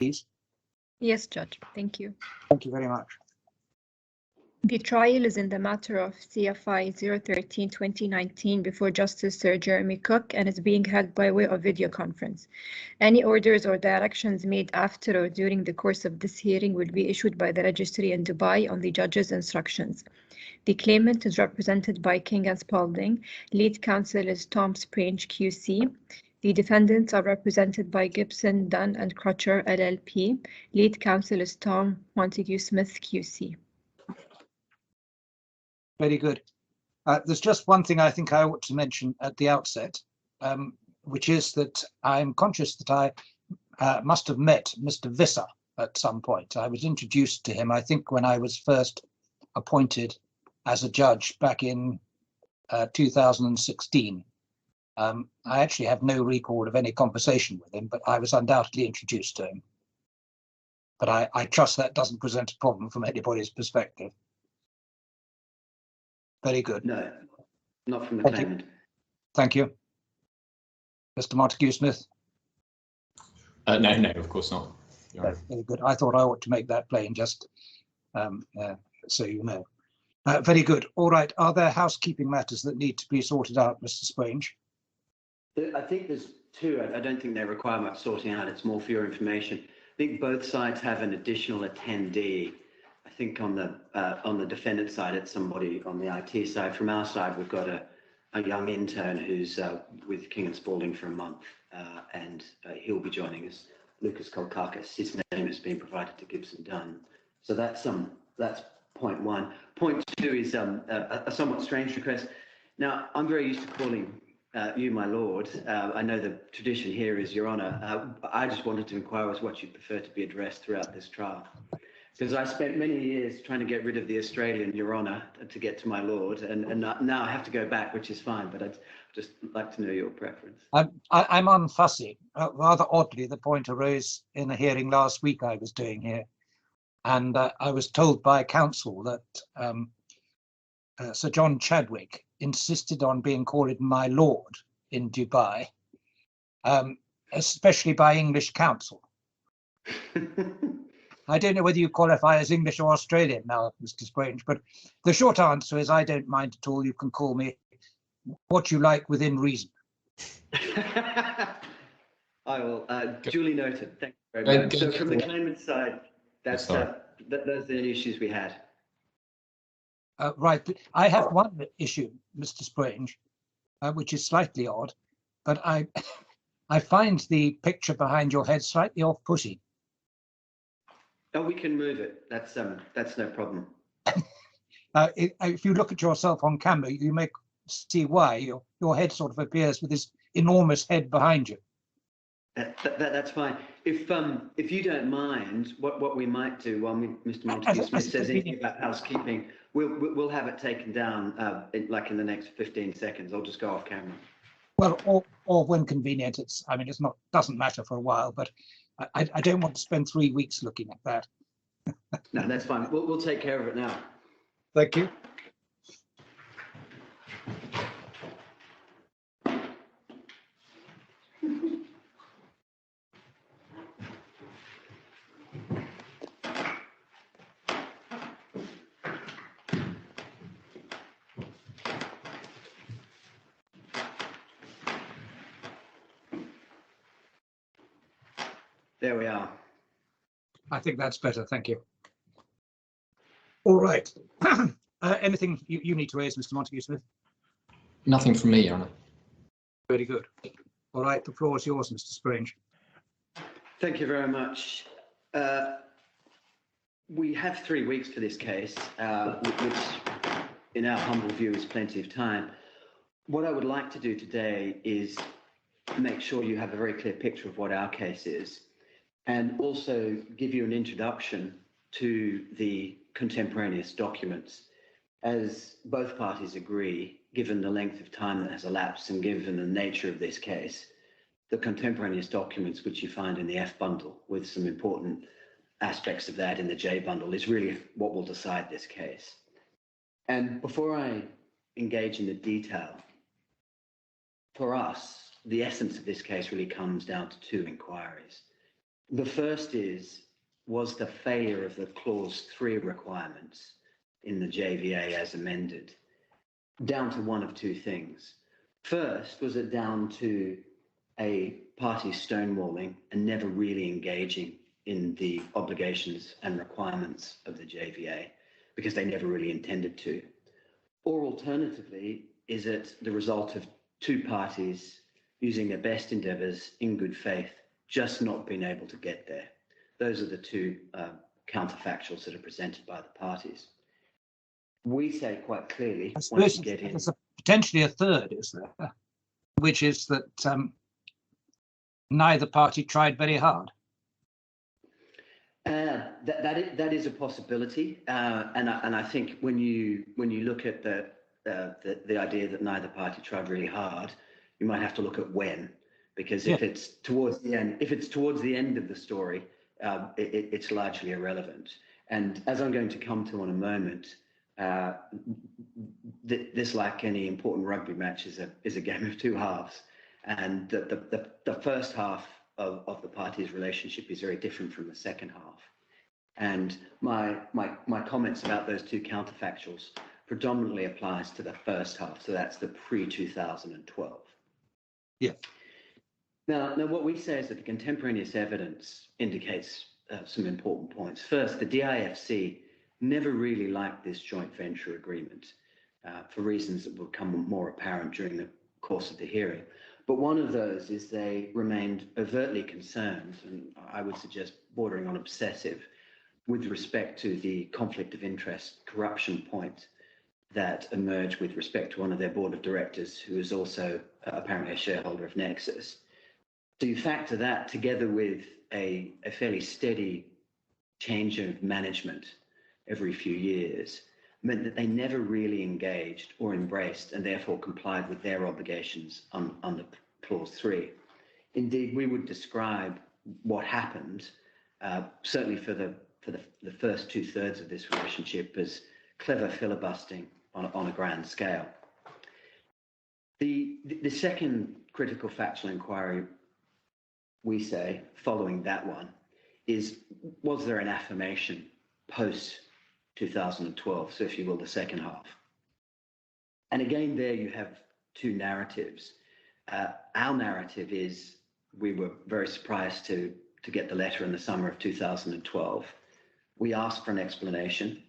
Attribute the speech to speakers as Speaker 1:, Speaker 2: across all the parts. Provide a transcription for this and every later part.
Speaker 1: please?
Speaker 2: Yes, Judge. Thank you.
Speaker 1: Thank you very much.
Speaker 2: The trial is in the matter of CFI 013-2019 before Justice Sir Jeremy Cooke and is being held by way of video conference. Any orders or directions made after or during the course of this hearing will be issued by the registry in Dubai on the judge's instructions. The claimant is represented by King & Spalding. Lead counsel is Tom Sprange, QC. The defendants are represented by Gibson, Dunn & Crutcher, LLP. Lead counsel is Tom Montague Smith, QC.
Speaker 1: Very good. There's just one thing I think I ought to mention at the outset, which is that I'm conscious that I must have met Mr. Visser at some point. I was introduced to him, I think, when I was first appointed as a judge back in 2016. I actually have no record of any conversation with him, but I was undoubtedly introduced to him. But I trust that doesn't present a problem from anybody's perspective. Very good.
Speaker 3: No, not from the claimant.
Speaker 1: Thank you. Mr. Montague Smith?
Speaker 4: No, of course not.
Speaker 1: Very good. I thought I ought to make that plain, just so you know. Very good. All right. Are there housekeeping matters that need to be sorted out, Mr. Sprange?
Speaker 3: I think there's two. I don't think they require much sorting out. It's more for your information. I think both sides have an additional attendee. I think on the defendant side, it's somebody on the IT side. From our side, we've got a young intern who's with King & Spalding for a month, and he'll be joining us. Lucas Kolkakis. His name has been provided to Gibson Dunn. So that's point one. Point two is a somewhat strange request. Now, I'm very used to calling you, my lord. I know the tradition here is Your Honour. I just wanted to inquire as what you prefer to be addressed throughout this trial. Because I spent many years trying to get rid of the Australian Your Honour to get to my lord, and now I have to go back, which is fine, but I'd just like to know your preference. I'm
Speaker 1: unfussy. Rather oddly, the point arose in a hearing last week I was doing here, and I was told by counsel that Sir John Chadwick insisted on being called my lord in Dubai, especially by English counsel. I don't know whether you qualify as English or Australian now, Mr. Sprange, but the short answer is I don't mind at all. You can call me what you like within reason.
Speaker 3: I will. Duly noted. Thank you very much. So from the claimant side, those are the only issues we had.
Speaker 1: Right. I have one issue, Mr. Sprange, which is slightly odd, but I find the picture behind your head slightly off-putting.
Speaker 3: Oh, we can move it. That's no problem.
Speaker 1: If you look at yourself on camera, you may see why your head sort of appears with this enormous head behind you.
Speaker 3: That's fine. If you don't mind, what we might do while Mr. Montague Smith says anything about housekeeping, we'll have it taken down like in the next 15 seconds. I'll just go off camera.
Speaker 1: Well, or when convenient. Doesn't matter for a while, but I don't want to spend 3 weeks looking at that.
Speaker 3: No, that's fine. We'll take care of it now.
Speaker 1: Thank you.
Speaker 3: There we are.
Speaker 1: I think that's better. Thank you. All right. Anything you need to raise, Mr. Montague Smith?
Speaker 4: Nothing from me, Your Honour.
Speaker 1: Very good. All right. The floor is yours, Mr. Sprange.
Speaker 3: Thank you very much. We have 3 weeks for this case, which in our humble view is plenty of time. What I would like to do today is make sure you have a very clear picture of what our case is, and also give you an introduction to the contemporaneous documents. As both parties agree, given the length of time that has elapsed and given the nature of this case, the contemporaneous documents which you find in the F bundle, with some important aspects of that in the J bundle, is really what will decide this case. And before I engage in the detail, for us, the essence of this case really comes down to two inquiries. The first was the failure of the Clause 3 requirements in the JVA as amended, down to one of two things. First, was it down to a party stonewalling and never really engaging in the obligations and requirements of the JVA because they never really intended to? Or alternatively, is it the result of two parties using their best endeavours in good faith, just not being able to get there? Those are the two counterfactuals that are presented by the parties. We say quite clearly,
Speaker 1: I
Speaker 3: once
Speaker 1: suppose
Speaker 3: you get in,
Speaker 1: there's potentially a third, is there, which is that neither party tried very hard.
Speaker 3: that is a possibility, and I think when you look at the idea that neither party tried really hard, you might have to look at when, because if it's towards the end of the story, it's largely irrelevant. And as I'm going to come to in a moment, this, like any important rugby match, is a game of two halves, and the first half of the parties' relationship is very different from the second half. And my comments about those two counterfactuals predominantly applies to the first half, so that's the pre-2012.
Speaker 1: Yeah.
Speaker 3: Now, what we say is that the contemporaneous evidence indicates some important points. First, the DIFC never really liked this joint venture agreement for reasons that will become more apparent during the course of the hearing. But one of those is they remained overtly concerned, and I would suggest bordering on obsessive, with respect to the conflict of interest corruption point that emerged with respect to one of their board of directors, who is also apparently a shareholder of Nexus. So you factor that together with a fairly steady change of management every few years, meant that they never really engaged or embraced and therefore complied with their obligations under Clause 3. Indeed, we would describe what happened, certainly for the first 2/3 of this relationship, as clever filibustering on a grand scale. The second critical factual inquiry, we say, following that one, is, was there an affirmation post 2012, so if you will, the second half? And again, there you have two narratives. Our narrative is, we were very surprised to get the letter in the summer of 2012. We asked for an explanation.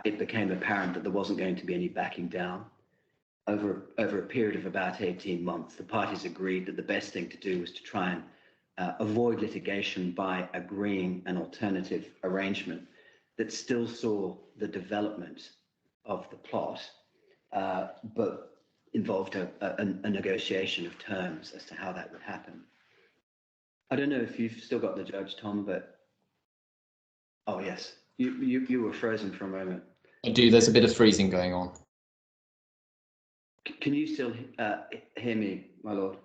Speaker 3: It became apparent that there wasn't going to be any backing down. Over a period of about 18 months, the parties agreed that the best thing to do was to try and avoid litigation by agreeing an alternative arrangement that still saw the development of the plot, but involved a negotiation of terms as to how that would happen. I don't know if you've still got the judge, Tom, but oh yes, you were frozen for a moment.
Speaker 4: I do. There's a bit of freezing going on.
Speaker 3: Can you still hear me, my lord?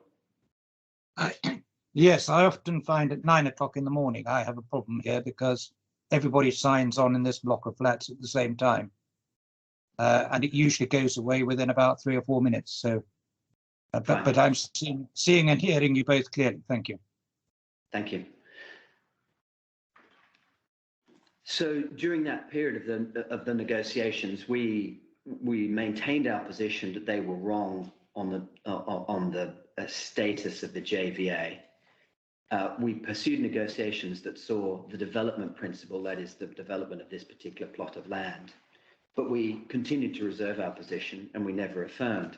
Speaker 1: Yes, I often find at 9 o'clock in the morning I have a problem here because everybody signs on in this block of flats at the same time. And it usually goes away within about 3 or 4 minutes. So, but I'm seeing and hearing you both clearly. Thank you.
Speaker 3: Thank you. So during that period of the negotiations, we maintained our position that they were wrong on the status of the JVA. We pursued negotiations that saw the development principle, that is the development of this particular plot of land, but we continued to reserve our position and we never affirmed.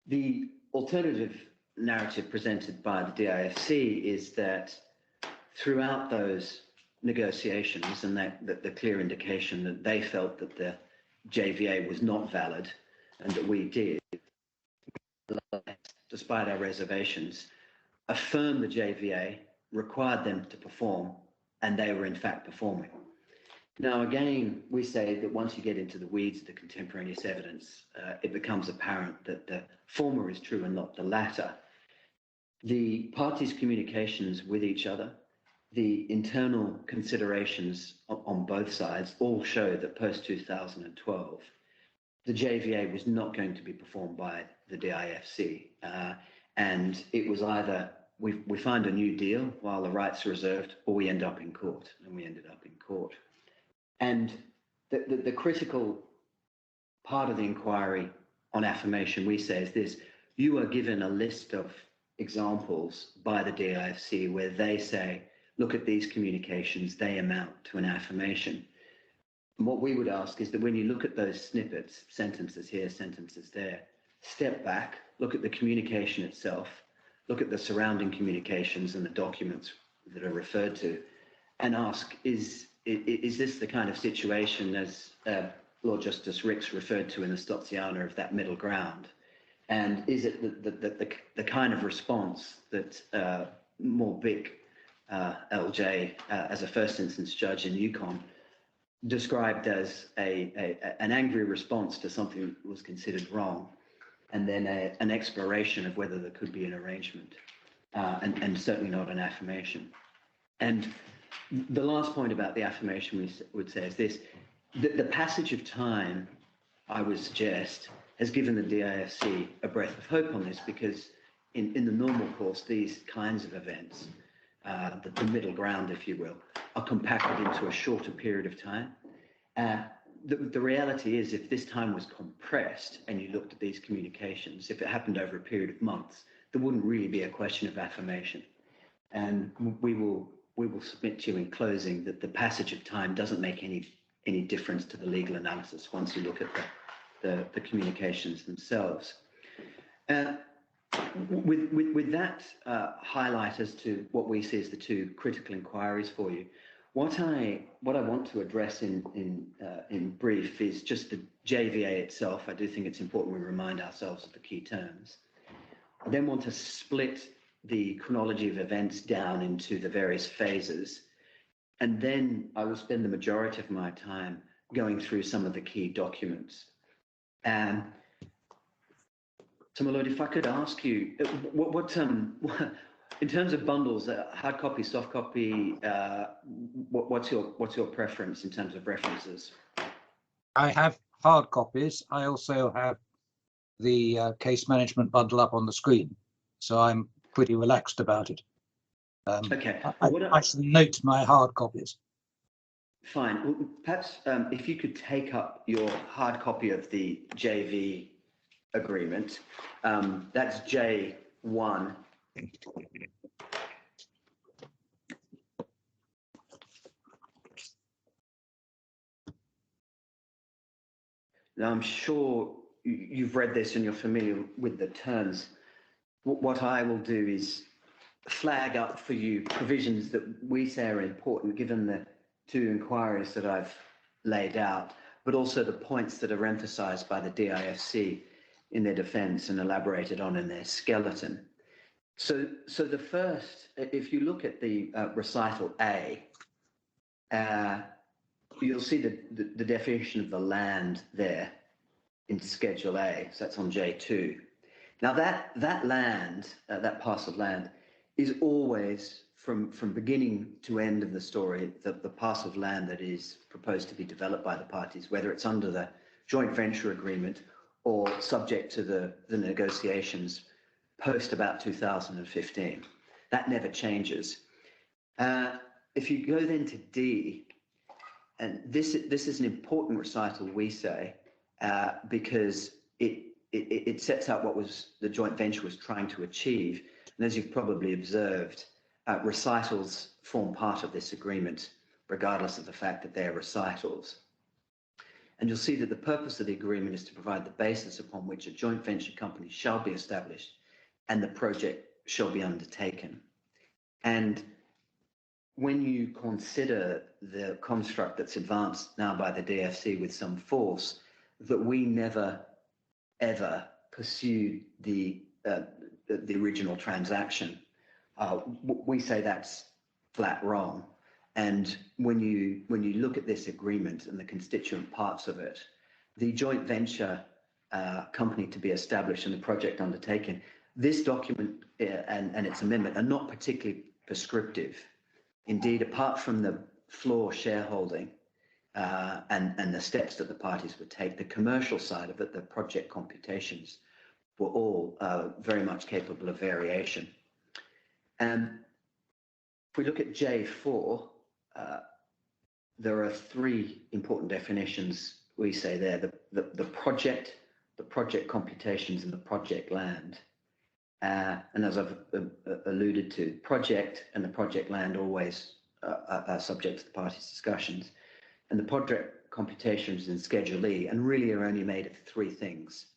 Speaker 3: The alternative narrative presented by the DIFC is that throughout those negotiations, and that the clear indication that they felt that the JVA was not valid and that we did, despite our reservations, affirmed the JVA, required them to perform, and they were in fact performing. Now, again, we say that once you get into the weeds of the contemporaneous evidence, it becomes apparent that the former is true and not the latter. The parties' communications with each other, the internal considerations on both sides all show that post-2012, the JVA was not going to be performed by the DIFC, and it was either we find a new deal while the rights are reserved, or we end up in court, and we ended up in court. And the critical part of the inquiry on affirmation, we say, is this: you are given a list of examples by the DIFC where they say, look at these communications, they amount to an affirmation. And what we would ask is that when you look at those snippets, sentences here, sentences there, step back, look at the communication itself, look at the surrounding communications and the documents that are referred to, and ask, is this the kind of situation, as Lord Justice Ricks referred to in the Stotziana, of that middle ground? And is it the kind of response that Moore-Bick, LJ, as a first instance judge in Yukon, described as an angry response to something that was considered wrong, and then an exploration of whether there could be an arrangement, and certainly not an affirmation. And the last point about the affirmation we would say is this: the passage of time, I would suggest, has given the DIFC a breath of hope on this, because in the normal course, these kinds of events, the middle ground, if you will, are compacted into a shorter period of time. The reality is, if this time was compressed and you looked at these communications, if it happened over a period of months, there wouldn't really be a question of affirmation. And we will submit to you in closing that the passage of time doesn't make any difference to the legal analysis once you look at the communications themselves. With that highlight as to what we see as the two critical inquiries for you, what I want to address in brief is just the JVA itself. I do think it's important we remind ourselves of the key terms. I then want to split the chronology of events down into the various phases, and then I will spend the majority of my time going through some of the key documents. So, my lord, if I could ask you, in terms of bundles, hard copy, soft copy, what's your preference in terms of references?
Speaker 1: I have hard copies. I also have the case management bundle up on the screen, so I'm pretty relaxed about it.
Speaker 3: Okay.
Speaker 1: I shall note my hard copies.
Speaker 3: Fine. Well, perhaps if you could take up your hard copy of the JV agreement, that's J1. Now, I'm sure you've read this and you're familiar with the terms. What I will do is flag up for you provisions that we say are important, given the two inquiries that I've laid out, but also the points that are emphasized by the DIFC in their defense and elaborated on in their skeleton. So the first, if you look at the recital A, you'll see the definition of the land there in Schedule A. So that's on J2. Now that land, that parcel of land, is always from beginning to end of the story, the parcel of land that is proposed to be developed by the parties, whether it's under the joint venture agreement or subject to the negotiations post about 2015. That never changes. If you go then to D, and this is an important recital, we say, because it sets out what the joint venture was trying to achieve. And as you've probably observed, recitals form part of this agreement, regardless of the fact that they're recitals. And you'll see that the purpose of the agreement is to provide the basis upon which a joint venture company shall be established and the project shall be undertaken. And when you consider the construct that's advanced now by the DFC with some force, that we never, ever pursued the original transaction, we say that's flat wrong. And when you look at this agreement and the constituent parts of it, the joint venture company to be established and the project undertaken, this document and its amendment are not particularly prescriptive. Indeed, apart from the floor shareholding and the steps that the parties would take, the commercial side of it, the project computations, were all very much capable of variation. If we look at J4, there are three important definitions we say there: the project, the project computations, and the project land. And as I've alluded to, project and the project land always are subject to the parties' discussions. And the project computations in Schedule E and really are only made of three things.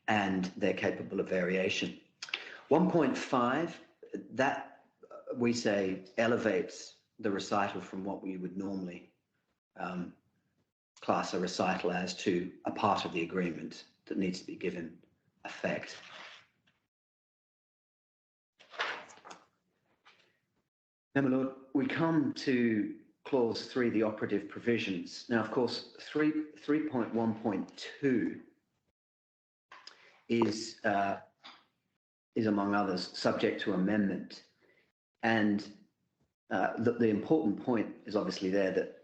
Speaker 3: And they're capable of variation. 1.5, that we say elevates the recital from what we would normally class a recital as to a part of the agreement that needs to be given effect. Now, my Lord, we come to Clause 3, the operative provisions. Now, of course, 3.1.2 is among others, subject to amendment. And the important point is obviously there that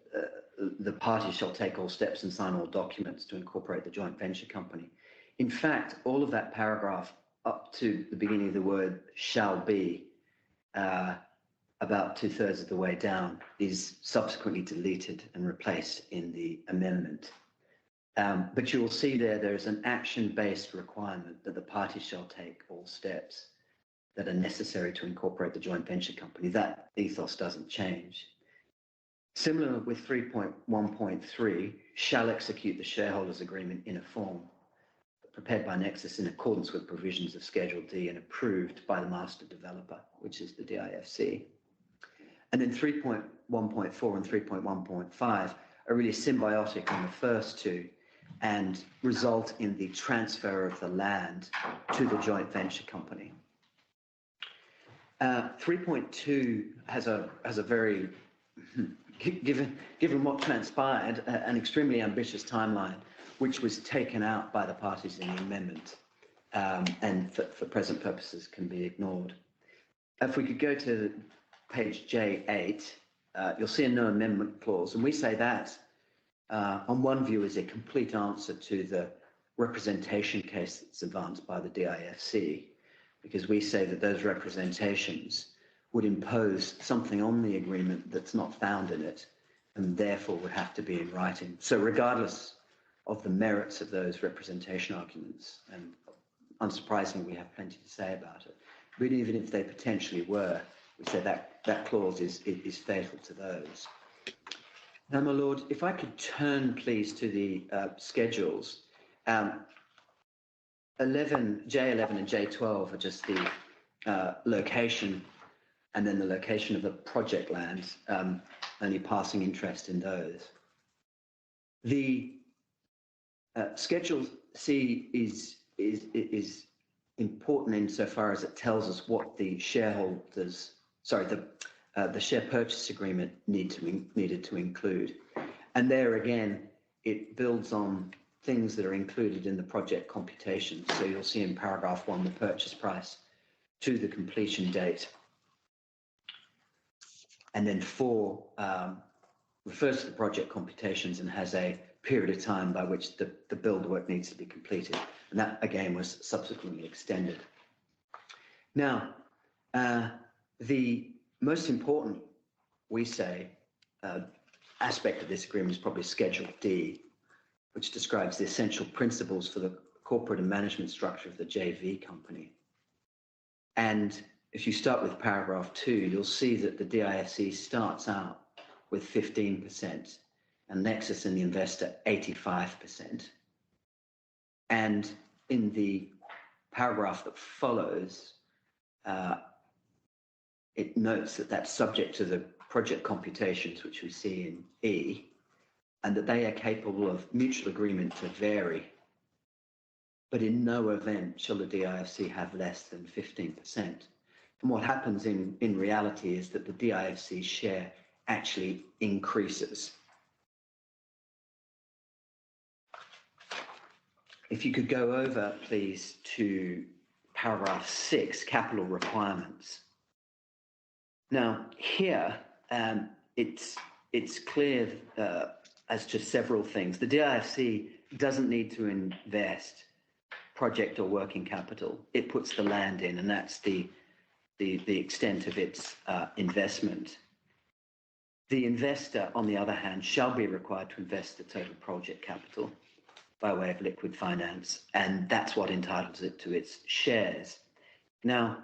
Speaker 3: the parties shall take all steps and sign all documents to incorporate the joint venture company. In fact, all of that paragraph up to the beginning of the word shall be, about 2/3 of the way down, is subsequently deleted and replaced in the amendment. But you will see there is an action-based requirement that the parties shall take all steps that are necessary to incorporate the joint venture company. That ethos doesn't change. Similar with 3.1.3, shall execute the shareholders agreement in a form prepared by Nexus in accordance with provisions of Schedule D and approved by the master developer, which is the DIFC. And then 3.1.4 and 3.1.5 are really symbiotic on the first two and result in the transfer of the land to the joint venture company. 3.2 has a very, given what transpired, an extremely ambitious timeline, which was taken out by the parties in the amendment, and for present purposes can be ignored. If we could go to page J8, you'll see a no amendment clause, and we say that on one view is a complete answer to the representation case that's advanced by the DIFC, because we say that those representations would impose something on the agreement that's not found in it, and therefore would have to be in writing. So regardless of the merits of those representation arguments, and unsurprisingly we have plenty to say about it, but even if they potentially were, we say that that clause is fatal to those. Now, my Lord, if I could turn, please, to the schedules. J11 and J12 are just the location and then the location of the project lands, only passing interest in those. The Schedule C is important insofar as it tells us what the shareholders, the share purchase agreement needed to include. And there again, it builds on things that are included in the project computation. So you'll see in paragraph 1, the purchase price to the completion date. And then 4 refers to the project computations and has a period of time by which the build work needs to be completed. And that again was subsequently extended. Now, the most important, we say, aspect of this agreement is probably Schedule D, which describes the essential principles for the corporate and management structure of the JV company. And if you start with paragraph 2, you'll see that the DIFC starts out with 15% and Nexus and the investor 85%. And in the paragraph that follows, it notes that that's subject to the project computations, which we see in E, and that they are capable of mutual agreement to vary, but in no event shall the DIFC have less than 15%. And what happens in reality is that the DIFC share actually increases. If you could go over, please, to paragraph 6, capital requirements. Now, here, it's clear as to several things. The DIFC doesn't need to invest project or working capital. It puts the land in, and that's the the extent of its investment. The investor, on the other hand, shall be required to invest the total project capital by way of liquid finance, and that's what entitles it to its shares. Now,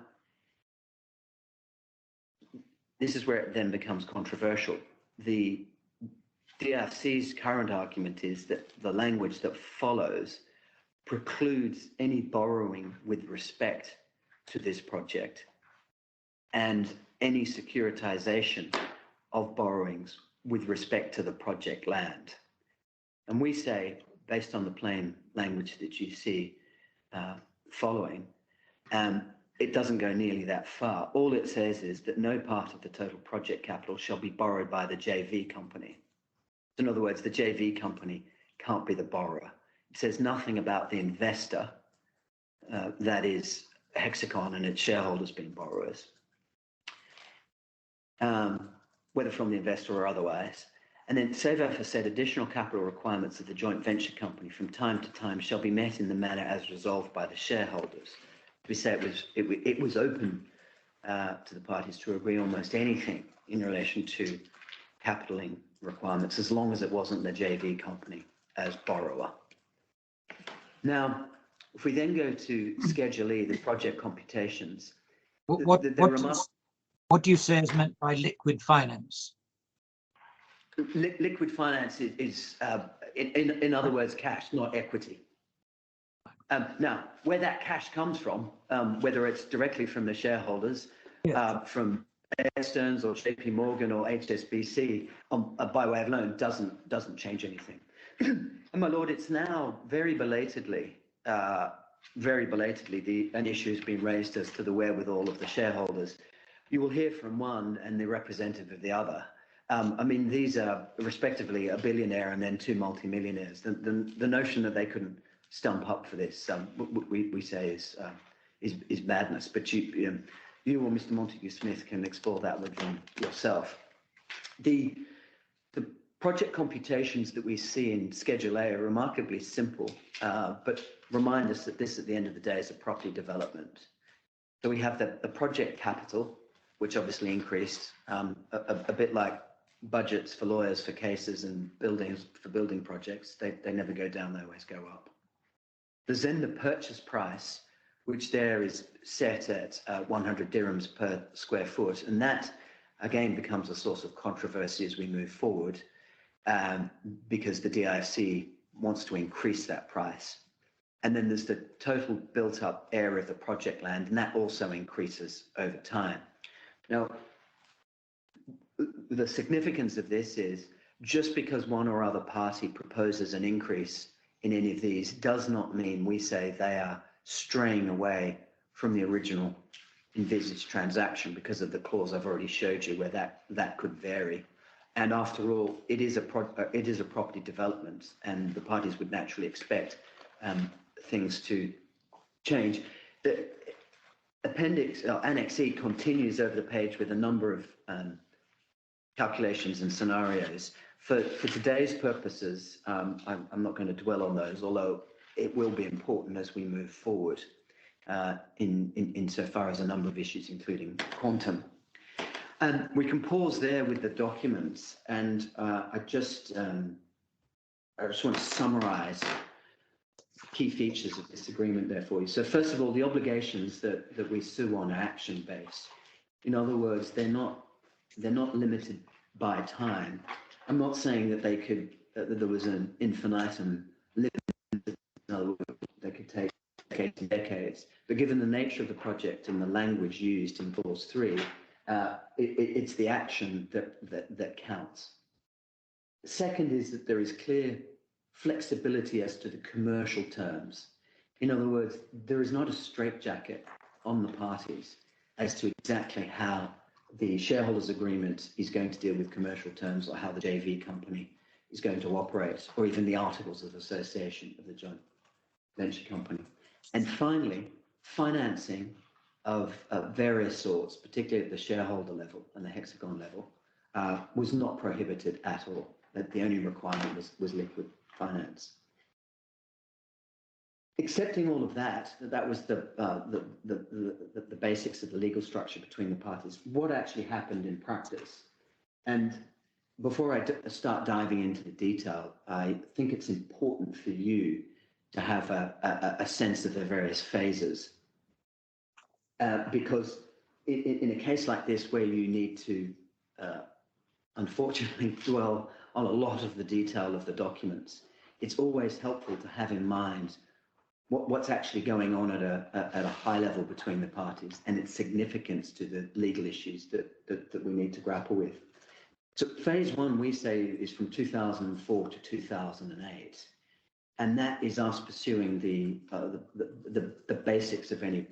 Speaker 3: this is where it then becomes controversial. The DFC's current argument is that the language that follows precludes any borrowing with respect to this project and any securitization of borrowings with respect to the project land. And we say, based on the plain language that you see following, it doesn't go nearly that far. All it says is that no part of the total project capital shall be borrowed by the JV company. In other words, the JV company can't be the borrower. It says nothing about the investor, that is Hexagon and its shareholders being borrowers, whether from the investor or otherwise. And then SAVEF said additional capital requirements of the joint venture company from time to time shall be met in the manner as resolved by the shareholders. We say it was open to the parties to agree almost anything in relation to capitaling requirements, as long as it wasn't the JV company as borrower. Now, if we then go to Schedule E, the project computations.
Speaker 1: What do you say is meant by liquid finance?
Speaker 3: Liquid finance is in other words, cash, not equity. Now, where that cash comes from, whether it's directly from the shareholders, from Bear Stearns or JP Morgan or HSBC by way of loan, doesn't change anything. And my lord, it's now very belatedly, an issue has been raised as to the wherewithal of the shareholders. You will hear from one and the representative of the other. I mean, these are respectively a billionaire and then two multimillionaires. The notion that they couldn't stump up for this, we say is madness. But you or Mr. Montague-Smith can explore that with them yourself. The project computations that we see in Schedule A are remarkably simple, but remind us that this, at the end of the day, is a property development. So we have the project capital, which obviously increased, a bit like budgets for lawyers for cases and buildings for building projects. They never go down, they always go up. There's then the purchase price, which there is set at 100 dirhams per square foot. And that, again, becomes a source of controversy as we move forward, because the DIFC wants to increase that price. And then there's the total built-up area of the project land, and that also increases over time. Now, the significance of this is just because one or other party proposes an increase in any of these does not mean we say they are straying away from the original envisaged transaction because of the clause I've already showed you where that could vary. And after all, it is a property development, and the parties would naturally expect things to change. The Annex E continues over the page with a number of calculations and scenarios. For today's purposes, I'm not going to dwell on those, although it will be important as we move forward insofar as a number of issues, including quantum. And we can pause there with the documents, and I just want to summarize key features of this agreement there for you. So first of all, the obligations that we sue on are action-based. In other words, they're not limited by time. I'm not saying that they could that there was an infinitum limit. In other words, they could take decades and decades. But given the nature of the project and the language used in Clause 3, it's the action that counts. The second is that there is clear flexibility as to the commercial terms. In other words, there is not a straitjacket on the parties as to exactly how the shareholders agreement is going to deal with commercial terms, or how the JV company is going to operate, or even the articles of association of the joint venture company. And finally, financing of various sorts, particularly at the shareholder level and the Hexagon level, was not prohibited at all. That the only requirement was liquid finance. Accepting all of that, that was the basics of the legal structure between the parties. What actually happened in practice? And before I start diving into the detail, I think it's important for you to have a sense of the various phases. Because in a case like this, where you need to, unfortunately, dwell on a lot of the detail of the documents, it's always helpful to have in mind what's actually going on at a high level between the parties and its significance to the legal issues that we need to grapple with. So phase one, we say, is from 2004 to 2008, and that is us pursuing the basics of any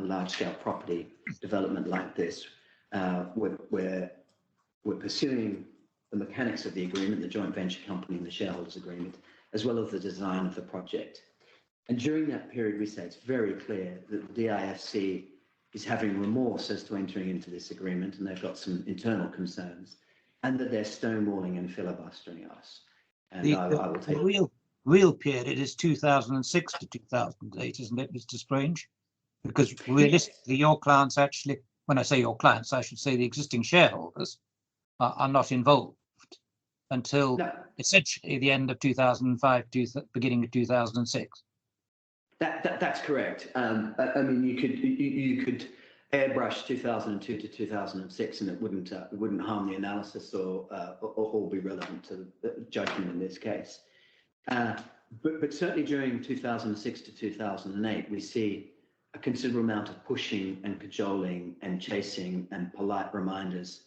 Speaker 3: large-scale property development like this. We're pursuing the mechanics of the agreement, the joint venture company and the shareholders agreement, as well as the design of the project. And during that period, we say it's very clear that the DIFC is having remorse as to entering into this agreement, and they've got some internal concerns, and that they're stonewalling and filibustering us. And I will take
Speaker 1: the real period is 2006 to 2008, isn't it, Mr. Strange? Because realistically, your clients actually, when I say your clients, I should say the existing shareholders are not involved until essentially the end of 2005 to beginning of 2006.
Speaker 3: That's correct. I mean, you could airbrush 2002 to 2006, and it wouldn't harm the analysis or be relevant to the judgment in this case. But certainly during 2006 to 2008, we see a considerable amount of pushing and cajoling and chasing and polite reminders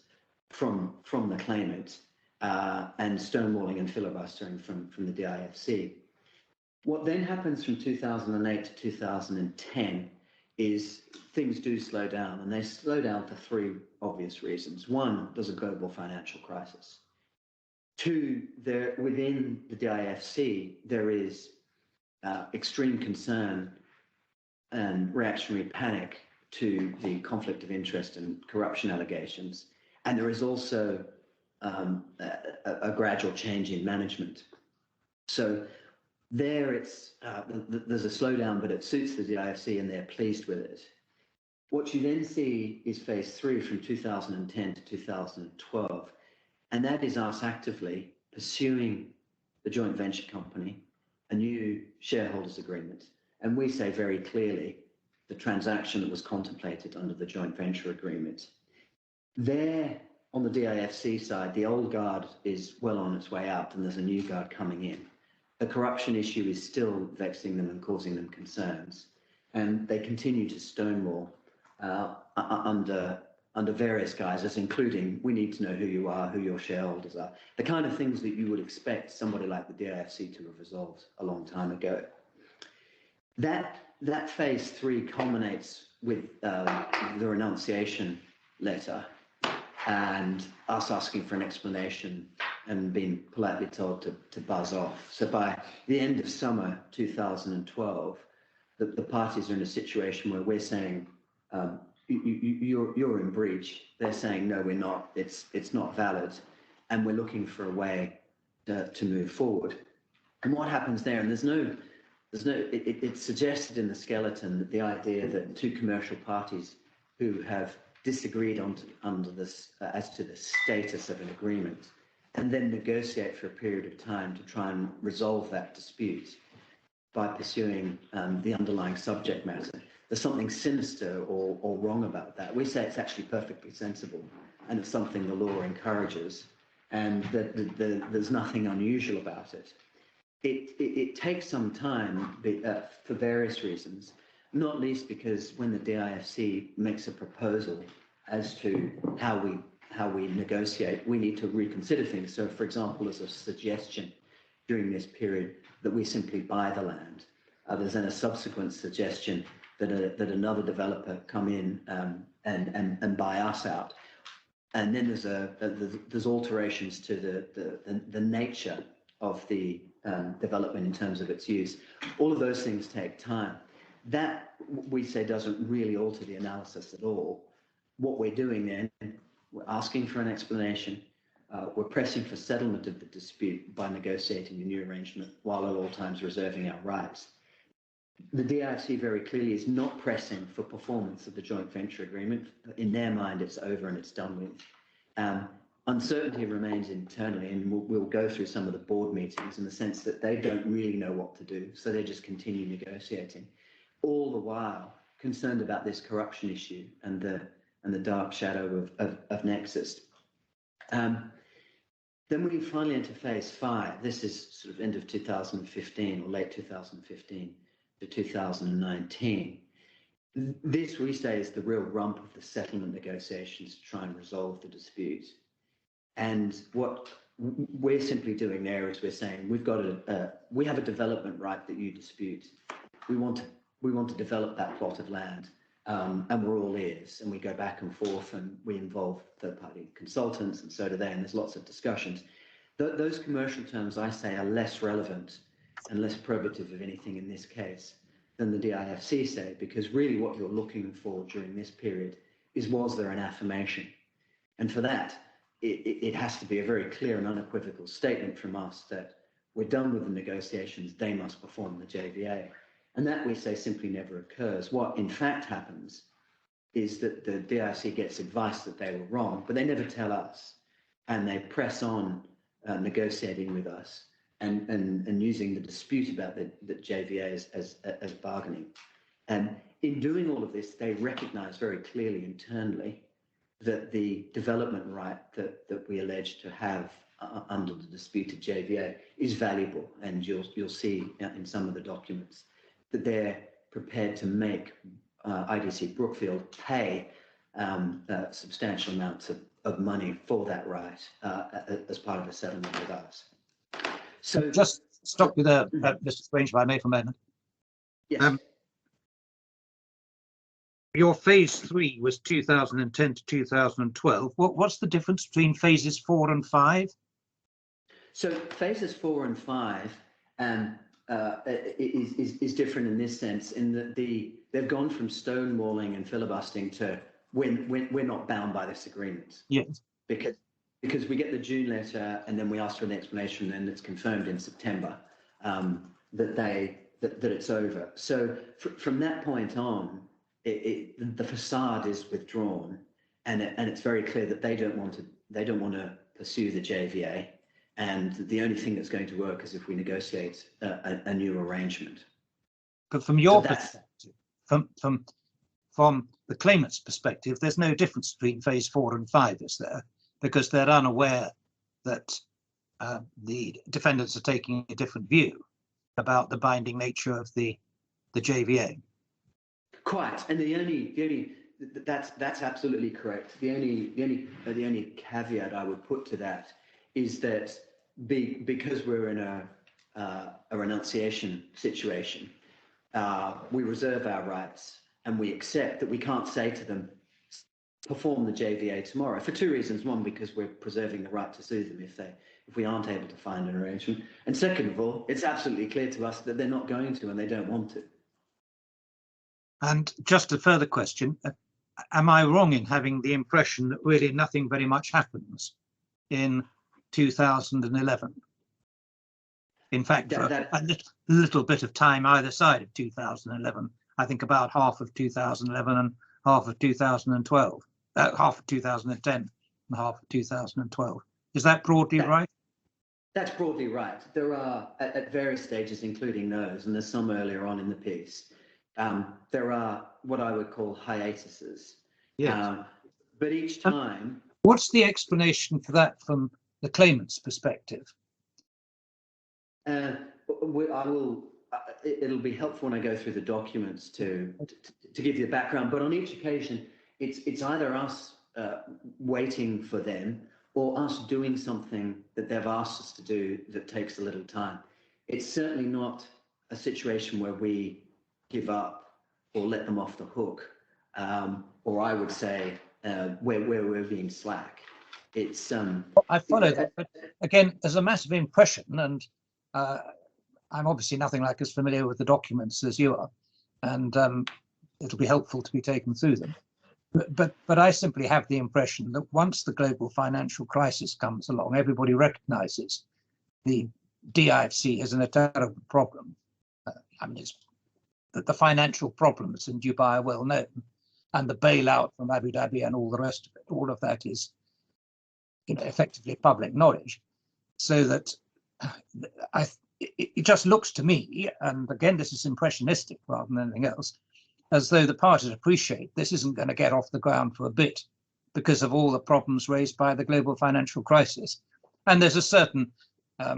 Speaker 3: from the claimant, and stonewalling and filibustering from the DIFC. What then happens from 2008 to 2010 is things do slow down, and they slow down for three obvious reasons. One, there's a global financial crisis. Two, within the DIFC, there is extreme concern and reactionary panic to the conflict of interest and corruption allegations. And there is also a gradual change in management. So there's a slowdown, but it suits the DIFC and they're pleased with it. What you then see is phase three from 2010 to 2012. And that is us actively pursuing the joint venture company, a new shareholders agreement. And we say very clearly the transaction that was contemplated under the joint venture agreement. There, on the DIFC side, the old guard is well on its way out and there's a new guard coming in. The corruption issue is still vexing them and causing them concerns. And they continue to stonewall under various guises, including, we need to know who you are, who your shareholders are, the kind of things that you would expect somebody like the DIFC to have resolved a long time ago. That phase three culminates with the renunciation letter and us asking for an explanation and being politely told to buzz off. So by the end of summer 2012, the parties are in a situation where we're saying, you're in breach. They're saying, no, we're not. It's not valid. And we're looking for a way to move forward. And what happens there, and it's suggested in the skeleton that the idea that two commercial parties who have disagreed under this as to the status of an agreement and then negotiate for a period of time to try and resolve that dispute by pursuing the underlying subject matter. There's something sinister or wrong about that. We say it's actually perfectly sensible and it's something the law encourages, and that there's nothing unusual about it. It takes some time for various reasons, not least because when the DIFC makes a proposal as to how we negotiate, we need to reconsider things. So, for example, there's a suggestion during this period that we simply buy the land. There's then a subsequent suggestion that another developer come in and buy us out. And then there's alterations to the nature of the development in terms of its use. All of those things take time. That, we say, doesn't really alter the analysis at all. What we're doing then, we're asking for an explanation. We're pressing for settlement of the dispute by negotiating a new arrangement while at all times reserving our rights. The DIFC very clearly is not pressing for performance of the joint venture agreement. In their mind, it's over and it's done with. Uncertainty remains internally, and we'll go through some of the board meetings in the sense that they don't really know what to do, so they just continue negotiating, all the while concerned about this corruption issue and the dark shadow of Nexus. Then we finally enter phase 5. This is sort of end of 2015 or late 2015 to 2019. This, we say, is the real rump of the settlement negotiations to try and resolve the dispute. And what we're simply doing there is we're saying we have a development right that you dispute. We want to develop that plot of land, and we're all ears, and we go back and forth, and we involve third-party consultants, and so do they, and there's lots of discussions. Those commercial terms, I say, are less relevant and less probative of anything in this case than the DIFC say, because really what you're looking for during this period is, was there an affirmation? And for that, it has to be a very clear and unequivocal statement from us that we're done with the negotiations, they must perform the JVA. And that, we say, simply never occurs. What in fact happens is that the DIFC gets advice that they were wrong, but they never tell us, and they press on negotiating with us and using the dispute about the JVA as bargaining. And in doing all of this, they recognise very clearly internally that the development right that we allege to have under the disputed JVA is valuable, and you'll see in some of the documents that they're prepared to make IDC Brookfield pay substantial amounts of money for that right as part of a settlement with us. So
Speaker 1: just stop you there, Mr. Strange, if I may, for a moment.
Speaker 3: Yes.
Speaker 1: Your phase 3 was 2010 to 2012. What's the difference between phases 4 and 5?
Speaker 3: So phases 4 and 5 is different in this sense, in that they've gone from stonewalling and filibustering to we're not bound by this agreement.
Speaker 1: Yes.
Speaker 3: Because we get the June letter and then we ask for an explanation, and it's confirmed in September that it's over. So from that point on, the facade is withdrawn, and it's very clear that they don't want to pursue the JVA, and the only thing that's going to work is if we negotiate a new arrangement.
Speaker 1: But from your perspective, from the claimant's perspective, there's no difference between phase 4 and 5, is there? Because they're unaware that the defendants are taking a different view about the binding nature of the JVA.
Speaker 3: Quite, and that's absolutely correct. The only caveat I would put to that is that because we're in a renunciation situation, we reserve our rights, and we accept that we can't say to them, perform the JVA tomorrow, for two reasons. One, because we're preserving the right to sue them if we aren't able to find an arrangement, and second of all, it's absolutely clear to us that they're not going to, and they don't want to.
Speaker 1: And just a further question, am I wrong in having the impression that really nothing very much happens in 2011? In fact, a little bit of time either side of 2011. I think about half of 2011 and half of 2012, half of 2010 and half of 2012. Is that broadly right?
Speaker 3: That's broadly right. There are, at various stages, including those, and there's some earlier on in the piece, there are what I would call hiatuses.
Speaker 1: Yes.
Speaker 3: But each time...
Speaker 1: What's the explanation for that from the claimant's perspective?
Speaker 3: It'll be helpful when I go through the documents to give you the background, but on each occasion, it's either us waiting for them or us doing something that they've asked us to do that takes a little time. It's certainly not a situation where we give up or let them off the hook, or I would say where we're being slack. It's
Speaker 1: I follow that, but again, there's a massive impression, and I'm obviously nothing like as familiar with the documents as you are, and it'll be helpful to be taken through them. But I simply have the impression that once the global financial crisis comes along, everybody recognises the DIFC is in a terrible problem. I mean, it's that the financial problems in Dubai are well known, and the bailout from Abu Dhabi and all the rest of it, all of that is, effectively public knowledge. So that it just looks to me, and again, this is impressionistic rather than anything else, as though the parties appreciate this isn't going to get off the ground for a bit because of all the problems raised by the global financial crisis. And there's a certain, I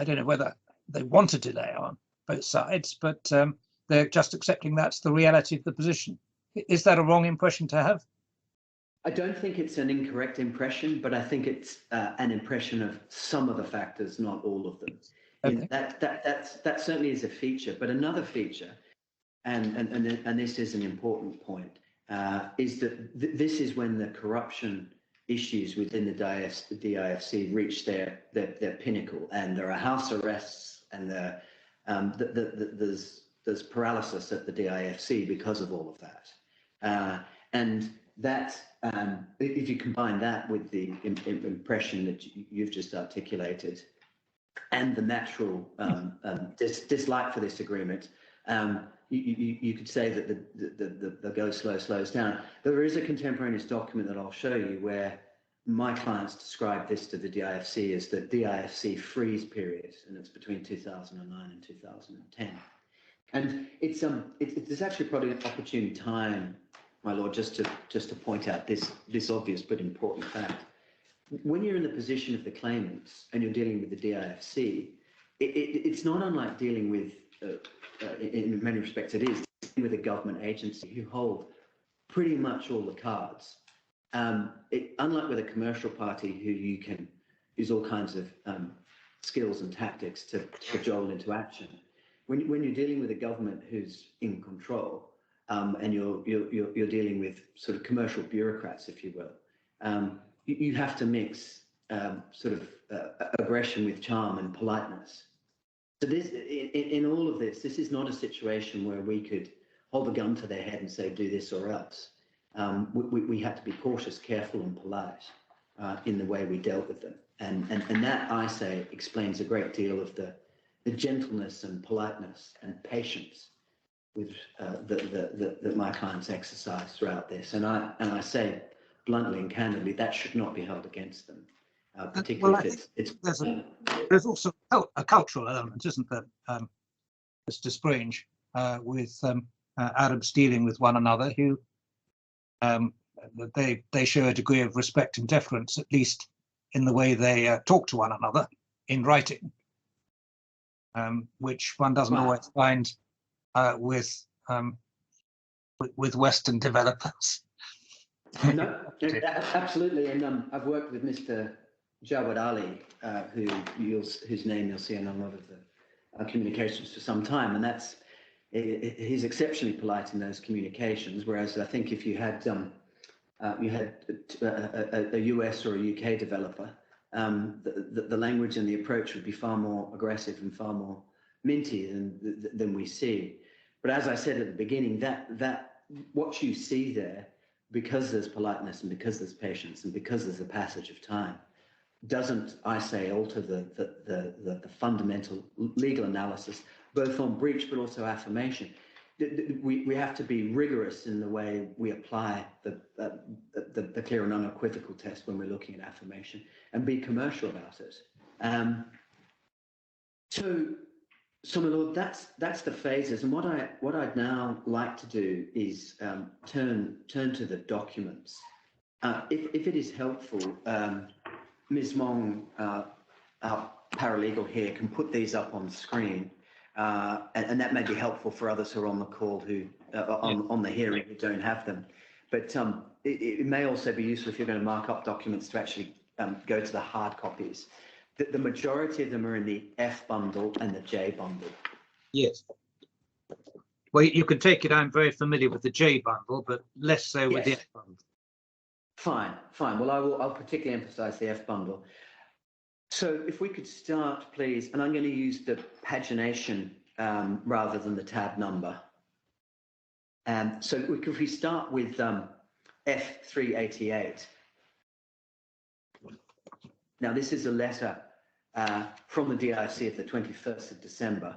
Speaker 1: don't know whether they want a delay on both sides, but they're just accepting that's the reality of the position. Is that a wrong impression to have?
Speaker 3: I don't think it's an incorrect impression, but I think it's an impression of some of the factors, not all of them.
Speaker 1: Okay.
Speaker 3: That certainly is a feature, but another feature, and this is an important point, is that this is when the corruption issues within the DIFC reach their pinnacle, and there are house arrests, and there's paralysis at the DIFC because of all of that, and that. If you combine that with the impression that you've just articulated and the natural dislike for this agreement, you could say that the go slow slows down. There is a contemporaneous document that I'll show you where my clients describe this to the DIFC as the DIFC freeze period, and it's between 2009 and 2010. And it's actually probably an opportune time, my lord, just to point out this obvious but important fact. When you're in the position of the claimants and you're dealing with the DIFC, it's not unlike dealing with, in many respects it is, dealing with a government agency who hold pretty much all the cards. Unlike with a commercial party who you can use all kinds of skills and tactics to cajole into action, when you're dealing with a government who's in control, and you're dealing with sort of commercial bureaucrats, if you will, you have to mix sort of aggression with charm and politeness. So this, in all of this is not a situation where we could hold a gun to their head and say, do this or else. We had to be cautious, careful and polite in the way we dealt with them. And that, I say, explains a great deal of the gentleness and politeness and patience with that my clients exercise throughout this, and I say bluntly and candidly that should not be held against them, particularly if it's.
Speaker 1: There's also a cultural element, isn't there, Mr. Sprange, with Arabs dealing with one another who they show a degree of respect and deference, at least in the way they talk to one another in writing, which one doesn't always find with Western developers.
Speaker 3: No, absolutely, and I've worked with Mr. Jawad Ali, whose name you'll see in a lot of the communications for some time, and he's exceptionally polite in those communications. Whereas I think if you had a US or a UK developer, the language and the approach would be far more aggressive and far more minty than we see. But as I said at the beginning, that what you see there, because there's politeness and because there's patience and because there's a passage of time, doesn't, I say, alter the fundamental legal analysis, both on breach but also affirmation. We have to be rigorous in the way we apply the clear and unequivocal test when we're looking at affirmation, and be commercial about it. So my lord, that's the phases, and what I'd now like to do is turn to the documents. If it is helpful, Ms. Mong, our paralegal here, can put these up on screen, and that may be helpful for others who are on the call who on the hearing who don't have them. But it may also be useful if you're going to mark up documents to actually go to the hard copies. The majority of them are in the F bundle and the J bundle.
Speaker 1: Yes. Well, you can take it I'm very familiar with the J bundle, but less so with the F bundle.
Speaker 3: Fine. Well, I'll particularly emphasize the F bundle. So if we could start, please, and I'm going to use the pagination rather than the tab number. So if we start with F388. Now, this is a letter from the DIFC of the 21st of December.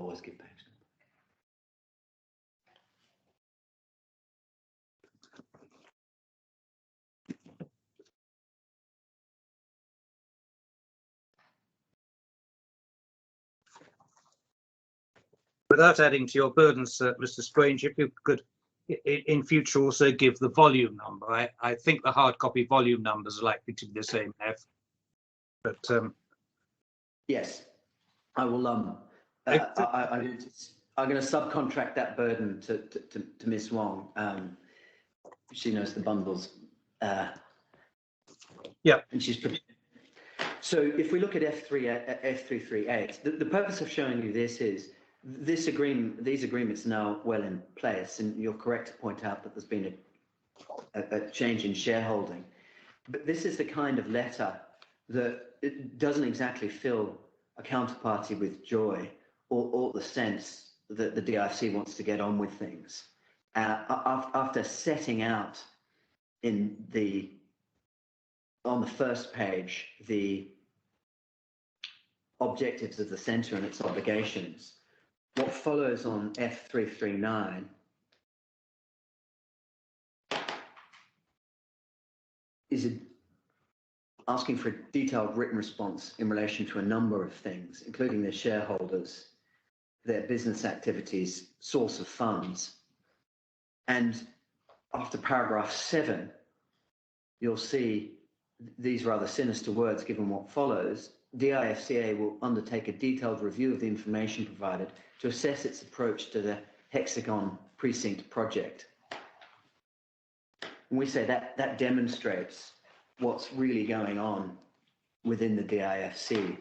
Speaker 3: always give page number.
Speaker 1: Without adding to your burdens, Mr. Strange, if you could in future also give the volume number. I think the hard copy volume numbers are likely to be the same, F. But
Speaker 3: yes, I will. I'm going to subcontract that burden to Miss Wong. She knows the bundles.
Speaker 1: Yeah.
Speaker 3: And she's prepared. So if we look at F338, the purpose of showing you this is these agreements are now well in place, and you're correct to point out that there's been a change in shareholding. But this is the kind of letter that it doesn't exactly fill a counterparty with joy or the sense that the DIFC wants to get on with things. After setting out on the first page the objectives of the centre and its obligations, what follows on F339 is asking for a detailed written response in relation to a number of things, including their shareholders, their business activities, source of funds. And after paragraph 7, you'll see these rather sinister words given what follows. DIFCA will undertake a detailed review of the information provided to assess its approach to the Hexagon precinct project. And we say that demonstrates what's really going on within the DIFC.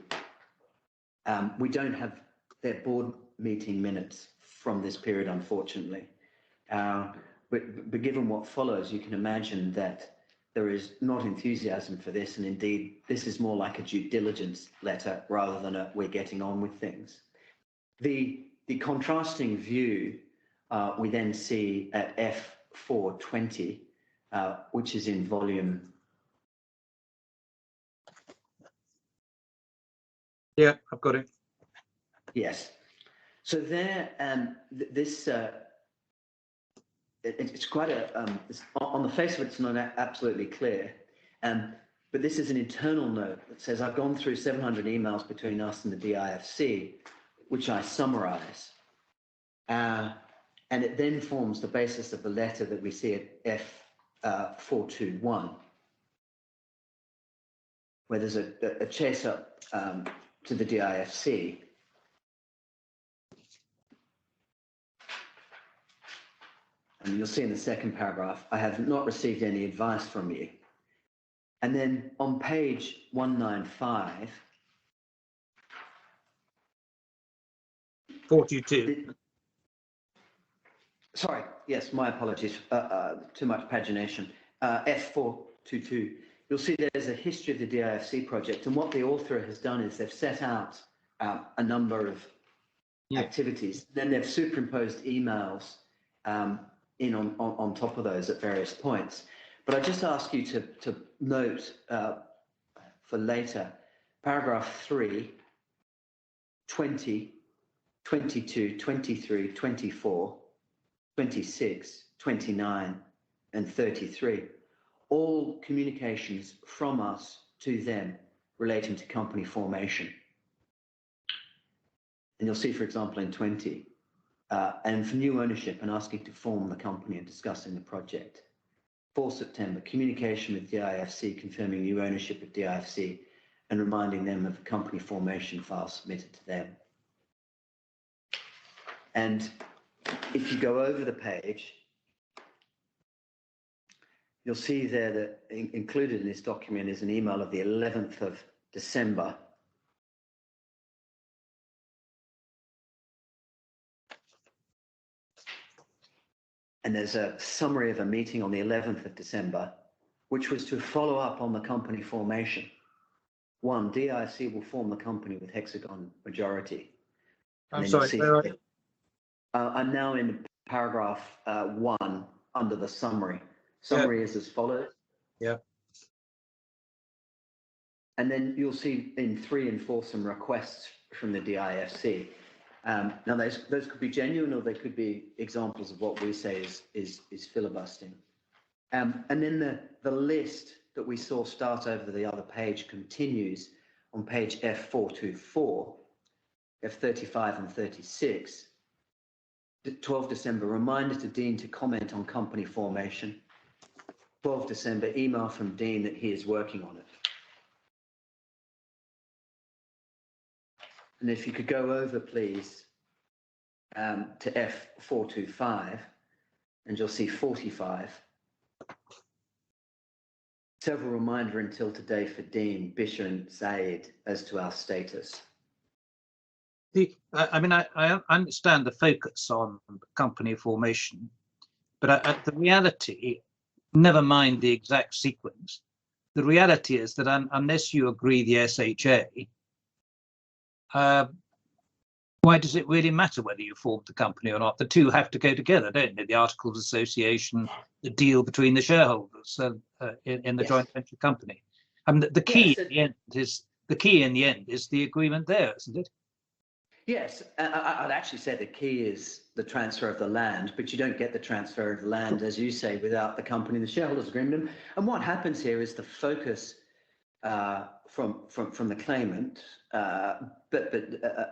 Speaker 3: We don't have their board meeting minutes from this period, unfortunately. But given what follows, you can imagine that there is not enthusiasm for this, and indeed, this is more like a due diligence letter rather than a we're getting on with things. The contrasting view we then see at F420, which is in volume.
Speaker 1: yeah, I've got it.
Speaker 3: Yes. So there, it's quite on the face of it, it's not absolutely clear. But this is an internal note that says, I've gone through 700 emails between us and the DIFC, which I summarize. And it then forms the basis of the letter that we see at F421, where there's a chase up to the DIFC. And you'll see in the second paragraph, I have not received any advice from you. And then on page 195,
Speaker 1: 42.
Speaker 3: Sorry, yes, my apologies, too much pagination. F422, you'll see there's a history of the DIFC project, and what the author has done is they've set out a number of activities, then they've superimposed emails in on top of those at various points. But I just ask you to note for later, paragraph 3, 20, 22, 23, 24, 26, 29, and 33, all communications from us to them relating to company formation. And you'll see, for example, in 20, and for new ownership and asking to form the company and discussing the project. 4 September, communication with DIFC confirming new ownership of DIFC and reminding them of the company formation file submitted to them. And if you go over the page, you'll see there that included in this document is an email of the 11th of December. And there's a summary of a meeting on the 11th of December, which was to follow up on the company formation. 1, DIFC will form the company with Hexagon majority.
Speaker 1: I'm sorry, where are you?
Speaker 3: I'm now in paragraph 1 under the summary. Summary is as follows.
Speaker 1: Yeah.
Speaker 3: And then you'll see in 3 and 4 some requests from the DIFC. Now, those could be genuine, or they could be examples of what we say is filibustering. And then the list that we saw start over the other page continues on page F424, F35 and 36. 12 December, reminder to Dean to comment on company formation. 12 December, email from Dean that he is working on it. And if you could go over, please, to F425, and you'll see 45. Several reminder until today for Dean, Bisher and Zaid as to our status.
Speaker 1: I understand the focus on company formation, but the reality, never mind the exact sequence, the reality is that unless you agree the SHA, why does it really matter whether you formed the company or not? The two have to go together, don't they? The Articles of Association, the deal between the shareholders in the joint venture company. The key in the end is the agreement there, isn't it?
Speaker 3: Yes, I'd actually say the key is the transfer of the land, but you don't get the transfer of the land, as you say, without the company and the shareholders agreement. And what happens here is the focus from the claimant, but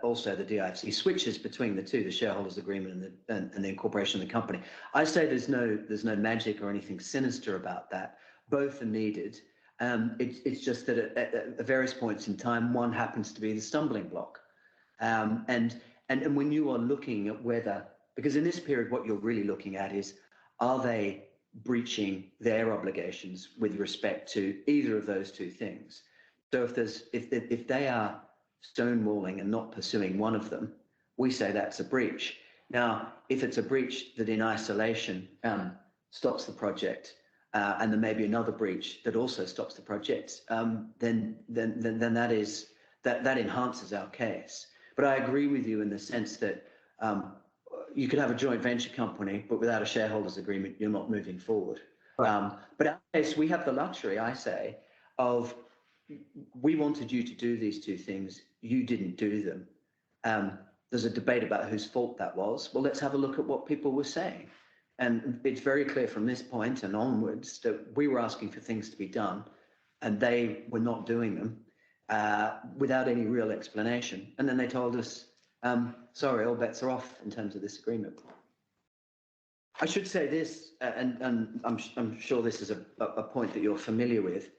Speaker 3: also the DIFC switches between the two, the shareholders agreement and the incorporation of the company. I say there's no magic or anything sinister about that. Both are needed. It's just that at various points in time, one happens to be the stumbling block. And when you are looking at whether, because in this period, what you're really looking at is, are they breaching their obligations with respect to either of those two things? So if they are stonewalling and not pursuing one of them, we say that's a breach. Now, if it's a breach that in isolation stops the project, and there may be another breach that also stops the project, then that enhances our case. But I agree with you in the sense that you could have a joint venture company, but without a shareholders agreement, you're not moving forward. Right. But in our case, we have the luxury, I say, of we wanted you to do these two things. You didn't do them. There's a debate about whose fault that was. Well, let's have a look at what people were saying. And it's very clear from this point and onwards that we were asking for things to be done, and they were not doing them without any real explanation. And then they told us, sorry, all bets are off in terms of this agreement. I should say this, and I'm sure this is a point that you're familiar with.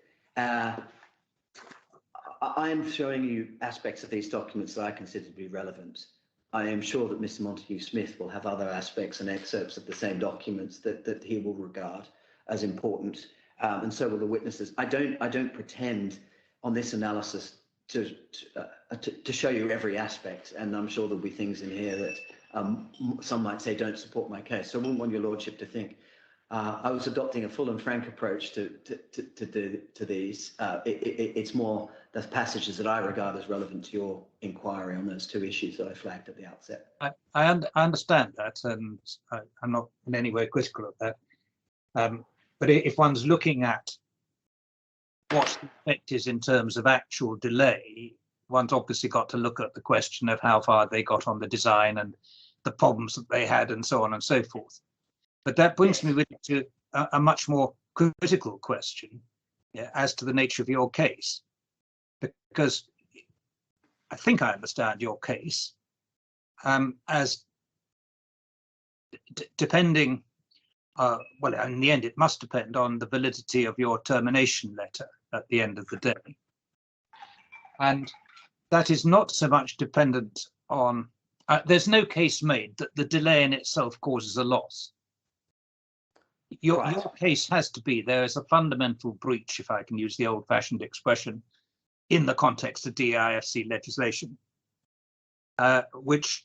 Speaker 3: I'm showing you aspects of these documents that I consider to be relevant. I am sure that Mr. Montague-Smith will have other aspects and excerpts of the same documents that he will regard as important, and so will the witnesses. I don't pretend on this analysis to show you every aspect, and I'm sure there'll be things in here that some might say don't support my case. So I wouldn't want your lordship to think I was adopting a full and frank approach to these. It's more the passages that I regard as relevant to your inquiry on those two issues that I flagged at the outset.
Speaker 1: I understand that, and I'm not in any way critical of that. But if one's looking at what the effect is in terms of actual delay, one's obviously got to look at the question of how far they got on the design and the problems that they had and so on and so forth. But that brings me really to a much more critical question, as to the nature of your case, because I think I understand your case as depending, well, in the end, it must depend on the validity of your termination letter at the end of the day. And that is not so much dependent on, there's no case made that the delay in itself causes a loss. Your case has to be there is a fundamental breach, if I can use the old-fashioned expression, in the context of DIFC legislation, which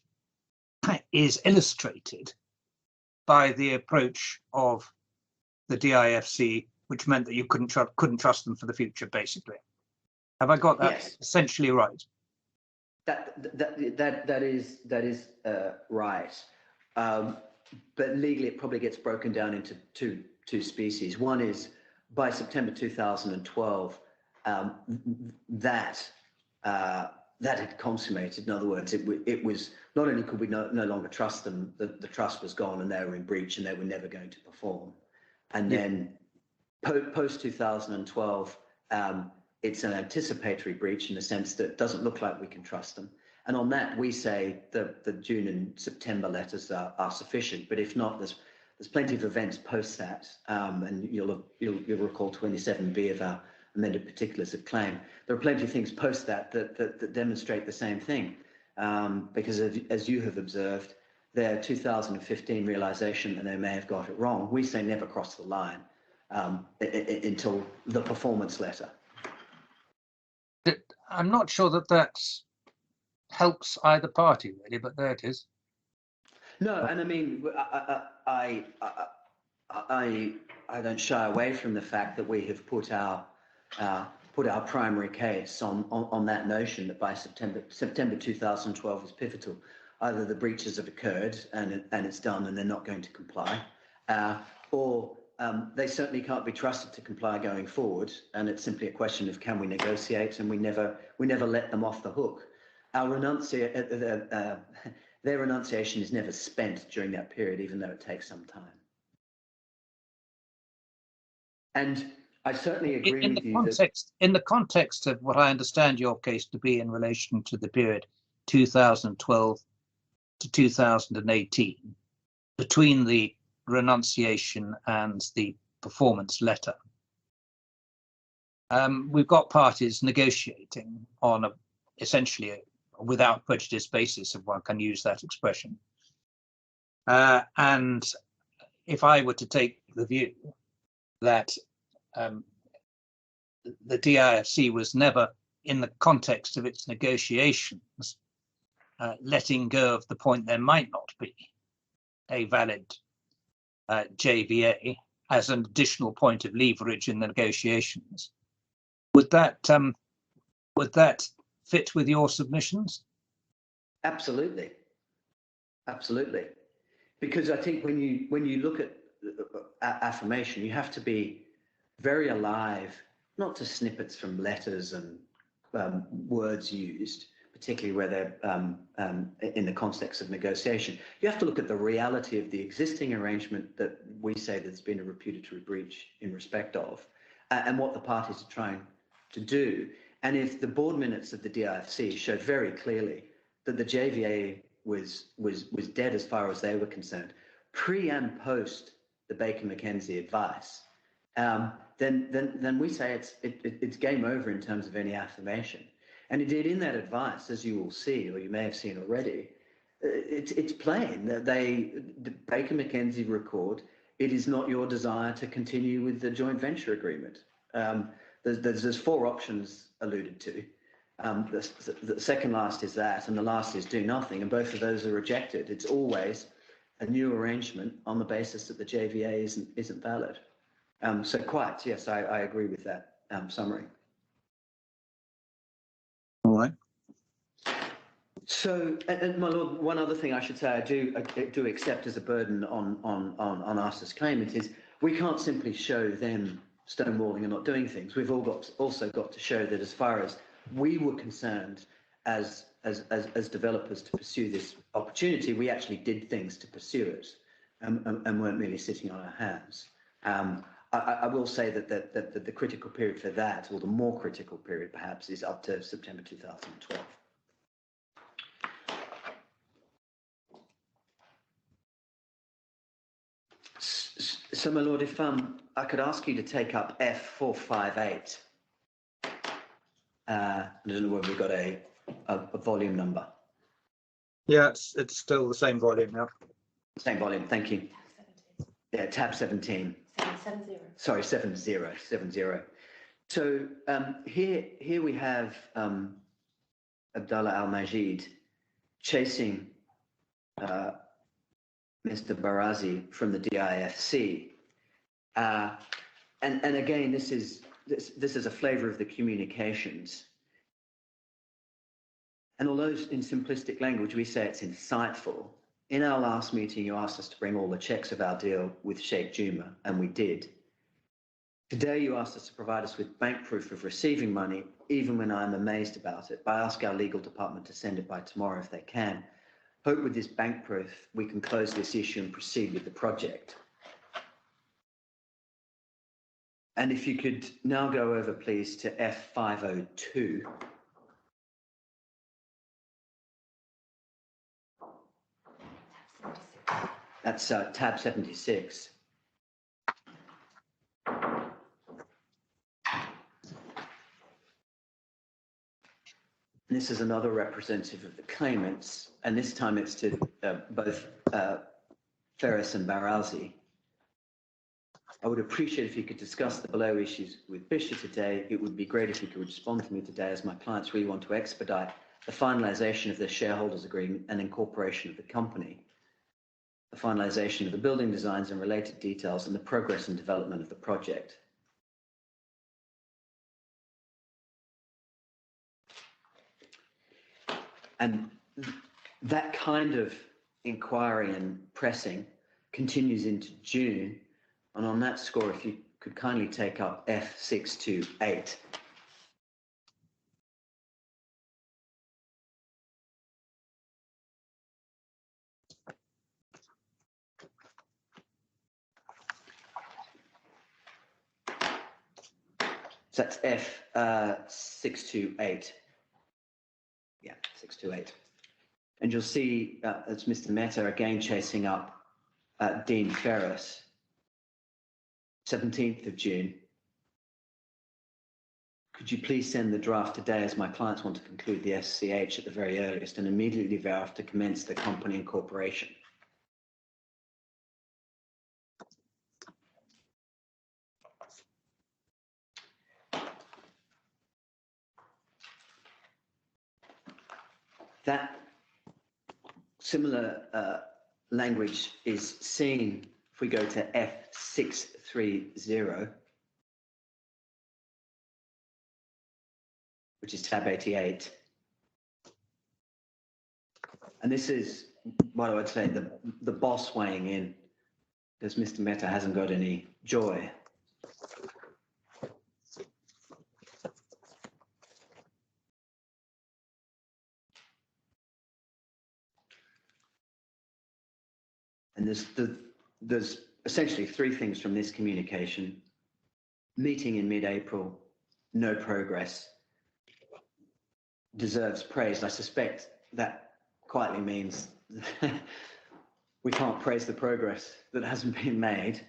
Speaker 1: is illustrated by the approach of the DIFC, which meant that you couldn't trust them for the future, basically. Have I got that essentially right?
Speaker 3: That is right. But legally, it probably gets broken down into two species. One is by September 2012, that that had consummated. In other words, it was not only could we no longer trust them, the trust was gone and they were in breach and they were never going to perform. And then post 2012, it's an anticipatory breach in the sense that it doesn't look like we can trust them. And on that, we say the June and September letters are sufficient. But if not, there's plenty of events post that, and you'll recall 27B of our amended particulars of claim. There are plenty of things post that demonstrate the same thing, because as you have observed, their 2015 realisation that they may have got it wrong, we say never cross the line until the performance letter.
Speaker 1: I'm not sure that helps either party really, but there it is.
Speaker 3: No, and I mean, I don't shy away from the fact that we have put our primary case on that notion that by September 2012 is pivotal. Either the breaches have occurred and it's done and they're not going to comply, or they certainly can't be trusted to comply going forward, and it's simply a question of can we negotiate, and we never let them off the hook. Their renunciation is never spent during that period, even though it takes some time. And I certainly agree with you
Speaker 1: in the context of what I understand your case to be in relation to the period 2012 to 2018, between the renunciation and the performance letter, we've got parties negotiating on essentially a without prejudice basis, if one can use that expression. And if I were to take the view that the DIFC was never, in the context of its negotiations, letting go of the point there might not be a valid JVA as an additional point of leverage in the negotiations, would that fit with your submissions?
Speaker 3: Absolutely, absolutely. Because I think when you look at affirmation, you have to be very alive, not to snippets from letters and words used, particularly where they're in the context of negotiation. You have to look at the reality of the existing arrangement that we say there's been a repudiatory breach in respect of, and what the parties are trying to do. And if the board minutes of the DIFC showed very clearly that the JVA was dead as far as they were concerned, pre and post the Baker McKenzie advice, then we say it's game over in terms of any affirmation. And indeed, in that advice, as you will see, or you may have seen already, it's plain that the Baker McKenzie record, it is not your desire to continue with the joint venture agreement. There's four options alluded to. The second last is that, and the last is do nothing, and both of those are rejected. It's always a new arrangement on the basis that the JVA isn't valid. So quite, yes, I agree with that summary.
Speaker 1: All right.
Speaker 3: So, and my lord, one other thing I should say I do accept as a burden on us as claimants is we can't simply show them stonewalling and not doing things. We've also got to show that as far as we were concerned as developers to pursue this opportunity, we actually did things to pursue it and weren't merely sitting on our hands. I will say that the critical period for that, or the more critical period perhaps, is up to September 2012. So, my lord, if I could ask you to take up F458. I don't know whether we've got a volume number.
Speaker 1: Yeah, it's still the same volume now.
Speaker 3: Same volume, thank you. Yeah, tab 17.
Speaker 5: 70.
Speaker 3: Sorry, 70. So here we have Abdallah Al-Majid chasing Mr. Barazi from the DIFC, and again this is a flavour of the communications. And although in simplistic language we say it's insightful, in our last meeting you asked us to bring all the checks of our deal with Sheikh Juma, and we did. Today, you asked us to provide us with bank proof of receiving money, even when I'm amazed about it. I ask our legal department to send it by tomorrow if they can. Hope with this bank proof, we can close this issue and proceed with the project. And if you could now go over, please, to F502. That's tab 76. This is another representative of the claimants, and this time it's to both Ferris and Baralzi. I would appreciate if you could discuss the below issues with Bishop today. It would be great if you could respond to me today, as my clients really want to expedite the finalisation of the shareholders agreement and incorporation of the company, the finalisation of the building designs and related details, and the progress and development of the project. And that kind of inquiry and pressing continues into June. And on that score, if you could kindly take up F628. So that's F628. Yeah, 628. And you'll see it's Mr. Mehta again chasing up Dean Ferris, 17th of June. Could you please send the draft today, as my clients want to conclude the SCH at the very earliest and immediately thereafter commence the company incorporation? That similar language is seen if we go to F630, which is tab 88. And this is what I would say the boss weighing in, because Mr. Mehta hasn't got any joy. And there's essentially three things from this communication. Meeting in mid-April, no progress, deserves praise. I suspect that quietly means we can't praise the progress that hasn't been made.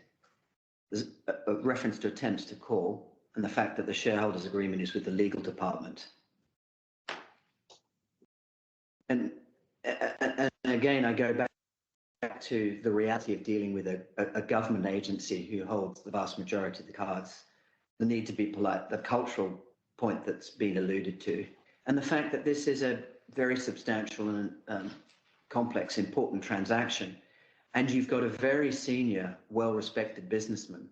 Speaker 3: There's a reference to attempts to call and the fact that the shareholders agreement is with the legal department. And again, I go back to the reality of dealing with a government agency who holds the vast majority of the cards, the need to be polite, the cultural point that's been alluded to, and the fact that this is a very substantial and complex, important transaction, and you've got a very senior, well-respected businessman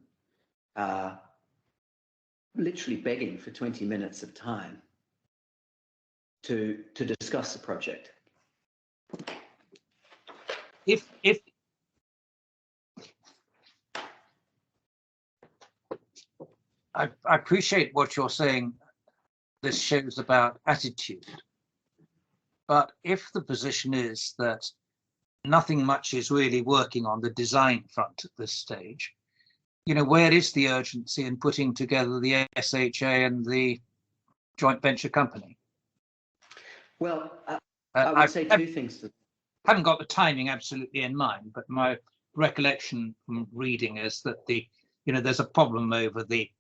Speaker 3: literally begging for 20 minutes of time to discuss the project.
Speaker 1: If I appreciate what you're saying, this shows about attitude, but if the position is that nothing much is really working on the design front at this stage, you know, where is the urgency in putting together the SHA and the joint venture company?
Speaker 3: Well, I would say two things.
Speaker 1: I haven't got the timing absolutely in mind, but my recollection from reading is that there's a problem over the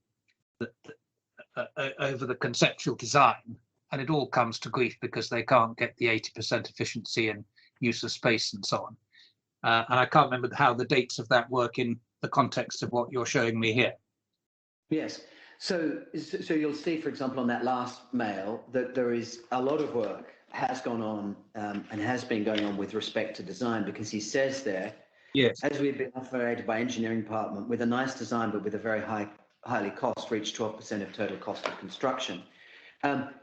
Speaker 1: conceptual design, and it all comes to grief because they can't get the 80% efficiency and use of space and so on. And I can't remember how the dates of that work in the context of what you're showing me here.
Speaker 3: Yes. So you'll see, for example, on that last mail that there is a lot of work has gone on and has been going on with respect to design, because he says there,
Speaker 1: yes,
Speaker 3: as we've been operated by engineering department with a nice design but with a very highly cost, reach 12% of total cost of construction.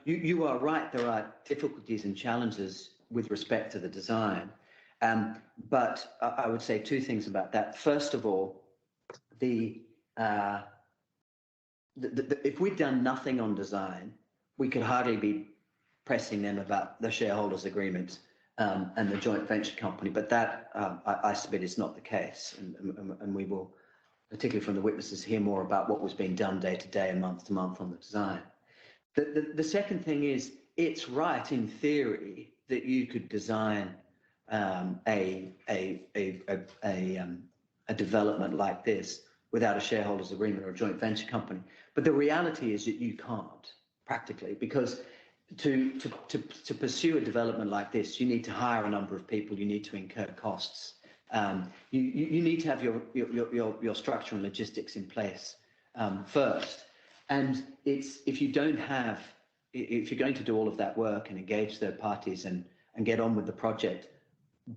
Speaker 3: You are right, there are difficulties and challenges with respect to the design, but I would say two things about that. First of all, the if we'd done nothing on design, we could hardly be pressing them about the shareholders agreement and the joint venture company. But that, I submit, is not the case. And we will, particularly from the witnesses, hear more about what was being done day to day and month to month on the design. The second thing is, it's right in theory that you could design a development like this without a shareholders agreement or a joint venture company. But the reality is that you can't practically, because to pursue a development like this, you need to hire a number of people, you need to incur costs. You need to have your structure and logistics in place first. And if you're going to do all of that work and engage third parties and get on with the project,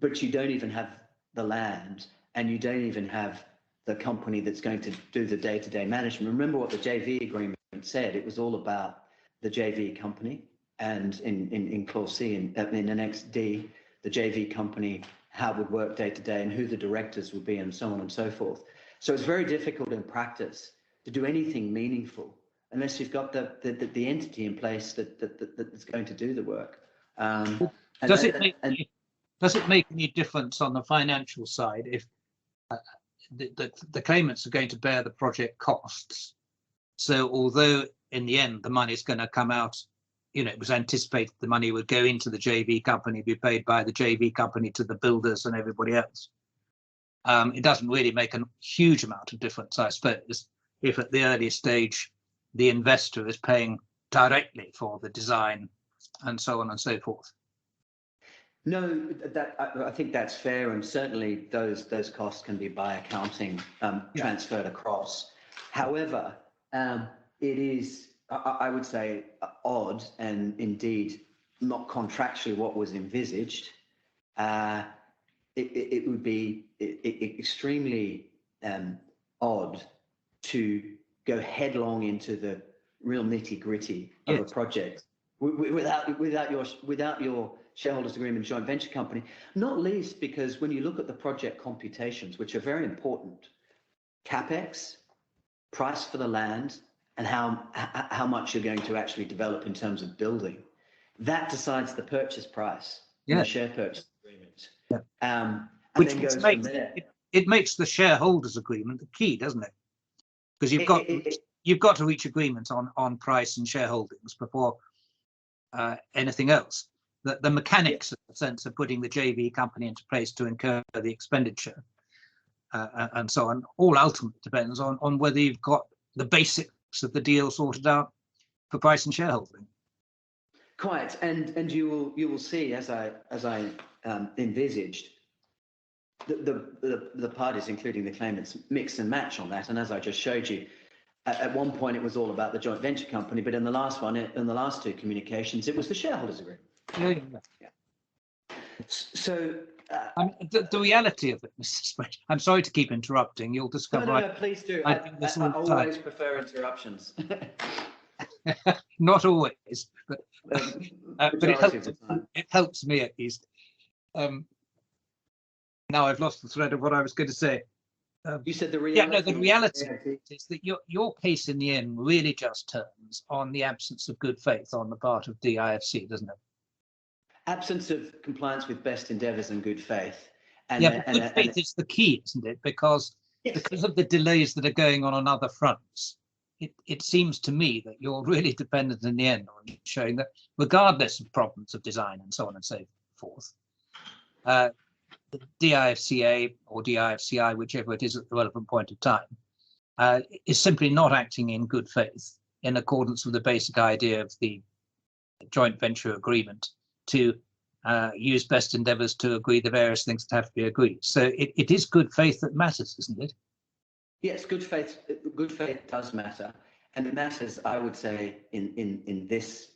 Speaker 3: but you don't even have the land and you don't even have the company that's going to do the day-to-day management. Remember what the JV agreement said. It was all about the JV company, and in clause C, in Annex D, the JV company, how it would work day-to-day and who the directors would be and so on and so forth. So it's very difficult in practice to do anything meaningful unless you've got the entity in place that's going to do the work.
Speaker 1: Does it make any difference on the financial side if the claimants are going to bear the project costs? So although in the end the money is going to come out, it was anticipated the money would go into the JV company, be paid by the JV company to the builders and everybody else. It doesn't really make a huge amount of difference, I suppose, if at the early stage the investor is paying directly for the design and so on and so forth.
Speaker 3: No, I think that's fair, and certainly those costs can be by accounting transferred across. However, it is, I would say, odd and indeed not contractually what was envisaged. It would be extremely odd to go headlong into the real nitty-gritty of a project without your shareholders agreement joint venture company, not least because when you look at the project computations, which are very important, CapEx, price for the land, and how much you're going to actually develop in terms of building, that decides the purchase price in the share purchase agreement.
Speaker 1: Which then goes from there. It makes the shareholders agreement the key, doesn't it? Because you've got to reach agreement on price and shareholdings before anything else. The mechanics, in the sense of putting the JV company into place to incur the expenditure and so on, all ultimately depends on whether you've got the basics of the deal sorted out for price and shareholding.
Speaker 3: Quite, and you will see, as I envisaged, the parties, including the claimants, mix and match on that. And as I just showed you, at one point it was all about the joint venture company, but in the last one, in the last two communications, it was the shareholders agreement. Yeah. So
Speaker 1: the reality of it, Mr. Smith, I'm sorry to keep interrupting. You'll discover.
Speaker 3: No, please do. I always prefer interruptions.
Speaker 1: Not always, but it helps me at least. Now I've lost the thread of what I was going to say.
Speaker 3: You said the reality.
Speaker 1: The reality is that your case in the end really just turns on the absence of good faith on the part of DIFC, doesn't it?
Speaker 3: Absence of compliance with best endeavours and good faith.
Speaker 1: But good faith is the key, isn't it? Because of the delays that are going on other fronts, it seems to me that you're really dependent in the end on showing that, regardless of problems of design and so on and so forth, the DIFCA or DIFCI, whichever it is at the relevant point of time, is simply not acting in good faith in accordance with the basic idea of the joint venture agreement to use best endeavours to agree the various things that have to be agreed. So it is good faith that matters, isn't it?
Speaker 3: Yes, good faith does matter, and it matters, I would say, in this,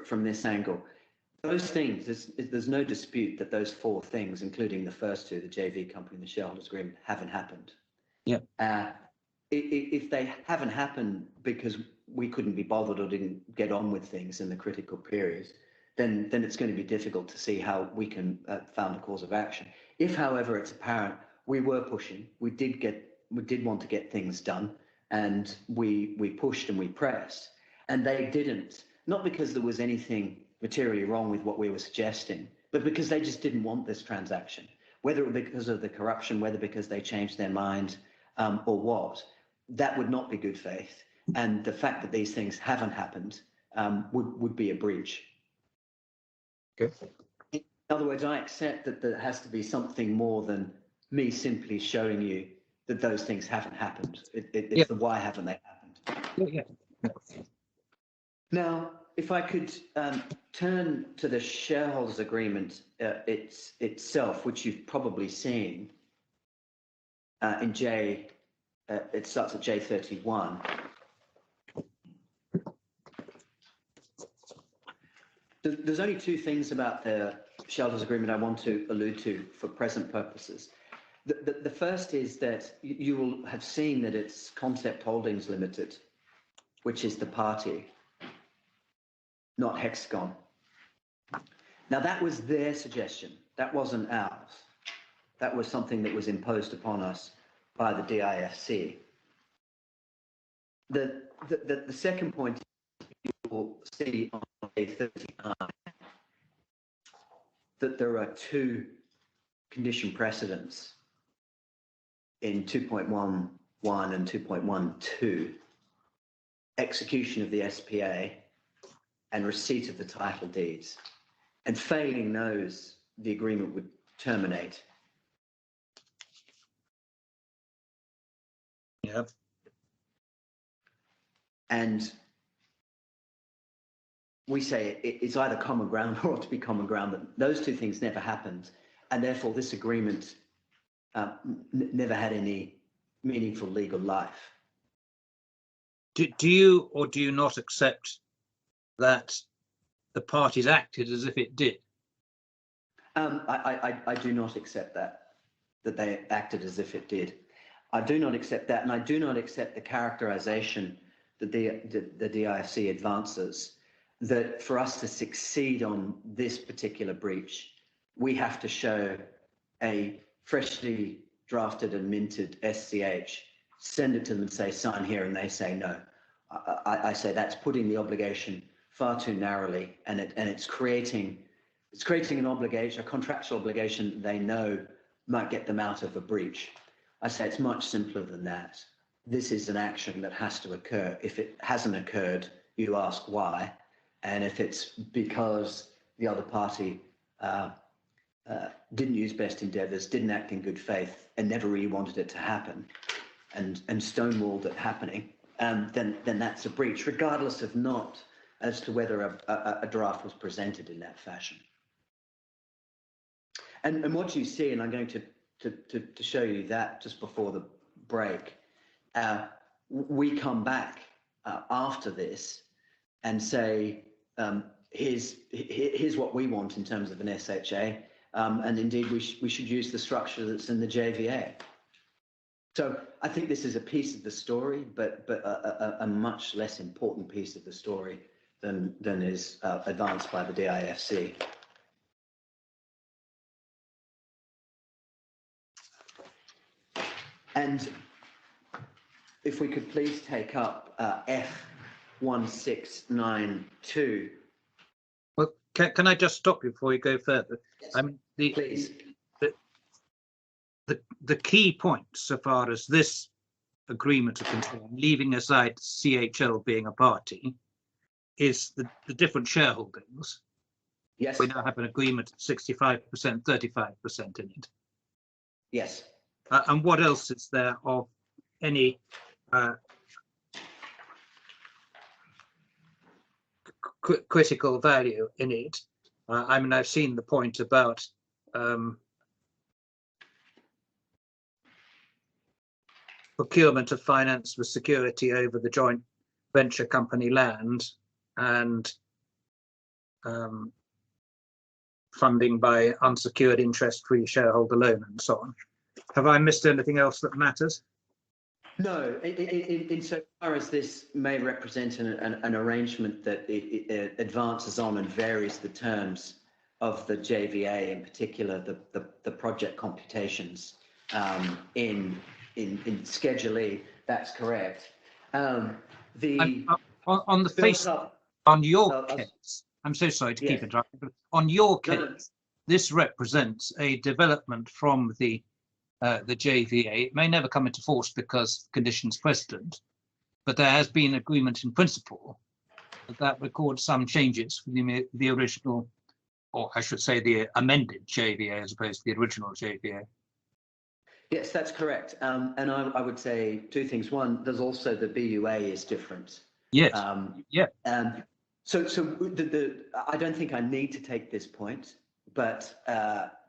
Speaker 3: from this angle. Those things, there's no dispute that those four things, including the first two, the JV company and the shareholders agreement, haven't happened.
Speaker 1: Yeah.
Speaker 3: If they haven't happened because we couldn't be bothered or didn't get on with things in the critical period, then it's going to be difficult to see how we can found a cause of action. If, however, it's apparent we were pushing, we did want to get things done, and we pushed and we pressed, and they didn't. Not because there was anything materially wrong with what we were suggesting, but because they just didn't want this transaction, whether it was because of the corruption, whether because they changed their mind, or what. That would not be good faith, and the fact that these things haven't happened would be a breach.
Speaker 1: Okay.
Speaker 3: In other words, I accept that there has to be something more than me simply showing you that those things haven't happened. It's the why haven't they happened.
Speaker 1: Yeah.
Speaker 3: Now, if I could turn to the shareholders agreement itself, which you've probably seen in it starts at J31. There's only two things about the shareholders agreement I want to allude to for present purposes. The first is that you will have seen that it's Concept Holdings Limited, which is the party, not Hexagon. Now, that was their suggestion. That wasn't ours. That was something that was imposed upon us by the DIFC. The second point you will see on page 39 that there are two condition precedents in 2.11 and 2.12, execution of the SPA and receipt of the title deeds. And failing those, the agreement would terminate.
Speaker 1: Yeah.
Speaker 3: And we say it's either common ground or ought to be common ground that those two things never happened, and therefore this agreement never had any meaningful legal life.
Speaker 1: Do you or do you not accept that the parties acted as if it did?
Speaker 3: I do not accept that they acted as if it did. I do not accept that, and I do not accept the characterization that the DIFC advances, that for us to succeed on this particular breach, we have to show a freshly drafted and minted SCH, send it to them and say, sign here, and they say no. I say that's putting the obligation far too narrowly, and it's creating an obligation, a contractual obligation they know might get them out of a breach. I say it's much simpler than that. This is an action that has to occur. If it hasn't occurred, you ask why, and if it's because the other party didn't use best endeavours, didn't act in good faith, and never really wanted it to happen, and stonewalled it happening, then that's a breach, regardless of not as to whether a draft was presented in that fashion. And what you see, and I'm going to show you that just before the break, we come back after this and say, here's what we want in terms of an SHA, and indeed we should use the structure that's in the JVA. So I think this is a piece of the story, but a much less important piece of the story than is advanced by the DIFC. And if we could please take up F1692.
Speaker 1: Well, can I just stop you before you go further?
Speaker 3: Yes,
Speaker 1: I mean,
Speaker 3: please.
Speaker 1: The key point, so far as this agreement is concerned, leaving aside CHL being a party, is the different shareholdings.
Speaker 3: Yes.
Speaker 1: We now have an agreement at 65%, 35% in it.
Speaker 3: Yes.
Speaker 1: And what else is there of any critical value in it? I mean, I've seen the point about procurement of finance with security over the joint venture company land, and funding by unsecured interest-free shareholder loan and so on. Have I missed anything else that matters?
Speaker 3: No, insofar as this may represent an arrangement that it advances on and varies the terms of the JVA, in particular the project computations in Schedule E, that's correct. The
Speaker 1: On the face,
Speaker 3: built-up,
Speaker 1: on your
Speaker 3: uh, uh,
Speaker 1: case, I'm so sorry to
Speaker 3: yes.
Speaker 1: keep interrupting, but on your
Speaker 3: No, no.
Speaker 1: case, this represents a development from the JVA. It may never come into force because conditions precedent, but there has been agreement in principle that records some changes for the original, or I should say the amended JVA as opposed to the original JVA.
Speaker 3: Yes, that's correct. And I would say two things. One, there's also the BUA is different.
Speaker 1: Yes.
Speaker 3: Yeah. So I don't think I need to take this point, but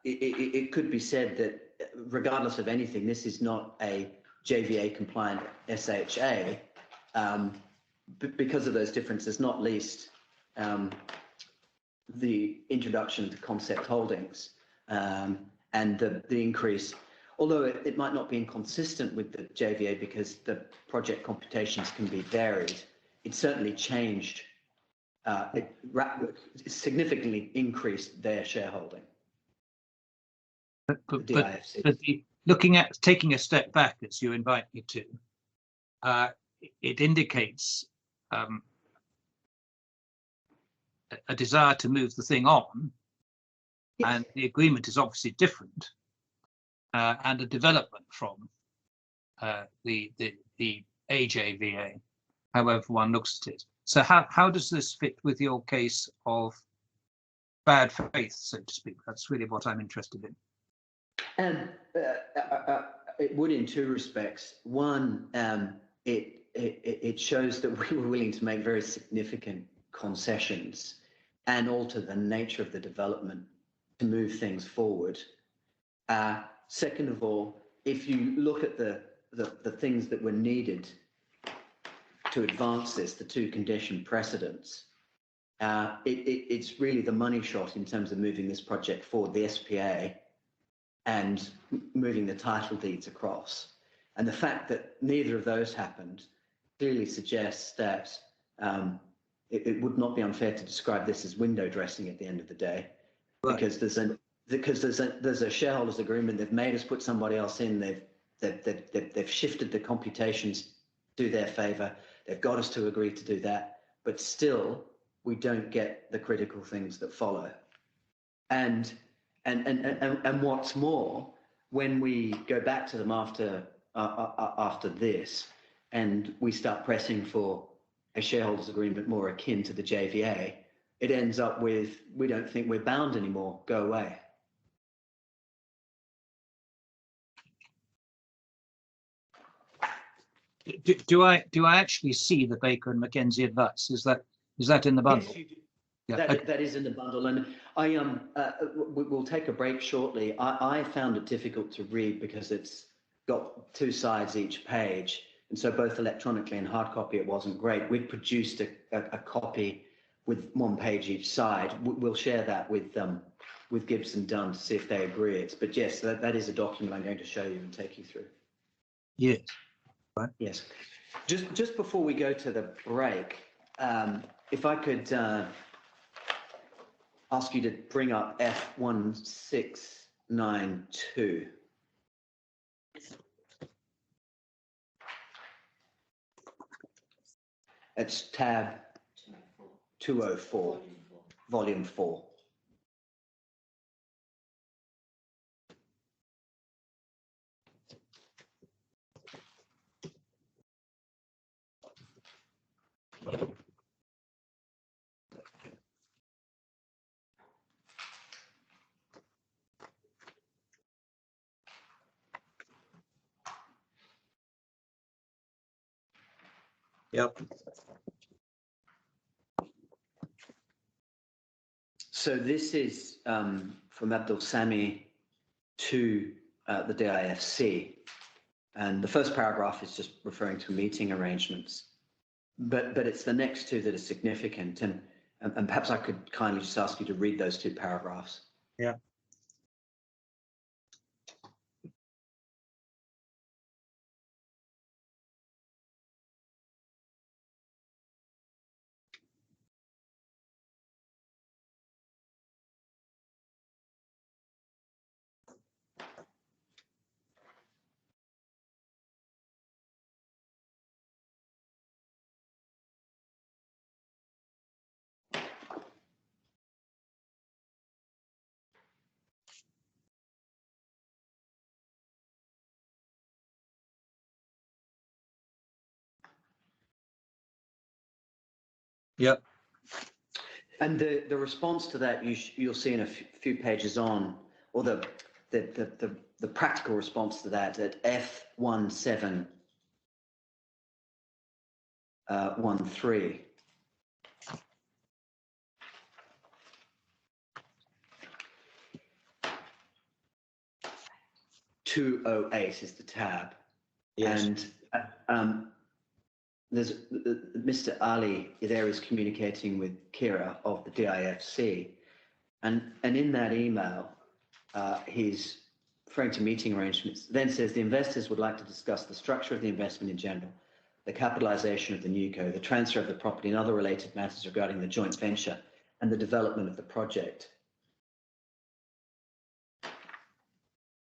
Speaker 3: it could be said that regardless of anything, this is not a JVA compliant SHA because of those differences, not least the introduction to concept holdings and the increase. Although it might not be inconsistent with the JVA because the project computations can be varied, it certainly changed, it significantly increased their shareholding.
Speaker 1: But looking at taking a step back, as you invite me to, it indicates a desire to move the thing on, yes. And the agreement is obviously different. And a development from the AJVA, however one looks at it. So how does this fit with your case of bad faith, so to speak? That's really what I'm interested in.
Speaker 3: It would in two respects. One, it shows that we were willing to make very significant concessions and alter the nature of the development to move things forward. Second of all, if you look at the things that were needed to advance this, the two condition precedents, it's really the money shot in terms of moving this project forward, the SPA, and moving the title deeds across. And the fact that neither of those happened clearly suggests that it would not be unfair to describe this as window dressing at the end of the day, right. Because there's a shareholders agreement. They've made us put somebody else in. They've shifted the computations to their favor. They've got us to agree to do that, but still we don't get the critical things that follow. And what's more, when we go back to them after this, and we start pressing for a shareholders agreement more akin to the JVA, it ends up with, we don't think we're bound anymore, go away.
Speaker 1: Do I actually see the Baker and McKenzie advice? Is that in the bundle?
Speaker 3: Yes, you do.
Speaker 1: Yeah.
Speaker 3: That is in the bundle, and we'll take a break shortly. I found it difficult to read because it's got two sides each page, and so both electronically and hard copy it wasn't great. We've produced a copy with one page each side. We'll share that with Gibson Dunn to see if they agree. But yes, that is a document I'm going to show you and take you through.
Speaker 1: Yes. Right.
Speaker 3: Yes. Just before we go to the break, if I could ask you to bring up F1692. It's tab 204, volume 4.
Speaker 1: Yep.
Speaker 3: So this is from Abdul Sami to the DIFC, and the first paragraph is just referring to meeting arrangements, but it's the next two that are significant, and perhaps I could kindly just ask you to read those two paragraphs.
Speaker 1: Yeah. Yep.
Speaker 3: And the response to that, you'll see in a few pages on, or the practical response to that at F1713. (208) is the tab.
Speaker 1: Yes.
Speaker 3: And there's Mr. Ali there is communicating with Kira of the DIFC, and in that email, he's referring to meeting arrangements. Then says the investors would like to discuss the structure of the investment in general, the capitalization of the NewCo, the transfer of the property, and other related matters regarding the joint venture and the development of the project.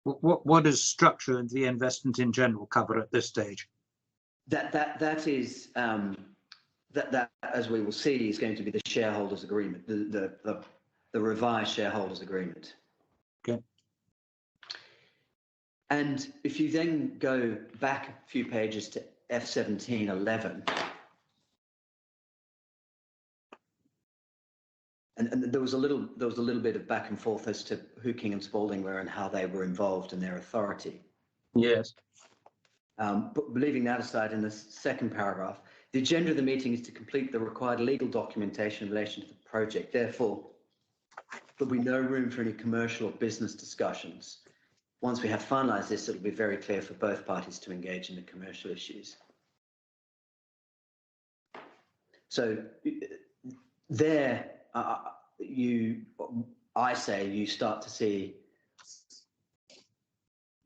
Speaker 1: What does structure of the investment in general cover at this stage?
Speaker 3: That is that as we will see is going to be the shareholders agreement, the revised shareholders agreement.
Speaker 1: Okay.
Speaker 3: And if you then go back a few pages to F1711, and there was a little bit of back and forth as to who King and Spalding were and how they were involved in their authority.
Speaker 1: Yes.
Speaker 3: But leaving that aside, in the second paragraph, the agenda of the meeting is to complete the required legal documentation in relation to the project. Therefore, there'll be no room for any commercial or business discussions. Once we have finalised this, it'll be very clear for both parties to engage in the commercial issues. So there, I say you start to see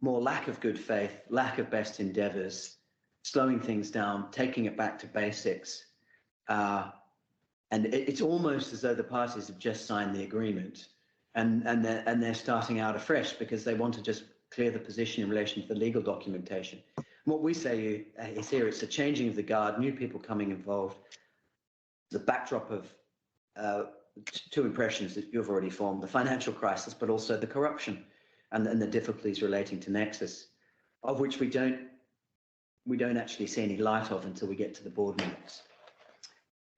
Speaker 3: more lack of good faith, lack of best endeavours, slowing things down, taking it back to basics. And it's almost as though the parties have just signed the agreement and they're starting out afresh because they want to just clear the position in relation to the legal documentation. And what we say is here, it's a changing of the guard, new people coming involved, the backdrop of two impressions that you've already formed, the financial crisis, but also the corruption and the difficulties relating to Nexus, of which we don't actually see any light of until we get to the board minutes.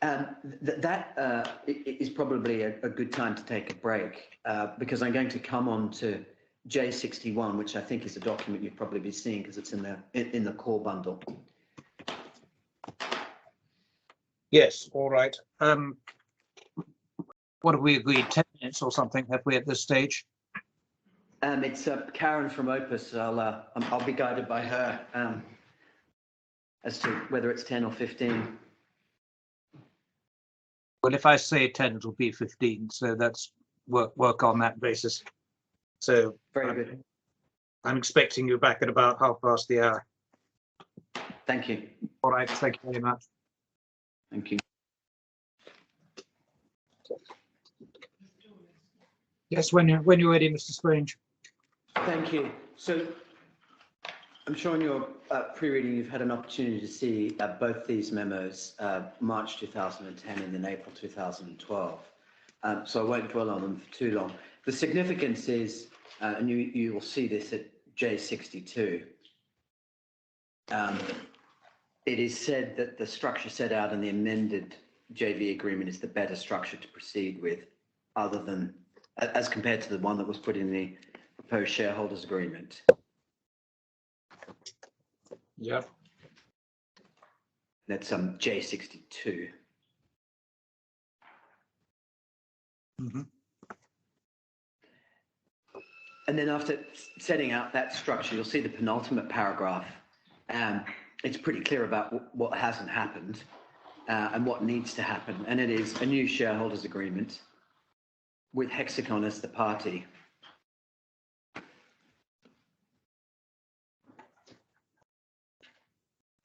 Speaker 3: That is probably a good time to take a break because I'm going to come on to J61, which I think is a document you've probably been seeing because it's in the core bundle.
Speaker 1: Yes. All right. What have we agreed? 10 minutes or something have we at this stage?
Speaker 3: It's Karen from Opus. I'll be guided by her as to whether it's 10 or 15.
Speaker 1: Well, if I say 10, it'll be 15. So that's work on that basis. So
Speaker 3: Very good.
Speaker 1: I'm expecting you back at about 1:30.
Speaker 3: Thank you.
Speaker 1: All right. Thank you very much.
Speaker 3: Thank you.
Speaker 1: Yes, when you're ready, Mr. Strange.
Speaker 3: Thank you. So I'm sure in your pre-reading you've had an opportunity to see both these memos, March 2010 and then April 2012. So I won't dwell on them for too long. The significance is, and you will see this at J62, it is said that the structure set out in the amended JV agreement is the better structure to proceed with, other than, as compared to the one that was put in the proposed shareholders agreement.
Speaker 1: Yeah.
Speaker 3: That's J62.
Speaker 1: Mm-hmm.
Speaker 3: And then after setting out that structure, you'll see the penultimate paragraph. It's pretty clear about what hasn't happened and what needs to happen. And it is a new shareholders agreement with Hexagon as the party.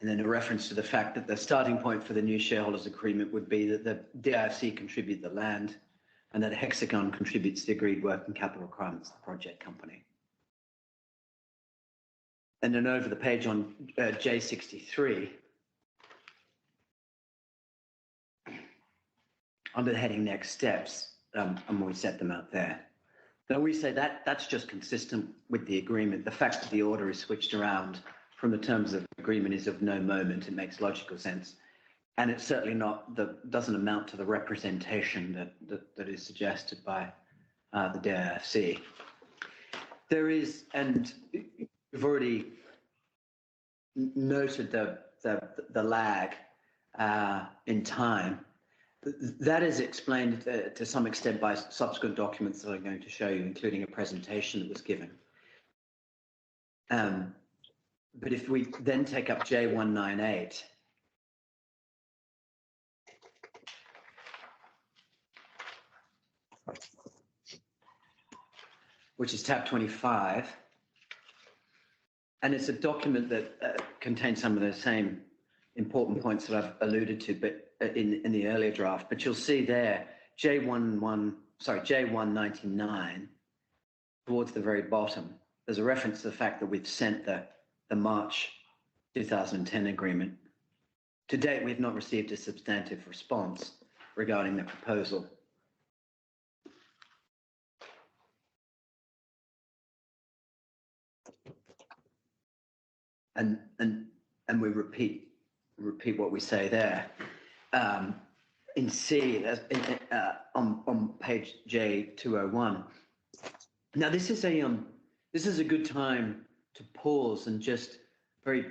Speaker 3: And then a reference to the fact that the starting point for the new shareholders agreement would be that the DIFC contribute the land and that Hexagon contributes the agreed working capital requirements of the project company. And then over the page on J63, under the heading next steps, and we set them out there. Now we say that that's just consistent with the agreement. The fact that the order is switched around from the terms of the agreement is of no moment. It makes logical sense. and it's certainly not doesn't amount to the representation that is suggested by the DIFC. There is, and we've already noted the lag in time. That is explained to some extent by subsequent documents that I'm going to show you, including a presentation that was given. But if we then take up J198, which is tab 25, and it's a document that contains some of the same important points that I've alluded to, but in the earlier draft. But you'll see there J199 towards the very bottom. There's a reference to the fact that we've sent the March 2010 agreement. To date, we've not received a substantive response regarding the proposal. And we repeat what we say there. In C, on page J201. Now this is a good time to pause and just very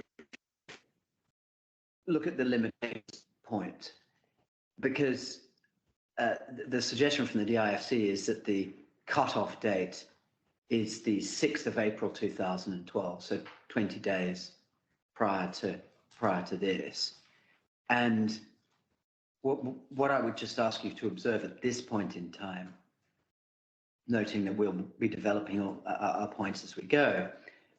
Speaker 3: look at the limitations point, because the suggestion from the DIFC is that the cutoff date is the 6th of April 2012, so 20 days prior to this. And what I would just ask you to observe at this point in time, noting that we'll be developing our points as we go,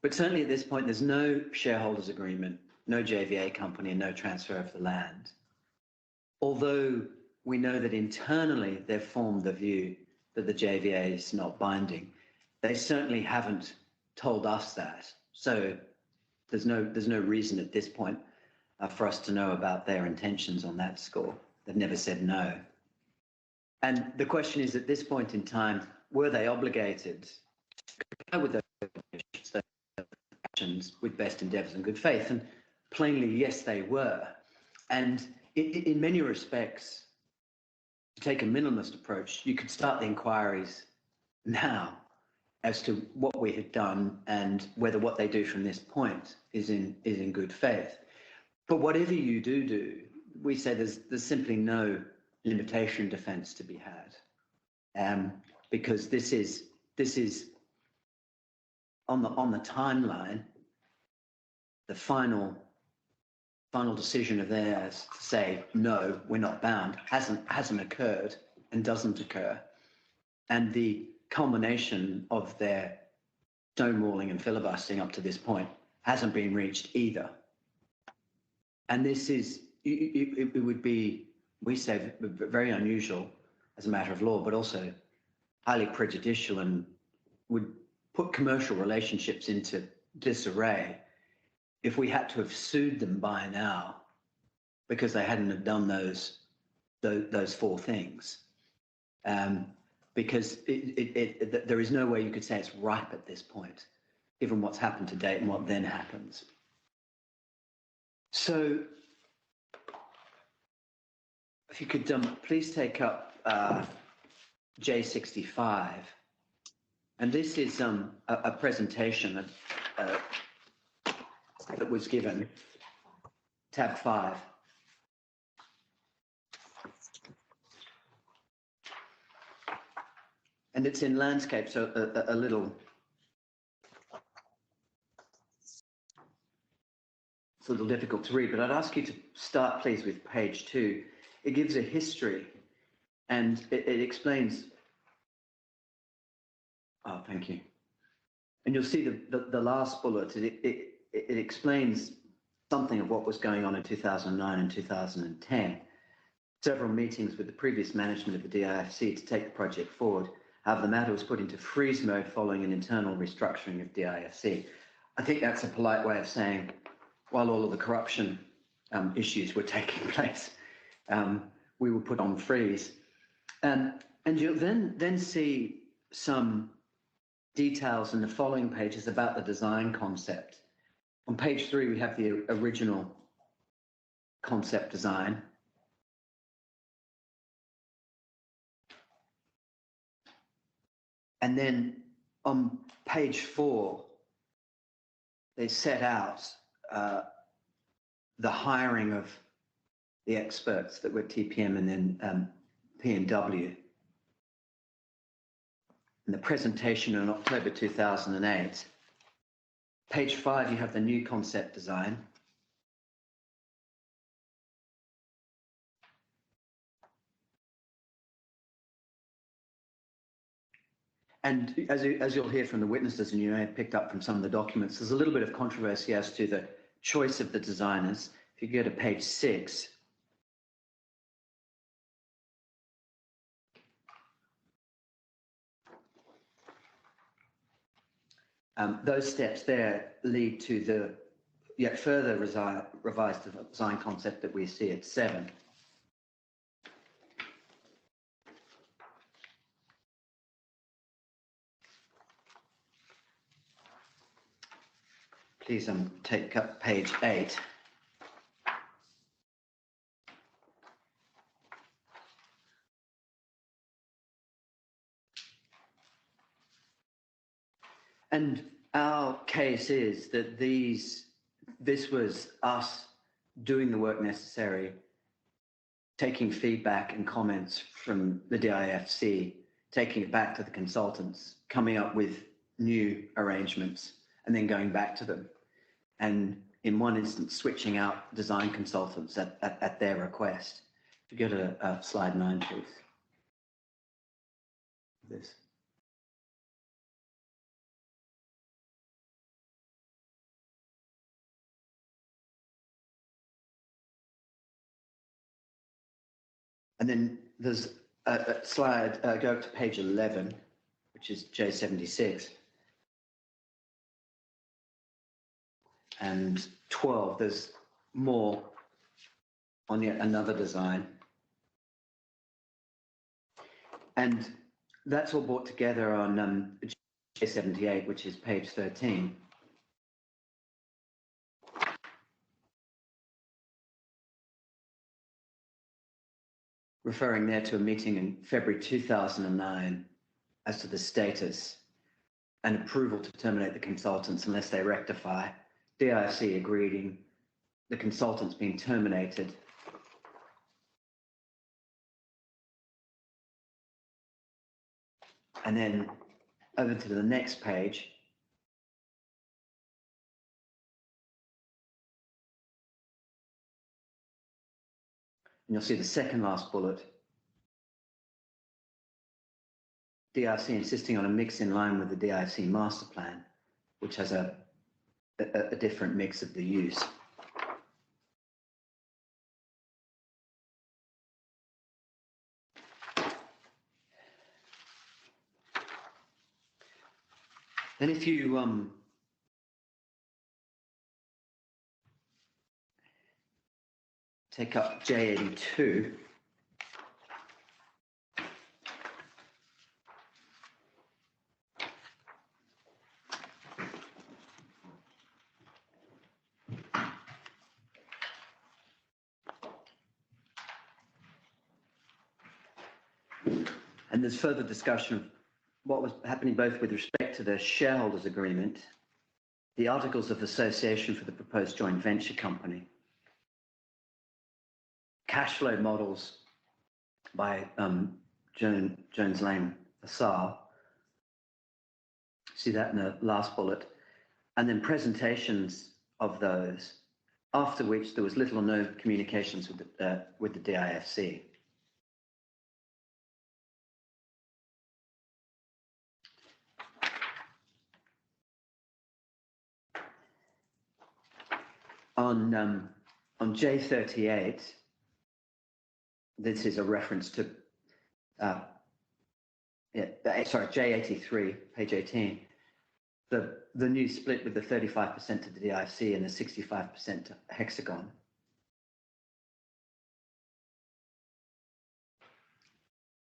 Speaker 3: but certainly at this point, there's no shareholders agreement, no JVA company, and no transfer of the land. Although we know that internally they've formed the view that the JVA is not binding, they certainly haven't told us that. So there's no reason at this point for us to know about their intentions on that score. They've never said no. And the question is, at this point in time, were they obligated to comply with those actions with best endeavours and good faith? And plainly, yes, they were. And in many respects, to take a minimalist approach, you could start the inquiries now as to what we had done and whether what they do from this point is in good faith. But whatever you do, we say there's simply no limitation defence to be had, because this is on the timeline, the final decision of theirs to say no, we're not bound, hasn't occurred and doesn't occur, and the culmination of their stonewalling and filibustering up to this point hasn't been reached either. And this is, it would be, we say, very unusual as a matter of law, but also highly prejudicial, and would put commercial relationships into disarray if we had to have sued them by now because they hadn't have done those four things. Because there is no way you could say it's ripe at this point, given what's happened to date and what then happens. So, if you could please take up J65, and this is a presentation that was given, tab 5. And it's in landscape, so a little difficult to read, but I'd ask you to start, please, with page 2. It gives a history, and it explains. Oh, thank you. And you'll see the last bullet. It explains something of what was going on in 2009 and 2010. Several meetings with the previous management of the DIFC to take the project forward. However, the matter was put into freeze mode following an internal restructuring of DIFC. I think that's a polite way of saying, while all of the corruption issues were taking place, we were put on freeze. And you'll then see some details in the following pages about the design concept. On page 3, we have the original concept design, And then on page 4, they set out the hiring of the experts that were TPM and then P&W. And the presentation in October 2008. Page 5, you have the new concept design. And as you'll hear from the witnesses, and you may have picked up from some of the documents, there's a little bit of controversy as to the choice of the designers. If you go to page 6, those steps there lead to the yet further revised design concept that we see at 7. Please take up page 8. And our case is that this was us doing the work necessary, taking feedback and comments from the DIFC, taking it back to the consultants, coming up with new arrangements, and then going back to them. And in one instance, switching out design consultants at their request. If you go to slide 9, please. This. And then there's a slide, go to page 11, which is J76. And 12, there's more on yet another design. And that's all brought together on J78, which is page 13. Referring there to a meeting in February 2009 as to the status and approval to terminate the consultants unless they rectify. DIFC agreeing the consultants being terminated. And then over to the next page. And you'll see the second last bullet. DIFC insisting on a mix in line with the DIFC master plan, which has a different mix of the use. Then if you take up J82, and there's further discussion of what was happening both with respect to the shareholders agreement, the articles of association for the proposed joint venture company, cash flow models by Jones Lang LaSalle. See that in the last bullet, and then presentations of those, after which there was little or no communications with the DIFC. On J38, this is a reference to, J83, page 18, the new split with the 35% to the DIFC and the 65% to Hexagon.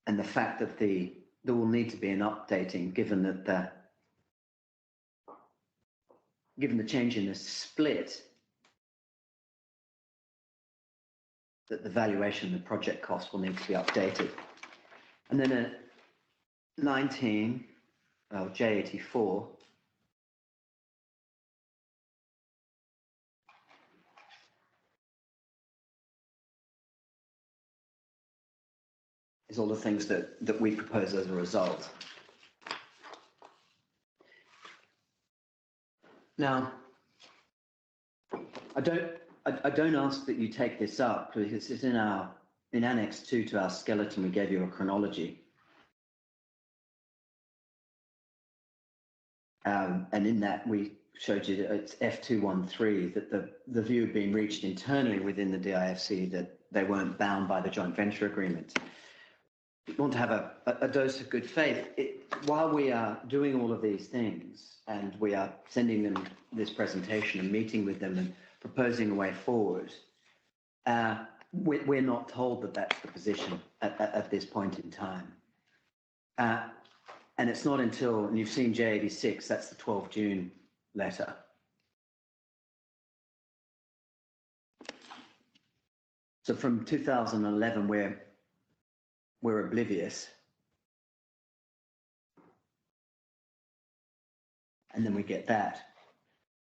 Speaker 3: And the fact that there will need to be an updating given that given the change in the split, that the valuation of the project cost will need to be updated. And then at 19, J84. Is all the things that we propose as a result. Now, I don't ask that you take this up because it's in Annex 2 to our skeleton. We gave you a chronology. And in that we showed you that it's F213, that the view had been reached internally within the DIFC that they weren't bound by the joint venture agreement. We want to have a dose of good faith. While we are doing all of these things and we are sending them this presentation and meeting with them and proposing a way forward, we're not told that that's the position at this point in time. And it's not until, and you've seen J86, that's the 12 June letter. So from 2011, we're oblivious. And then we get that.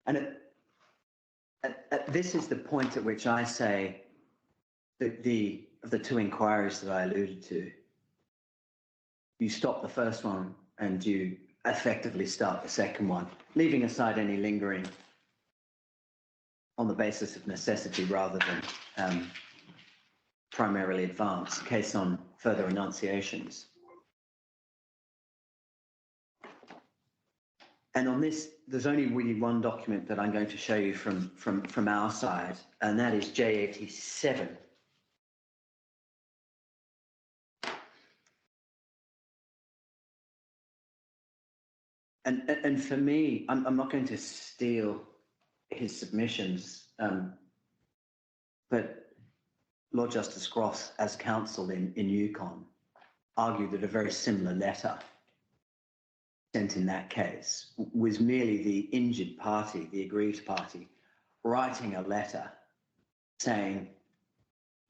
Speaker 3: And this is the point at which I say that of the two inquiries that I alluded to, you stop the first one and you effectively start the second one, leaving aside any lingering on the basis of necessity rather than primarily advanced case on further enunciations. And on this, there's only really one document that I'm going to show you from our side, and that is J87. And for me, I'm not going to steal his submissions, but Lord Justice Gross, as counsel in Yukon, argued that a very similar letter sent in that case was merely the injured party, the aggrieved party, writing a letter saying,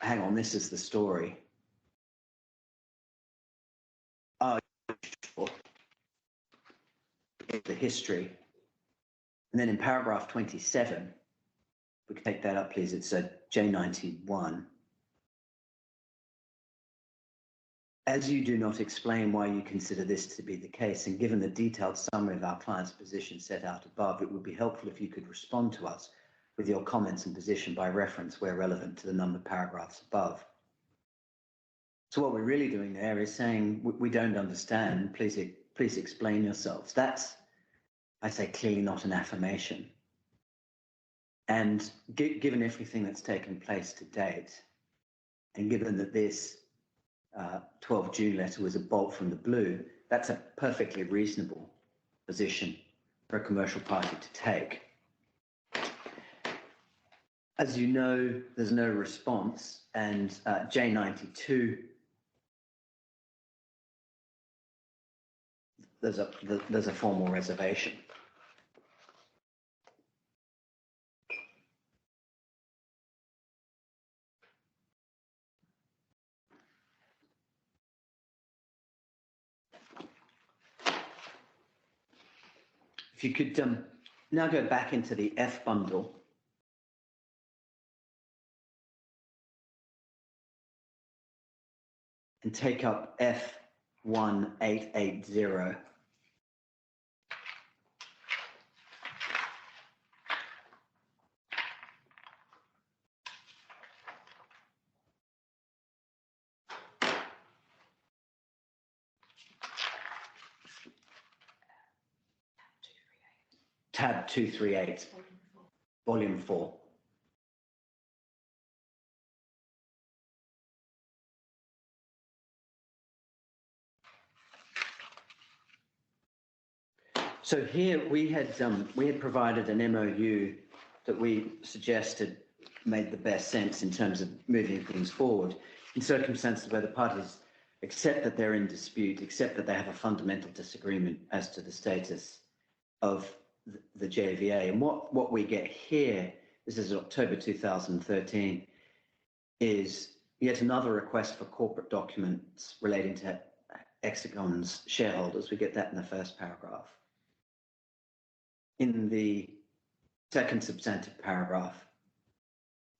Speaker 3: hang on, this is the story. Oh, the history. And then in paragraph 27, we can take that up, please. It's J91. As you do not explain why you consider this to be the case, and given the detailed summary of our client's position set out above, it would be helpful if you could respond to us with your comments and position by reference where relevant to the numbered paragraphs above. So what we're really doing there is saying, we don't understand, please explain yourselves. That's, I say, clearly not an affirmation. And given everything that's taken place to date, and given that this 12 June letter was a bolt from the blue, that's a perfectly reasonable position for a commercial party to take. As you know, there's no response, and J92, there's a formal reservation. If you could now go back into the F bundle. And take up F1880. Tab 238, volume 4. So here we had provided an MOU that we suggested made the best sense in terms of moving things forward in circumstances where the parties accept that they're in dispute, accept that they have a fundamental disagreement as to the status of the JVA. And what we get here, this is October 2013, is yet another request for corporate documents relating to Hexagon's shareholders. We get that in the first paragraph. In the second substantive paragraph,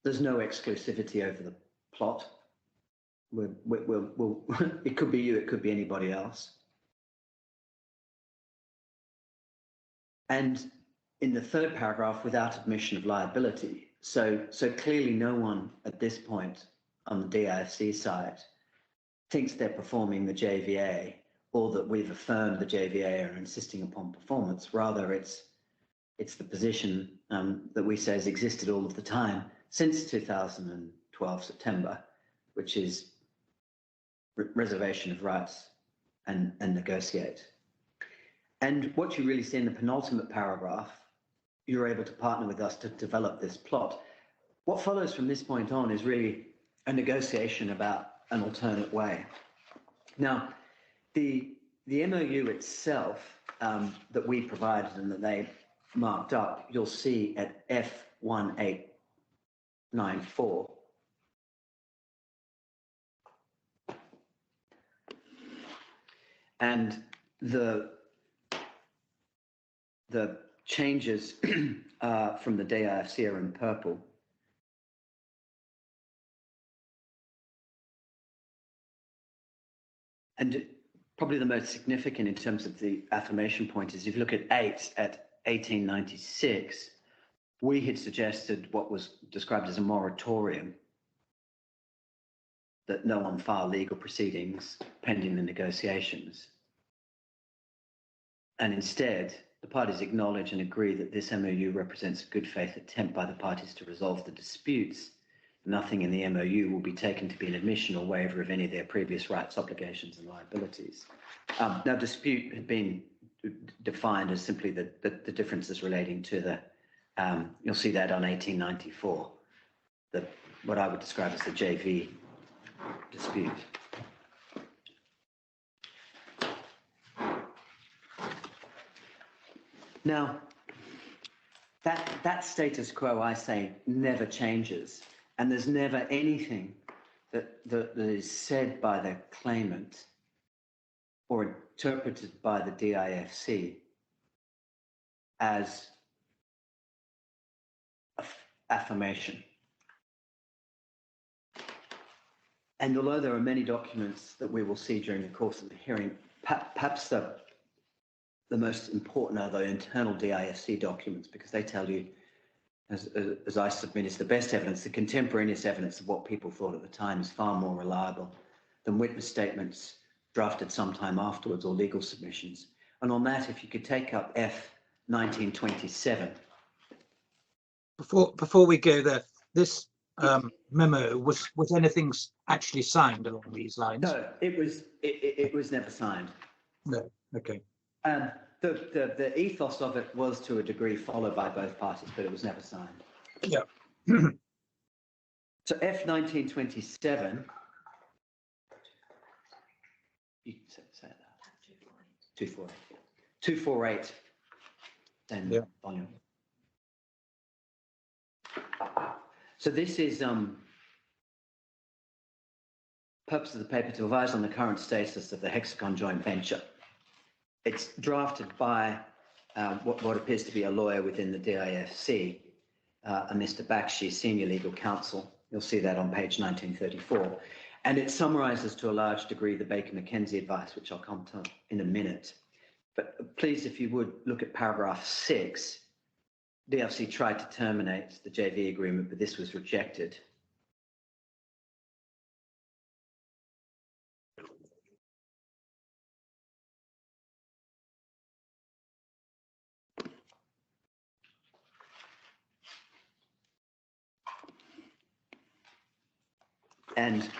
Speaker 3: there's no exclusivity over the plot. It could be you, it could be anybody else. And in the third paragraph, without admission of liability. So clearly no one at this point on the DIFC side thinks they're performing the JVA or that we've affirmed the JVA and are insisting upon performance. Rather, it's the position that we say has existed all of the time since 2012 September, which is reservation of rights and negotiate. And what you really see in the penultimate paragraph, you're able to partner with us to develop this plot. What follows from this point on is really a negotiation about an alternate way. Now, the MOU itself that we provided and that they marked up, you'll see at F1894. And the changes from the DIFC are in purple. And probably the most significant in terms of the affirmation point is if you look at 1896, we had suggested what was described as a moratorium, that no one file legal proceedings pending the negotiations. And instead, the parties acknowledge and agree that this MOU represents a good faith attempt by the parties to resolve the disputes. Nothing in the MOU will be taken to be an admission or waiver of any of their previous rights, obligations, and liabilities. Now, dispute had been defined as simply the differences relating to the, you'll see that on 1894, what I would describe as the JV dispute. Now, that status quo, I say, never changes. And there's never anything that is said by the claimant or interpreted by the DIFC as affirmation. And although there are many documents that we will see during the course of the hearing, perhaps the most important are the internal DIFC documents, because they tell you, as I submit, is the best evidence. The contemporaneous evidence of what people thought at the time is far more reliable than witness statements drafted sometime afterwards or legal submissions. And on that, if you could take up F1927.
Speaker 1: Before we go there, this memo, was anything actually signed along these lines?
Speaker 3: No, it was never signed.
Speaker 1: No, okay.
Speaker 3: The ethos of it was to a degree followed by both parties, but it was never signed.
Speaker 1: Yeah.
Speaker 3: So F1927, you say that. 248. Then yeah. Volume. So this is purpose of the paper to advise on the current status of the Hexagon joint venture. It's drafted by what appears to be a lawyer within the DIFC, Mr. Bakshi, Senior Legal Counsel. You'll see that on page 1934. And it summarizes to a large degree the Baker McKenzie advice, which I'll come to in a minute. But please, if you would, look at paragraph 6. DIFC tried to terminate the JV agreement, but this was rejected. And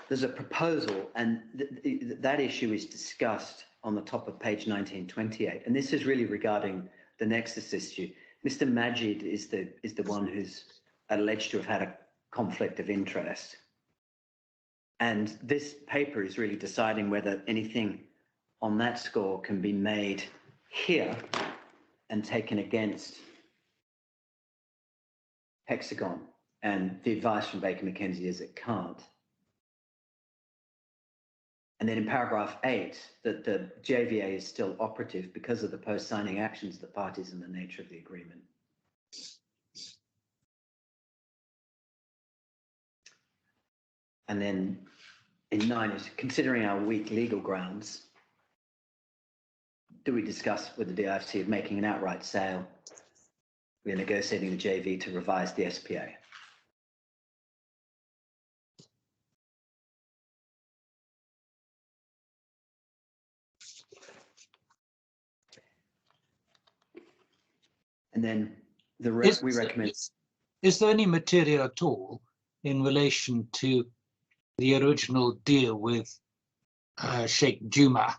Speaker 3: there's a proposal, and that issue is discussed on the top of page 1928. And this is really regarding the nexus issue. Mr. Majid is the one who's alleged to have had a conflict of interest. And this paper is really deciding whether anything on that score can be made here and taken against Hexagon. And the advice from Baker McKenzie is it can't. And then in paragraph 8, that the JVA is still operative because of the post-signing actions of the parties and the nature of the agreement. And then in 9 is considering our weak legal grounds, do we discuss with the DIFC of making an outright sale? We are negotiating the JV to revise the SPA. And then the rest we recommend.
Speaker 1: Is there any material at all in relation to the original deal with Sheikh Juma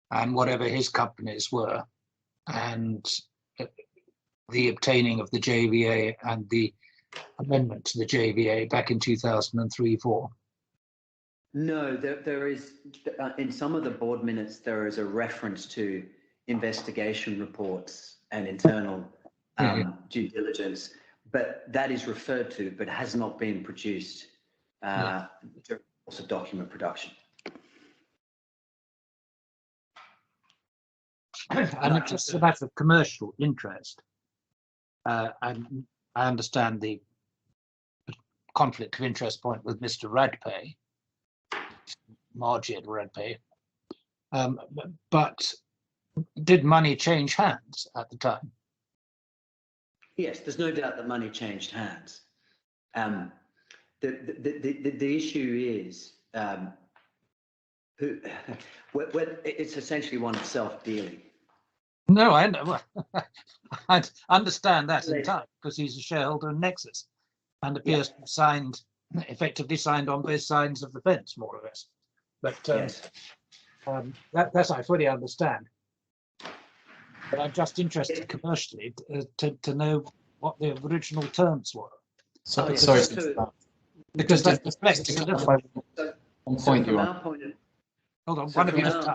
Speaker 1: and whatever his companies were, and the obtaining of the JVA and the amendment to the JVA back in 2003-04?
Speaker 3: No, there is, in some of the board minutes, there is a reference to investigation reports and internal due diligence, but that is referred to, but has not been produced during the course of document production.
Speaker 1: And it's just a matter of commercial interest. And I understand the conflict of interest point with Mr. Radpay, Marjid Radpay, but did money change hands at the time?
Speaker 3: Yes, there's no doubt that money changed hands. The issue is it's essentially one of self-dealing.
Speaker 1: No, I know. I understand that in time because he's a shareholder in Nexus and appears to have signed, effectively signed on both sides of the fence, more or less. But that's I fully understand. But I'm just interested commercially to know what the original terms were.
Speaker 4: Sorry,
Speaker 1: because that reflects a little.
Speaker 4: One point you
Speaker 3: are.
Speaker 1: Hold on, one of you just.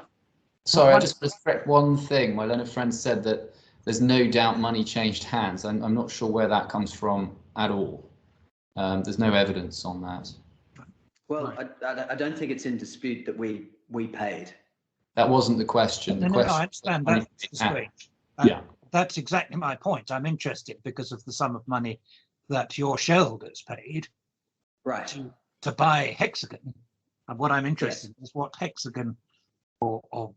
Speaker 4: Sorry, I just correct one thing. My learned friend said that there's no doubt money changed hands. I'm not sure where that comes from at all. There's no evidence on that.
Speaker 3: Well, I don't think it's in dispute that we paid.
Speaker 4: That wasn't the question.
Speaker 1: No, I understand that. Strange.
Speaker 4: Yeah.
Speaker 1: That's exactly my point. I'm interested because of the sum of money that your shareholders paid to buy Hexagon. And what I'm interested in is what Hexagon or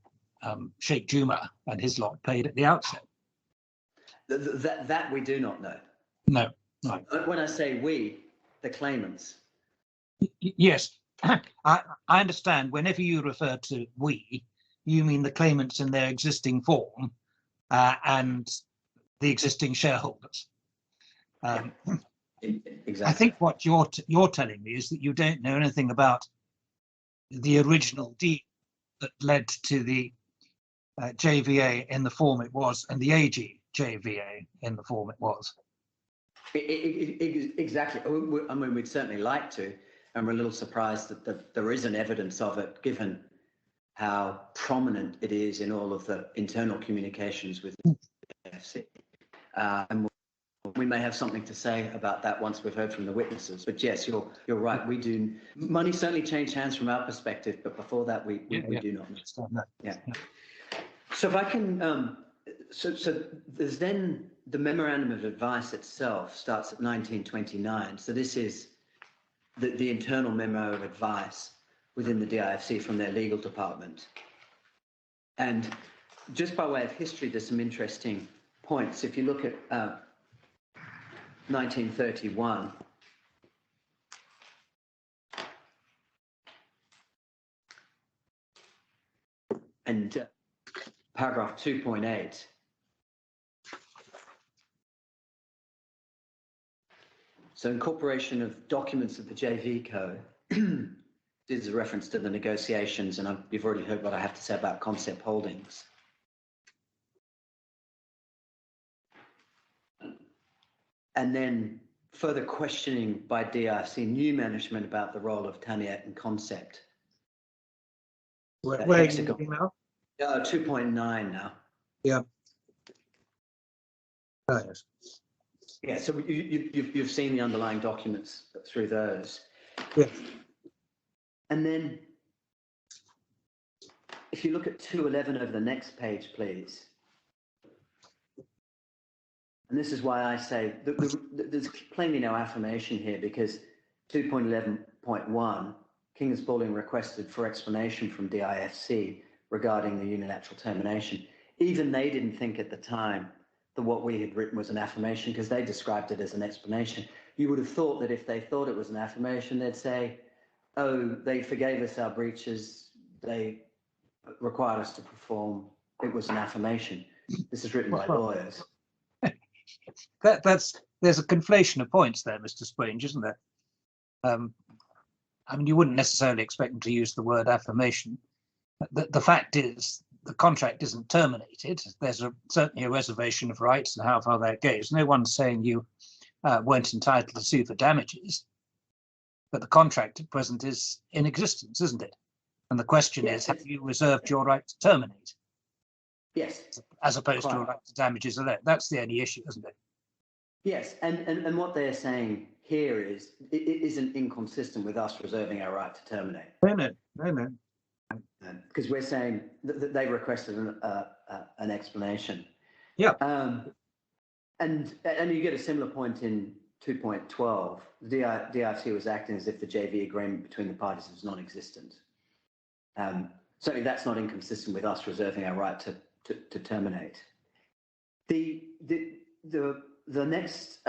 Speaker 1: Sheikh Juma and his lot paid at the outset.
Speaker 3: That we do not know.
Speaker 1: No.
Speaker 3: When I say we, the claimants.
Speaker 1: Yes, I understand. Whenever you refer to we, you mean the claimants in their existing form and the existing shareholders.
Speaker 3: Exactly.
Speaker 1: I think what you're telling me is that you don't know anything about the original deal that led to the JVA in the form it was and the AG JVA in the form it was.
Speaker 3: Exactly. I mean, we'd certainly like to, and we're a little surprised that there isn't evidence of it, given how prominent it is in all of the internal communications with the DIFC. And we may have something to say about that once we've heard from the witnesses. But yes, you're right. We do. Money certainly changed hands from our perspective, but before that, we do not understand that. Yeah. So if I can, so there's then the Memorandum of Advice itself starts at 1929. So this is the internal memo of advice within the DIFC from their legal department. And just by way of history, there's some interesting points. If you look at 1931, and paragraph 2.8, so incorporation of documents of the JV Co. This is a reference to the negotiations, and you've already heard what I have to say about Concept Holdings. And then further questioning by DIFC new management about the role of Taniet and Concept.
Speaker 1: Where are you looking now?
Speaker 3: 2.9 now.
Speaker 1: Yeah. Oh, yes.
Speaker 3: Yeah, so you've seen the underlying documents through those.
Speaker 1: Yes.
Speaker 3: And then if you look at 211 over the next page, please. And this is why I say there's plainly no affirmation here, because 2.11.1, King & Spalding requested for explanation from DIFC regarding the unilateral termination. Even they didn't think at the time that what we had written was an affirmation, because they described it as an explanation. You would have thought that if they thought it was an affirmation, they'd say, oh, they forgave us our breaches, they required us to perform, it was an affirmation. This is written by lawyers.
Speaker 1: There's a conflation of points there, Mr. Strange, isn't there? I mean, you wouldn't necessarily expect them to use the word affirmation. The fact is, the contract isn't terminated. There's certainly a reservation of rights and how far that goes. No one's saying you weren't entitled to sue for damages, but the contract at present is in existence, isn't it? And the question is, have you reserved your right to terminate?
Speaker 3: Yes.
Speaker 1: As opposed to a right to damages alone. That's the only issue, isn't it?
Speaker 3: Yes, and what they're saying here is it isn't inconsistent with us reserving our right to terminate.
Speaker 1: No.
Speaker 3: Because we're saying that they requested an explanation.
Speaker 1: Yeah.
Speaker 3: And you get a similar point in 2.12. The DIFC was acting as if the JV agreement between the parties was non-existent. Certainly that's not inconsistent with us reserving our right to terminate. The next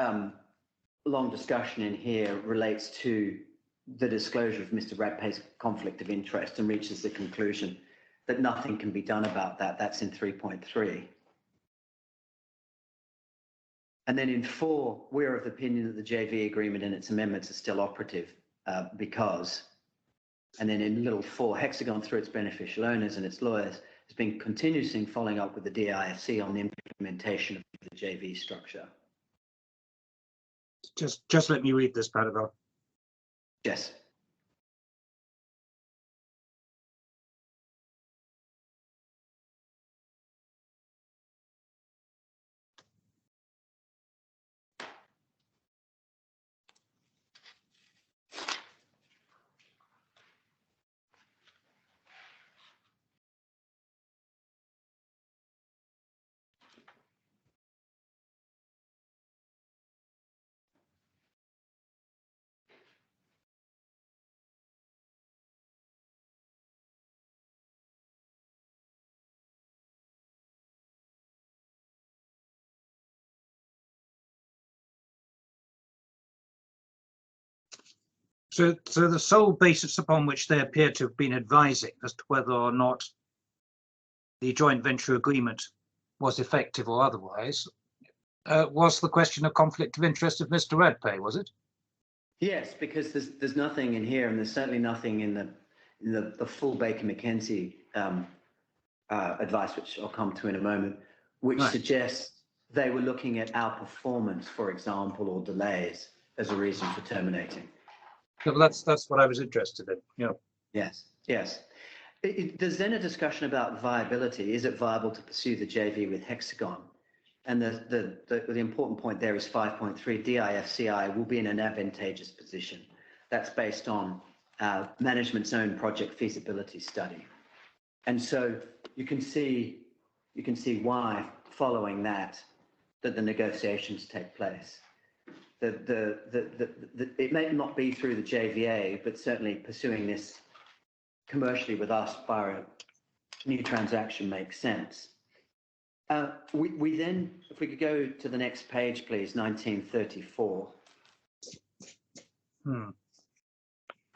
Speaker 3: long discussion in here relates to the disclosure of Mr. Radpay's conflict of interest and reaches the conclusion that nothing can be done about that. That's in 3.3. And then in 4, we're of the opinion that the JV agreement and its amendments are still operative because, and then in little 4, Hexagon through its beneficial owners and its lawyers has been continuously following up with the DIFC on the implementation of the JV structure.
Speaker 1: Just let me read this paragraph.
Speaker 3: Yes.
Speaker 1: So the sole basis upon which they appear to have been advising as to whether or not the joint venture agreement was effective or otherwise was the question of conflict of interest of Mr. Radpay, was it?
Speaker 3: Yes, because there's nothing in here, and there's certainly nothing in the full Baker McKenzie advice, which I'll come to in a moment, which suggests they were looking at our performance, for example, or delays as a reason for terminating.
Speaker 1: No, that's what I was interested in. Yeah.
Speaker 3: Yes. There's then a discussion about viability. Is it viable to pursue the JV with Hexagon? And the important point there is 5.3. DIFCI will be in an advantageous position. That's based on management's own project feasibility study. And so you can see why, following that the negotiations take place. It may not be through the JVA, but certainly pursuing this commercially with us via a new transaction makes sense. We then, if we could go to the next page, please, 1934.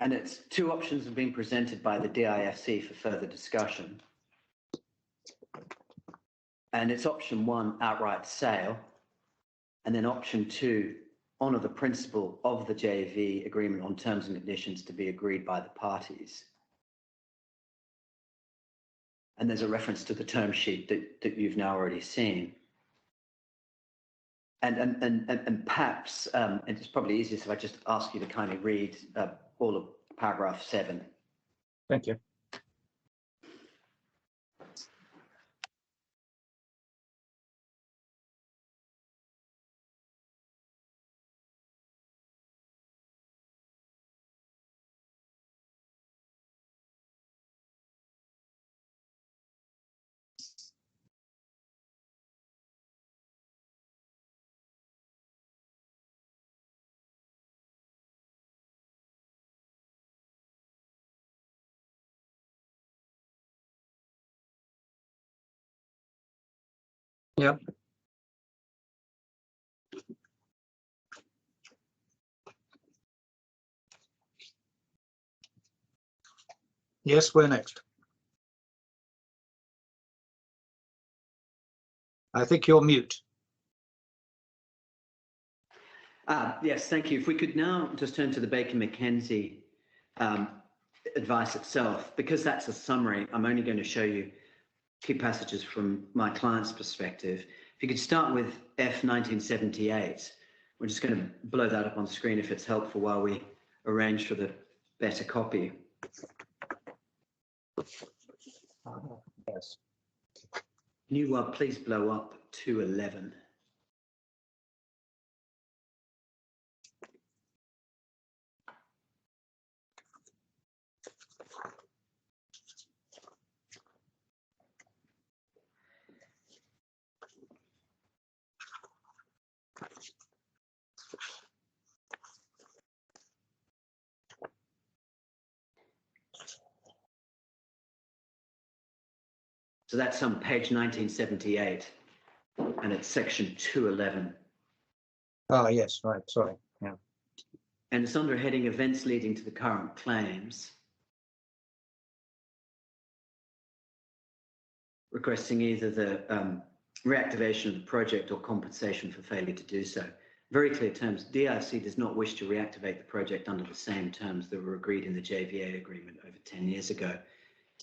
Speaker 3: And it's 2 options have been presented by the DIFC for further discussion. And it's option 1, outright sale, and then option 2, honour the principle of the JV agreement on terms and conditions to be agreed by the parties. And there's a reference to the term sheet that you've now already seen. And perhaps it's probably easiest if I just ask you to kindly read all of paragraph 7.
Speaker 1: Thank you. Yep. Yes, we're next. I think you're mute.
Speaker 3: Yes, thank you. If we could now just turn to the Baker McKenzie advice itself, because that's a summary, I'm only going to show you key passages from my client's perspective. If you could start with F 1978, we're just going to blow that up on screen if it's helpful while we arrange for the better copy.
Speaker 1: Yes.
Speaker 3: Can you please blow up to 11? So that's on page 1978, and it's section 211.
Speaker 1: Ah, yes, right, sorry. Yeah.
Speaker 3: And it's under heading Events Leading to the Current Claims, requesting either the reactivation of the project or compensation for failure to do so. Very clear terms. DRC does not wish to reactivate the project under the same terms that were agreed in the JVA agreement over 10 years ago.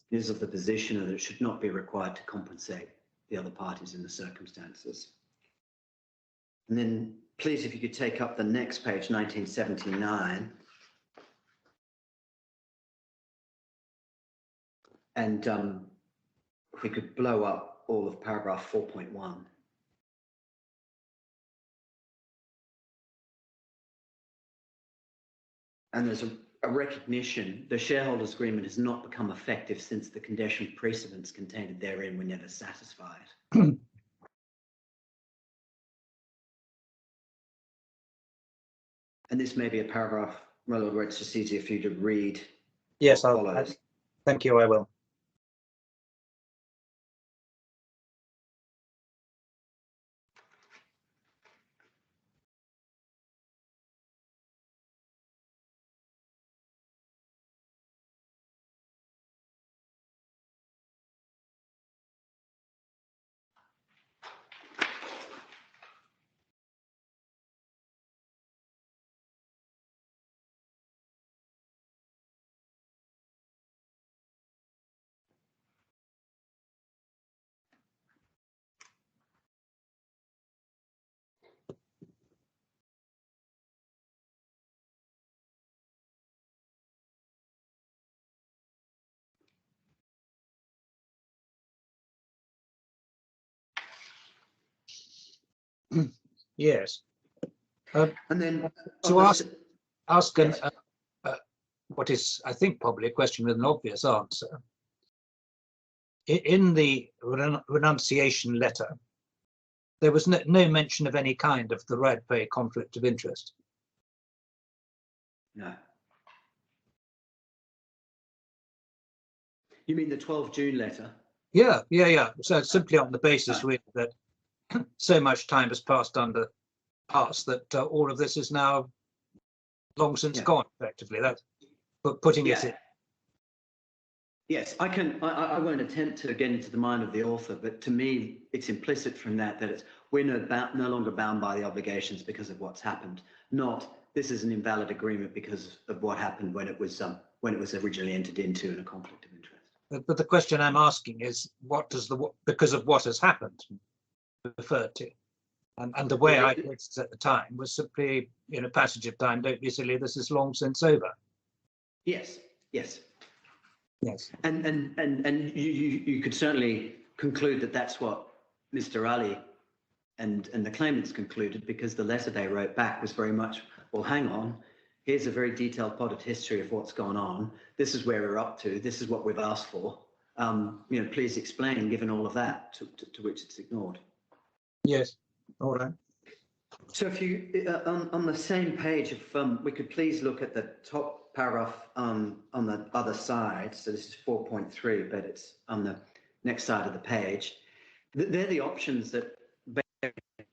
Speaker 3: It is of the position that it should not be required to compensate the other parties in the circumstances. And then please, if you could take up the next page, 1979. And if we could blow up all of paragraph 4.1. And there's a recognition the shareholders agreement has not become effective since the condition precedents contained therein were never satisfied. And this may be a paragraph, my lord, where it's just easier for you to read.
Speaker 1: Yes, thank you, I will. Yes.
Speaker 3: And then
Speaker 1: to ask
Speaker 3: yes.
Speaker 1: what is, I think, probably a question with an obvious answer. In the renunciation letter, there was no mention of any kind of the right pay conflict of interest.
Speaker 3: No. You mean the 12 June letter?
Speaker 1: Yeah. So it's simply on the basis really that so much time has passed that all of this is now long since gone, effectively. That's putting it in.
Speaker 3: Yes, I won't attempt to get into the mind of the author, but to me, it's implicit from that we're no longer bound by the obligations because of what's happened. Not this is an invalid agreement because of what happened when it was originally entered into in a conflict of interest.
Speaker 1: But the question I'm asking is, what does because of what has happened refer to? And the way I put it at the time was simply, in a passage of time, don't be silly, this is long since over.
Speaker 3: Yes.
Speaker 1: Yes.
Speaker 3: And you could certainly conclude that that's what Mr. Ali and the claimants concluded, because the letter they wrote back was very much, well, hang on, here's a very detailed potted history of what's gone on. This is where we're up to. This is what we've asked for. Please explain, given all of that, to which it's ignored.
Speaker 1: Yes. All right.
Speaker 3: So if you, on the same page, if we could please look at the top paragraph on the other side. So this is 4.3, but it's on the next side of the page. They're the options that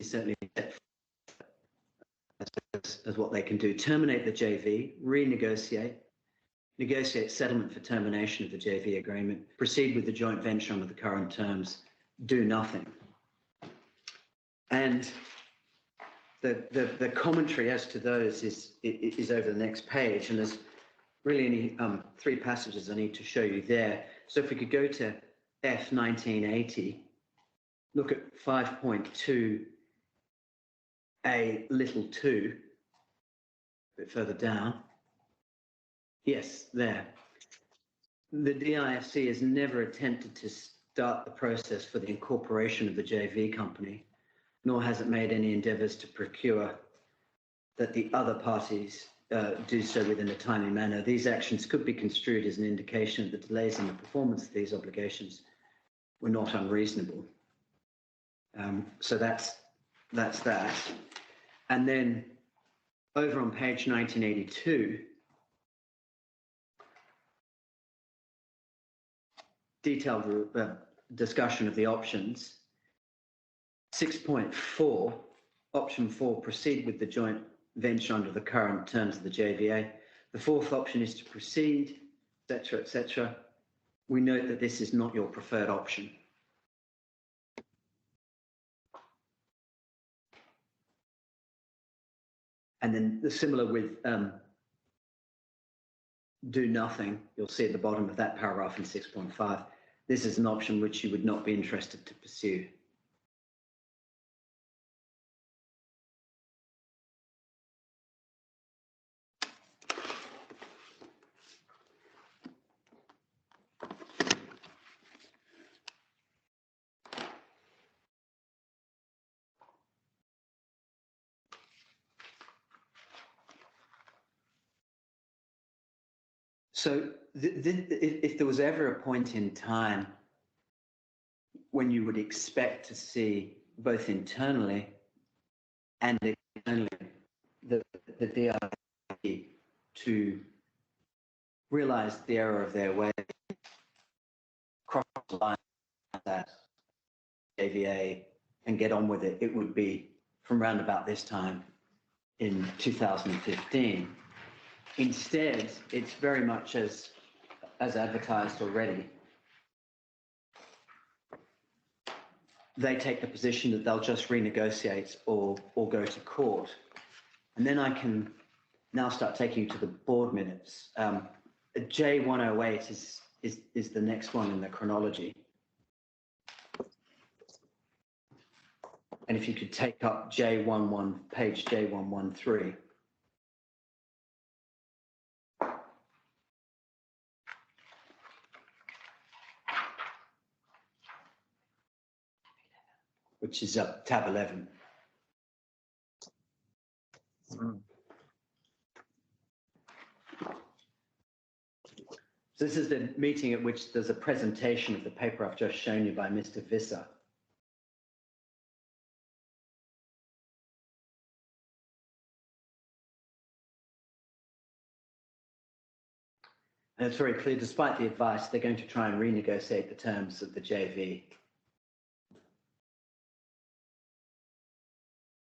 Speaker 3: certainly set as what they can do. Terminate the JV, renegotiate, negotiate settlement for termination of the JV agreement, proceed with the joint venture under the current terms, do nothing. And the commentary as to those is over the next page, and there's really only 3 passages I need to show you there. So if we could go to F 1980, look at 5.2 A little 2, a bit further down. Yes, there. The DIFC has never attempted to start the process for the incorporation of the JV company, nor has it made any endeavours to procure that the other parties do so within a timely manner. These actions could be construed as an indication that the delays in the performance of these obligations were not unreasonable. So that's that. And then over on page 1982, detailed discussion of the options. 6.4, option 4, proceed with the joint venture under the current terms of the JVA. The 4th option is to proceed, etc., etc. We note that this is not your preferred option. And then the similar with do nothing. You'll see at the bottom of that paragraph in 6.5. This is an option which you would not be interested to pursue. So if there was ever a point in time when you would expect to see both internally and externally the DIFC to realize the error of their way, cross the line that AVA and get on with it, it would be from round about this time in 2015. Instead, it's very much as advertised already. They take the position that they'll just renegotiate or go to court. And then I can now start taking you to the board minutes. J108 is the next one in the chronology. And if you could take up J11, page J113. Which is tab 11. So this is the meeting at which there's a presentation of the paper I've just shown you by Mr. Visser. And it's very clear, despite the advice, they're going to try and renegotiate the terms of the JV,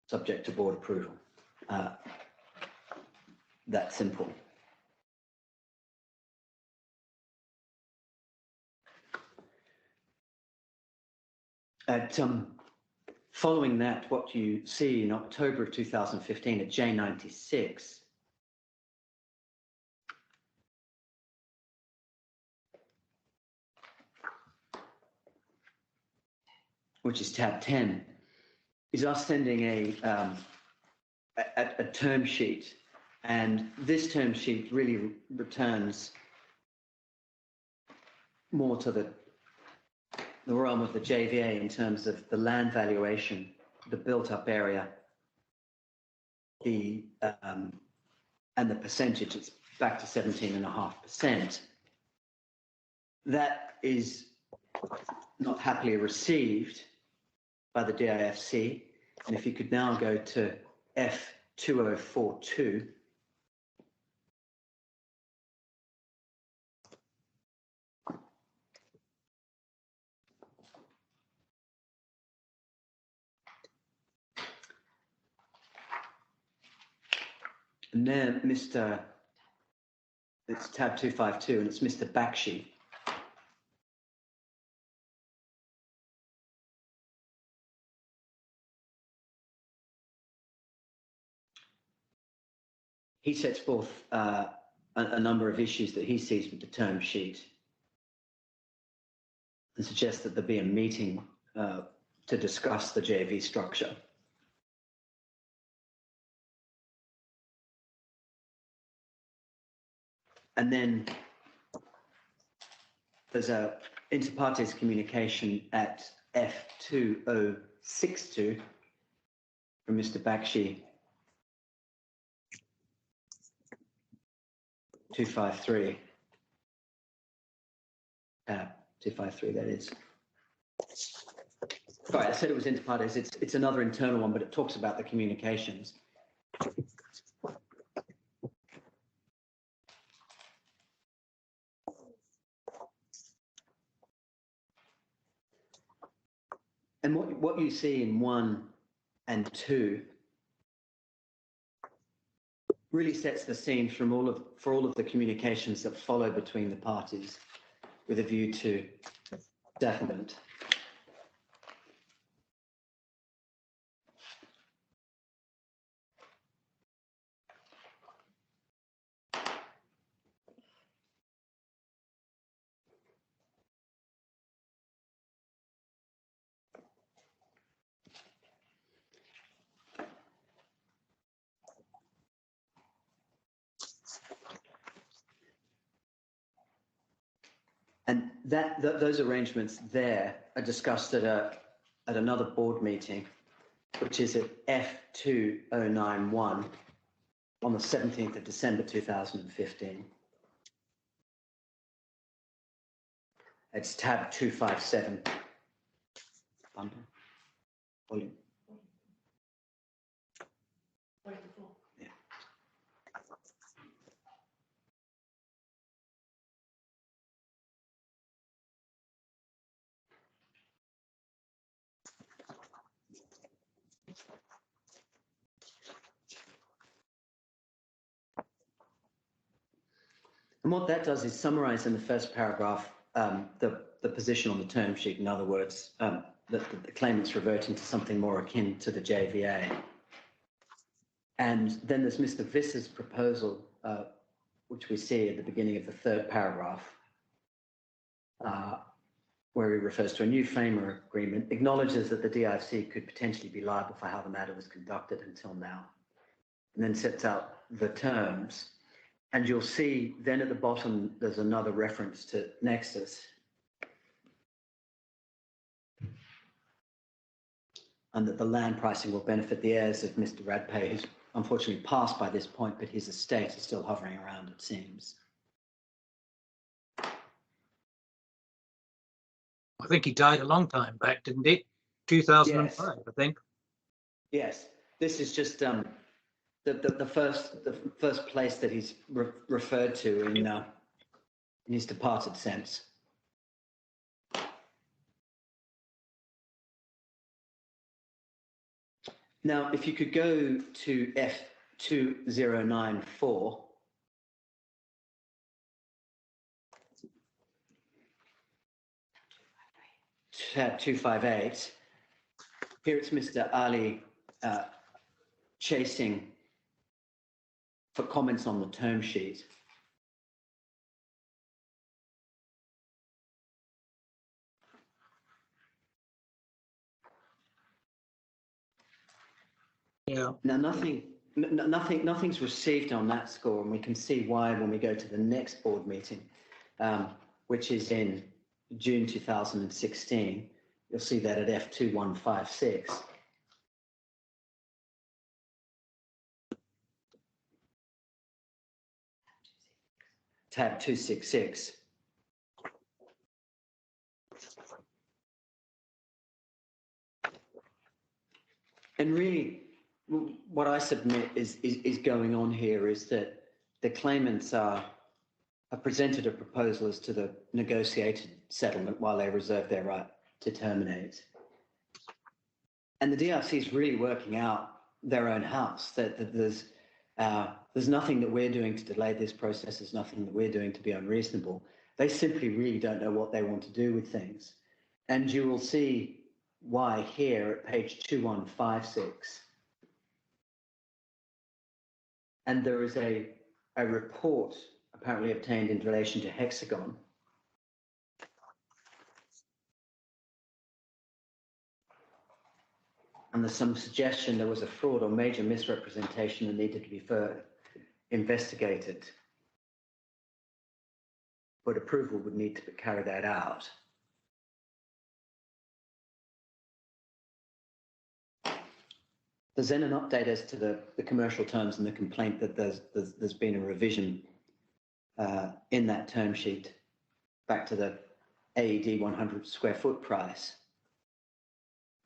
Speaker 3: subject to board approval. That simple. Following that, what you see in October of 2015 at J96, which is tab 10, is us sending a term sheet, and this term sheet really returns more to the realm of the JVA in terms of the land valuation, the built-up area, and the percentage. It's back to 17.5%. That is not happily received by the DIFC. And if you could now go to F2042. And then it's tab 252, and it's Mr. Bakshi. He sets forth a number of issues that he sees with the term sheet and suggests that there be a meeting to discuss the JV structure. And then there's a inter partes communication at F2062 from Mr. Bakshi, 253. 253, that is. Sorry, I said it was inter partes. It's another internal one, but it talks about the communications. And what you see in 1 and 2 really sets the scene for all of the communications that follow between the parties with a view to settlement. And those arrangements there are discussed at another board meeting, which is at F2091 on the 17th of December 2015. It's tab 257. Volume. Yeah. And what that does is summarize in the first paragraph the position on the term sheet. In other words, the claimant's reverting to something more akin to the JVA. And then there's Mr. Visser's proposal, which we see at the beginning of the third paragraph, where he refers to a new framework agreement, acknowledges that the DIFC could potentially be liable for how the matter was conducted until now, and then sets out the terms. And you'll see then at the bottom, there's another reference to Nexus. And that the land pricing will benefit the heirs of Mr. Radpay, who's unfortunately passed by this point, but his estate is still hovering around, it seems.
Speaker 1: I think he died a long time back, didn't he? 2005,
Speaker 3: Yes.
Speaker 1: I think.
Speaker 3: Yes, this is just the first place that he's referred to in his departed sense. Now, if you could go to F2094. Tab 258. Here it's Mr. Ali chasing for comments on the term sheet.
Speaker 1: Yeah.
Speaker 3: Now, nothing's received on that score, and we can see why when we go to the next board meeting, which is in June 2016. You'll see that at F2156. Tab 266. And really, what I submit is going on here is that the claimants have presented a proposal as to the negotiated settlement while they reserve their right to terminate. And the DRC is really working out their own house. That there's There's nothing that we're doing to delay this process. There's nothing that we're doing to be unreasonable. They simply really don't know what they want to do with things. And you will see why here at page 2156. And there is a report apparently obtained in relation to Hexagon. And there's some suggestion there was a fraud or major misrepresentation that needed to be further investigated. But approval would need to carry that out. There's then an update as to the commercial terms and the complaint that there's been a revision in that term sheet back to the AED 100 square foot price.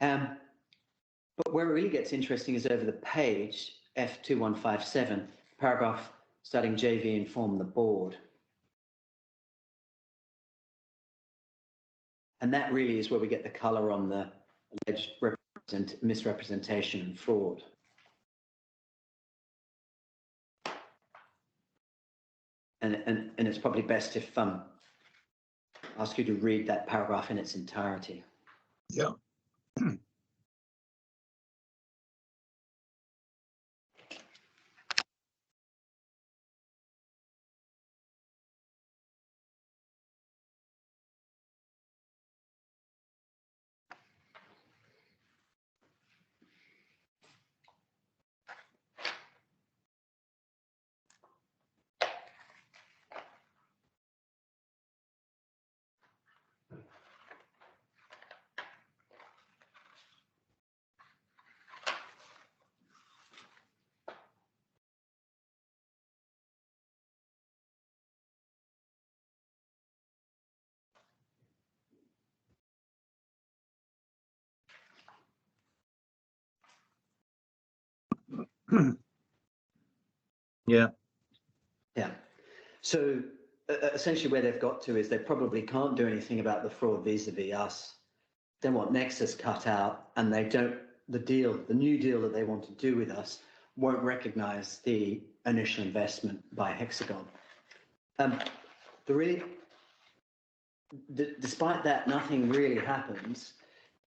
Speaker 3: But where it really gets interesting is over the page, F2157, paragraph starting JV inform the board. And that really is where we get the colour on the alleged misrepresentation and fraud. And it's probably best if I ask you to read that paragraph in its entirety.
Speaker 1: Yeah. Yeah.
Speaker 3: Yeah. So essentially where they've got to is they probably can't do anything about the fraud vis-a-vis us. Then what Nexus cut out, and they don't, the new deal that they want to do with us won't recognize the initial investment by Hexagon. Despite that, nothing really happens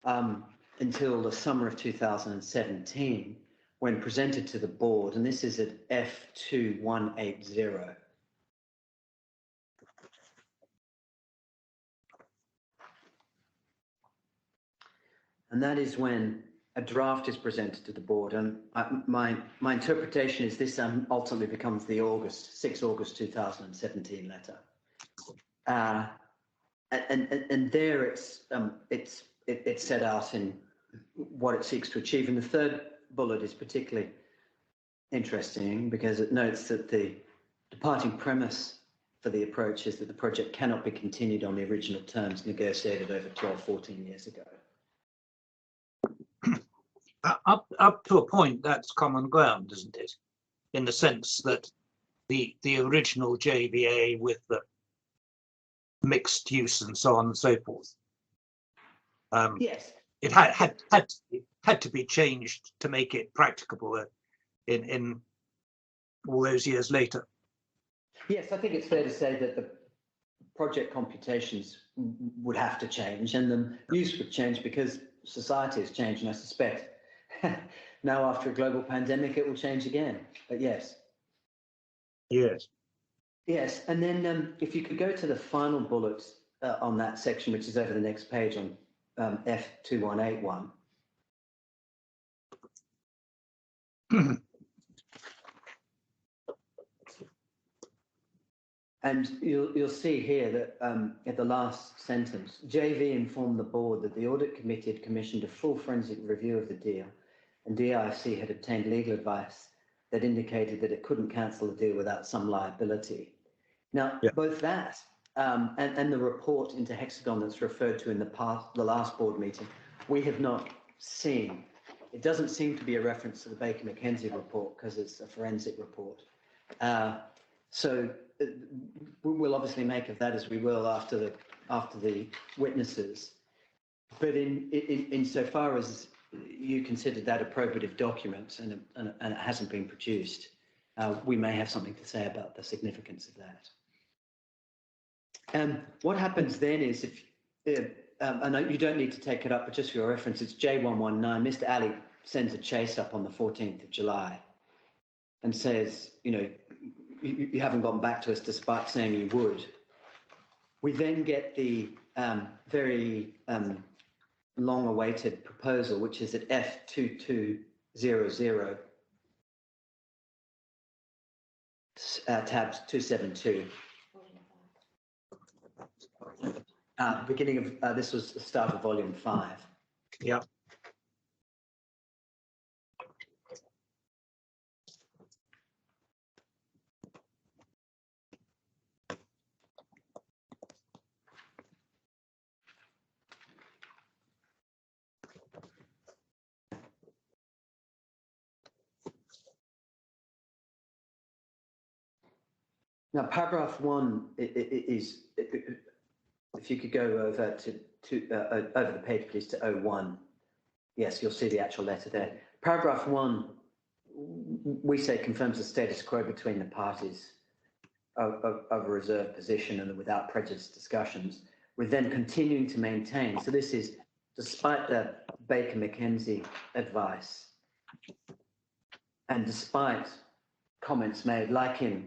Speaker 3: until the summer of 2017, when presented to the board, and this is at F2180. And that is when a draft is presented to the board. And my interpretation is this ultimately becomes the 6 August 2017 letter. And there it's set out in what it seeks to achieve. And the third bullet is particularly interesting because it notes that the departing premise for the approach is that the project cannot be continued on the original terms negotiated over 14 years ago.
Speaker 1: Up to a point, that's common ground, isn't it? In the sense that the original JVA with the mixed use and so on and so forth.
Speaker 3: Yes.
Speaker 1: It had to be changed to make it practicable in all those years later.
Speaker 3: Yes, I think it's fair to say that the project computations would have to change and the use would change because society has changed, and I suspect now after a global pandemic it will change again. But yes.
Speaker 1: Yes.
Speaker 3: Yes, and then if you could go to the final bullet on that section, which is over the next page on F2181. And you'll see here that at the last sentence, JV informed the board that the audit committee had commissioned a full forensic review of the deal, and DIC had obtained legal advice that indicated that it couldn't cancel the deal without some liability. Now, both that and the report into Hexagon that's referred to in the last board meeting, we have not seen. It doesn't seem to be a reference to the Baker McKenzie report because it's a forensic report. So we'll obviously make of that as we will after the witnesses. But in so far as you consider that a probative document and it hasn't been produced, we may have something to say about the significance of that. What happens then is I know you don't need to take it up, but just for your reference, it's J119. Mr. Ali sends a chase up on the 14th of July and says, you know, you haven't gotten back to us despite saying you would. We then get the very long-awaited proposal, which is at F2200, tabs 272. Beginning of, this was the start of volume 5.
Speaker 1: Yeah.
Speaker 3: Now, paragraph 1 is, if you could go over over the page, please, to 01. Yes, you'll see the actual letter there. Paragraph 1, we say, confirms the status quo between the parties of a reserve position and the without prejudice discussions. We're then continuing to maintain. So this is despite the Baker McKenzie advice and despite comments made, like in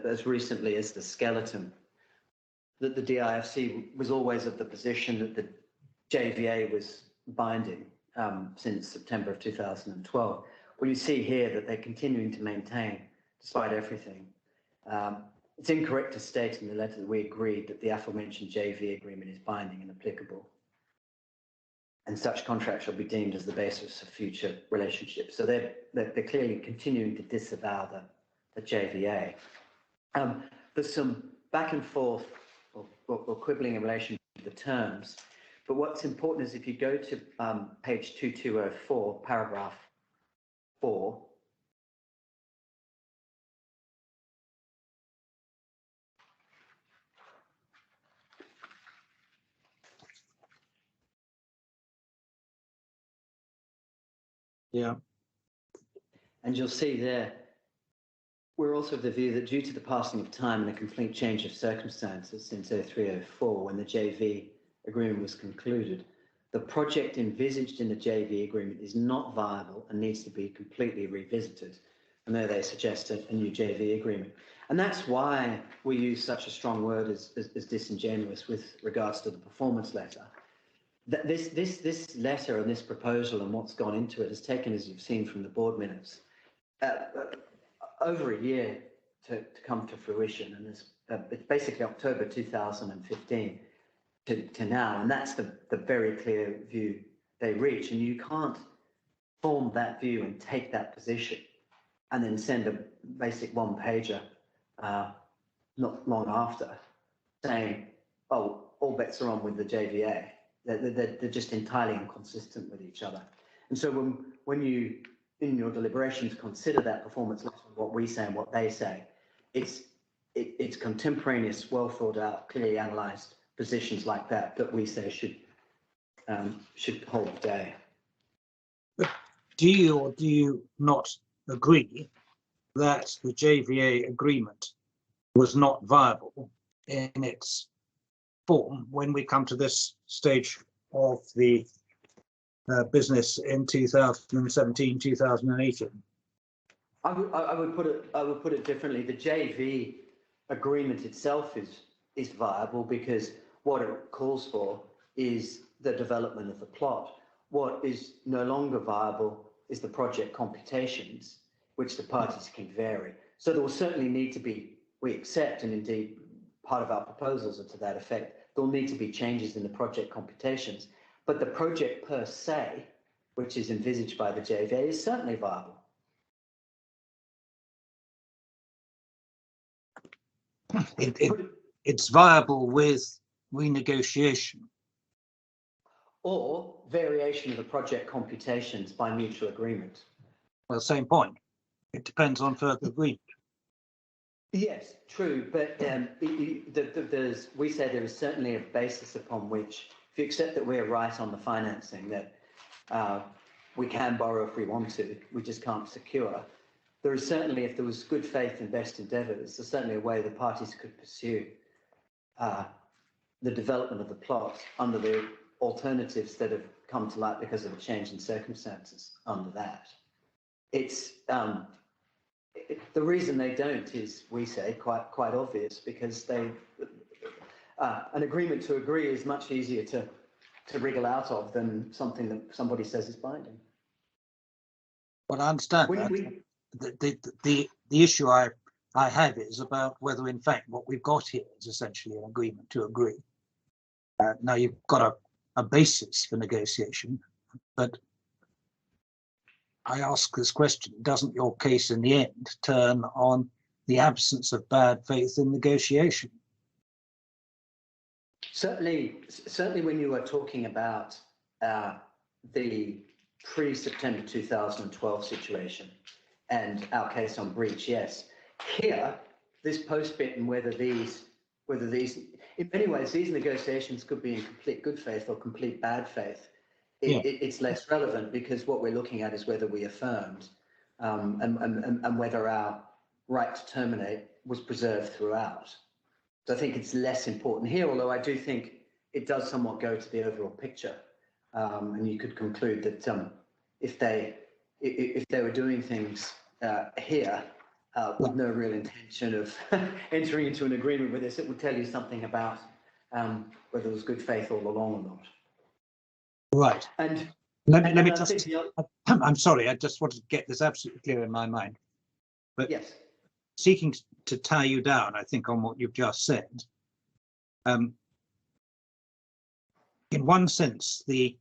Speaker 3: as recently as the skeleton, that the DIFC was always of the position that the JVA was binding since September of 2012. Well, you see here that they're continuing to maintain, despite everything. It's incorrect to state in the letter that we agreed that the aforementioned JV agreement is binding and applicable, and such contracts shall be deemed as the basis of future relationships. So they're clearly continuing to disavow the JVA. There's some back and forth or quibbling in relation to the terms, but what's important is if you go to page 2204, paragraph 4,
Speaker 1: Yeah.
Speaker 3: and you'll see there, we're also of the view that due to the passing of time and a complete change of circumstances since 0304, when the JV agreement was concluded, the project envisaged in the JV agreement is not viable and needs to be completely revisited. And there they suggest a new JV agreement. And that's why we use such a strong word as disingenuous with regards to the performance letter. This letter and this proposal and what's gone into it has taken, as you've seen from the board minutes, over a year to come to fruition, and it's basically October 2015 to now, and that's the very clear view they reach. And you can't form that view and take that position and then send a basic one-pager not long after saying, oh, all bets are on with the JVA. They're just entirely inconsistent with each other. And so when you, in your deliberations, consider that performance letter, what we say and what they say, it's contemporaneous, well thought out, clearly analysed positions like that we say should hold today.
Speaker 1: But do you or do you not agree that the JVA agreement was not viable in its form when we come to this stage of the business in 2017, 2018?
Speaker 3: I would put it differently. The JV agreement itself is viable because what it calls for is the development of the plot. What is no longer viable is the project computations, which the parties can vary. So there will certainly need to be, we accept, and indeed part of our proposals are to that effect, there will need to be changes in the project computations, but the project per se, which is envisaged by the JVA, is certainly viable.
Speaker 1: It's viable with renegotiation.
Speaker 3: Or variation of the project computations by mutual agreement.
Speaker 1: Well, same point. It depends on further agreement.
Speaker 3: Yes, true, but we say there is certainly a basis upon which, if you accept that we're right on the financing, that we can borrow if we want to, we just can't secure, there is certainly, if there was good faith and best endeavours, there's certainly a way the parties could pursue the development of the plot under the alternatives that have come to light because of a change in circumstances under that. It's the reason they don't is, we say, quite obvious, because they an agreement to agree is much easier to wriggle out of than something that somebody says is binding.
Speaker 1: Well, I understand that. The issue I have is about whether, in fact, what we've got here is essentially an agreement to agree. Now, you've got a basis for negotiation, but I ask this question: doesn't your case in the end turn on the absence of bad faith in negotiation?
Speaker 3: Certainly, when you are talking about the pre-September 2012 situation and our case on breach, yes. Here, this post bit and whether these, in many ways, these negotiations could be in complete good faith or complete bad faith. It's less relevant, because what we're looking at is whether we affirmed and whether our right to terminate was preserved throughout. So I think it's less important here, although I do think it does somewhat go to the overall picture. And you could conclude that if they were doing things here with no real intention of entering into an agreement with us, it would tell you something about whether it was good faith all along or not.
Speaker 1: Right.
Speaker 3: And
Speaker 1: let me just. I'm sorry. I just wanted to get this absolutely clear in my mind. But
Speaker 3: yes,
Speaker 1: seeking to tie you down, I think, on what you've just said. In one sense, the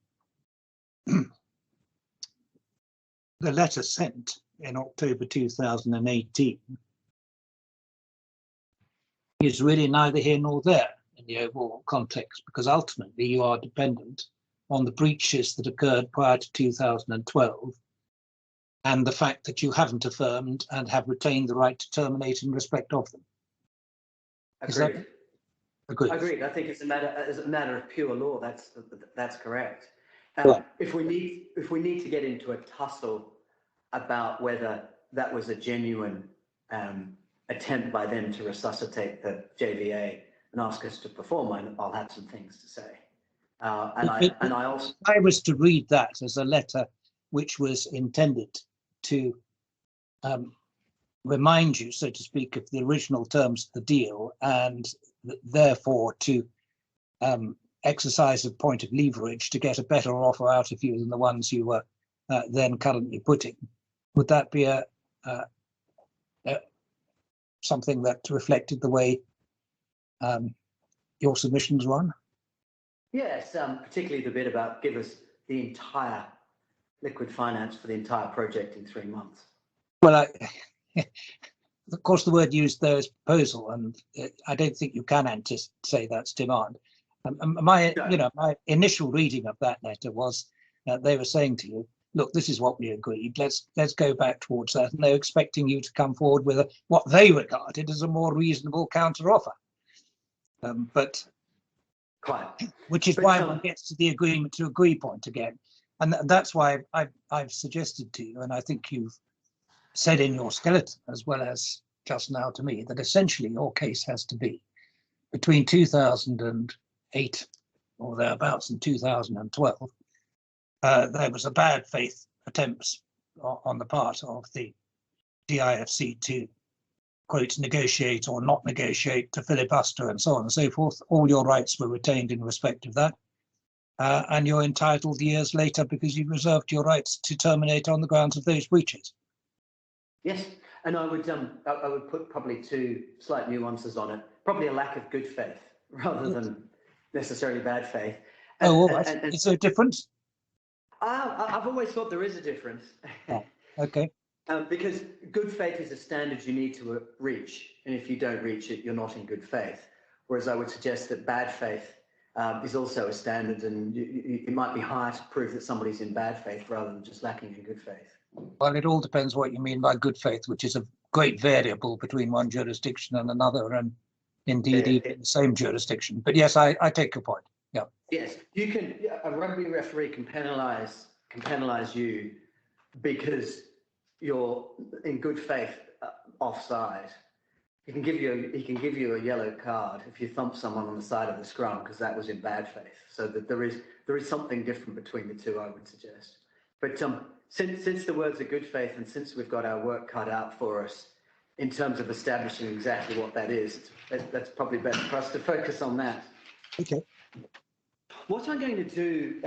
Speaker 1: letter sent in October 2018 is really neither here nor there in the overall context, because ultimately you are dependent on the breaches that occurred prior to 2012 and the fact that you haven't affirmed and have retained the right to terminate in respect of them.
Speaker 3: agreed.
Speaker 1: Agreed.
Speaker 3: Agreed. I think it's a matter of pure law. That's correct.
Speaker 1: Right.
Speaker 3: If we need to get into a tussle about whether that was a genuine attempt by them to resuscitate the JVA and ask us to perform, I'll have some things to say. If
Speaker 1: I was to read that as a letter which was intended to remind you, so to speak, of the original terms of the deal, and therefore to exercise a point of leverage to get a better offer out of you than the ones you were then currently putting, would that be something that reflected the way your submissions run?
Speaker 3: Yes, particularly the bit about give us the entire liquid finance for the entire project in 3 months. Well,
Speaker 1: of course, the word used there is proposal, and I don't think you can say that's demand. My initial reading of that letter was they were saying to you, look, this is what we agreed. Let's go back towards that, and they're expecting you to come forward with what they regarded as a more reasonable counteroffer. Which is why one gets to the agreement to agree point again, and that's why I've suggested to you, and I think you've said in your skeleton as well as just now to me, that essentially your case has to be between 2008 or thereabouts and 2012. There was a bad faith attempts on the part of the DIFC to, quote, negotiate or not negotiate, to filibuster and so on and so forth. All your rights were retained in respect of that. And you're entitled years later because you reserved your rights to terminate on the grounds of those breaches.
Speaker 3: Yes, and I would put probably two slight nuances on it. Probably a lack of good faith rather than necessarily bad faith.
Speaker 1: Is there a difference?
Speaker 3: I've always thought there is a difference.
Speaker 1: Oh, okay.
Speaker 3: Because good faith is a standard you need to reach, and if you don't reach it, you're not in good faith. Whereas I would suggest that bad faith is also a standard, and it might be hard to prove that somebody's in bad faith rather than just lacking in good faith.
Speaker 1: Well, it all depends what you mean by good faith, which is a great variable between one jurisdiction and another, and indeed even the same jurisdiction. But yes, I take your point. Yeah.
Speaker 3: Yes, you can. A rugby referee can penalise you because you're in good faith offside, he can give you a yellow card if you thump someone on the side of the scrum because that was in bad faith. So that there is something different between the two, I would suggest. But since the words are good faith and since we've got our work cut out for us in terms of establishing exactly what that is, that's probably better for us to focus on that.
Speaker 1: Okay.
Speaker 3: What I'm going to do,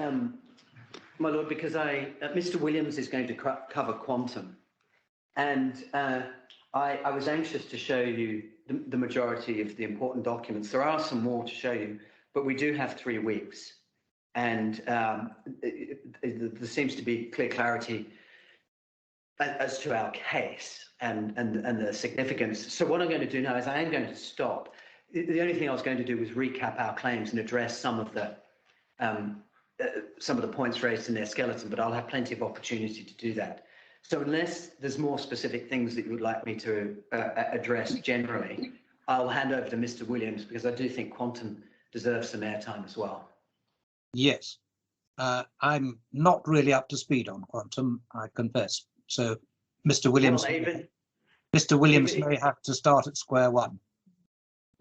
Speaker 3: my lord, because Mr. Williams is going to cover quantum, and I was anxious to show you the majority of the important documents. There are some more to show you, but we do have 3 weeks, and there seems to be clear clarity as to our case and the significance. So what I'm going to do now is I am going to stop. The only thing I was going to do was recap our claims and address some of the points raised in their skeleton, but I'll have plenty of opportunity to do that. So unless there's more specific things that you would like me to address generally, I'll hand over to Mr. Williams, because I do think quantum deserves some airtime as well.
Speaker 1: Yes. I'm not really up to speed on quantum, I confess. So Mr. Williams, may have to start at square one.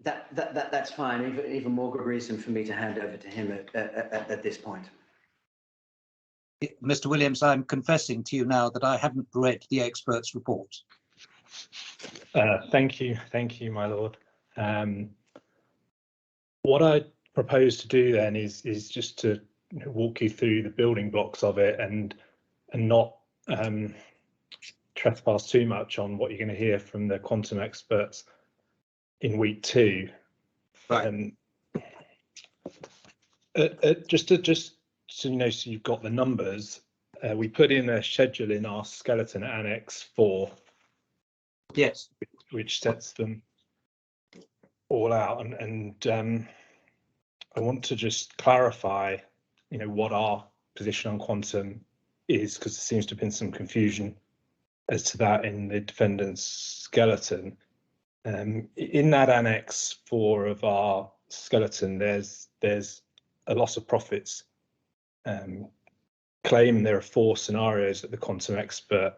Speaker 3: That's fine. Even more good reason for me to hand over to him at this point.
Speaker 1: Mr. Williams, I'm confessing to you now that I haven't read the expert's report.
Speaker 5: Thank you, my lord. What I propose to do then is just to walk you through the building blocks of it and not trespass too much on what you're going to hear from the quantum experts in week 2.
Speaker 1: Right.
Speaker 5: Just so you know, so you've got the numbers. We put in a schedule in our skeleton annex 4.
Speaker 1: Yes.
Speaker 5: Which sets them all out, and I want to just clarify, what our position on quantum is, because there seems to have been some confusion as to that in the defendant's skeleton. In that annex 4 of our skeleton, there's a loss of profits claim. There are 4 scenarios that the quantum expert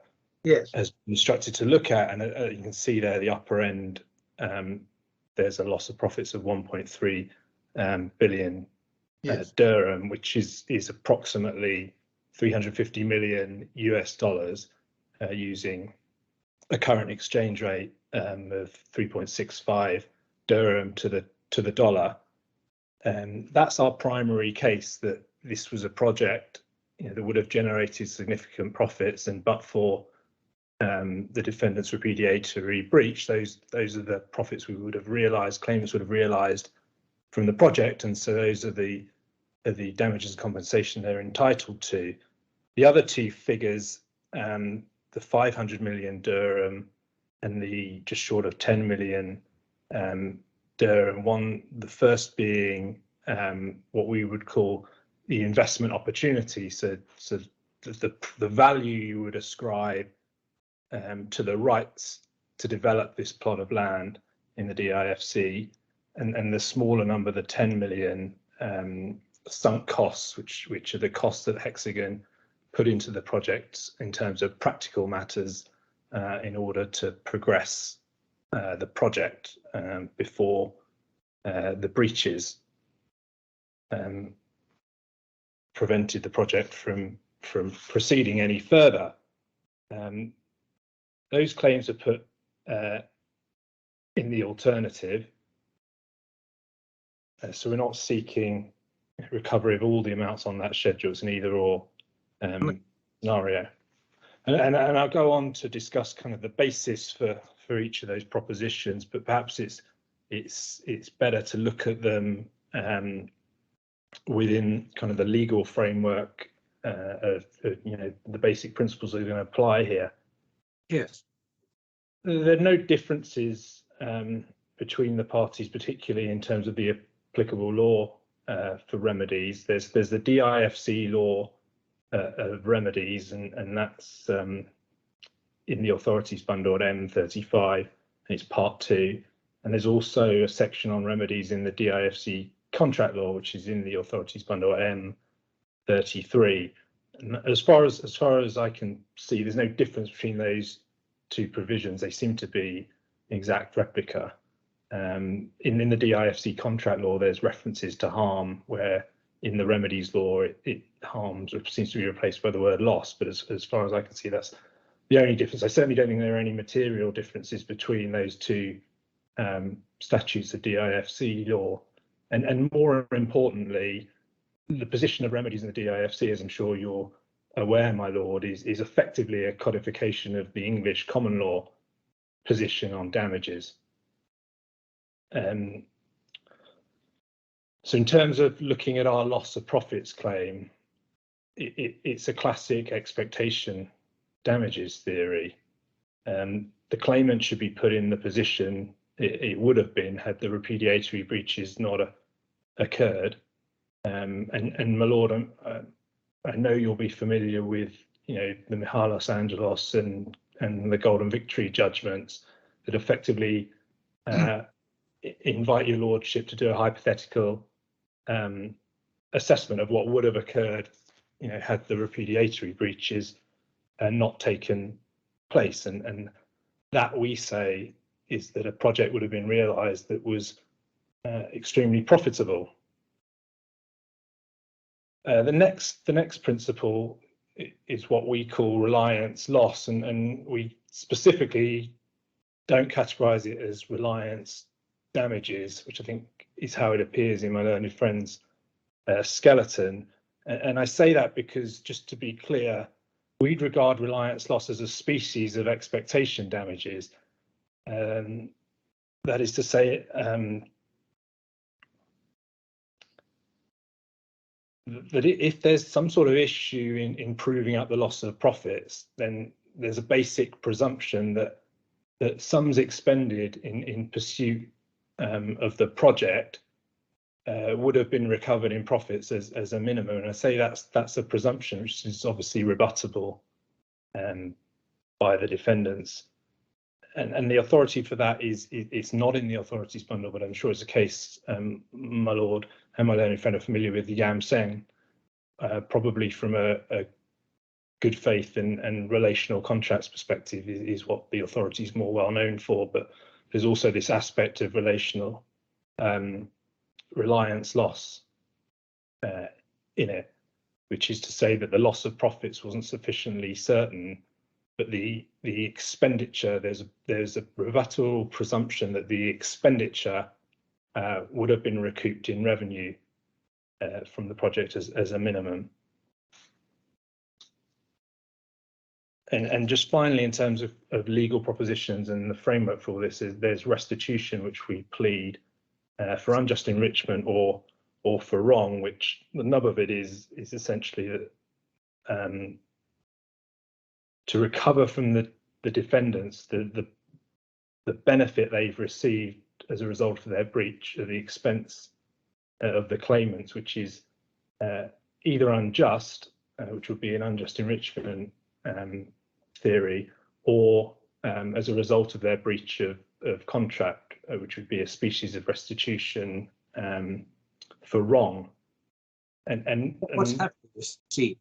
Speaker 5: has been instructed to look at, and you can see there the upper end. There's a loss of profits of 1.3 billion dirham, which is approximately $350 million US, using a current exchange rate of 3.65 dirham to the dollar. That's our primary case, that this was a project that would have generated significant profits, and but for the defendant's repudiatory breach, those are the profits we would have realised, claimants would have realised from the project, and so those are the damages and compensation they're entitled to. The other 2 figures, the 500 million dirham and the just short of 10 million dirham, the first being what we would call the investment opportunity, so the value you would ascribe to the rights to develop this plot of land in the DIFC, and the smaller number, the 10 million sunk costs, which are the costs that Hexagon put into the project in terms of practical matters in order to progress the project before the breaches prevented the project from proceeding any further. Those claims are put in the alternative, so we're not seeking recovery of all the amounts on that schedule. It's an either-or scenario, and I'll go on to discuss kind of the basis for each of those propositions, but perhaps it's better to look at them within kind of the legal framework of the basic principles that are going to apply here.
Speaker 1: Yes.
Speaker 5: There are no differences between the parties, particularly in terms of the applicable law for remedies. There's the DIFC law of remedies, and that's in the Authorities Fund Order M35, and it's Part 2. And there's also a section on remedies in the DIFC contract law, which is in the Authorities Fund Order M33. And as far as I can see, there's no difference between those two provisions. They seem to be exact replica. In the DIFC contract law, there's references to harm, where in the remedies law, it harms seems to be replaced by the word loss. But as far as I can see, that's the only difference. I certainly don't think there are any material differences between those two statutes of DIFC law. And more importantly, the position of remedies in the DIFC, as I'm sure you're aware, my lord, is effectively a codification of the English common law position on damages. So in terms of looking at our loss of profits claim, it's a classic expectation damages theory. The claimant should be put in the position it would have been had the repudiatory breaches not occurred. And my lord, I know you'll be familiar with, the Mihalos Angelos and the Golden Victory judgments that effectively invite your lordship to do a hypothetical assessment of what would have occurred, had the repudiatory breaches not taken place. And that, we say, is that a project would have been realised that was extremely profitable. The next principle is what we call reliance loss, and we specifically don't categorise it as reliance damages, which I think is how it appears in my learned friend's skeleton. And I say that because, just to be clear, we'd regard reliance loss as a species of expectation damages. That is to say, that if there's some sort of issue in proving up the loss of profits, then there's a basic presumption that sums expended in pursuit of the project would have been recovered in profits as a minimum. And I say that's a presumption which is obviously rebuttable by the defendants. And the authority for that it's not in the authorities bundle, but I'm sure it's a case, my lord and my learned friend are familiar with the Yam Seng, probably from a good faith and relational contracts perspective is what the authority is more well known for. But there's also this aspect of relational reliance loss in it, which is to say that the loss of profits wasn't sufficiently certain, but the expenditure, there's a rebuttable presumption that the expenditure would have been recouped in revenue from the project as a minimum. And just finally, in terms of legal propositions and the framework for all this, there's restitution, which we plead for unjust enrichment or for wrong, which the nub of it is essentially that to recover from the defendants the benefit they've received as a result of their breach at the expense of the claimants, which is either unjust, which would be an unjust enrichment theory, or as a result of their breach of contract, which would be a species of restitution for wrong. And
Speaker 1: what's happening with C?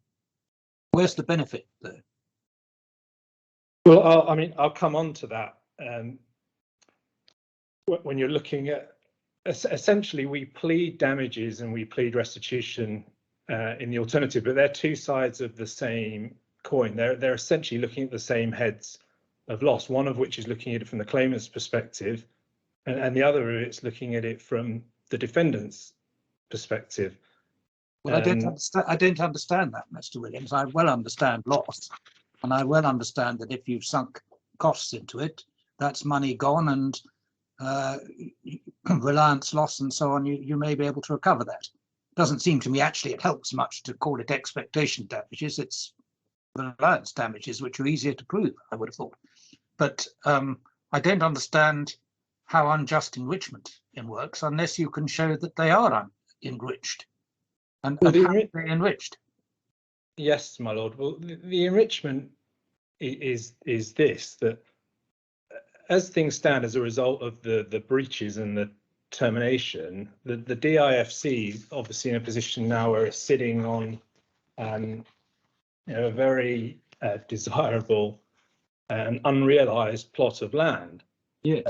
Speaker 1: Where's the benefit there?
Speaker 5: Well, I'll come on to that. When you're looking at, essentially, we plead damages and we plead restitution in the alternative, but they're two sides of the same coin. They're essentially looking at the same heads of loss, one of which is looking at it from the claimant's perspective, and the other is looking at it from the defendant's perspective.
Speaker 1: Well, I don't understand that, Mr. Williams. I well understand loss, and I well understand that if you've sunk costs into it, that's money gone, and reliance loss and so on, you may be able to recover that. Doesn't seem to me actually it helps much to call it expectation damages. It's reliance damages, which are easier to prove, I would have thought. But I don't understand how unjust enrichment works unless you can show that they are enriched. And how are they enriched?
Speaker 5: Yes, my lord. Well, the enrichment is this, that as things stand as a result of the breaches and the termination, the DIFC is obviously in a position now where it's sitting on a very desirable and unrealised plot of land.
Speaker 1: Yes.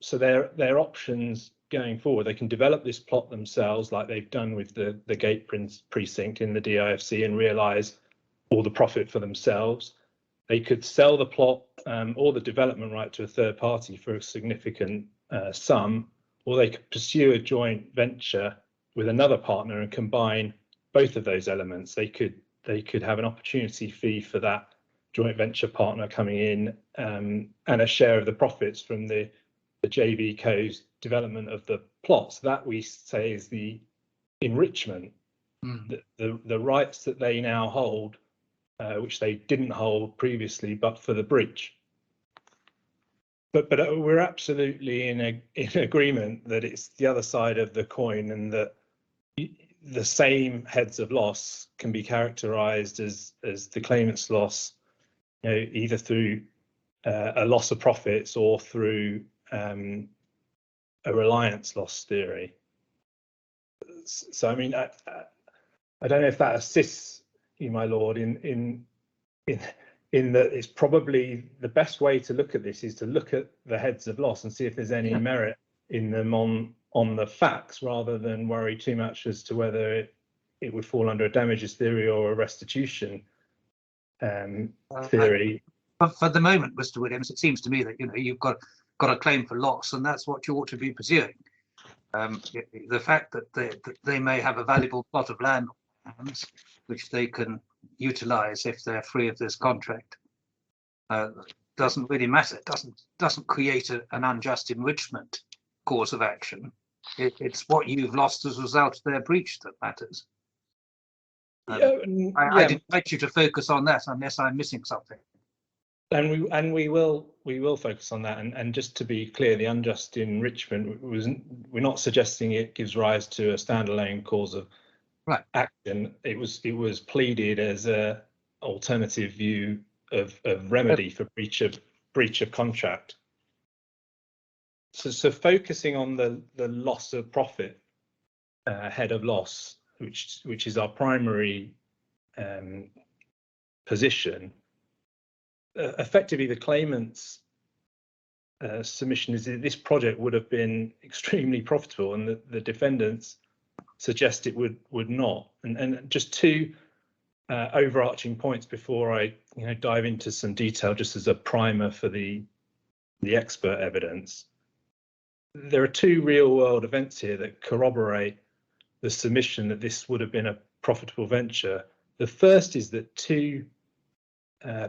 Speaker 5: So their options going forward, they can develop this plot themselves, like they've done with the Gate precinct in the DIFC, and realise all the profit for themselves. They could sell the plot or the development right to a third party for a significant sum, or they could pursue a joint venture with another partner and combine both of those elements. They could have an opportunity fee for that joint venture partner coming in, and a share of the profits from the JV co's development of the plots. That we say is the enrichment, the rights that they now hold, which they didn't hold previously, but for the bridge. But we're absolutely in agreement that it's the other side of the coin, and that the same heads of loss can be characterised as the claimant's loss, either through a loss of profits or through a reliance loss theory. So I mean, I don't know if that assists you, my lord, in that it's probably the best way to look at this is to look at the heads of loss and see if there's any merit in them on the facts, rather than worry too much as to whether it would fall under a damages theory or a restitution theory.
Speaker 1: For the moment, Mr. Williams, it seems to me that you've got a claim for loss, and that's what you ought to be pursuing. The fact that they may have a valuable plot of land on their hands, which they can utilise if they're free of this contract, doesn't really matter. It doesn't create an unjust enrichment cause of action. It's what you've lost as a result of their breach that matters. I didn't invite you to focus on that unless I'm missing something.
Speaker 5: And we will focus on that. And just to be clear, the unjust enrichment we're not suggesting it gives rise to a standalone cause of action. It was pleaded as a alternative view of remedy for breach of contract. So focusing on the loss of profit head of loss, which is our primary position. Effectively, the claimant's submission is that this project would have been extremely profitable, and the defendants suggest it would not. And just two overarching points before I dive into some detail, just as a primer for the expert evidence. There are two real-world events here that corroborate the submission that this would have been a profitable venture. The first is that two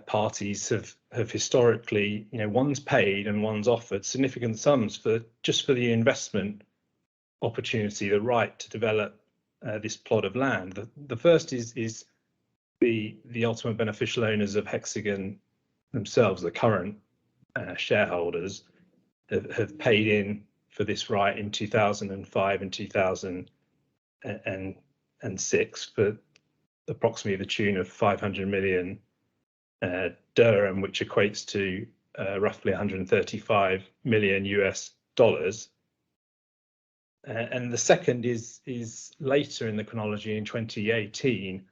Speaker 5: parties have historically, one's paid and one's offered significant sums for the investment opportunity, the right to develop this plot of land. The first is the ultimate beneficial owners of Hexagon themselves, the current shareholders, have paid in for this right in 2005 and 2006 for approximately the tune of 500 million dirham, which equates to roughly 135 million US dollars. And the second is later in the chronology, in 2018,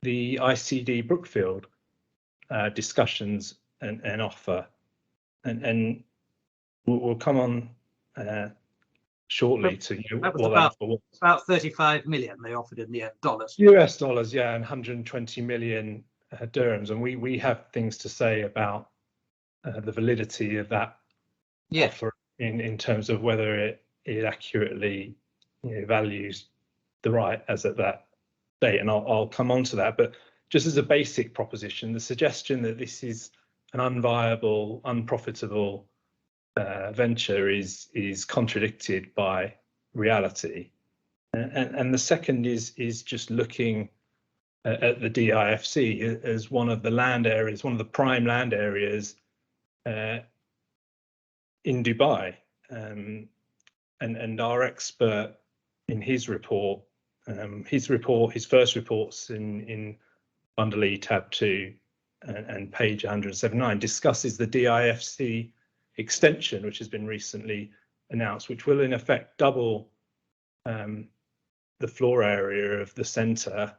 Speaker 5: the ICD Brookfield discussions and offer, and we'll come on shortly to
Speaker 1: that was about 35 million they offered in the end, dollars.
Speaker 5: US dollars, yeah, and 120 million dirhams. And we have things to say about the validity of that offer in terms of whether it accurately values the right as at that date. And I'll come on to that. But just as a basic proposition, the suggestion that this is an unviable, unprofitable venture is contradicted by reality. And the second is just looking at the DIFC as one of the land areas, one of the prime land areas in Dubai. And our expert in his first reports in Bundley tab 2 and page 179 discusses the DIFC extension, which has been recently announced, which will in effect double the floor area of the centre,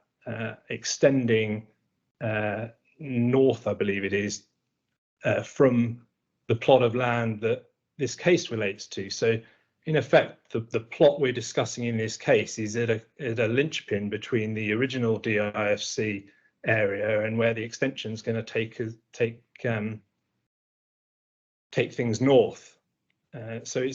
Speaker 5: extending north, I believe it is, from the plot of land that this case relates to. So in effect, the plot we're discussing in this case is at a linchpin between the original DIFC area and where the extension is going to take things north. So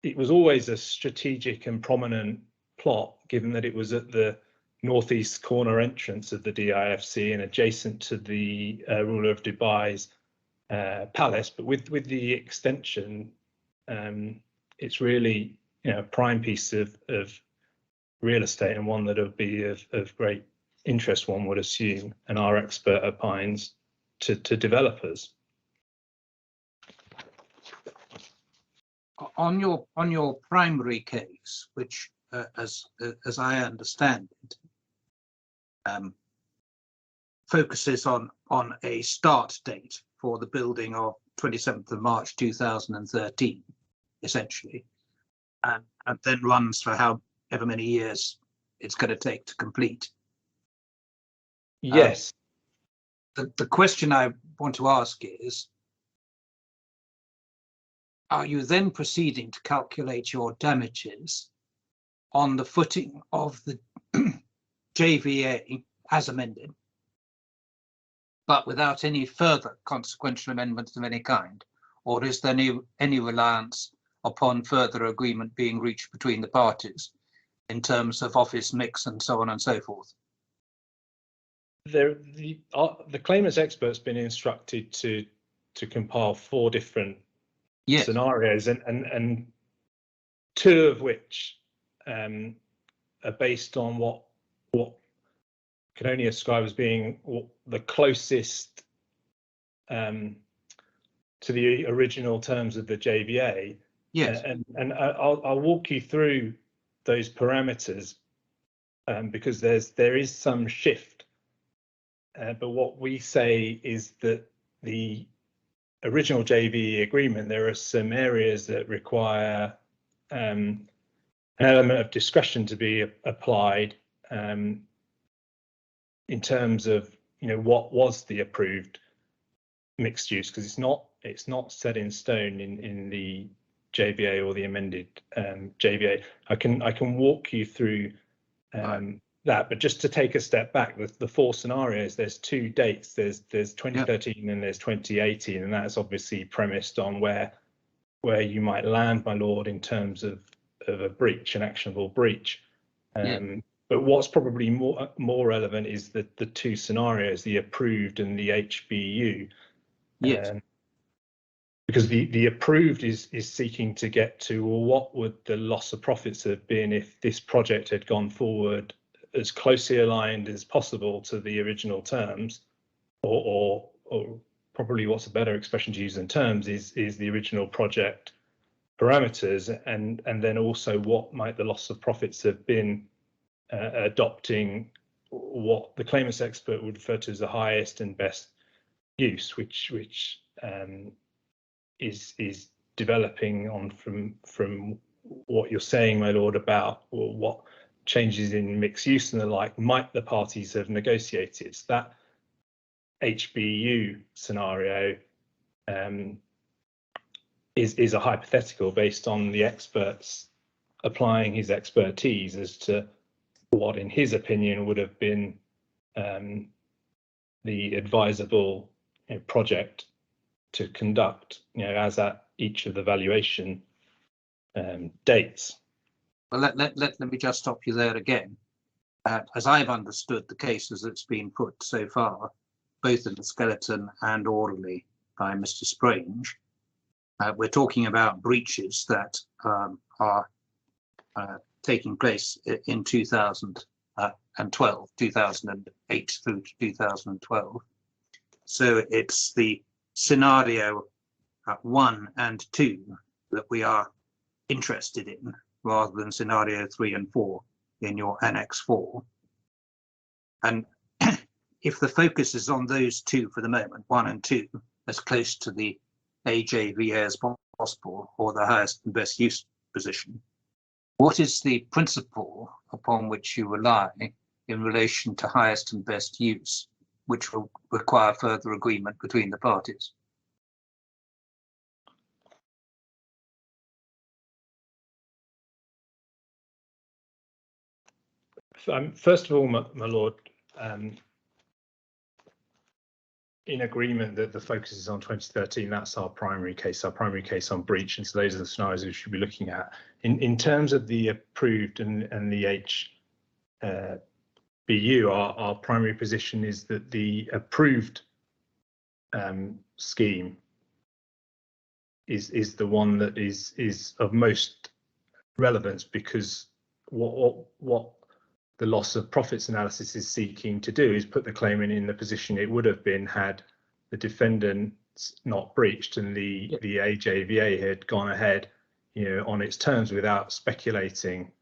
Speaker 5: it was always a strategic and prominent plot, given that it was at the northeast corner entrance of the DIFC and adjacent to the ruler of Dubai's palace. But with the extension, it's really, you know, a prime piece of real estate, and one that will be of great interest, one would assume, and our expert opines, to developers.
Speaker 1: On your primary case, which as I understand it, focuses on a start date for the building of 27th of March 2013, essentially, and then runs for however many years it's going to take to complete.
Speaker 5: Yes.
Speaker 1: The question I want to ask is, are you then proceeding to calculate your damages on the footing of the JVA as amended, but without any further consequential amendments of any kind? Or is there any reliance upon further agreement being reached between the parties in terms of office mix and so on and so forth?
Speaker 5: The claimant's expert's been instructed to compile 4 different scenarios, and 2 of which are based on what can only ascribe as being the closest to the original terms of the JVA.
Speaker 1: Yes.
Speaker 5: And I'll walk you through those parameters because there is some shift. But what we say is that the original JV agreement, there are some areas that require an element of discretion to be applied in terms of, you know, what was the approved mixed use, because it's not set in stone in the JVA or the amended JVA. I can walk you through that, but just to take a step back, the 4 scenarios, there's 2 dates. There's 2013 and there's 2018, and that's obviously premised on where you might land, my lord, in terms of a breach, an actionable breach. But what's probably more relevant is the 2 scenarios, the approved and the HBU. Because the approved is seeking to get to, well, what would the loss of profits have been if this project had gone forward as closely aligned as possible to the original terms, or probably what's a better expression to use than terms is the original project parameters, and then also what might the loss of profits have been adopting what the claimant's expert would refer to as the highest and best use, which is developing on from what you're saying, my lord, about what changes in mixed use and the like might the parties have negotiated. So that HBU scenario is a hypothetical based on the experts applying his expertise as to what, in his opinion, would have been the advisable project to conduct, as at each of the valuation dates.
Speaker 1: Well, let me just stop you there again. As I've understood the cases that's been put so far, both in the skeleton and orally by Mr. Strange, we're talking about breaches that are taking place in 2012, 2008 through to 2012. So it's the scenario 1 and 2 that we are interested in, rather than scenario 3 and 4 in your Annex 4. And if the focus is on those 2 for the moment, 1 and 2, as close to the AJVA as possible, or the highest and best use position, what is the principle upon which you rely in relation to highest and best use, which will require further agreement between the parties?
Speaker 5: First of all, my Lord, in agreement that the focus is on 2013, that's our primary case on breach, and so those are the scenarios we should be looking at. In terms of the approved and the HBU, our primary position is that the approved scheme is the one that is of most relevance, because what the loss of profits analysis is seeking to do is put the claimant in the position it would have been had the defendant not breached and the AJVA had gone ahead, on its terms without speculating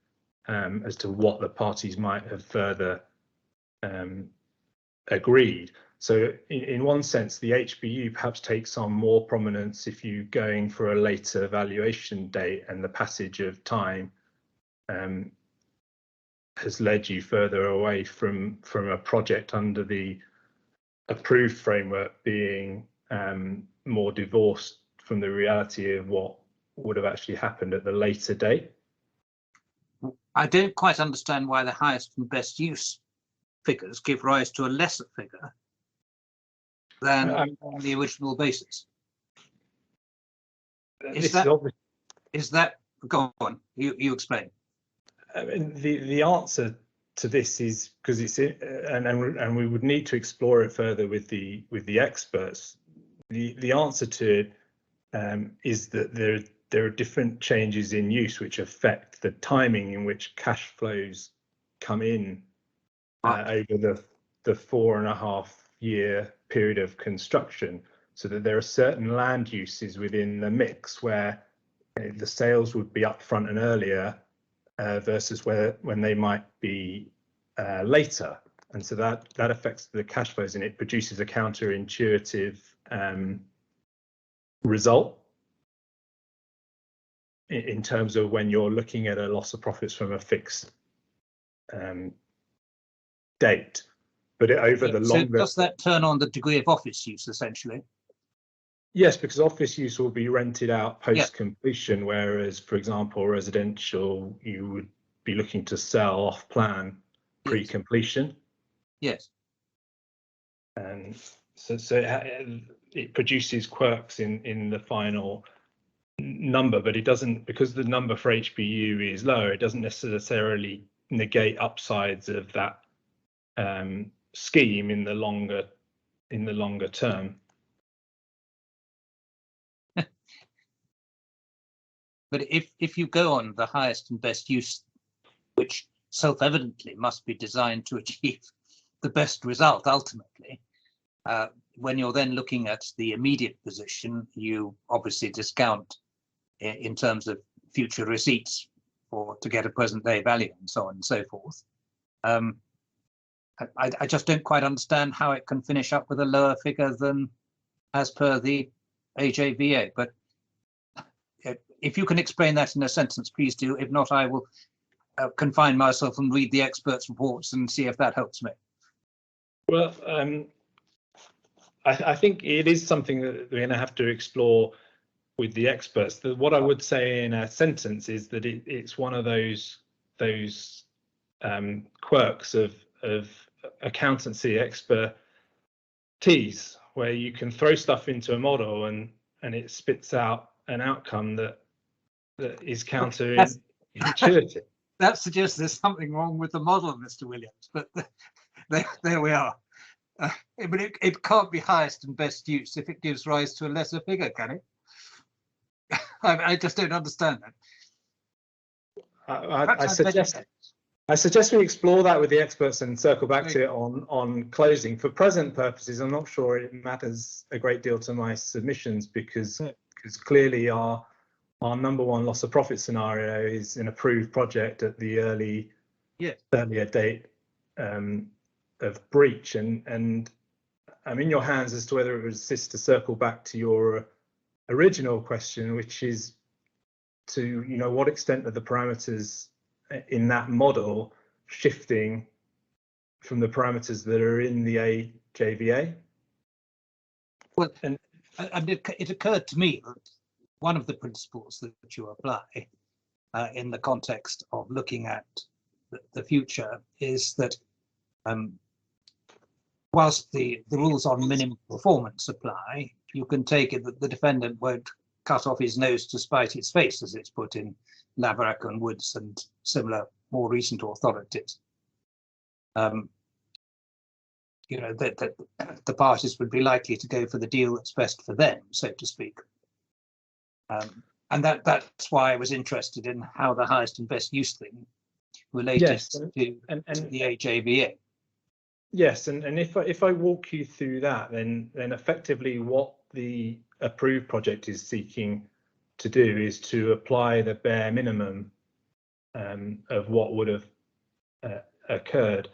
Speaker 5: as to what the parties might have further agreed. So in one sense, the HBU perhaps takes on more prominence if you're going for a later valuation date and the passage of time has led you further away from a project under the approved framework being more divorced from the reality of what would have actually happened at the later date.
Speaker 1: I don't quite understand why the highest and best use figures give rise to a lesser figure than on the original basis. Is that go on? You explain.
Speaker 5: I mean, the answer to this is because it's and we would need to explore it further with the experts. The answer to it is that there are different changes in use which affect the timing in which cash flows come in over the 4.5 year period of construction, so that there are certain land uses within the mix where the sales would be upfront and earlier versus when they might be later, and so that affects the cash flows, and it produces a counterintuitive result in terms of when you're looking at a loss of profits from a fixed date. But over the longer,
Speaker 1: does that turn on the degree of office use essentially?
Speaker 5: Yes, because office use will be rented out post completion, whereas, for example, residential, you would be looking to sell off plan pre completion.
Speaker 1: Yes.
Speaker 5: And so it produces quirks in the final number, but it doesn't, because the number for HBU is lower, it doesn't necessarily negate upsides of that scheme in the longer term.
Speaker 1: But if you go on the highest and best use, which self-evidently must be designed to achieve the best result ultimately, when you're then looking at the immediate position, you obviously discount in terms of future receipts to get a present day value and so on and so forth. I just don't quite understand how it can finish up with a lower figure than as per the AJVA, but if you can explain that in a sentence, please do. If not, I will confine myself and read the experts' reports and see if that helps me.
Speaker 5: Well, I think it is something that we're going to have to explore with the experts. What I would say in a sentence is that it's one of those quirks of accountancy expertise, where you can throw stuff into a model and it spits out an outcome that is counterintuitive.
Speaker 1: That suggests there's something wrong with the model, Mr. Williams, but there we are. But it can't be highest and best use if it gives rise to a lesser figure, can it? I just don't understand that.
Speaker 5: I suggest we explore that with the experts and circle back to it on closing. For present purposes, I'm not sure it matters a great deal to my submissions, because clearly our number one loss of profit scenario is an approved project at the earlier date of breach, and I'm in your hands as to whether it would assist to circle back to your original question, which is to what extent are the parameters in that model shifting from the parameters that are in the AJVA.
Speaker 1: Well, and it occurred to me that one of the principles that you apply in the context of looking at the future is that whilst the rules on minimum performance apply, you can take it that the defendant won't cut off his nose to spite his face, as it's put in Laverack and Woods and similar more recent authorities. You know, that the parties would be likely to go for the deal that's best for them, so to speak. And that's why I was interested in how the highest and best use thing related to the AJVA.
Speaker 5: Yes, and if I walk you through that, then effectively what the approved project is seeking to do is to apply the bare minimum of what would have occurred,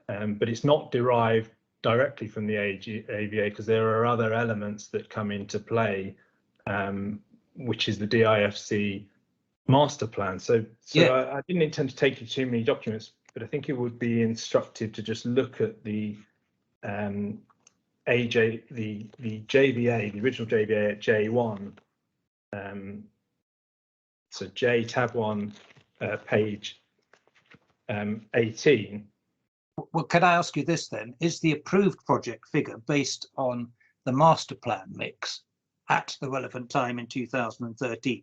Speaker 5: but it's not derived directly from the AVA because there are other elements that come into play, which is the DIFC master plan. So yeah. I didn't intend to take you too many documents, but I think it would be instructive to just look at the JVA, the original JVA at J1. So J tab 1, page 18.
Speaker 1: Well, can I ask you this then? Is the approved project figure based on the master plan mix at the relevant time in 2013?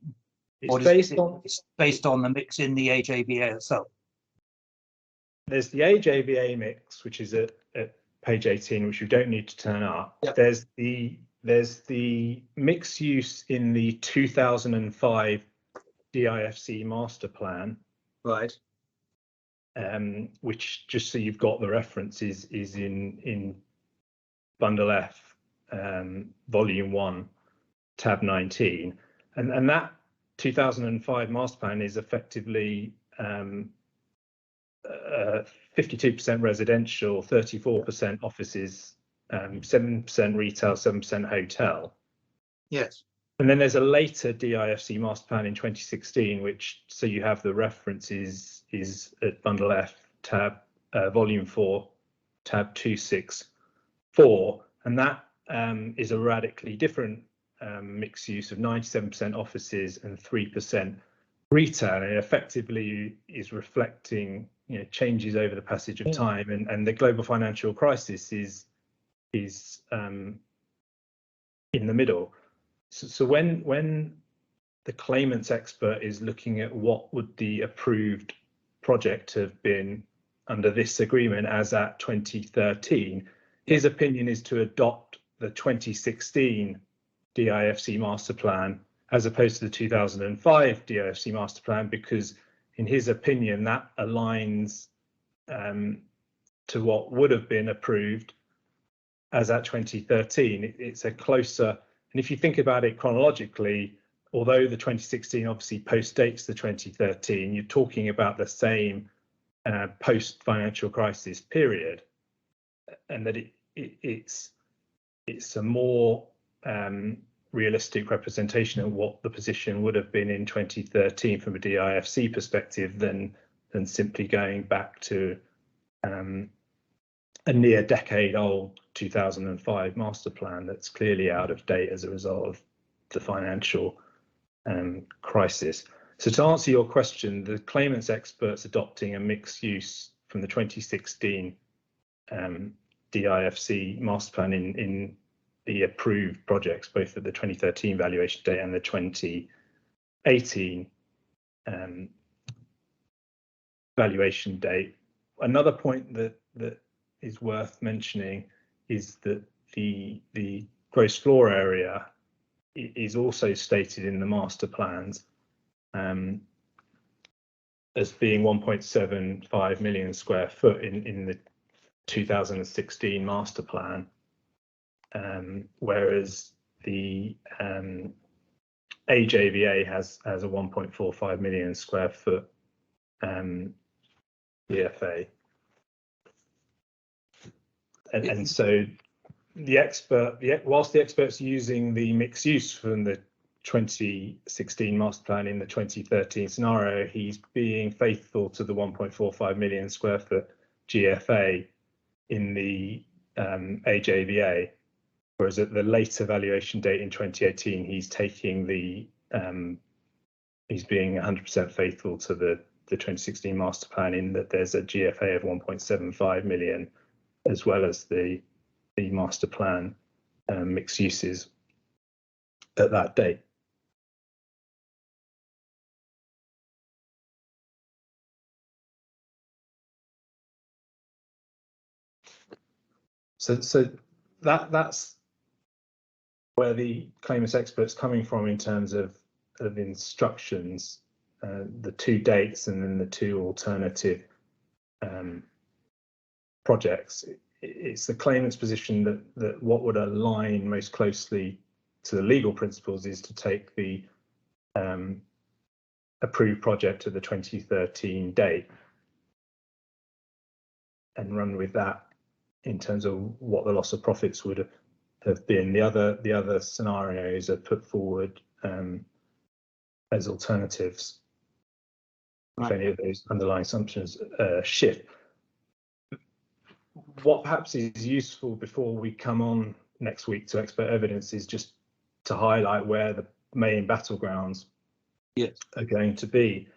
Speaker 1: It's based on the mix in the AJVA itself?
Speaker 5: There's the AJVA mix, which is at page 18, which you don't need to turn up. Yep. There's the mix use in the 2005 DIFC master plan.
Speaker 1: Right.
Speaker 5: Which, just so you've got the references, is in bundle F, volume 1, tab 19, and that 2005 master plan is effectively 52% residential, 34% offices, 7% retail, 7% hotel.
Speaker 1: Yes.
Speaker 5: And then there's a later DIFC master plan in 2016, which, so you have the references, is at bundle F, tab volume 4, tab 264, and that is a radically different mixed use of 97% offices and 3% retail, and it effectively is reflecting, you know, changes over the passage of time, and the global financial crisis is in the middle. So when the claimant's expert is looking at what would the approved project have been under this agreement as at 2013, his opinion is to adopt the 2016 DIFC master plan as opposed to the 2005 DIFC master plan, because in his opinion that aligns to what would have been approved as at 2013. It's a closer, and if you think about it chronologically, although the 2016 obviously post-dates the 2013, you're talking about the same post-financial crisis period, and that it's a more realistic representation of what the position would have been in 2013 from a DIFC perspective than simply going back to a near decade-old 2005 master plan that's clearly out of date as a result of the financial crisis. So to answer your question, the claimant's experts adopting a mixed use from the 2016 DIFC master plan in the approved projects, both at the 2013 valuation date and the 2018 valuation date. Another point that is worth mentioning is that the gross floor area is also stated in the master plans as being 1.75 million square foot in the 2016 master plan, whereas the AJVA has a 1.45 million square foot BFA. And so whilst the expert's using the mixed use from the 2016 master plan in the 2013 scenario, he's being faithful to the 1.45 million square foot GFA in the AJVA, whereas at the later valuation date in 2018, he's taking the he's being 100% faithful to the 2016 master plan, in that there's a GFA of 1.75 million, as well as the master plan mixed uses at that date. So that's where the claimant's expert's coming from in terms of instructions, the two dates and then the two alternative projects. It's the claimant's position that what would align most closely to the legal principles is to take the approved project to the 2013 date and run with that in terms of what the loss of profits would have been. The other scenarios are put forward as alternatives if any of those underlying assumptions shift. What perhaps is useful before we come on next week to expert evidence is just to highlight where the main battlegrounds are going to be,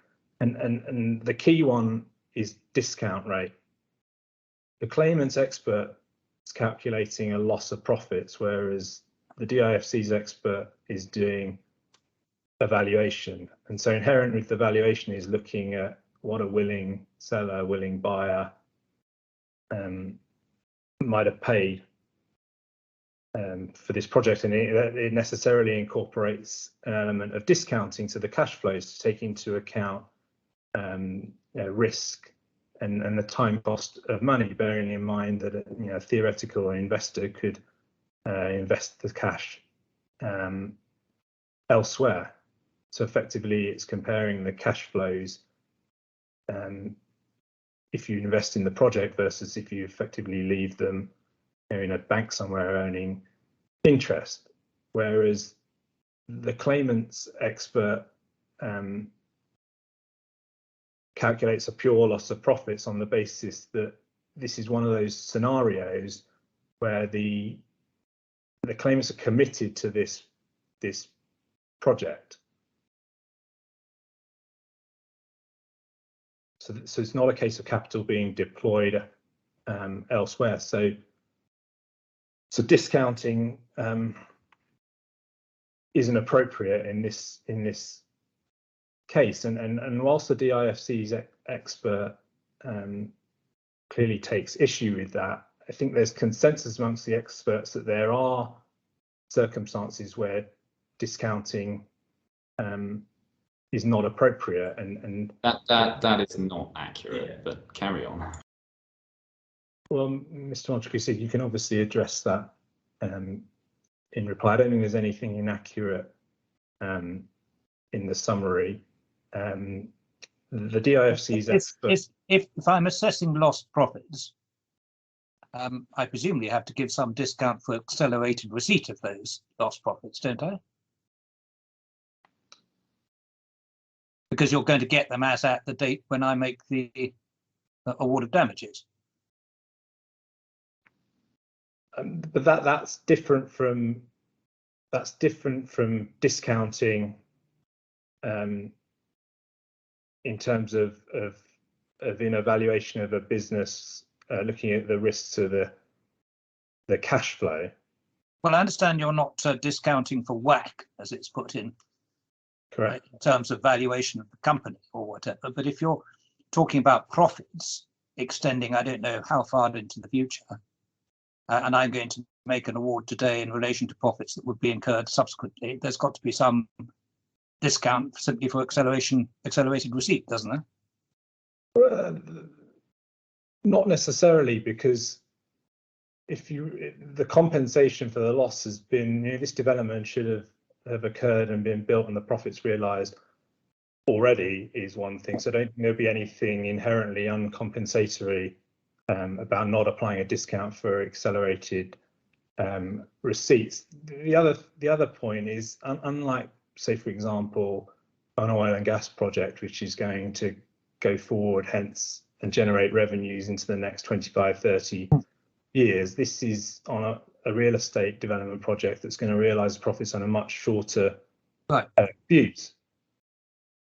Speaker 5: and the key one is discount rate. The claimant's expert is calculating a loss of profits, whereas the DIFC's expert is doing a valuation. And so inherent with the valuation is looking at what a willing seller, willing buyer might have paid for this project, and it necessarily incorporates an element of discounting to the cash flows to take into account risk and the time cost of money, bearing in mind that a theoretical investor could invest the cash elsewhere. So effectively, it's comparing the cash flows if you invest in the project versus if you effectively leave them in a bank somewhere earning interest. Whereas the claimant's expert calculates a pure loss of profits on the basis that this is one of those scenarios where the claimants are committed to this project. So it's not a case of capital being deployed elsewhere. So discounting isn't appropriate in this case, and whilst the DIFC's expert clearly takes issue with that, I think there's consensus amongst the experts that there are circumstances where discounting is not appropriate, and
Speaker 4: that is not accurate. But carry on.
Speaker 5: Well, Mr. Montecoussy, you can obviously address that in reply. I don't think there's anything inaccurate in the summary. The DIFC's expert.
Speaker 1: If I'm assessing lost profits, I presumably have to give some discount for accelerated receipt of those lost profits, don't I? Because you're going to get them as at the date when I make the award of damages.
Speaker 5: But that's different from discounting in terms of an evaluation of a business, looking at the risks of the cash flow.
Speaker 1: Well, I understand you're not discounting for WACC as it's put in.
Speaker 5: Correct.
Speaker 1: In terms of valuation of the company or whatever, but if you're talking about profits extending, I don't know how far into the future, and I'm going to make an award today in relation to profits that would be incurred subsequently, there's got to be some discount simply for accelerated receipt, doesn't there?
Speaker 5: Not necessarily, because the compensation for the loss has been, this development should have occurred and been built and the profits realised already is one thing. So I don't think there'll be anything inherently uncompensatory about not applying a discount for accelerated receipts. The other point is, unlike, say, for example, an oil and gas project, which is going to go forward hence and generate revenues into the next 25, 30 years. This is on a real estate development project that's going to realise profits on a much shorter views.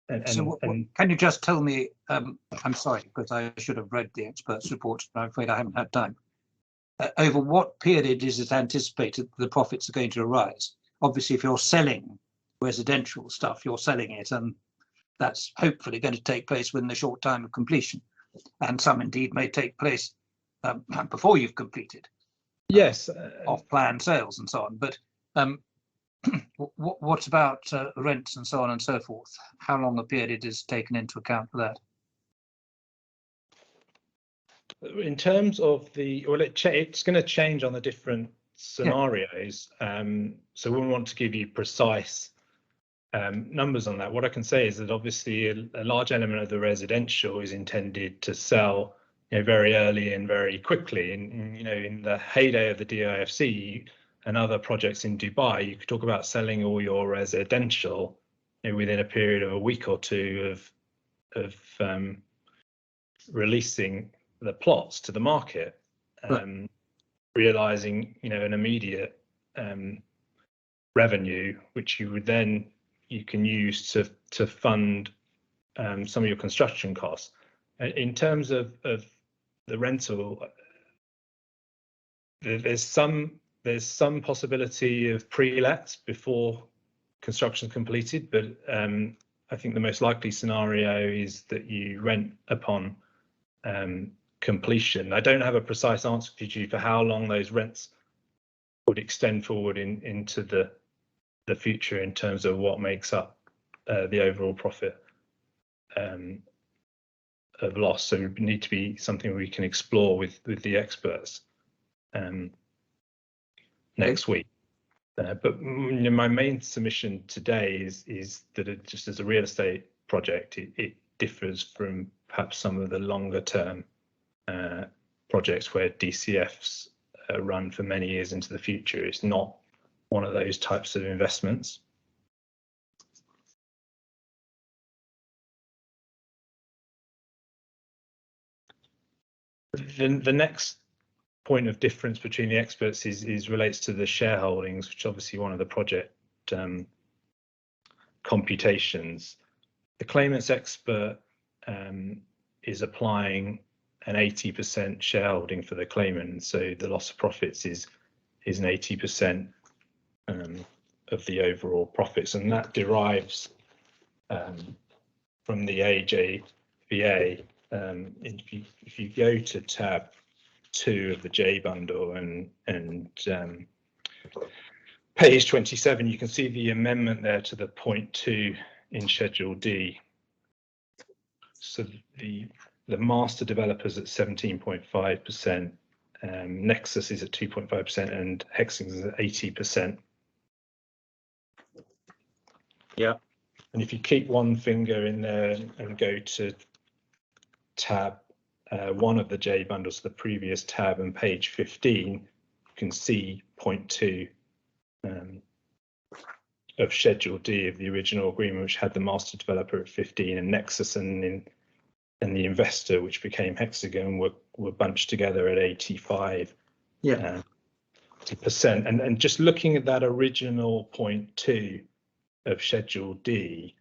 Speaker 1: Can you just tell me, I'm sorry, because I should have read the expert's report, but I'm afraid I haven't had time. Over what period is it anticipated the profits are going to arise? Obviously, if you're selling residential stuff, you're selling it, and that's hopefully going to take place within the short time of completion. And some indeed may take place before you've completed.
Speaker 5: Yes.
Speaker 1: Off-plan sales and so on. But what about rents and so on and so forth? How long a period is taken into account for that?
Speaker 5: In terms of it's going to change on the different scenarios. So we want to give you precise numbers on that. What I can say is that obviously a large element of the residential is intended to sell, very early and very quickly. And in the heyday of the DIFC and other projects in Dubai, you could talk about selling all your residential within a period of a week or two of releasing the plots to the market, realizing an immediate revenue, which you can use to fund some of your construction costs. In terms of the rental, there's some possibility of pre-lets before construction is completed, but I think the most likely scenario is that you rent upon completion. I don't have a precise answer for you for how long those rents would extend forward into the future in terms of what makes up the overall profit of loss. So it would need to be something we can explore with the experts next week. But my main submission today is that it, just as a real estate project, it differs from perhaps some of the longer term projects where DCFs run for many years into the future. It's not one of those types of investments. The next point of difference between the experts is relates to the shareholdings, which is obviously one of the project computations. The claimant's expert is applying an 80% shareholding for the claimant, so the loss of profits is an 80% of the overall profits, and that derives from the AJVA. If you go to tab 2 of the J bundle and page 27, you can see the amendment there to the point 2 in Schedule D. So the master developers at 17.5%, Nexus is at 2.5%, and Hexagon is at 80%.
Speaker 1: Yeah.
Speaker 5: And if you keep one finger in there and go to tab 1 of the J bundles, the previous tab, and page 15, you can see point 2 of Schedule D of the original agreement, which had the master developer at 15, and Nexus and the investor, which became Hexagon, were bunched together at 85%. And just looking at that original point 2 of Schedule D,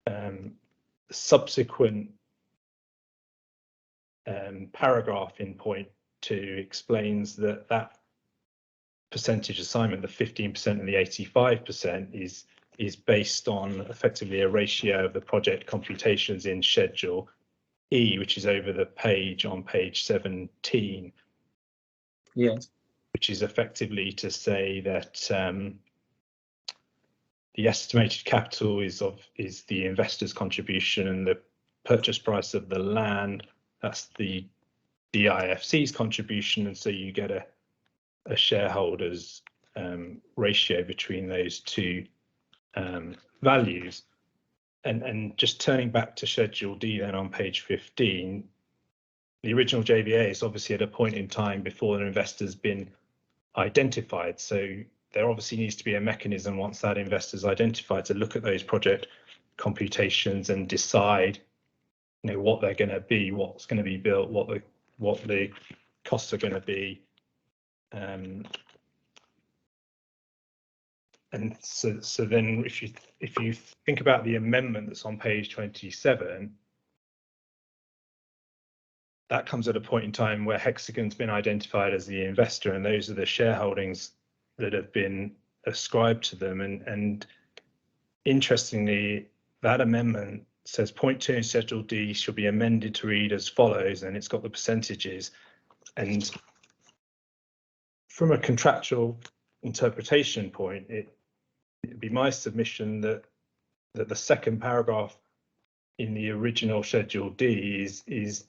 Speaker 5: the subsequent paragraph in point 2 explains that percentage assignment, the 15% and the 85%, is based on effectively a ratio of the project computations in Schedule E, which is over the page on page 17.
Speaker 1: Yes.
Speaker 5: Which is effectively to say that the estimated capital is the investor's contribution, and the purchase price of the land, that's the DIFC's contribution, and so you get a shareholders ratio between those two values. And just turning back to Schedule D then on page 15, the original JVA is obviously at a point in time before an investor's been identified. So there obviously needs to be a mechanism once that investor's identified to look at those project computations and decide, what they're going to be, what's going to be built, what the costs are going to be, And so then if you think about the amendment that's on page 27, that comes at a point in time where Hexagon's been identified as the investor, and those are the shareholdings that have been ascribed to them. And interestingly, that amendment says point 2 in Schedule D shall be amended to read as follows, and it's got the percentages. And from a contractual interpretation point, it'd be my submission that the second paragraph in the original Schedule D is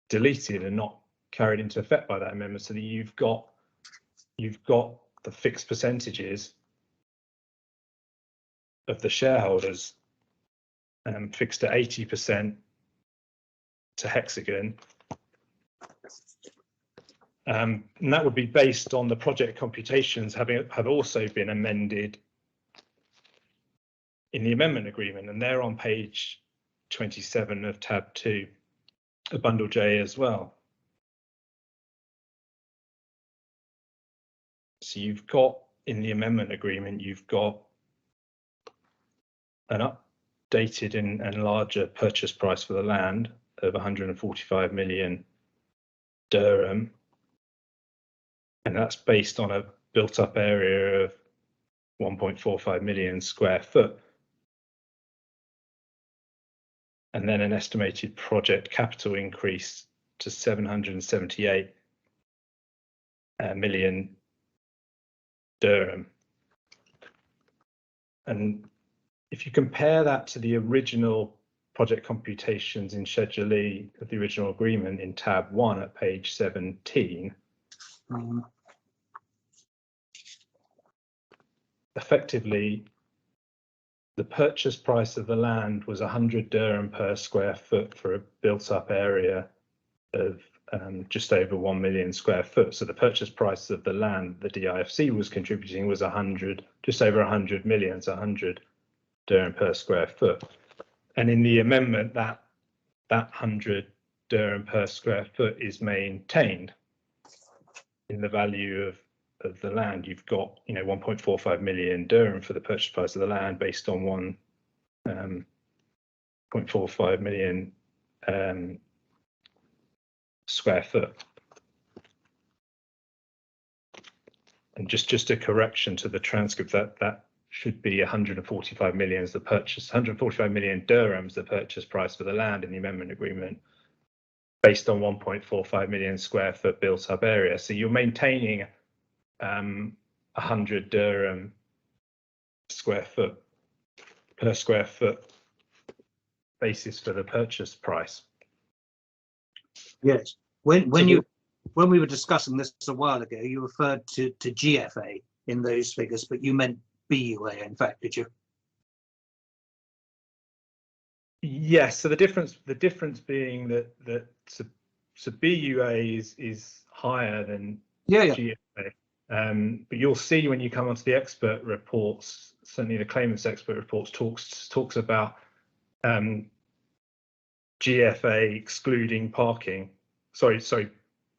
Speaker 5: deleted and not carried into effect by that amendment, so that you've got the fixed percentages of the shareholders fixed at 80% to Hexagon, and that would be based on the project computations have also been amended in the amendment agreement, and they're on page 27 of tab 2, a bundle J as well. So you've got in the amendment agreement, you've got an updated and larger purchase price for the land of 145 million dirham, and that's based on a built-up area of 1.45 million square foot, and then an estimated project capital increase to 778 million dirham. And if you compare that to the original project computations in Schedule E of the original agreement in tab 1 at page 17, effectively the purchase price of the land was 100 dirham per square foot for a built-up area of just over 1 million square foot. So the purchase price of the land the DIFC was contributing was just over 100 million, so 100 dirham per square foot. And in the amendment, that 100 dirham per square foot is maintained in the value of the land. You've got 1.45 million dirham for the purchase price of the land based on 1.45 million square foot. And just a correction to the transcript, that should be 145 million as the purchase, 145 million dirhams the purchase price for the land in the amendment agreement, based on 1.45 million square foot built up area. So you're maintaining 100 dirham per square foot basis for the purchase price.
Speaker 1: Yes. When we were discussing this a while ago, you referred to GFA in those figures, but you meant BUA, in fact, did you?
Speaker 5: Yes. So the difference being that BUA is higher than GFA. But you'll see when you come onto the expert reports, certainly the claimant's expert reports talks about GFA excluding parking. Sorry,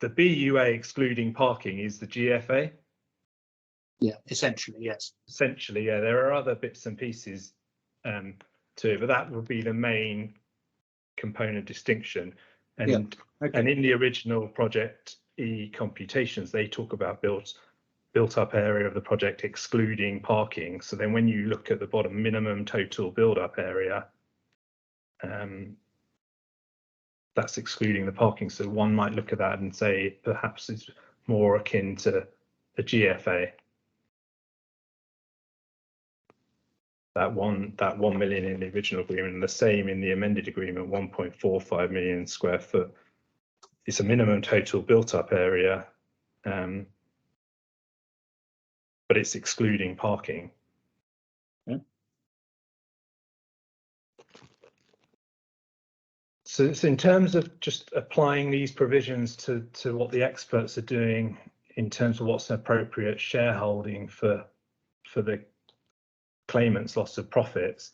Speaker 5: the BUA excluding parking is the GFA.
Speaker 1: Yeah, essentially, yes.
Speaker 5: Essentially, yeah. There are other bits and pieces to it, but that would be the main component distinction. And
Speaker 1: yeah. Okay.
Speaker 5: And in the original project E computations, they talk about built up area of the project excluding parking. So then when you look at the bottom, minimum total build up area, that's excluding the parking. So one might look at that and say perhaps it's more akin to the GFA. That 1 million in the original agreement, and the same in the amended agreement, 1.45 million square foot. It's a minimum total built up area, but it's excluding parking.
Speaker 1: Yeah.
Speaker 5: So it's in terms of just applying these provisions to what the experts are doing in terms of what's an appropriate shareholding for the claimant's loss of profits.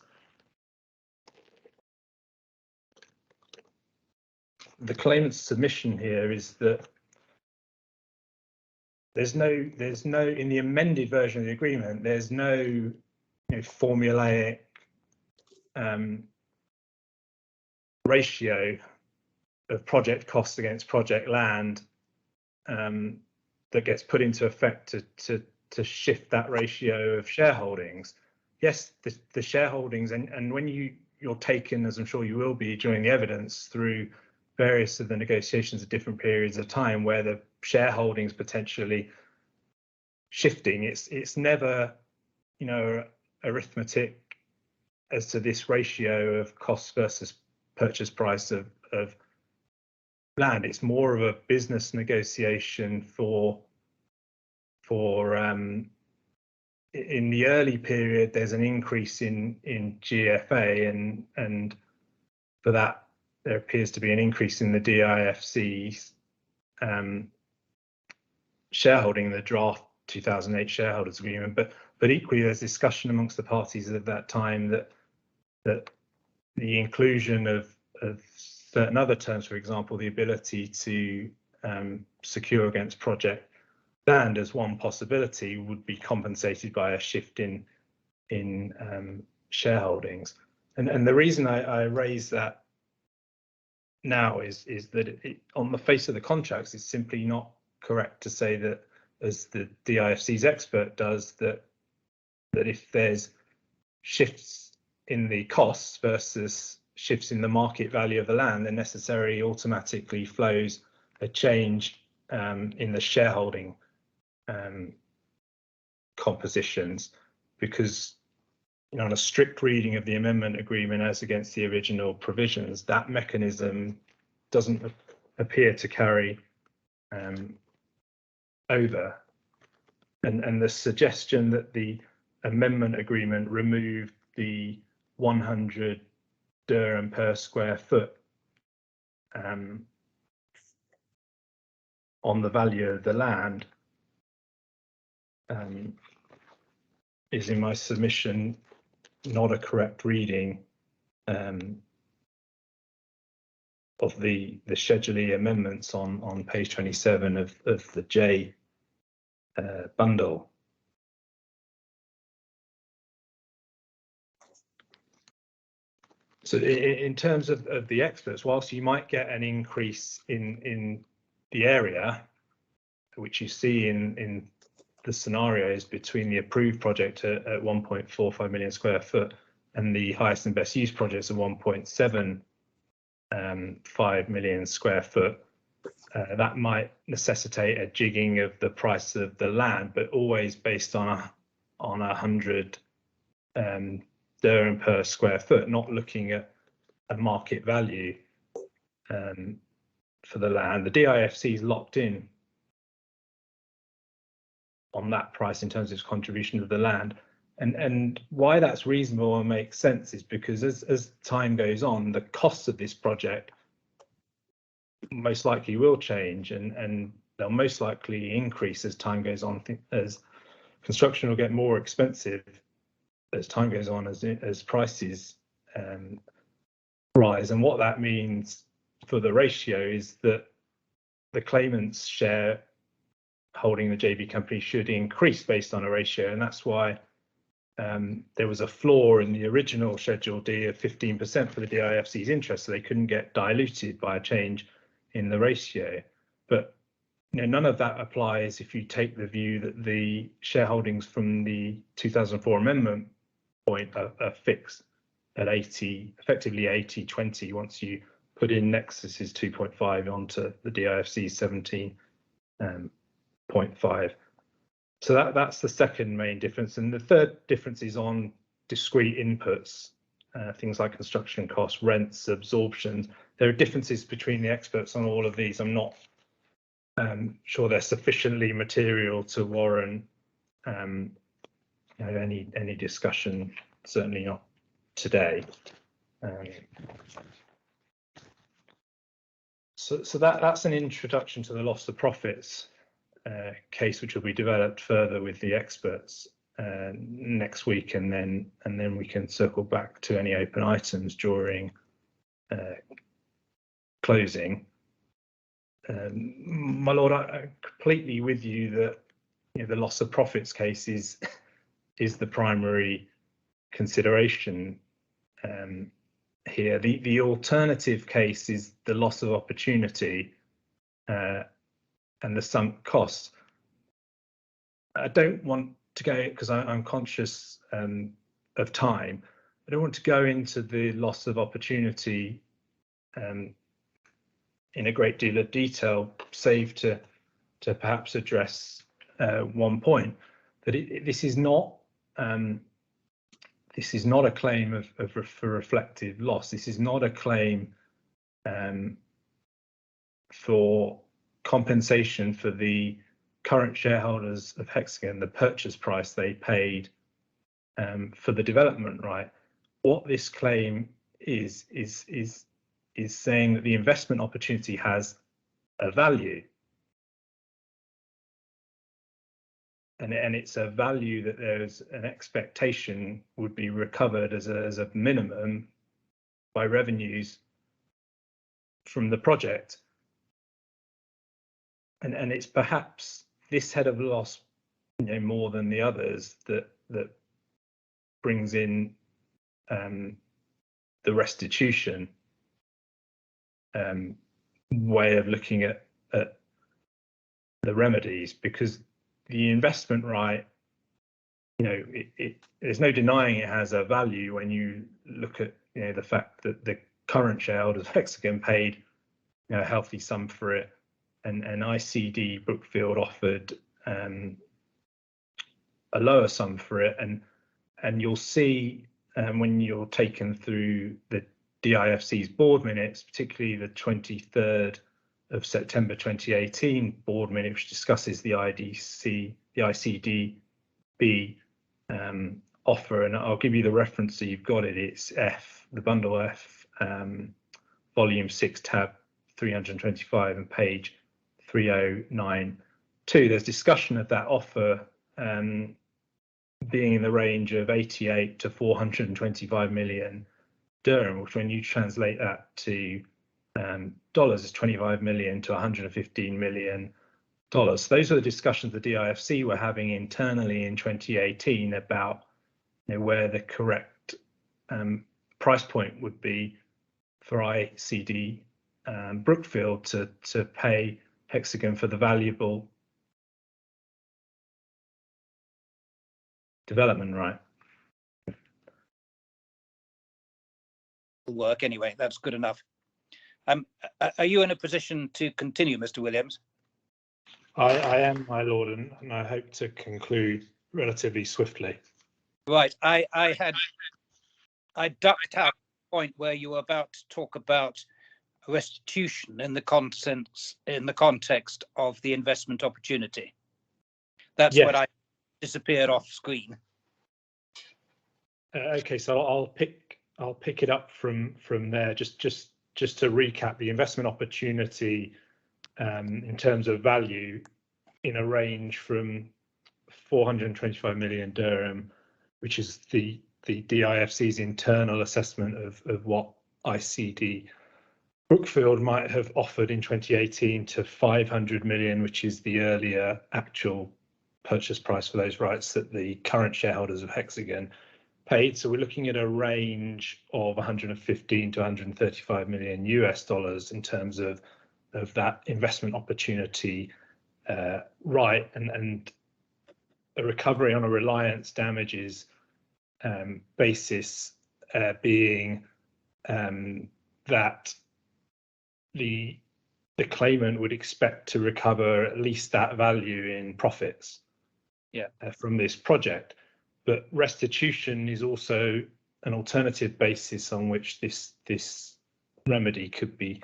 Speaker 5: The claimant's submission here is that there's no in the amended version of the agreement, there's no formulaic ratio of project costs against project land that gets put into effect to shift that ratio of shareholdings. Yes, the shareholdings, and when you're taken, as I'm sure you will be during the evidence, through various of the negotiations at different periods of time where the shareholdings potentially shifting, it's never arithmetic as to this ratio of cost versus purchase price of land. It's more of a business negotiation for in the early period there's an increase in GFA, and for that there appears to be an increase in the DIFC's shareholding in the draft 2008 Shareholders Agreement, but equally there's discussion amongst the parties at that time that the inclusion of certain other terms, for example, the ability to secure against project land as one possibility, would be compensated by a shift in shareholdings. And the reason I raise that now is that on the face of the contracts, it's simply not correct to say that, as the DIFC's expert does, that if there's shifts in the costs versus shifts in the market value of the land, then necessarily automatically flows a change in the shareholding compositions, because on a strict reading of the amendment agreement as against the original provisions, that mechanism doesn't appear to carry over. And the suggestion that the amendment agreement removed the 100 dirham per square foot on the value of the land is, in my submission, not a correct reading of the Schedule E amendments on page 27 of the J bundle. So in terms of the experts, whilst you might get an increase in the area, which you see in the scenarios between the approved project at 1.45 million square foot and the highest and best use projects of 1.75 million square foot, that might necessitate a jigging of the price of the land, but always based on 100 dirham per square foot, not looking at a market value for the land. The DIFC is locked in on that price in terms of its contribution to the land, and why that's reasonable and makes sense is because as time goes on, the costs of this project most likely will change, and they'll most likely increase as time goes on, as construction will get more expensive as time goes on, as prices rise. And what that means for the ratio is that the claimant's share holding the JV company should increase based on a ratio, and that's why there was a floor in the original Schedule D of 15% for the DIFC's interest, so they couldn't get diluted by a change in the ratio. But none of that applies if you take the view that the shareholdings from the 2004 amendment point are fixed at 80, effectively 80-20, once you put in Nexus's 2.5 onto the DIFC's 17.5. So that's the second main difference. And the third difference is on discrete inputs, things like construction costs, rents, absorptions. There are differences between the experts on all of these. I'm not sure they're sufficiently material to warrant any discussion, certainly not today. So that's an introduction to the loss of profits case, which will be developed further with the experts next week, and then we can circle back to any open items during closing. My lord, I'm completely with you that the loss of profits case is the primary consideration here. The alternative case is the loss of opportunity and the sunk costs. I don't want to go, because I'm conscious of time, I don't want to go into the loss of opportunity in a great deal of detail, save to perhaps address one point, that this is not a claim for reflective loss. This is not a claim for compensation for the current shareholders of Hexagon, the purchase price they paid for the development right. What this claim is saying that the investment opportunity has a value, and it's a value that there's an expectation would be recovered as a minimum by revenues from the project, and it's perhaps this head of loss, more than the others, that brings in the restitution way of looking at the remedies, because the investment right, there's no denying it has a value when you look at the fact that the current shareholders of Hexagon paid a healthy sum for it, and ICD Brookfield offered a lower sum for it, and you'll see when you're taken through the DIFC's board minutes, particularly the 23rd of September 2018 board minute, which discusses the ICDB offer, and I'll give you the reference so you've got it. It's F, the bundle F, volume 6, tab 325 and page 3092. There's discussion of that offer being in the range of 88 to 425 million dirham, which when you translate that to dollars is 25 million to 115 million dollars. So those are the discussions the DIFC were having internally in 2018 about where the correct price point would be for ICD Brookfield to pay Hexagon for the valuable development right.
Speaker 6: Work anyway, that's good enough. Are you in a position to continue, Mr. Williams?
Speaker 5: I am, my lord, and I hope to conclude relatively swiftly.
Speaker 6: Right, I ducked out the point where you were about to talk about restitution in the context of the investment opportunity. That's
Speaker 5: yes.
Speaker 6: when I disappeared off screen.
Speaker 5: Okay, so I'll pick it up from there. Just to recap, the investment opportunity in terms of value in a range from 425 million dirham, which is the DIFC's internal assessment of what ICD Brookfield might have offered in 2018, to 500 million, which is the earlier actual purchase price for those rights that the current shareholders of Hexagon paid. So we're looking at a range of 115 to 135 million US dollars in terms of that investment opportunity right, and a recovery on a Reliance damages basis being that the claimant would expect to recover at least that value in profits from this project. But restitution is also an alternative basis on which this remedy could be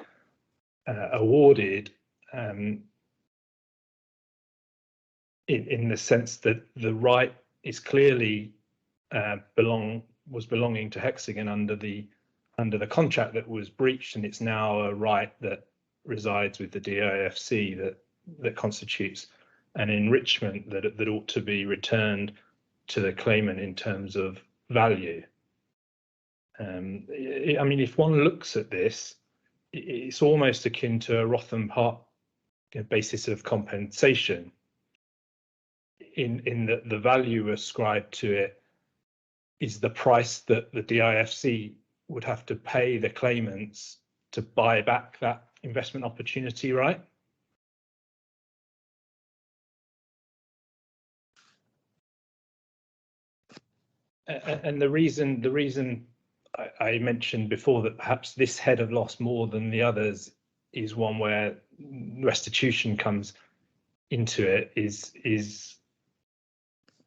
Speaker 5: awarded, in the sense that the right is clearly belonging to Hexagon under the contract that was breached, and it's now a right that resides with the DIFC that constitutes an enrichment that ought to be returned to the claimant in terms of value. I mean, if one looks at this, it's almost akin to a Rothenpark basis of compensation, in that the value ascribed to it is the price that the DIFC would have to pay the claimants to buy back that investment opportunity, right? And the reason I mentioned before that perhaps this head of loss more than the others is one where restitution comes into it is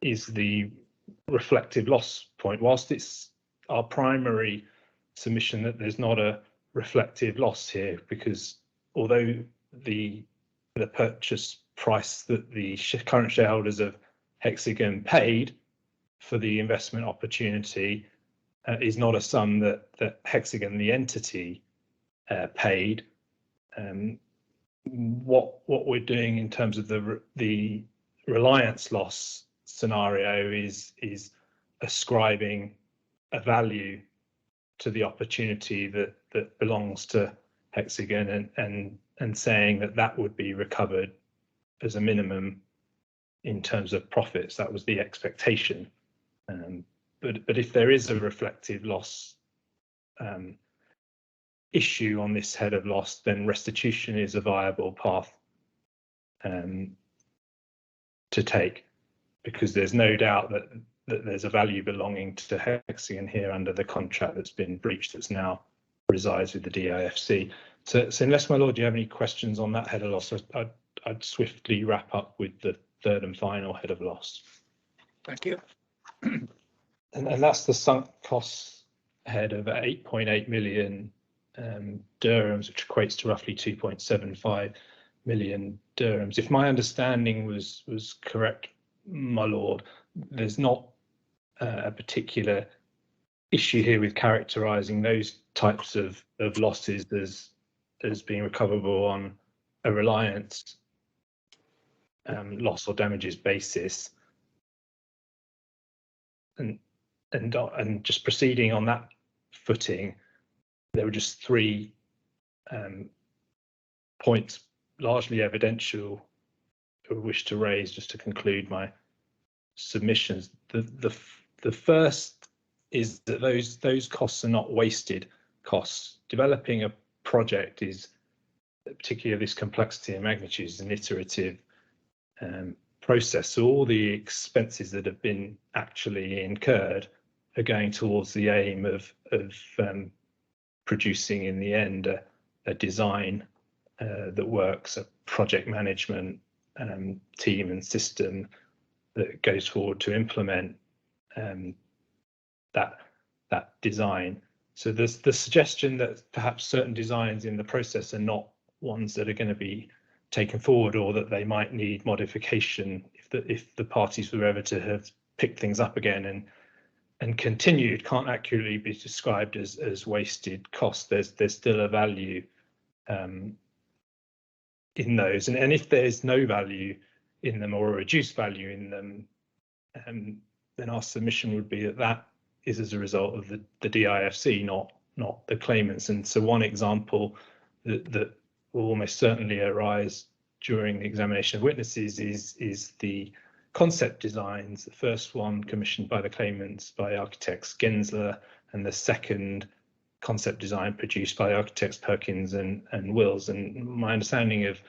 Speaker 5: the reflective loss point. Whilst it's our primary submission that there's not a reflective loss here, because although the purchase price that the current shareholders of Hexagon paid for the investment opportunity is not a sum that Hexagon, the entity, paid. What we're doing in terms of the Reliance Loss scenario is ascribing a value to the opportunity that belongs to Hexagon and saying that would be recovered as a minimum in terms of profits. That was the expectation. But if there is a reflective loss issue on this head of loss, then restitution is a viable path to take, because there's no doubt that there's a value belonging to Hexagon here under the contract that's been breached, that's now resides with the DIFC. So unless, my lord, you have any questions on that head of loss, I'd swiftly wrap up with the third and final head of loss.
Speaker 6: Thank you.
Speaker 5: And that's the sunk costs head of 8.8 million dirhams, which equates to roughly 2.75 million dirhams. If my understanding was correct, my lord, there's not a particular issue here with characterising those types of losses as being recoverable on a Reliance loss or damages basis. And just proceeding on that footing, there were just three points, largely evidential, I wish to raise just to conclude my submissions. The first is that those costs are not wasted costs. Developing a project is, particularly of this complexity and magnitude, is an iterative process. So all the expenses that have been actually incurred are going towards the aim of producing in the end a design that works, a project management team and system that goes forward to implement that design. So there's the suggestion that perhaps certain designs in the process are not ones that are going to be taken forward, or that they might need modification if the parties were ever to have picked things up again and continued, can't accurately be described as wasted cost. There's still a value in those, and if there's no value in them or a reduced value in them, then our submission would be that is as a result of the DIFC, not the claimants. And so one example that will almost certainly arise during the examination of witnesses is the concept designs. The first one commissioned by the claimants by architects Gensler, and the second concept design produced by architects Perkins and Wills. And my understanding of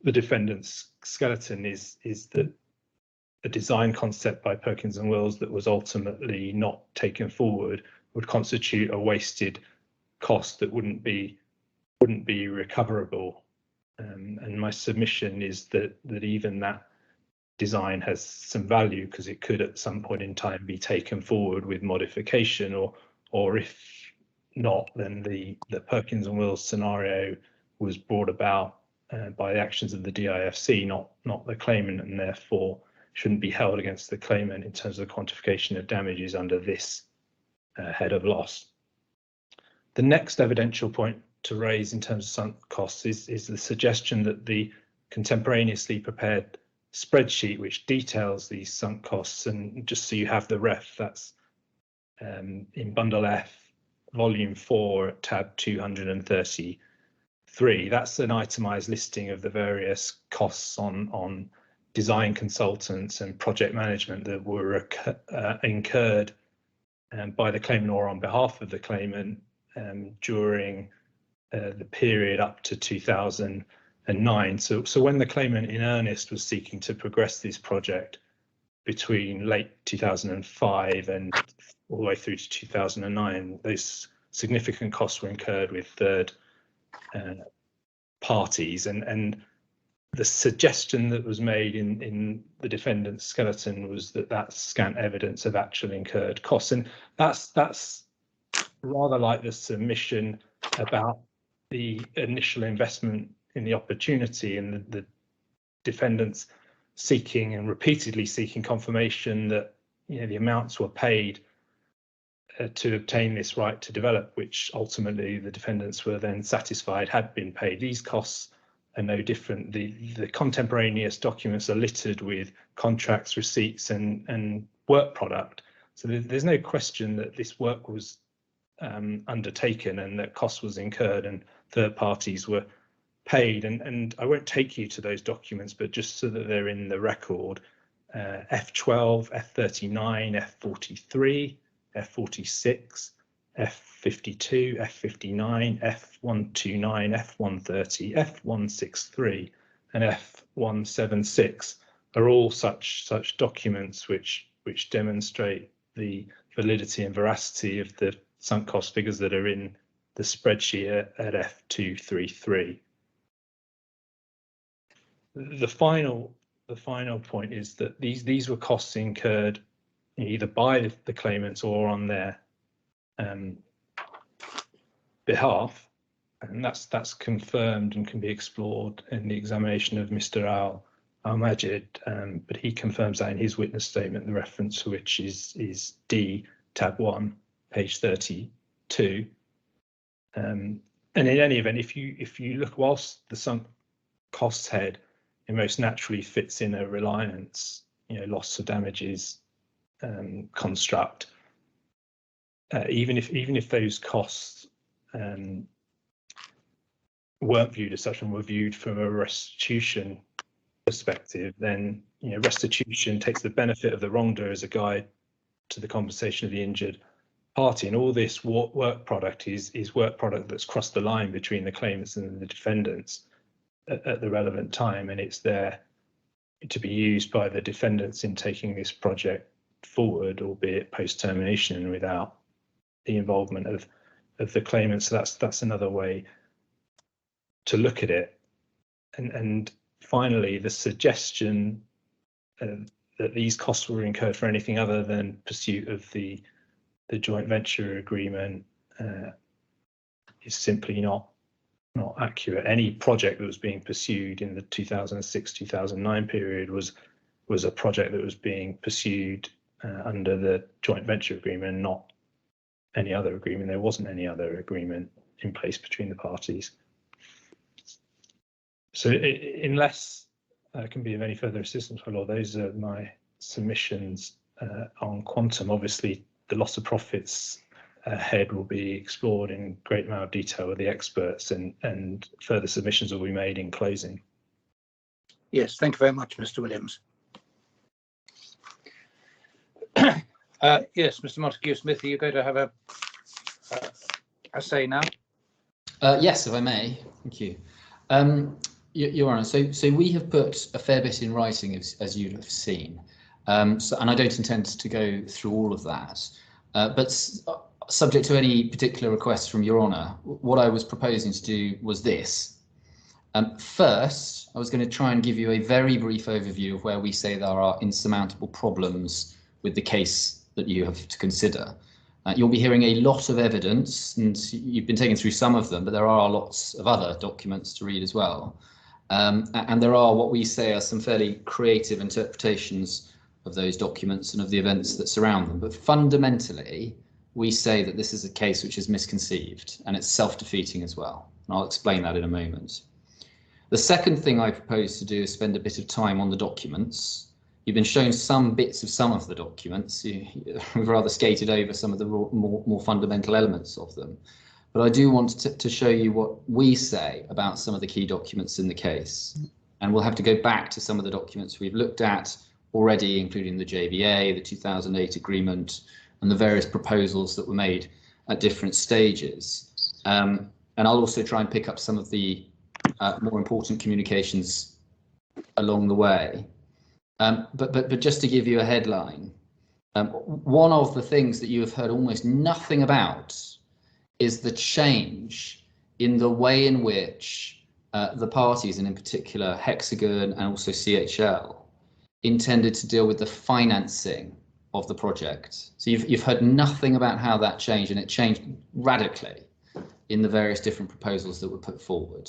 Speaker 5: the defendant's skeleton is that the design concept by Perkins and Wills that was ultimately not taken forward would constitute a wasted cost that wouldn't be recoverable. And my submission is that even that design has some value, because it could at some point in time be taken forward with modification, or if not, then the Perkins and Wills scenario was brought about by the actions of the DIFC, not the claimant, and therefore shouldn't be held against the claimant in terms of quantification of damages under this head of loss. The next evidential point to raise in terms of sunk costs is the suggestion that the contemporaneously prepared spreadsheet which details these sunk costs, and just so you have the ref, that's in bundle F, volume 4, tab 233, 3, that's an itemized listing of the various costs on design consultants and project management that were incurred by the claimant or on behalf of the claimant during the period up to 2009. So when the claimant in earnest was seeking to progress this project between late 2005 and all the way through to 2009, those significant costs were incurred with third parties, and the suggestion that was made in the defendant's skeleton was that that's scant evidence of actually incurred costs, and that's rather like the submission about the initial investment in the opportunity, and the defendants seeking and repeatedly seeking confirmation that the amounts were paid to obtain this right to develop, which ultimately the defendants were then satisfied had been paid. These costs are no different. The contemporaneous documents are littered with contracts, receipts, and work product. So there's no question that this work was undertaken and that cost was incurred and third parties were paid. And I won't take you to those documents, but just so that they're in the record, F12, F39, F43, F46, F52, F59, F129, F130, F163, and F176 are all such documents which demonstrate the validity and veracity of the sunk cost figures that are in the spreadsheet at F233. The final point is that these were costs incurred either by the claimants or on their behalf, and that's confirmed and can be explored in the examination of Mr. Al-Majid, but he confirms that in his witness statement, the reference to which is D, tab 1, page 32. And in any event, if you look, whilst the sunk costs head, it most naturally fits in a Reliance loss of damages construct. Even if those costs weren't viewed as such and were viewed from a restitution perspective, then restitution takes the benefit of the wrongdoer as a guide to the compensation of the injured party, and all this work product is work product that's crossed the line between the claimants and the defendants at the relevant time, and it's there to be used by the defendants in taking this project forward, albeit post termination and without the involvement of the claimant. So that's another way to look at it. And finally, the suggestion that these costs were incurred for anything other than pursuit of the joint venture agreement is simply not accurate. Any project that was being pursued in the 2006-2009 period was a project that was being pursued under the joint venture agreement, not any other agreement. There wasn't any other agreement in place between the parties. So unless I can be of any further assistance, my lord, those are my submissions on quantum. Obviously, the loss of profits head will be explored in great amount of detail with the experts, and further submissions will be made in closing.
Speaker 6: Yes, thank you very much, Mr. Williams. Yes, Mr. Montague-Smith, are you going to have a say now?
Speaker 4: Yes, if I may. Thank you. Your Honour, so we have put a fair bit in writing, as you'd have seen, and I don't intend to go through all of that, but subject to any particular requests from Your Honour, what I was proposing to do was this. First, I was going to try and give you a very brief overview of where we say there are insurmountable problems with the case that you have to consider. You'll be hearing a lot of evidence, and you've been taken through some of them, but there are lots of other documents to read as well. And there are what we say are some fairly creative interpretations of those documents and of the events that surround them. But fundamentally, we say that this is a case which is misconceived, and it's self-defeating as well. And I'll explain that in a moment. The second thing I propose to do is spend a bit of time on the documents. You've been shown some bits of some of the documents. We've rather skated over some of the more fundamental elements of them. but I do want to show you what we say about some of the key documents in the case. And we'll have to go back to some of the documents we've looked at already, including the JVA, the 2008 agreement, and the various proposals that were made at different stages. And I'll also try and pick up some of the more important communications along the way. But just to give you a headline, one of the things that you have heard almost nothing about is the change in the way in which the parties, and in particular Hexagon and also CHL, intended to deal with the financing of the project. So you've heard nothing about how that changed, and it changed radically in the various different proposals that were put forward,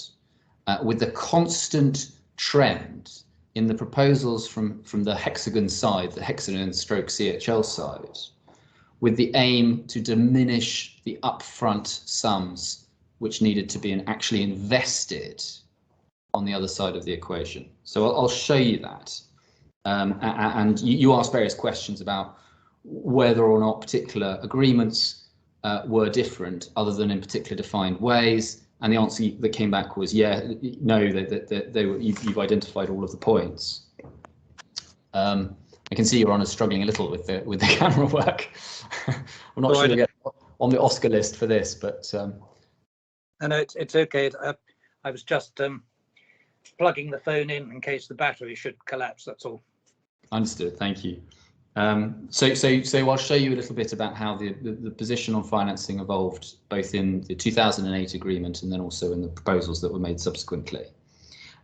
Speaker 4: with the constant trend in the proposals from the Hexagon side, the Hexagon stroke CHL side, with the aim to diminish the upfront sums which needed to be actually invested on the other side of the equation. So I'll show you that. And you asked various questions about whether or not particular agreements were different, other than in particular defined ways. And the answer that came back was, yeah, no, they were, you've identified all of the points. I can see Your Honour struggling a little with the camera work. I'm not sure to get on the Oscar list for this, but
Speaker 6: no, it's okay. I was just plugging the phone in case the battery should collapse. That's all.
Speaker 4: Understood. Thank you. So I'll show you a little bit about how the position on financing evolved, both in the 2008 agreement and then also in the proposals that were made subsequently.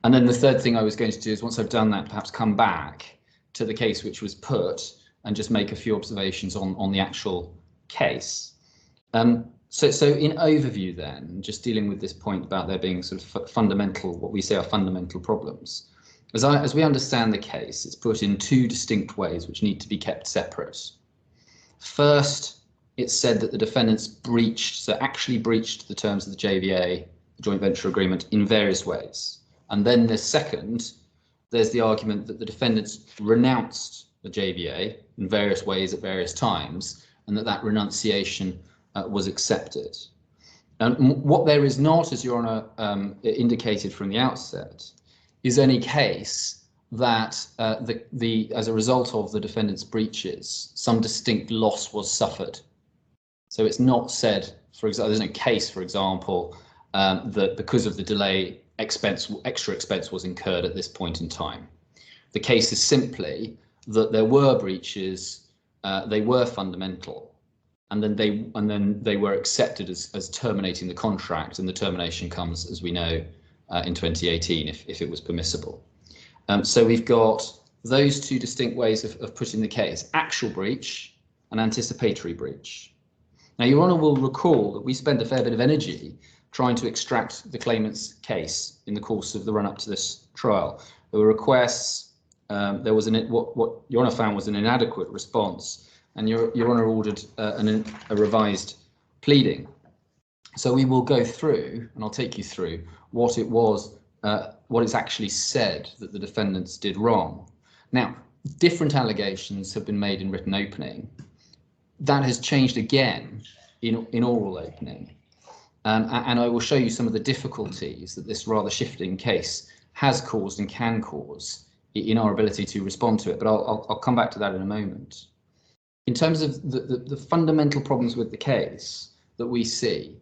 Speaker 4: And then the third thing I was going to do is, once I've done that, perhaps come back to the case which was put and just make a few observations on the actual case. So in overview then, just dealing with this point about there being sort of fundamental, what we say are fundamental problems. As we understand the case, it's put in two distinct ways which need to be kept separate. First, it's said that the defendants actually breached the terms of the JVA, the joint venture agreement, in various ways. And then the second, there's the argument that the defendants renounced the JVA in various ways at various times, and that renunciation was accepted. And what there is not, as Your Honour indicated from the outset, is any case that as a result of the defendant's breaches, some distinct loss was suffered. So it's not said, for example, there's no case, for example, that because of the delay, extra expense was incurred at this point in time. The case is simply that there were breaches, they were fundamental, and then they were accepted as terminating the contract, and the termination comes, as we know, in 2018, if it was permissible. So we've got those two distinct ways of putting the case: actual breach and anticipatory breach. Now, Your Honour will recall that we spent a fair bit of energy trying to extract the claimant's case in the course of the run-up to this trial. There were requests. There was what Your Honour found was an inadequate response, and Your Honour ordered a revised pleading. So we will go through, and I'll take you through what it was, what it's actually said that the defendants did wrong. Now, different allegations have been made in written opening. That has changed again in oral opening. And I will show you some of the difficulties that this rather shifting case has caused and can cause in our ability to respond to it. But I'll come back to that in a moment. In terms of the fundamental problems with the case that we see,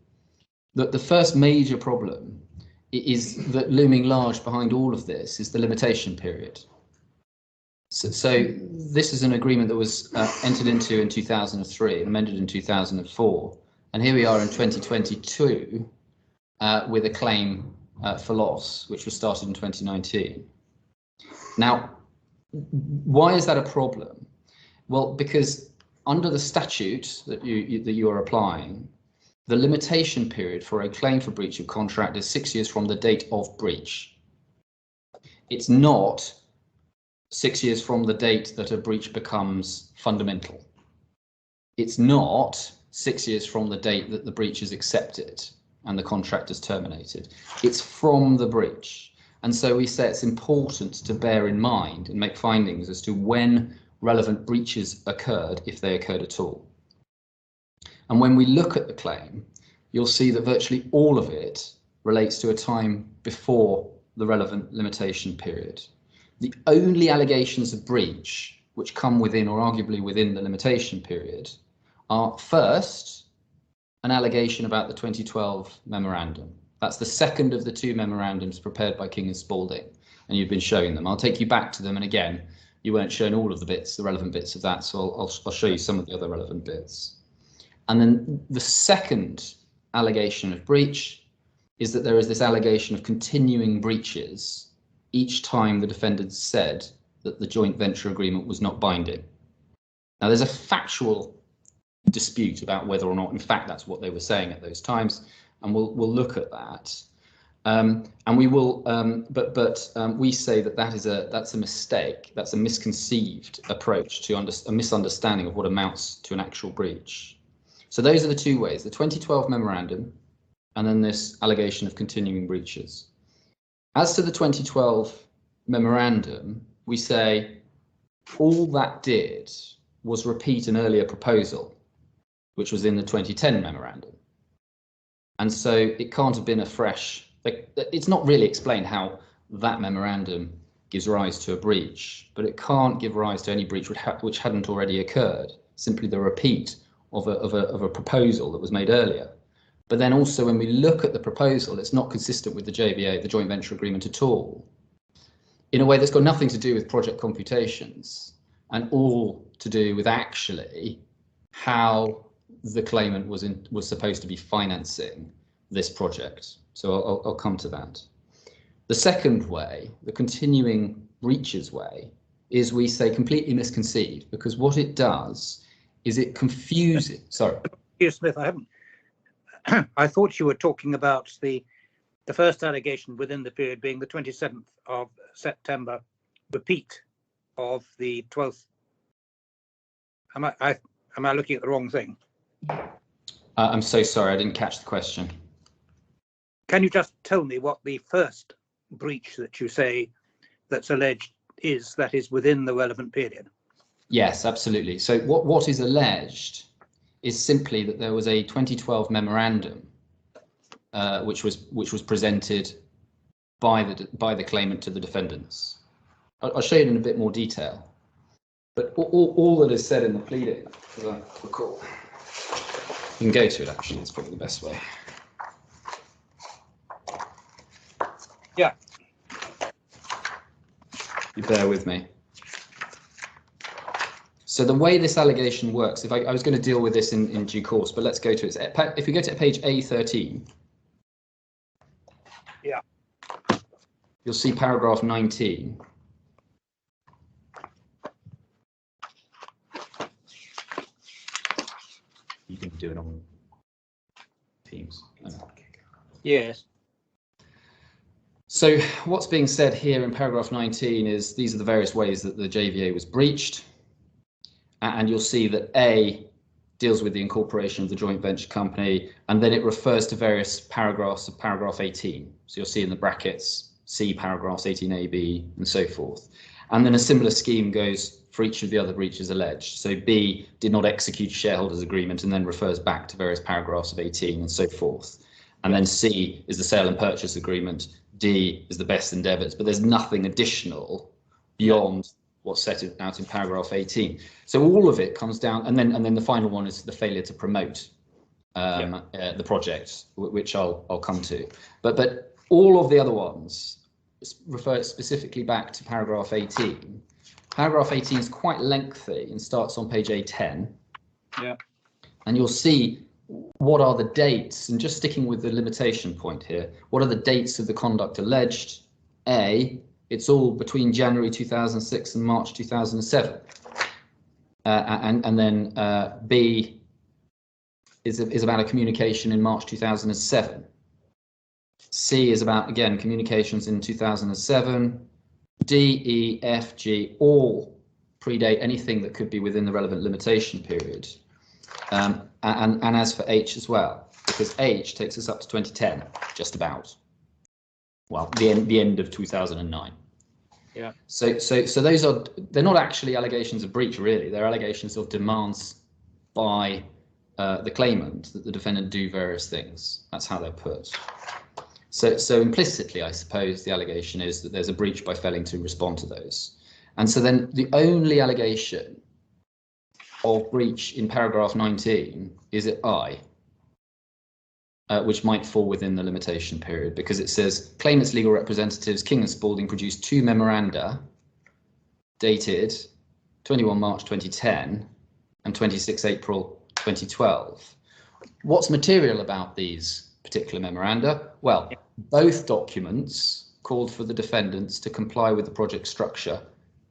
Speaker 4: that the first major problem is that looming large behind all of this is the limitation period. So this is an agreement that was entered into in 2003, amended in 2004, and here we are in 2022 with a claim for loss, which was started in 2019. Now, why is that a problem? Well, because under the statute that you are applying, the limitation period for a claim for breach of contract is 6 years from the date of breach. It's not 6 years from the date that a breach becomes fundamental. It's not 6 years from the date that the breach is accepted and the contract is terminated. It's from the breach. And so we say it's important to bear in mind and make findings as to when relevant breaches occurred, if they occurred at all. And when we look at the claim, you'll see that virtually all of it relates to a time before the relevant limitation period. The only allegations of breach which come within or arguably within the limitation period are, first, an allegation about the 2012 memorandum. That's the second of the two memorandums prepared by King and Spalding, and you've been showing them. I'll take you back to them, and again, you weren't shown all of the bits, the relevant bits of that, so I'll show you some of the other relevant bits. And then the second allegation of breach is that there is this allegation of continuing breaches each time the defendants said that the joint venture agreement was not binding. Now, there's a factual dispute about whether or not, in fact, that's what they were saying at those times, and we'll look at that. And we will, we say that that's a mistake. That's a misconceived approach to a misunderstanding of what amounts to an actual breach. So those are the two ways: the 2012 memorandum, and then this allegation of continuing breaches. As to the 2012 memorandum, we say all that did was repeat an earlier proposal, which was in the 2010 memorandum. And so it can't have been a fresh, it's not really explained how that memorandum gives rise to a breach, but it can't give rise to any breach which hadn't already occurred, simply the repeat of a proposal that was made earlier. But then also when we look at the proposal, it's not consistent with the JVA, the joint venture agreement, at all, in a way that's got nothing to do with project computations and all to do with actually how the claimant was supposed to be financing this project. So I'll come to that. The second way, the continuing breaches way, is, we say, completely misconceived, because what it does is it confuses. Sorry,
Speaker 6: Smith, I haven't. I thought you were talking about the first allegation within the period being the 27th of September repeat of the 12th. Am I looking at the wrong thing?
Speaker 4: I'm so sorry, I didn't catch the question.
Speaker 6: Can you just tell me what the first breach that you say that's alleged is, that is within the relevant period? Yes,
Speaker 4: absolutely. So what is alleged is simply that there was a 2012 memorandum which was presented by the claimant to the defendants. I'll show you in a bit more detail, but all that is said in the pleading, as I recall, you can go to it, actually, it's probably the best way.
Speaker 6: Yeah.
Speaker 4: You bear with me. So the way this allegation works, if I was going to deal with this in due course, but let's go to it. If you go to page A13,
Speaker 6: yeah,
Speaker 4: you'll see paragraph 19. You can do it on Teams.
Speaker 6: Yes.
Speaker 4: So what's being said here in paragraph 19 is these are the various ways that the JVA was breached. And you'll see that A deals with the incorporation of the joint venture company, and then it refers to various paragraphs of paragraph 18. So you'll see in the brackets, C paragraphs 18A, B, and so forth. And then a similar scheme goes for each of the other breaches alleged. So B did not execute shareholders agreement, and then refers back to various paragraphs of 18 and so forth. And then C is the sale and purchase agreement. D is the best endeavours, but there's nothing additional beyond what's set out in paragraph 18. So all of it comes down, and then the final one is the failure to promote the project, which I'll come to. But all of the other ones refer specifically back to paragraph 18. Paragraph 18 is quite lengthy and starts on page A10.
Speaker 6: Yeah.
Speaker 4: And you'll see what are the dates, and just sticking with the limitation point here, what are the dates of the conduct alleged? A, it's all between January 2006 and March 2007. And then B is about a communication in March 2007. C is about, again, communications in 2007. D, E, F, G, all predate anything that could be within the relevant limitation period. And as for H as well, because H takes us up to 2010, just about. Well, the end of 2009.
Speaker 6: Yeah.
Speaker 4: So those they're not actually allegations of breach, really. They're allegations of demands by the claimant that the defendant do various things. That's how they're put. So implicitly, I suppose the allegation is that there's a breach by failing to respond to those. And so then the only allegation of breach in paragraph 19 is at I, which might fall within the limitation period, because it says claimant's legal representatives, King and Spalding, produced 2 memoranda dated 21 March 2010 and 26 April 2012. What's material about these particular memoranda? Well, both documents called for the defendants to comply with the project structure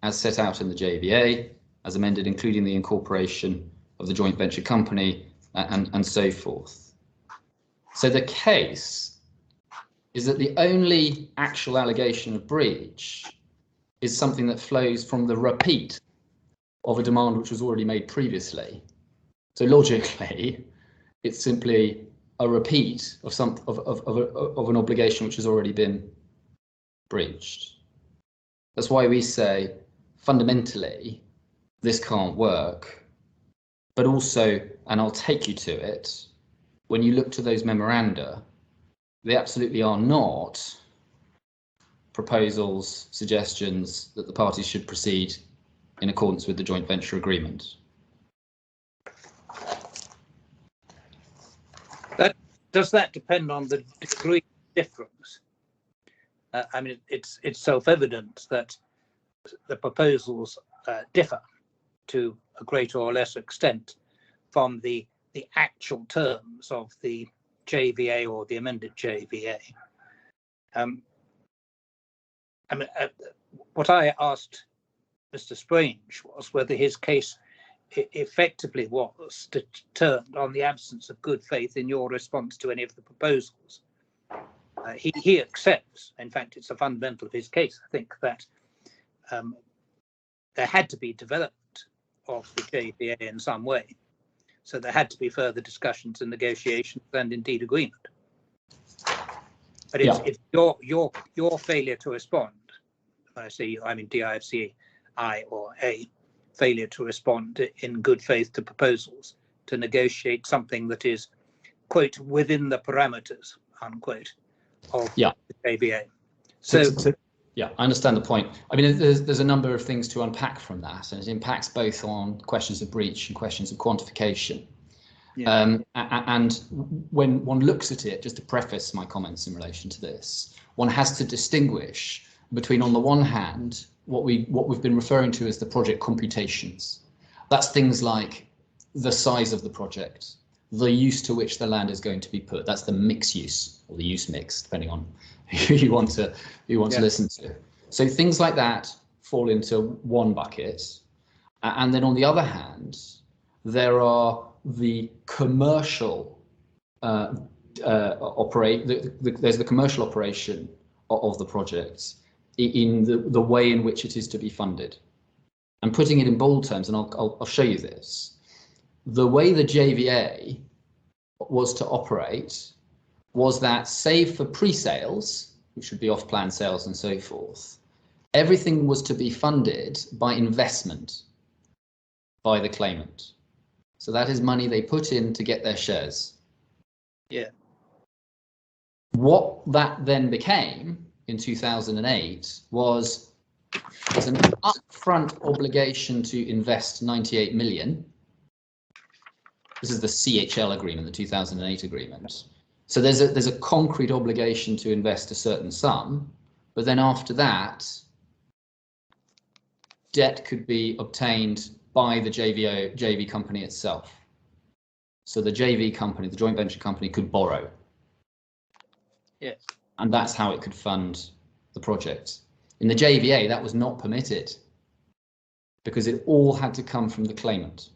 Speaker 4: as set out in the JVA, as amended, including the incorporation of the joint venture company and so forth. So the case is that the only actual allegation of breach is something that flows from the repeat of a demand which was already made previously. So logically, it's simply a repeat of an obligation which has already been breached. That's why we say fundamentally this can't work, but also, and I'll take you to it, when you look to those memoranda, they absolutely are not proposals, suggestions that the parties should proceed in accordance with the joint venture agreement.
Speaker 6: Does that depend on the degree of difference? I mean, it's self-evident that the proposals differ to a greater or lesser extent from the actual terms of the JVA or the amended JVA. I mean, what I asked Mr. Strange was whether his case effectively was determined on the absence of good faith in your response to any of the proposals. He accepts, in fact, it's a fundamental of his case, I think, that there had to be development of the JVA in some way. So there had to be further discussions and negotiations and indeed agreement. But it's your failure to respond. When I say I mean DIFC I or A, failure to respond in good faith to proposals to negotiate something that is, quote, within the parameters, unquote, of the JVA. So
Speaker 4: yeah, I understand the point. I mean, there's a number of things to unpack from that, and it impacts both on questions of breach and questions of quantification. Yeah. And when one looks at it, just to preface my comments in relation to this, one has to distinguish between, on the one hand, what we've been referring to as the project computations. That's things like the size of the project, the use to which the land is going to be put. That's the mix use, or the use mix, depending on who you want to listen to. So things like that fall into one bucket. And then on the other hand, there are the commercial there's the commercial operation of the project in the way in which it is to be funded. And putting it in bold terms, and I'll show you this. The way the JVA was to operate was that, save for pre-sales, which would be off-plan sales and so forth, everything was to be funded by investment by the claimant. So that is money they put in to get their shares.
Speaker 6: Yeah.
Speaker 4: What that then became in 2008 was an upfront obligation to invest 98 million. This is the CHL agreement, the 2008 agreement. So there's a concrete obligation to invest a certain sum, but then after that, debt could be obtained by the JV company itself. So the JV company, the joint venture company, could borrow.
Speaker 6: Yes.
Speaker 4: And that's how it could fund the project. In the JVA, that was not permitted because it all had to come from the claimant.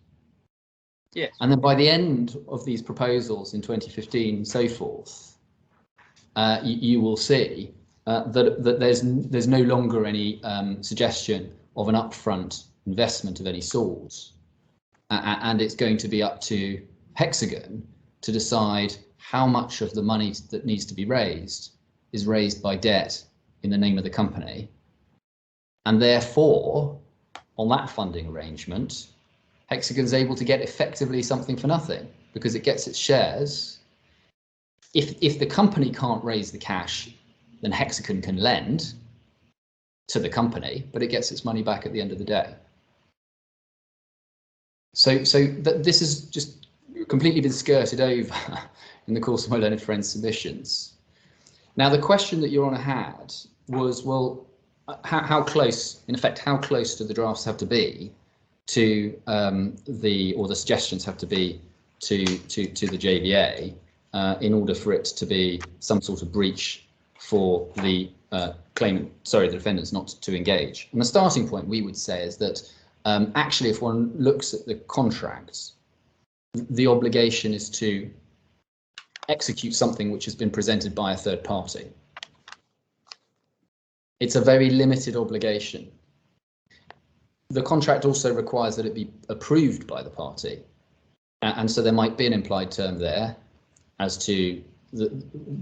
Speaker 6: Yes.
Speaker 4: And then by the end of these proposals in 2015 and so forth, you will see that there's no longer any suggestion of an upfront investment of any sort, and it's going to be up to Hexagon to decide how much of the money that needs to be raised is raised by debt in the name of the company, and therefore on that funding arrangement Hexagon's able to get effectively something for nothing. because it gets its shares. If the company can't raise the cash, then Hexagon can lend to the company, but it gets its money back at the end of the day. So this has just completely been skirted over in the course of my learned friends submissions. Now, the question that Your Honour had was, well, how close, in effect, how close do the drafts have to be to the suggestions have to be to the JVA in order for it to be some sort of breach for the the defendants not to engage. And the starting point we would say is that actually, if one looks at the contracts, the obligation is to execute something which has been presented by a third party. It's a very limited obligation. The contract also requires that it be approved by the party. And so there might be an implied term there as to the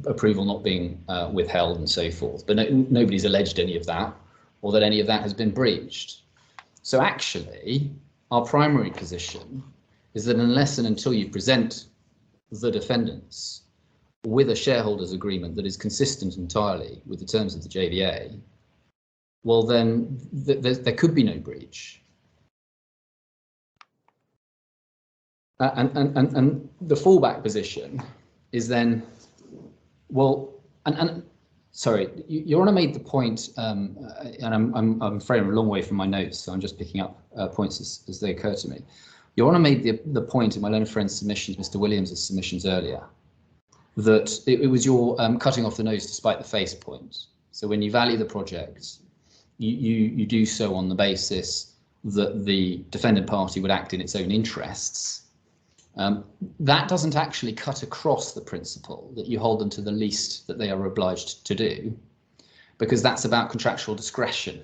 Speaker 4: approval not being withheld and so forth. But nobody's alleged any of that, or that any of that has been breached. So actually, our primary position is that unless and until you present the defendants with a shareholders agreement that is consistent entirely with the terms of the JVA, well then there could be no breach. And the fallback position is then, well, and sorry, Your Honour made the point, and I'm afraid I'm a long way from my notes, so I'm just picking up points as they occur to me. Your Honour made the point in my learned friend's submissions, Mr. Williams' submissions earlier, that it was your cutting off the nose despite the face point. So when you value the project, you do so on the basis that the defendant party would act in its own interests. That doesn't actually cut across the principle that you hold them to the least that they are obliged to do, because that's about contractual discretion.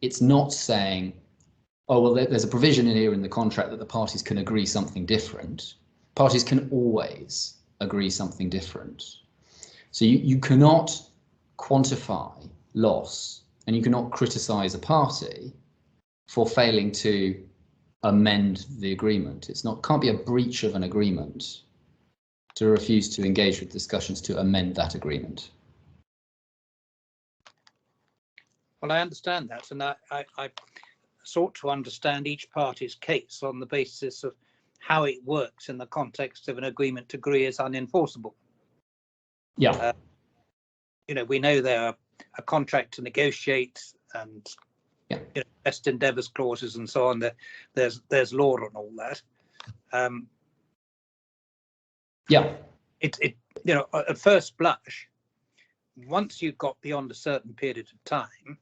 Speaker 4: It's not saying, oh, well, there's a provision in here in the contract that the parties can agree something different. Parties can always agree something different. So you cannot quantify loss, and you cannot criticise a party for failing to amend the agreement. Can't be a breach of an agreement to refuse to engage with discussions to amend that agreement.
Speaker 6: Well, I understand that, and I sought to understand each party's case on the basis of how it works in the context of an agreement to agree is unenforceable.
Speaker 4: Yeah.
Speaker 6: We know there are a contract to negotiate and best endeavours clauses and so on. There's law on all that. At first blush, once you got beyond a certain period of time,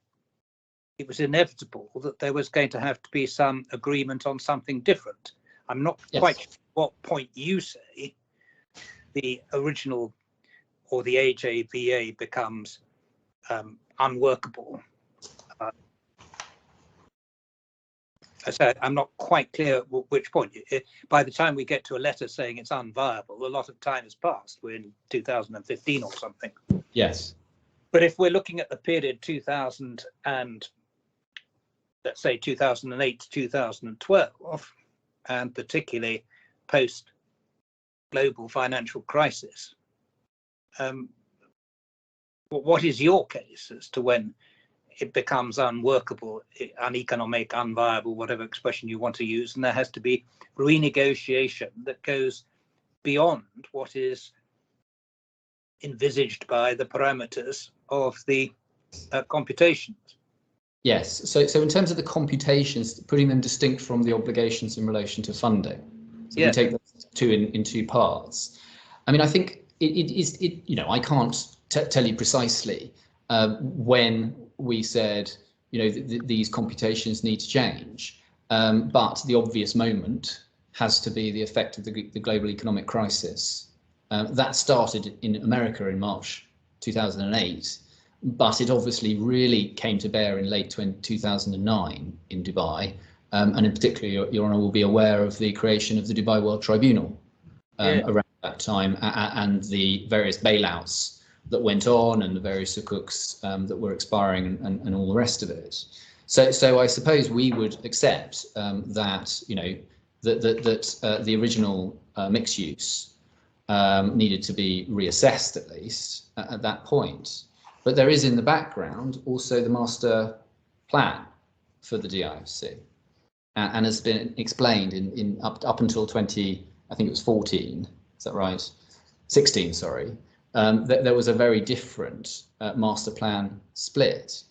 Speaker 6: it was inevitable that there was going to have to be some agreement on something different. I'm not quite sure what point you say the original or the AJVA becomes unworkable. I'm not quite clear at which point. By the time we get to a letter saying it's unviable, a lot of time has passed. We're in 2015 or something.
Speaker 4: Yes.
Speaker 6: But if we're looking at the period 2000 and let's say 2008 to 2012, and particularly post global financial crisis, what is your case as to when it becomes unworkable, uneconomic, unviable, whatever expression you want to use, and there has to be renegotiation that goes beyond what is envisaged by the parameters of the computations?
Speaker 4: Yes, so in terms of the computations, putting them distinct from the obligations in relation to funding. So we take those two in two parts. I mean, I think it is, I can't tell you precisely when we said, these computations need to change. But the obvious moment has to be the effect of the global economic crisis. That started in America in March 2008, but it obviously really came to bear in late 2009 in Dubai. And in particular, Your Honour will be aware of the creation of the Dubai World Tribunal around that time, and the various bailouts that went on, and the various sukuks that were expiring, and all the rest of it. So I suppose we would accept that that the original mixed use needed to be reassessed, at least at that point. But there is in the background also the master plan for the DIFC, and has been explained in up until 20, I think it was 14, is that right? 16, sorry. There was a very different master plan split,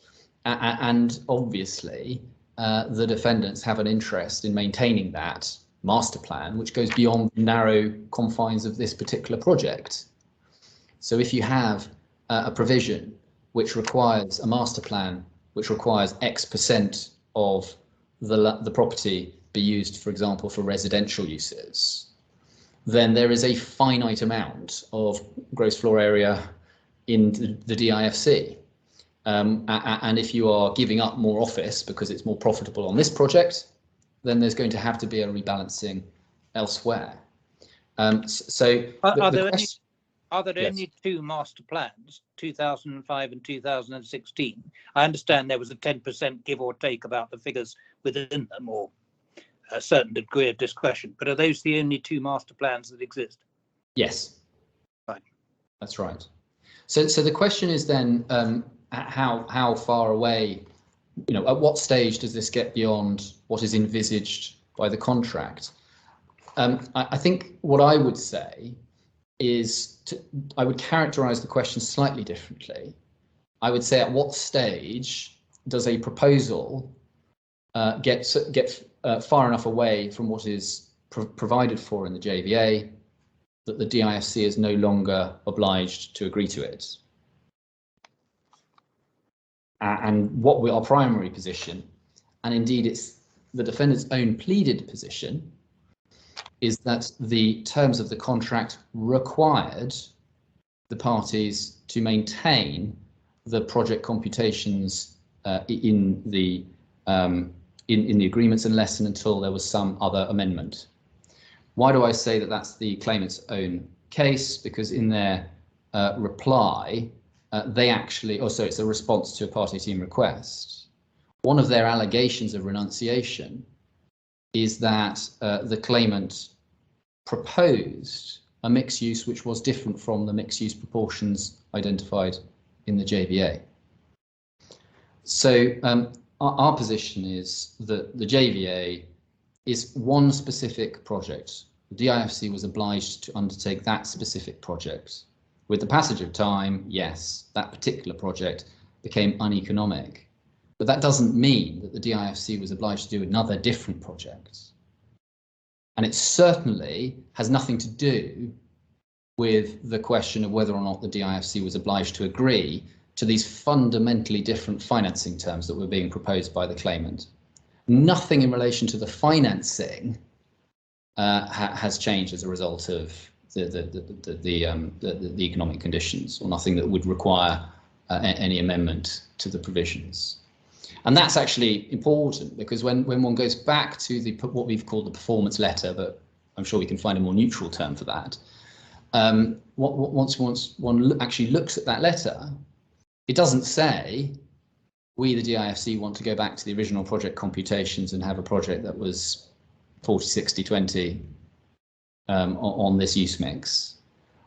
Speaker 4: and obviously the defendants have an interest in maintaining that master plan, which goes beyond the narrow confines of this particular project. So if you have a provision which requires a master plan, which requires X% of the property be used, for example, for residential uses, then there is a finite amount of gross floor area in the DIFC. And if you are giving up more office because it's more profitable on this project, then there's going to have to be a rebalancing elsewhere.
Speaker 6: Are there only two master plans, 2005 and 2016? I understand there was a 10% give or take about the figures within them, or a certain degree of discretion, but are those the only two master plans that exist?
Speaker 4: Yes.
Speaker 6: Right.
Speaker 4: That's right. So the question is then, how far away, at what stage does this get beyond what is envisaged by the contract? I think what I would say is I would characterize the question slightly differently. I would say, at what stage does a proposal get far enough away from what is provided for in the JVA that the DIFC is no longer obliged to agree to it? And what our primary position, and indeed it's the defendant's own pleaded position, is that the terms of the contract required the parties to maintain the project computations in the agreements unless and until there was some other amendment. Why do I say that that's the claimant's own case? Because in their reply, they actually, so it's a response to a party team request. One of their allegations of renunciation is that the claimant proposed a mixed use which was different from the mixed use proportions identified in the JVA. So our position is that the JVA is one specific project. The DIFC was obliged to undertake that specific project. With the passage of time, yes, that particular project became uneconomic. But that doesn't mean that the DIFC was obliged to do another different project. And it certainly has nothing to do with the question of whether or not the DIFC was obliged to agree to these fundamentally different financing terms that were being proposed by the claimant. Nothing in relation to the financing has changed as a result of the economic conditions, or nothing that would require any amendment to the provisions. And that's actually important, because when one goes back to what we've called the performance letter, but I'm sure we can find a more neutral term for that, once one actually looks at that letter, it doesn't say we, the DIFC, want to go back to the original project computations and have a project that was 40-60-20 on this use mix.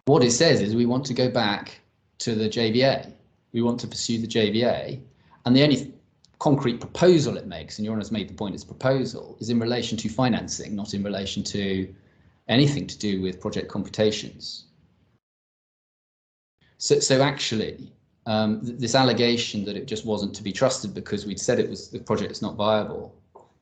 Speaker 4: What it says is we want to go back to the JVA. We want to pursue the JVA, and the only concrete proposal it makes, and Your Honour's made the point, its proposal is in relation to financing, not in relation to anything to do with project computations. So actually, this allegation that it just wasn't to be trusted because we'd said the project is not viable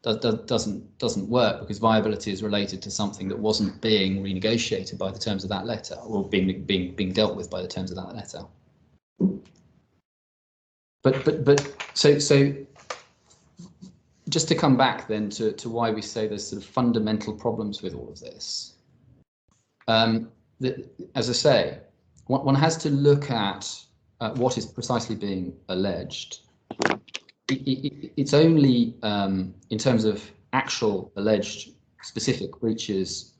Speaker 4: doesn't work, because viability is related to something that wasn't being renegotiated by the terms of that letter, or being dealt with by the terms of that letter. So just to come back then to why we say there's sort of fundamental problems with all of this. As I say, one has to look at what is precisely being alleged. It's only in terms of actual alleged specific breaches,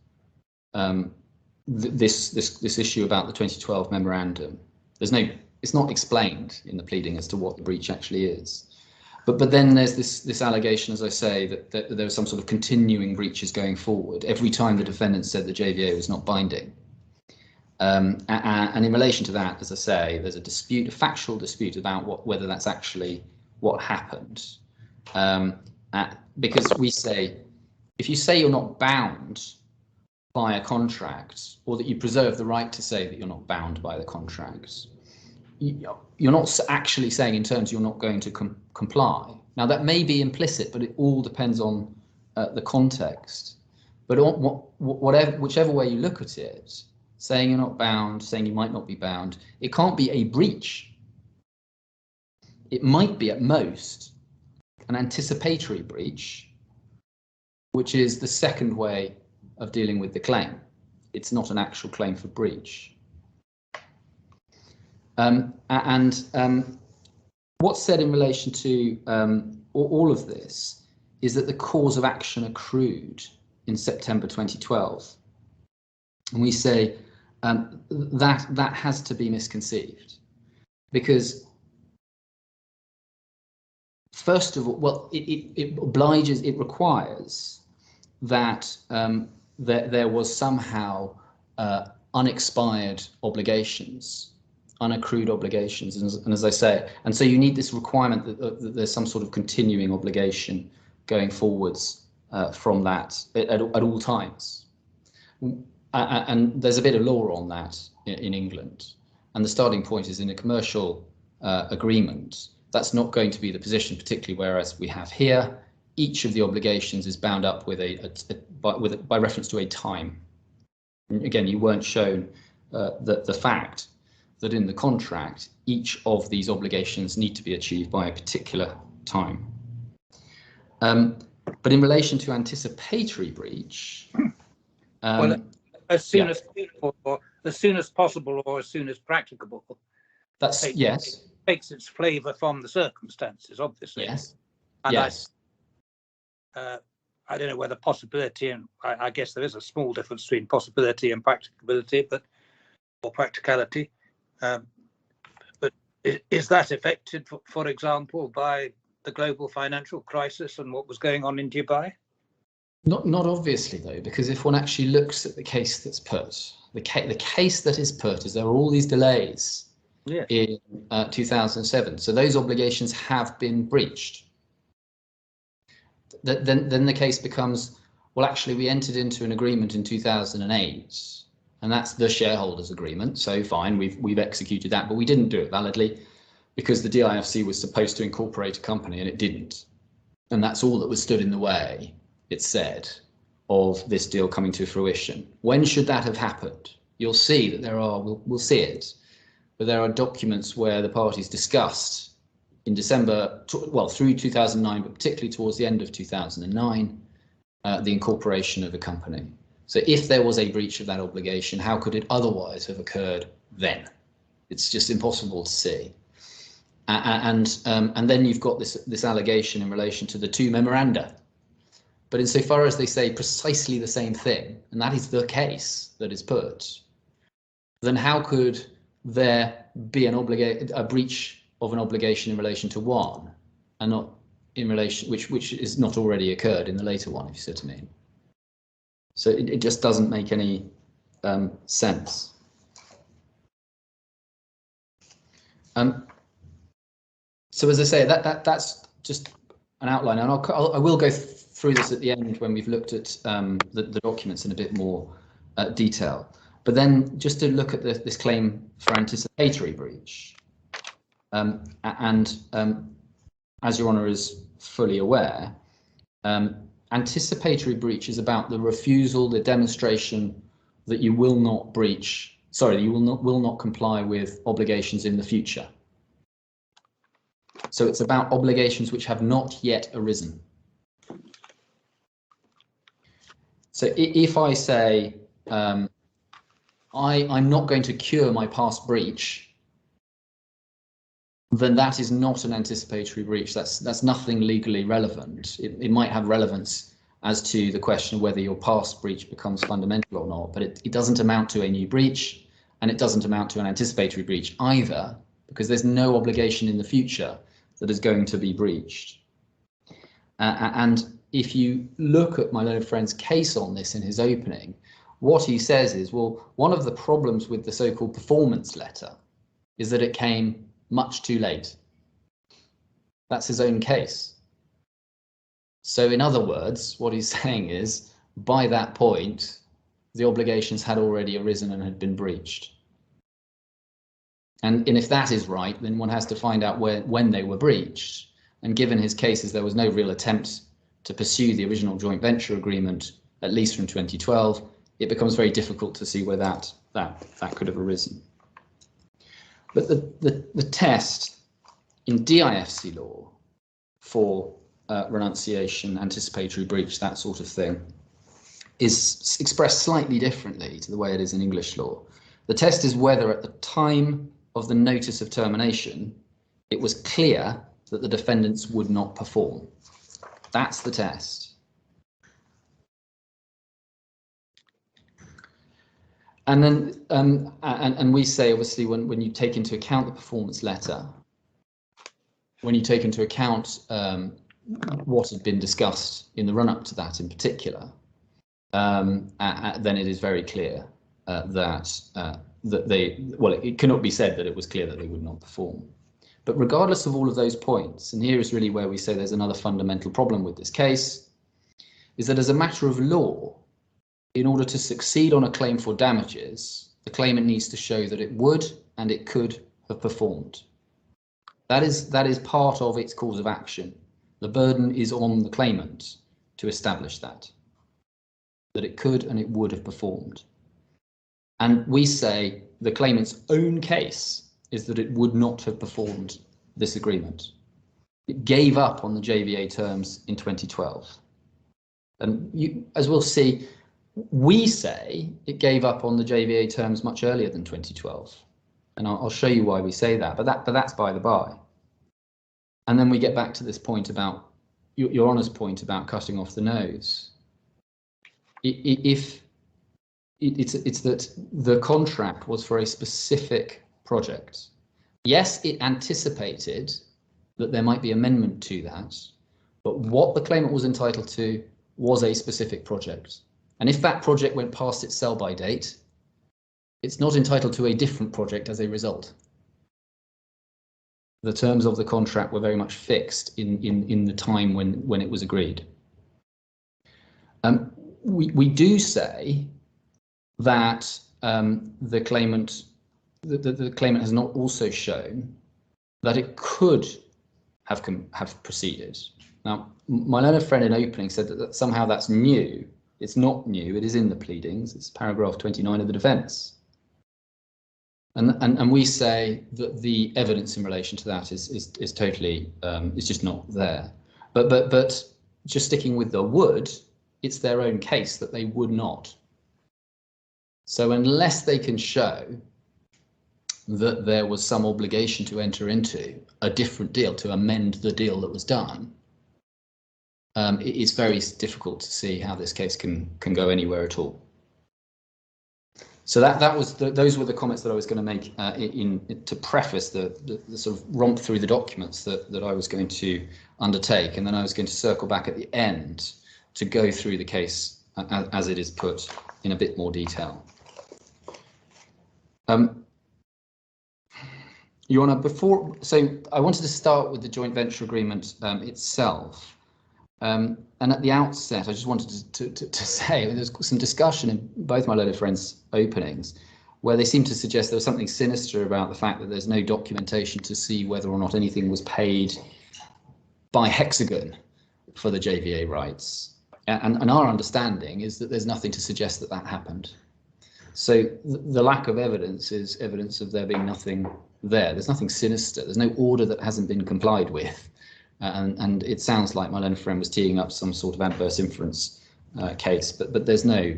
Speaker 4: this issue about the 2012 memorandum. It's not explained in the pleading as to what the breach actually is. But then there's this allegation, as I say, that there are some sort of continuing breaches going forward every time the defendant said the JVA was not binding. And in relation to that, as I say, there's a dispute, a factual dispute about whether that's actually what happened. Because we say, if you say you're not bound by a contract, or that you preserve the right to say that you're not bound by the contract, you're not actually saying in terms you're not going to comply. Now that may be implicit, but it all depends on the context. But whichever way you look at it, saying you're not bound, saying you might not be bound, it can't be a breach. It might be at most an anticipatory breach, which is the second way of dealing with the claim. It's not an actual claim for breach. What's said in relation to all of this is that the cause of action accrued in September 2012. And we say that has to be misconceived, because first of all, well, it requires that there was somehow unexpired obligations, unaccrued obligations, and as I say, and so you need this requirement that there's some sort of continuing obligation going forwards from that at all times. And there's a bit of law on that in England, and the starting point is in a commercial agreement. That's not going to be the position, particularly whereas we have here, each of the obligations is bound up with by reference to a time. And again, you weren't shown the fact that in the contract, each of these obligations need to be achieved by a particular time. But in relation to anticipatory breach,
Speaker 6: well, as soon as possible, or as soon as practicable.
Speaker 4: That's yes.
Speaker 6: Takes its flavour from the circumstances, obviously.
Speaker 4: Yes.
Speaker 6: And
Speaker 4: yes.
Speaker 6: I don't know whether possibility, and I guess there is a small difference between possibility and practicability, or practicality. But is that affected, for example, by the global financial crisis and what was going on in Dubai?
Speaker 4: Not obviously, though, because if one actually looks at the case that's put, the case that is put is there are all these delays in 2007. So those obligations have been breached. Then the case becomes, well, actually, we entered into an agreement in 2008, and that's the Shareholders Agreement. So fine, we've executed that, but we didn't do it validly because the DIFC was supposed to incorporate a company and it didn't. And that's all that was stood in the way, it said, of this deal coming to fruition. When should that have happened? You'll see that there are, we'll see it, but there are documents where the parties discussed in December, well, through 2009, but particularly towards the end of 2009, the incorporation of a company. So if there was a breach of that obligation, how could it otherwise have occurred then? It's just impossible to see. And then you've got this allegation in relation to the two memoranda. But insofar as they say precisely the same thing, and that is the case that is put, then how could there be a breach of an obligation in relation to one, and not in relation which is not already occurred in the later one, if you see what I mean? So it just doesn't make any sense. So as I say, that's just an outline, and I will go through this at the end when we've looked at the documents in a bit more detail. But then just to look at this claim for anticipatory breach, as Your Honour is fully aware, anticipatory breach is about the refusal, the demonstration that you will not breach, sorry, you will not comply with obligations in the future. So it's about obligations which have not yet arisen. So if I say, I'm not going to cure my past breach, then that is not an anticipatory breach. That's nothing legally relevant. It might have relevance as to the question of whether your past breach becomes fundamental or not, but it doesn't amount to a new breach, and it doesn't amount to an anticipatory breach either, because there's no obligation in the future that is going to be breached. And if you look at my learned friend's case on this in his opening, what he says is, well, one of the problems with the so-called performance letter is that it came much too late. That's his own case. So in other words, what he's saying is, by that point, the obligations had already arisen and had been breached. And if that is right, then one has to find out when they were breached. And given his cases, there was no real attempt to pursue the original joint venture agreement, at least from 2012, it becomes very difficult to see where that could have arisen. But the test in DIFC law for renunciation, anticipatory breach, that sort of thing, is expressed slightly differently to the way it is in English law. The test is whether at the time of the notice of termination, it was clear that the defendants would not perform. That's the test. And then, and we say, obviously, when you take into account the performance letter, when you take into account what had been discussed in the run-up to that in particular, then it is very clear that they, well, it cannot be said that it was clear that they would not perform. But regardless of all of those points, and here is really where we say there's another fundamental problem with this case, is that as a matter of law, in order to succeed on a claim for damages, the claimant needs to show that it would and it could have performed. That is part of its cause of action. The burden is on the claimant to establish that it could and it would have performed. And we say the claimant's own case is that it would not have performed this agreement. It gave up on the JVA terms in 2012. And as we'll see, we say it gave up on the JVA terms much earlier than 2012. And I'll show you why we say that, but that's by the by. And then we get back to this point about, your Honour's point about cutting off the nose. It's that the contract was for a specific project. Yes, it anticipated that there might be amendment to that, but what the claimant was entitled to was a specific project. And if that project went past its sell-by date, it's not entitled to a different project as a result. The terms of the contract were very much fixed in the time when it was agreed. We do say that the claimant has not also shown that it could have proceeded. Now, my learned friend in opening said that somehow that's new. It's not new. It is in the pleadings. It's paragraph 29 of the defence. And we say that the evidence in relation to that is totally is just not there. But just sticking with the would, it's their own case that they would not. So unless they can show that there was some obligation to enter into a different deal, to amend the deal that was done, it's very difficult to see how this case can go anywhere at all. So those were the comments that I was going to make to preface the sort of romp through the documents that I was going to undertake, and then I was going to circle back at the end to go through the case as it is put in a bit more detail. Your Honour, so I wanted to start with the joint venture agreement itself. And at the outset, I just wanted to say there's some discussion in both my learned friends' openings where they seem to suggest there was something sinister about the fact that there's no documentation to see whether or not anything was paid by Hexagon for the JVA rights. And our understanding is that there's nothing to suggest that happened. So the lack of evidence is evidence of there being nothing there. There's nothing sinister. There's no order that hasn't been complied with. And it sounds like my learned friend was teeing up some sort of adverse inference case, but there's no,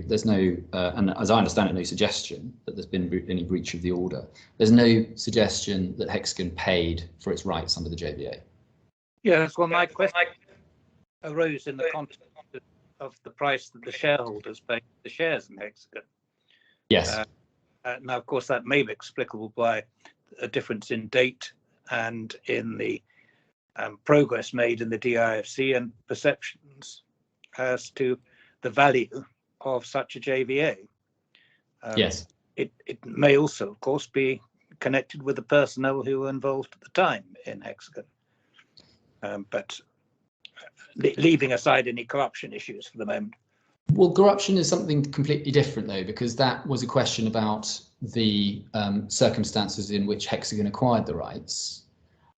Speaker 4: and as I understand it, no suggestion that there's been any breach of the order. There's no suggestion that Hexagon paid for its rights under the JVA.
Speaker 6: Yes, well, my question arose in the context of the price that the shareholders paid for the shares in Hexagon.
Speaker 4: Yes.
Speaker 6: Now, of course, that may be explicable by a difference in date and in the progress made in the DIFC and perceptions as to the value of such a JVA.
Speaker 4: Yes.
Speaker 6: It may also, of course, be connected with the personnel who were involved at the time in Hexagon. But leaving aside any corruption issues for the moment.
Speaker 4: Well, corruption is something completely different, though, because that was a question about the circumstances in which Hexagon acquired the rights.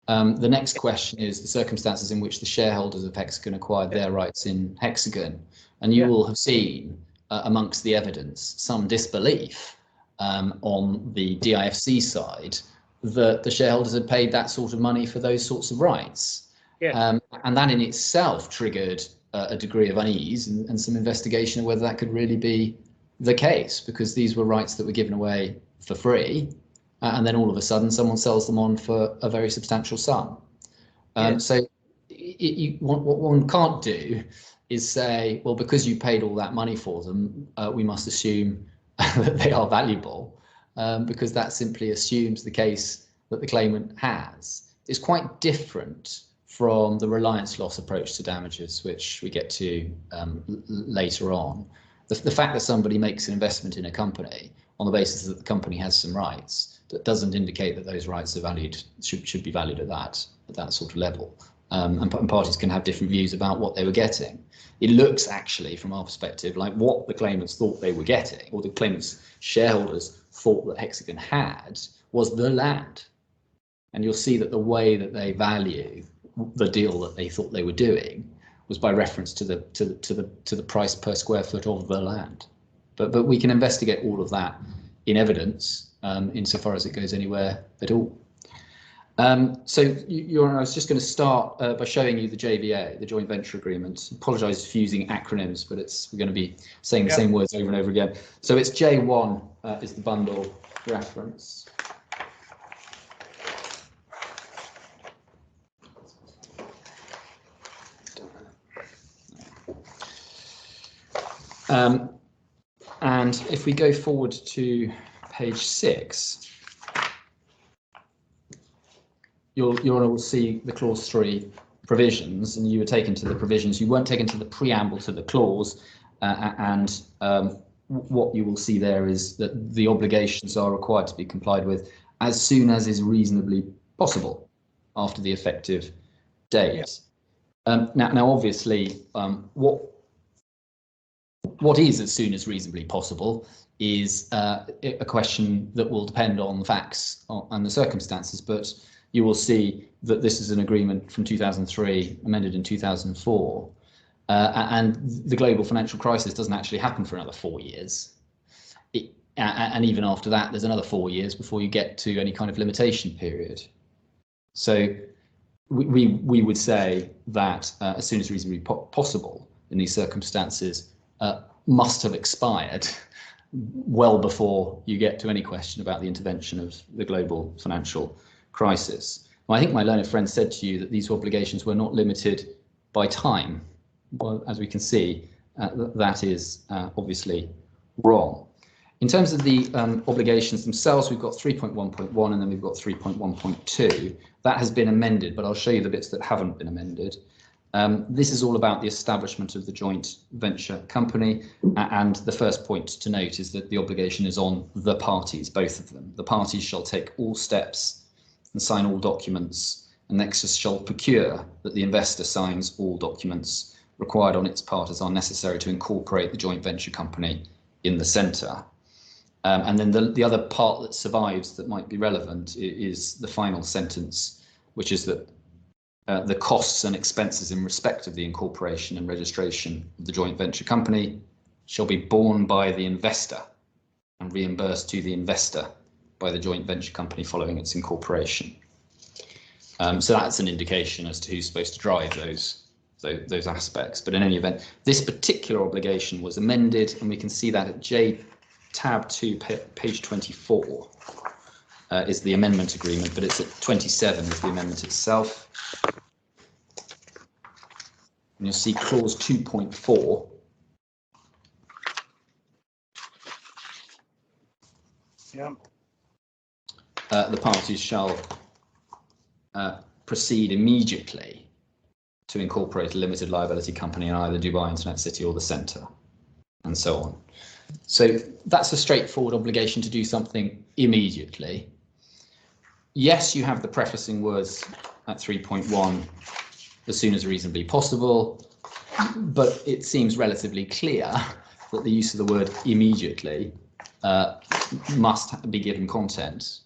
Speaker 4: The next question is the circumstances in which the shareholders of Hexagon acquired their rights in Hexagon. And you will have seen amongst the evidence some disbelief on the DIFC side that the shareholders had paid that sort of money for those sorts of rights.
Speaker 6: Yeah.
Speaker 4: And that in itself triggered a degree of unease and some investigation of whether that could really be the case, because these were rights that were given away for free, and then all of a sudden someone sells them on for a very substantial sum. So what one can't do is say, well, because you paid all that money for them, we must assume that they are valuable, because that simply assumes the case that the claimant has. It's quite different from the Reliance Loss approach to damages, which we get to later on. The fact that somebody makes an investment in a company on the basis that the company has some rights, that doesn't indicate that those rights are valued, should be valued at that sort of level. And parties can have different views about what they were getting. It looks actually, from our perspective, like what the claimants thought they were getting, or the claimants' shareholders thought that Hexagon had, was the land. And you'll see that the way that they value the deal that they thought they were doing was by reference to the price per square foot of the land. But we can investigate all of that in evidence, insofar as it goes anywhere at all. So, Your Honour, I was just going to start by showing you the JVA, the joint venture agreement. Apologise for using acronyms, but we're going to be saying the same words over and over again. So it's J1 is the bundle reference. And if we go forward to page 6, Your Honour will see the clause 3 provisions, and you were taken to the provisions. You weren't taken to the preamble to the clause, and what you will see there is that the obligations are required to be complied with as soon as is reasonably possible after the effective date. Now, obviously, what is as soon as reasonably possible is a question that will depend on the facts and the circumstances, but you will see that this is an agreement from 2003, amended in 2004, and the global financial crisis doesn't actually happen for another 4 years. And even after that, there's another 4 years before you get to any kind of limitation period. So we would say that as soon as reasonably possible in these circumstances must have expired well before you get to any question about the intervention of the global financial crisis. Well, I think my learned friend said to you that these obligations were not limited by time. Well, as we can see, that is obviously wrong. In terms of the obligations themselves, we've got 3.1.1 and then we've got 3.1.2. That has been amended, but I'll show you the bits that haven't been amended. This is all about the establishment of the joint venture company, and the first point to note is that the obligation is on the parties, both of them. The parties shall take all steps and sign all documents, and Nexus shall procure that the investor signs all documents required on its part as are necessary to incorporate the joint venture company in the centre. And then the other part that survives that might be relevant is the final sentence, which is that the costs and expenses in respect of the incorporation and registration of the joint venture company shall be borne by the investor and reimbursed to the investor by the joint venture company following its incorporation. So that's an indication as to who's supposed to drive those aspects. But in any event, this particular obligation was amended, and we can see that at tab 2, page 24 is the amendment agreement, but it's at 27 is the amendment itself. And you'll see clause 2.4. The parties shall proceed immediately to incorporate a limited liability company in either Dubai Internet City or the centre, and so on. So that's a straightforward obligation to do something immediately. Yes, you have the prefacing words at 3.1, as soon as reasonably possible, but it seems relatively clear that the use of the word immediately must be given content,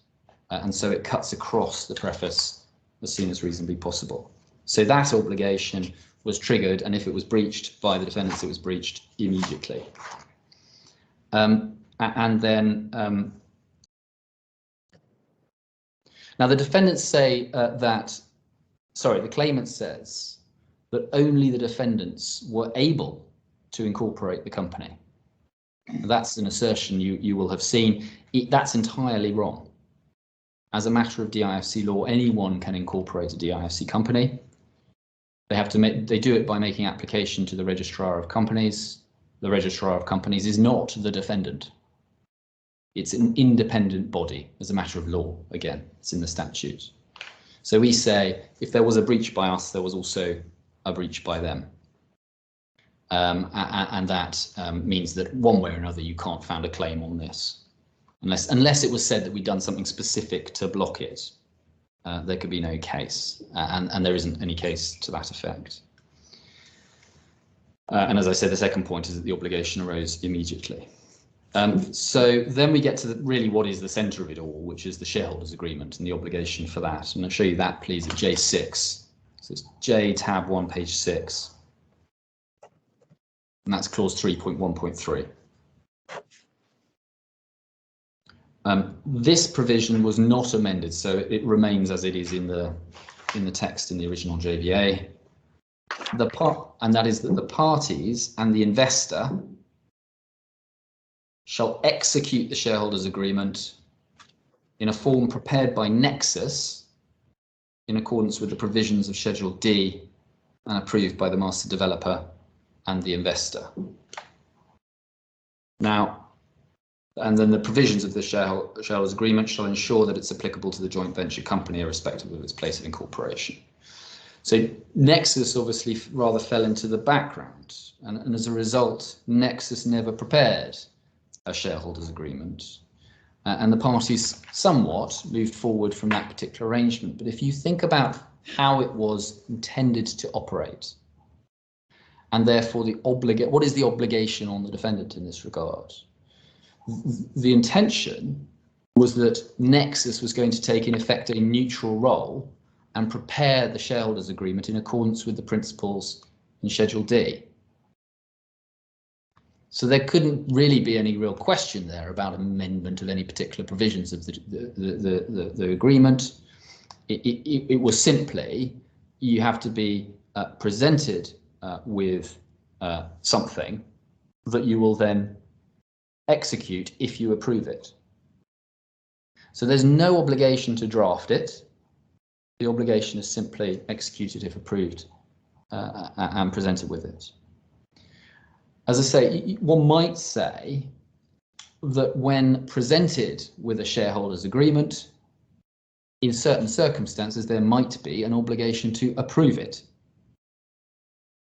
Speaker 4: and so it cuts across the preface as soon as reasonably possible. So that obligation was triggered, and if it was breached by the defendants, it was breached immediately. And then now the defendants say the claimant says that only the defendants were able to incorporate the company. That's an assertion you will have seen. That's entirely wrong. As a matter of DIFC law, anyone can incorporate a DIFC company. They do it by making application to the Registrar of Companies. The Registrar of Companies is not the defendant. It's an independent body as a matter of law. Again, it's in the statute. So we say if there was a breach by us, there was also a breach by them. And that means that one way or another you can't found a claim on this, unless it was said that we'd done something specific to block it. There could be no case, and there isn't any case to that effect. And as I said, the second point is that the obligation arose immediately. So then we get to really what is the centre of it all, which is the shareholders agreement and the obligation for that. And I'll show you that, please, at J6. So it's J tab 1, page 6. And that's clause 3.1.3. This provision was not amended, so it remains as it is in the text in the original JVA. And that is that the parties and the investor shall execute the shareholders agreement in a form prepared by Nexus in accordance with the provisions of Schedule D and approved by the master developer and the investor. Now, and then the provisions of the shareholders agreement shall ensure that it's applicable to the joint venture company irrespective of its place of incorporation. So Nexus obviously rather fell into the background, and as a result, Nexus never prepared a shareholders agreement, and the parties somewhat moved forward from that particular arrangement. But if you think about how it was intended to operate, and therefore what is the obligation on the defendant in this regard? The intention was that Nexus was going to take in effect a neutral role and prepare the shareholders agreement in accordance with the principles in Schedule D. So there couldn't really be any real question there about amendment of any particular provisions of the agreement. It was simply, you have to be presented with something that you will then execute if you approve it. So there's no obligation to draft it. The obligation is simply executed if approved and presented with it. As I say, one might say that when presented with a shareholders agreement, in certain circumstances, there might be an obligation to approve it.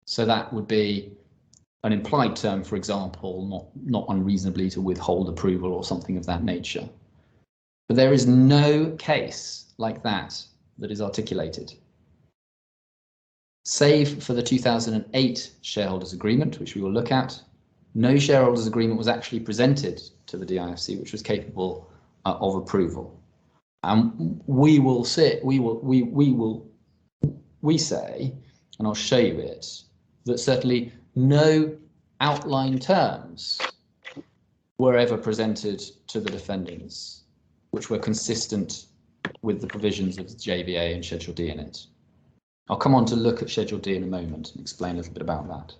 Speaker 4: So that would be an implied term, for example, not unreasonably to withhold approval or something of that nature. But there is no case like that is articulated. Save for the 2008 shareholders agreement, which we will look at, no shareholders agreement was actually presented to the DIFC which was capable of approval. And we say, and I'll show you it, that certainly no outline terms were ever presented to the defendants which were consistent with the provisions of the JVA and Schedule D in it. I'll come on to look at Schedule D in a moment and explain a little bit about that.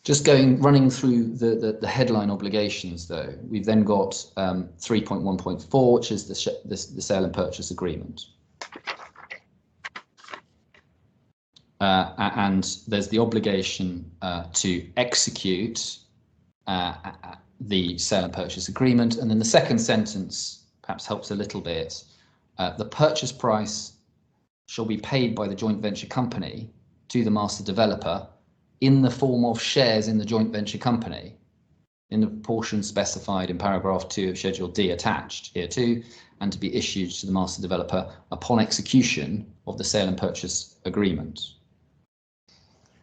Speaker 4: Just running through the headline obligations, though, we've then got 3.1.4, which is the sale and purchase agreement. And there's the obligation to execute the sale and purchase agreement. And then the second sentence perhaps helps a little bit. The purchase price shall be paid by the joint venture company to the master developer in the form of shares in the joint venture company in the proportion specified in paragraph 2 of Schedule D attached here too, and to be issued to the master developer upon execution of the sale and purchase agreement.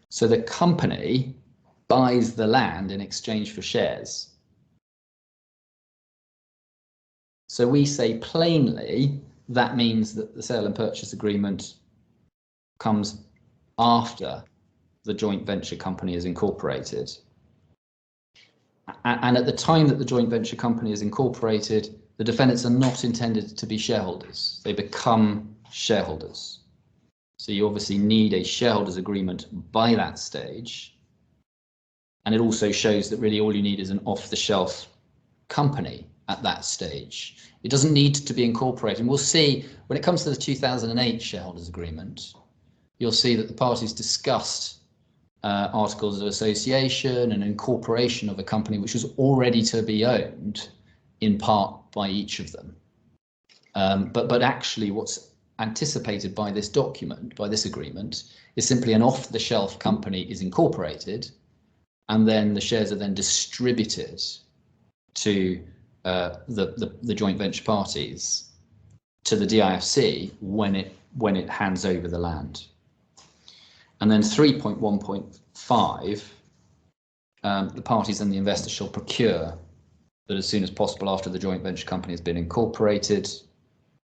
Speaker 4: So the company buys the land in exchange for shares. So we say plainly that means that the sale and purchase agreement comes after the joint venture company is incorporated. And at the time that the joint venture company is incorporated, the defendants are not intended to be shareholders. They become shareholders. So you obviously need a shareholders agreement by that stage. And it also shows that really all you need is an off-the-shelf company at that stage. It doesn't need to be incorporated. And we'll see when it comes to the 2008 shareholders agreement, you'll see that the parties discussed articles of association and incorporation of a company which was already to be owned in part by each of them. But actually what's anticipated by this document, by this agreement, is simply an off-the-shelf company is incorporated, and then the shares are then distributed to the joint venture parties, to the DIFC when it hands over the land. And then 3.1.5, the parties and the investor shall procure that as soon as possible after the joint venture company has been incorporated,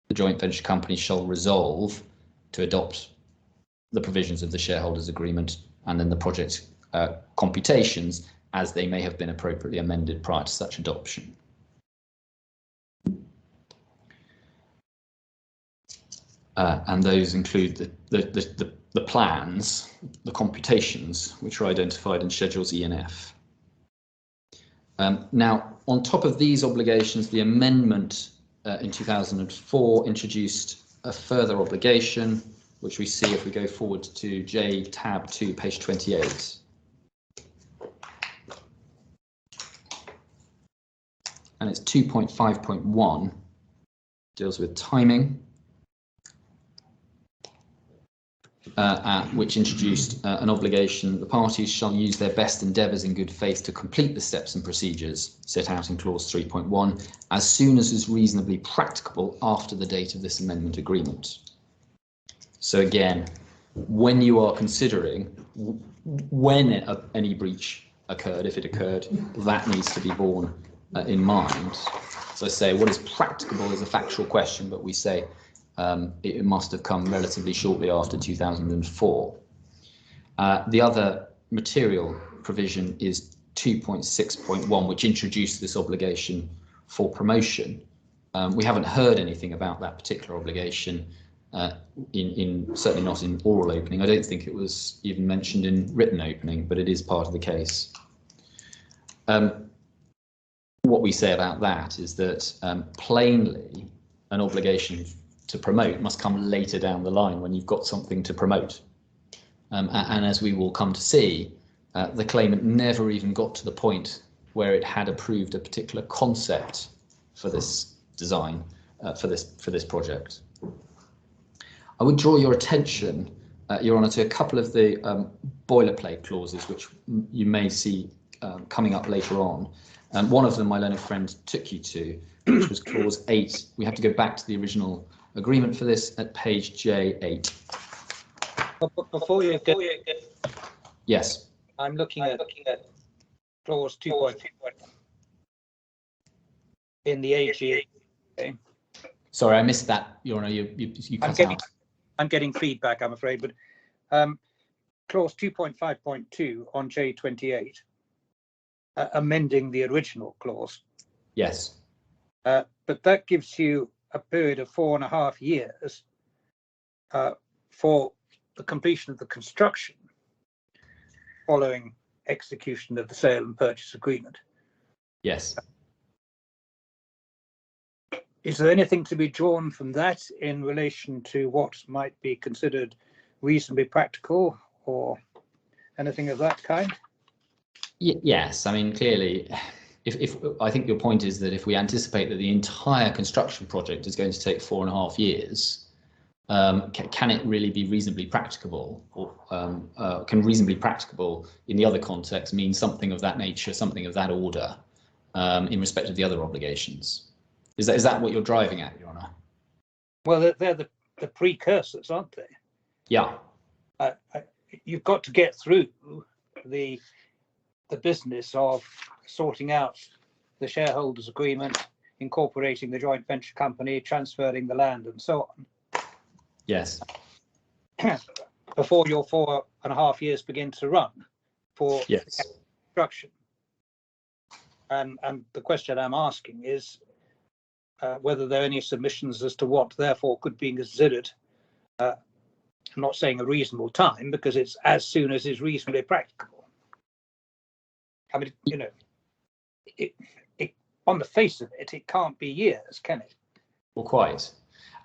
Speaker 4: the joint venture company shall resolve to adopt the provisions of the shareholders agreement and then the project computations as they may have been appropriately amended prior to such adoption. And those include the plans, the computations, which are identified in Schedules E and F. Now, on top of these obligations, the amendment in 2004 introduced a further obligation, which we see if we go forward to J tab 2, page 28. And it's 2.5.1, deals with timing. Which introduced an obligation. The parties shall use their best endeavours in good faith to complete the steps and procedures set out in clause 3.1 as soon as is reasonably practicable after the date of this amendment agreement. So again, when you are considering when any breach occurred, if it occurred, that needs to be borne in mind. So I say what is practicable is a factual question, but we say it must have come relatively shortly after 2004. The other material provision is 2.6.1, which introduced this obligation for promotion. We haven't heard anything about that particular obligation, certainly not in oral opening. I don't think it was even mentioned in written opening, but it is part of the case. What we say about that is that plainly an obligation to promote must come later down the line when you've got something to promote. And as we will come to see, the claimant never even got to the point where it had approved a particular concept for this design, for this project. I would draw your attention, Your Honour, to a couple of the boilerplate clauses which you may see coming up later on. One of them my learned friend took you to, which was clause 8. We have to go back to the original agreement for this at page J8.
Speaker 6: Before you go,
Speaker 4: yes,
Speaker 6: I'm looking at clause 2.2 in the AG. Okay.
Speaker 4: Sorry, I missed that, Your Honour. You cut out.
Speaker 6: I'm getting feedback, I'm afraid, but clause 2.5.2 on J28, amending the original clause.
Speaker 4: Yes.
Speaker 6: But that gives you a period of 4.5 years for the completion of the construction following execution of the sale and purchase agreement.
Speaker 4: Yes.
Speaker 6: Is there anything to be drawn from that in relation to what might be considered reasonably practical or anything of that kind?
Speaker 4: Yes, I mean, clearly, if I think your point is that if we anticipate that the entire construction project is going to take 4.5 years, can it really be reasonably practicable, or can reasonably practicable in the other context mean something of that nature, something of that order, in respect of the other obligations? Is that what you're driving at, Your Honour?
Speaker 6: Well, they're the precursors, aren't they?
Speaker 4: Yeah.
Speaker 6: You've got to get through the business of sorting out the shareholders agreement, incorporating the joint venture company, transferring the land, and so on.
Speaker 4: Yes.
Speaker 6: Before your 4.5 years begin to run for construction. And the question I'm asking is whether there are any submissions as to what therefore could be considered, I'm not saying a reasonable time, because it's as soon as is reasonably practicable. I mean, you know, it on the face of it, it can't be years, can it?
Speaker 4: Well, quite.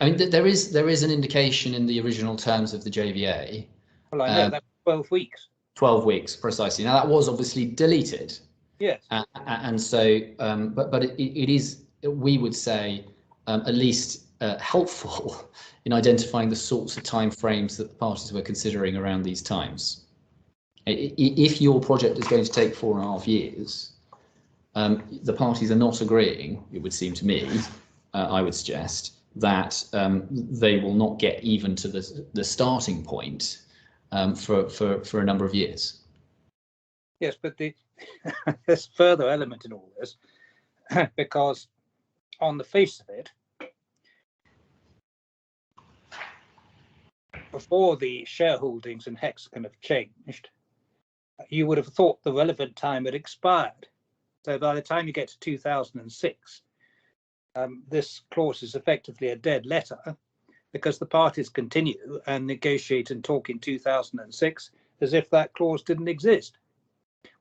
Speaker 4: I mean, there is an indication in the original terms of the JVA.
Speaker 6: Well, I know that's 12 weeks.
Speaker 4: 12 weeks, precisely. Now, that was obviously deleted.
Speaker 6: Yes.
Speaker 4: And so, but it is, we would say, at least helpful in identifying the sorts of timeframes that the parties were considering around these times. If your project is going to take 4.5 years, the parties are not agreeing, it would seem to me, I would suggest, that they will not get even to the starting point for a number of years.
Speaker 6: Yes, but there's a further element in all this, because on the face of it, before the shareholdings in Hexagon have changed, you would have thought the relevant time had expired. So by the time you get to 2006, this clause is effectively a dead letter, because the parties continue and negotiate and talk in 2006 as if that clause didn't exist.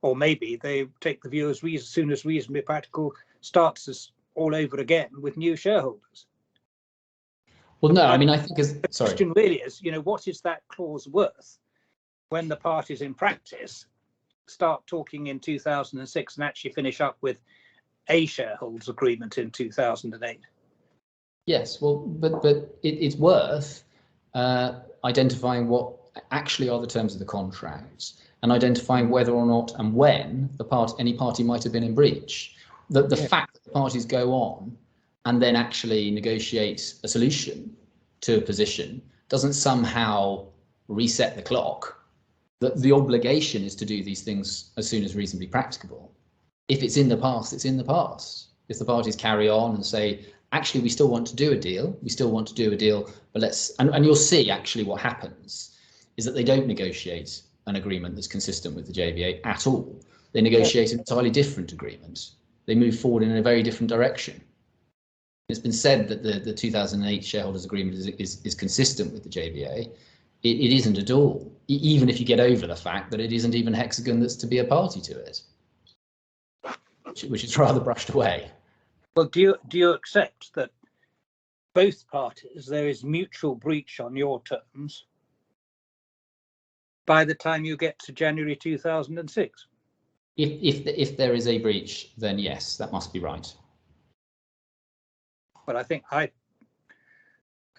Speaker 6: Or maybe they take the view as soon as reasonably practical starts us all over again with new shareholders.
Speaker 4: Well, no, I mean, I think
Speaker 6: the question really is, you know, what is that clause worth when the parties in practice start talking in 2006 and actually finish up with a shareholders agreement in 2008?
Speaker 4: Yes, well, but it's worth identifying what actually are the terms of the contract and identifying whether or not and when any party might have been in breach. The fact that the parties go on and then actually negotiate a solution to a position doesn't somehow reset the clock. The obligation is to do these things as soon as reasonably practicable. If it's in the past, it's in the past. If the parties carry on and say, actually, we still want to do a deal, but let's, and you'll see actually what happens is that they don't negotiate an agreement that's consistent with the JVA at all. They negotiate an entirely different agreement. They move forward in a very different direction. It's been said that the 2008 shareholders agreement is consistent with the JVA. It isn't at all, even if you get over the fact that it isn't even Hexagon that's to be a party to it, which is rather brushed away.
Speaker 6: Well, do you accept that both parties, there is mutual breach on your terms by the time you get to January 2006?
Speaker 4: If there is a breach, then yes, that must be right.
Speaker 6: Well, I think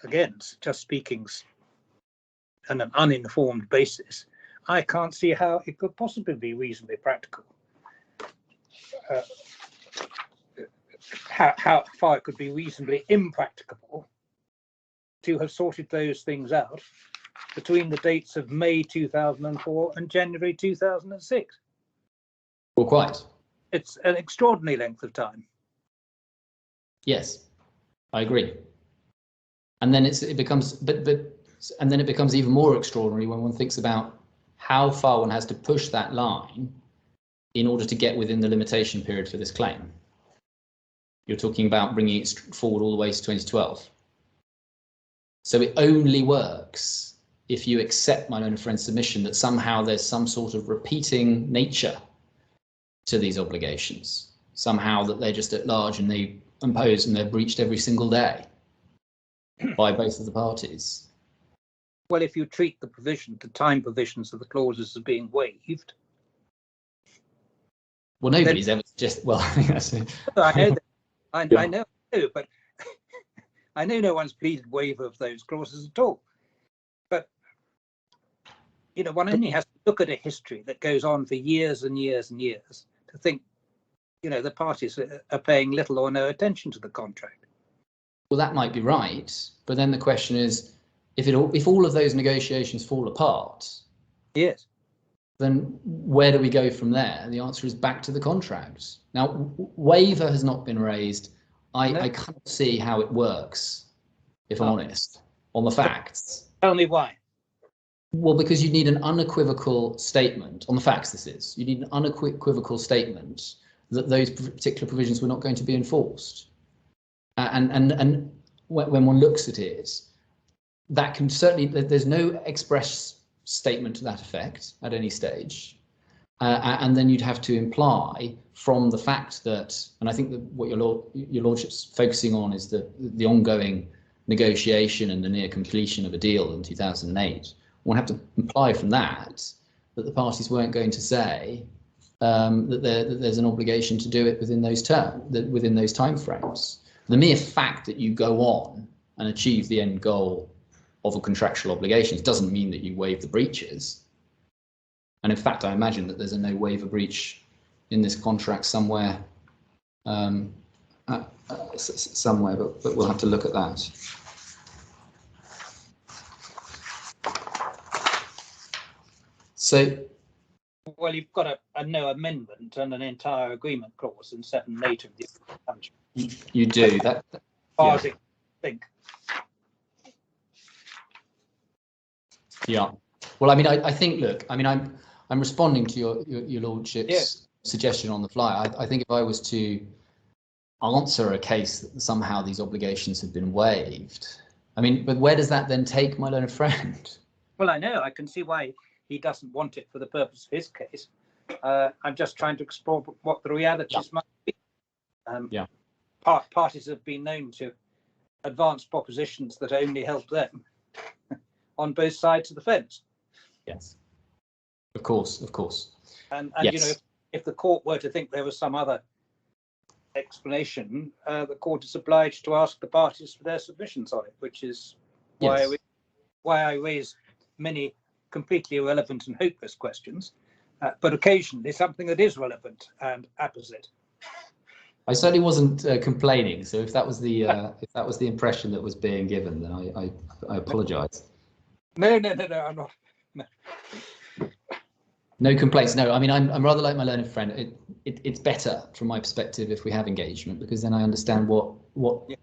Speaker 6: again, just speaking on an uninformed basis, I can't see how it could possibly be reasonably practical. How far it could be reasonably impracticable to have sorted those things out between the dates of May 2004 and January 2006.
Speaker 4: Well, quite.
Speaker 6: It's an extraordinary length of time.
Speaker 4: Yes, I agree. And then it becomes even more extraordinary when one thinks about how far one has to push that line in order to get within the limitation period for this claim. You're talking about bringing it forward all the way to 2012. So it only works if you accept my learned friend's submission that somehow there's some sort of repeating nature to these obligations. Somehow that they're just at large and they impose and they're breached every single day by both of the parties.
Speaker 6: Well, if you treat the time provisions of the clauses as being waived.
Speaker 4: Well, nobody's ever suggested, well, I think that's it.
Speaker 6: I know that. I know, but I know no one's pleaded waiver of those clauses at all. But, you know, one only has to look at a history that goes on for years and years and years to think, you know, the parties are paying little or no attention to the contract.
Speaker 4: Well, that might be right, but then the question is, if all of those negotiations fall apart,
Speaker 6: yes,
Speaker 4: then where do we go from there? The answer is back to the contracts. Now, waiver has not been raised. I can't see how it works, if I'm honest, on the facts.
Speaker 6: Tell me why.
Speaker 4: Well, because you need an unequivocal statement on the facts. You need an unequivocal statement that those particular provisions were not going to be enforced. And when one looks at it, that can certainly, there's no express statement to that effect at any stage. And then you'd have to imply from the fact that, and I think that what your lordship's focusing on is the ongoing negotiation and the near completion of a deal in 2008. One have to imply from that the parties weren't going to say that there's an obligation to do it within those within those timeframes. The mere fact that you go on and achieve the end goal of a contractual obligations doesn't mean that you waive the breaches. And in fact, I imagine that there's a no waiver breach in this contract somewhere, somewhere, but we'll have to look at that. So,
Speaker 6: well, you've got a no amendment and an entire agreement clause in 7 and 8 of the contract.
Speaker 4: You do that.
Speaker 6: As far as I think.
Speaker 4: Yeah. Well, I mean, I think. Look, I mean, I'm responding to your lordship's suggestion on the fly. I think if I was to answer a case that somehow these obligations have been waived, I mean, but where does that then take my learned friend?
Speaker 6: Well, I know. I can see why he doesn't want it for the purpose of his case. I'm just trying to explore what the realities might be. Parties have been known to advance propositions that only help them on both sides of the fence.
Speaker 4: Yes, of course, of course.
Speaker 6: And yes. You know, if the court were to think there was some other explanation, the court is obliged to ask the parties for their submissions on it, which is why I raise many completely irrelevant and hopeless questions, but occasionally something that is relevant and apposite.
Speaker 4: I certainly wasn't complaining. So if that was the impression that was being given, then I apologise.
Speaker 6: No, I'm not.
Speaker 4: No complaints. No, I mean I'm rather like my learned friend. It's better from my perspective if we have engagement, because then I understand what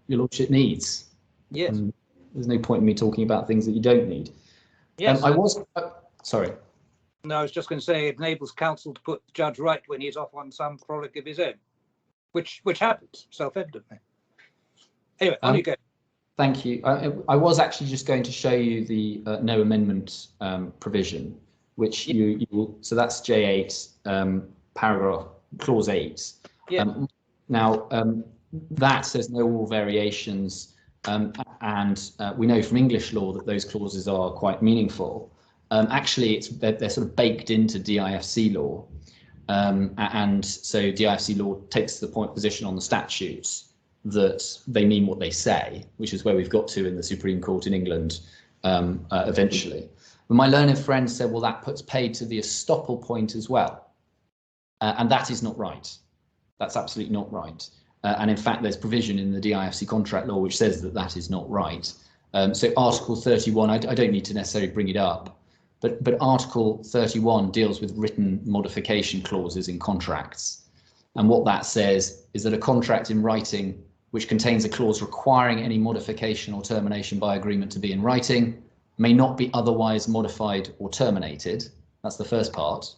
Speaker 4: your lordship needs.
Speaker 6: Yes.
Speaker 4: There's no point in me talking about things that you don't need.
Speaker 6: Yes.
Speaker 4: Sorry.
Speaker 6: No, I was just going to say it enables counsel to put the judge right when he's off on some frolic of his own, which happens self-evidently. Anyway, on you go.
Speaker 4: Thank you. I was actually just going to show you the no amendment provision, which you will. So that's J8 paragraph clause 8. Yeah. Now that says no all variations, and we know from English law that those clauses are quite meaningful. Actually, they're sort of baked into DIFC law, and so DIFC law takes the position on the statutes that they mean what they say, which is where we've got to in the Supreme Court in England eventually. But my learned friend said, well, that puts paid to the estoppel point as well, and that is not right. That's absolutely not right. And in fact, there's provision in the DIFC contract law which says that that is not right. So Article 31, I don't need to necessarily bring it up, but Article 31 deals with written modification clauses in contracts. And what that says is that a contract in writing which contains a clause requiring any modification or termination by agreement to be in writing may not be otherwise modified or terminated. That's the first part.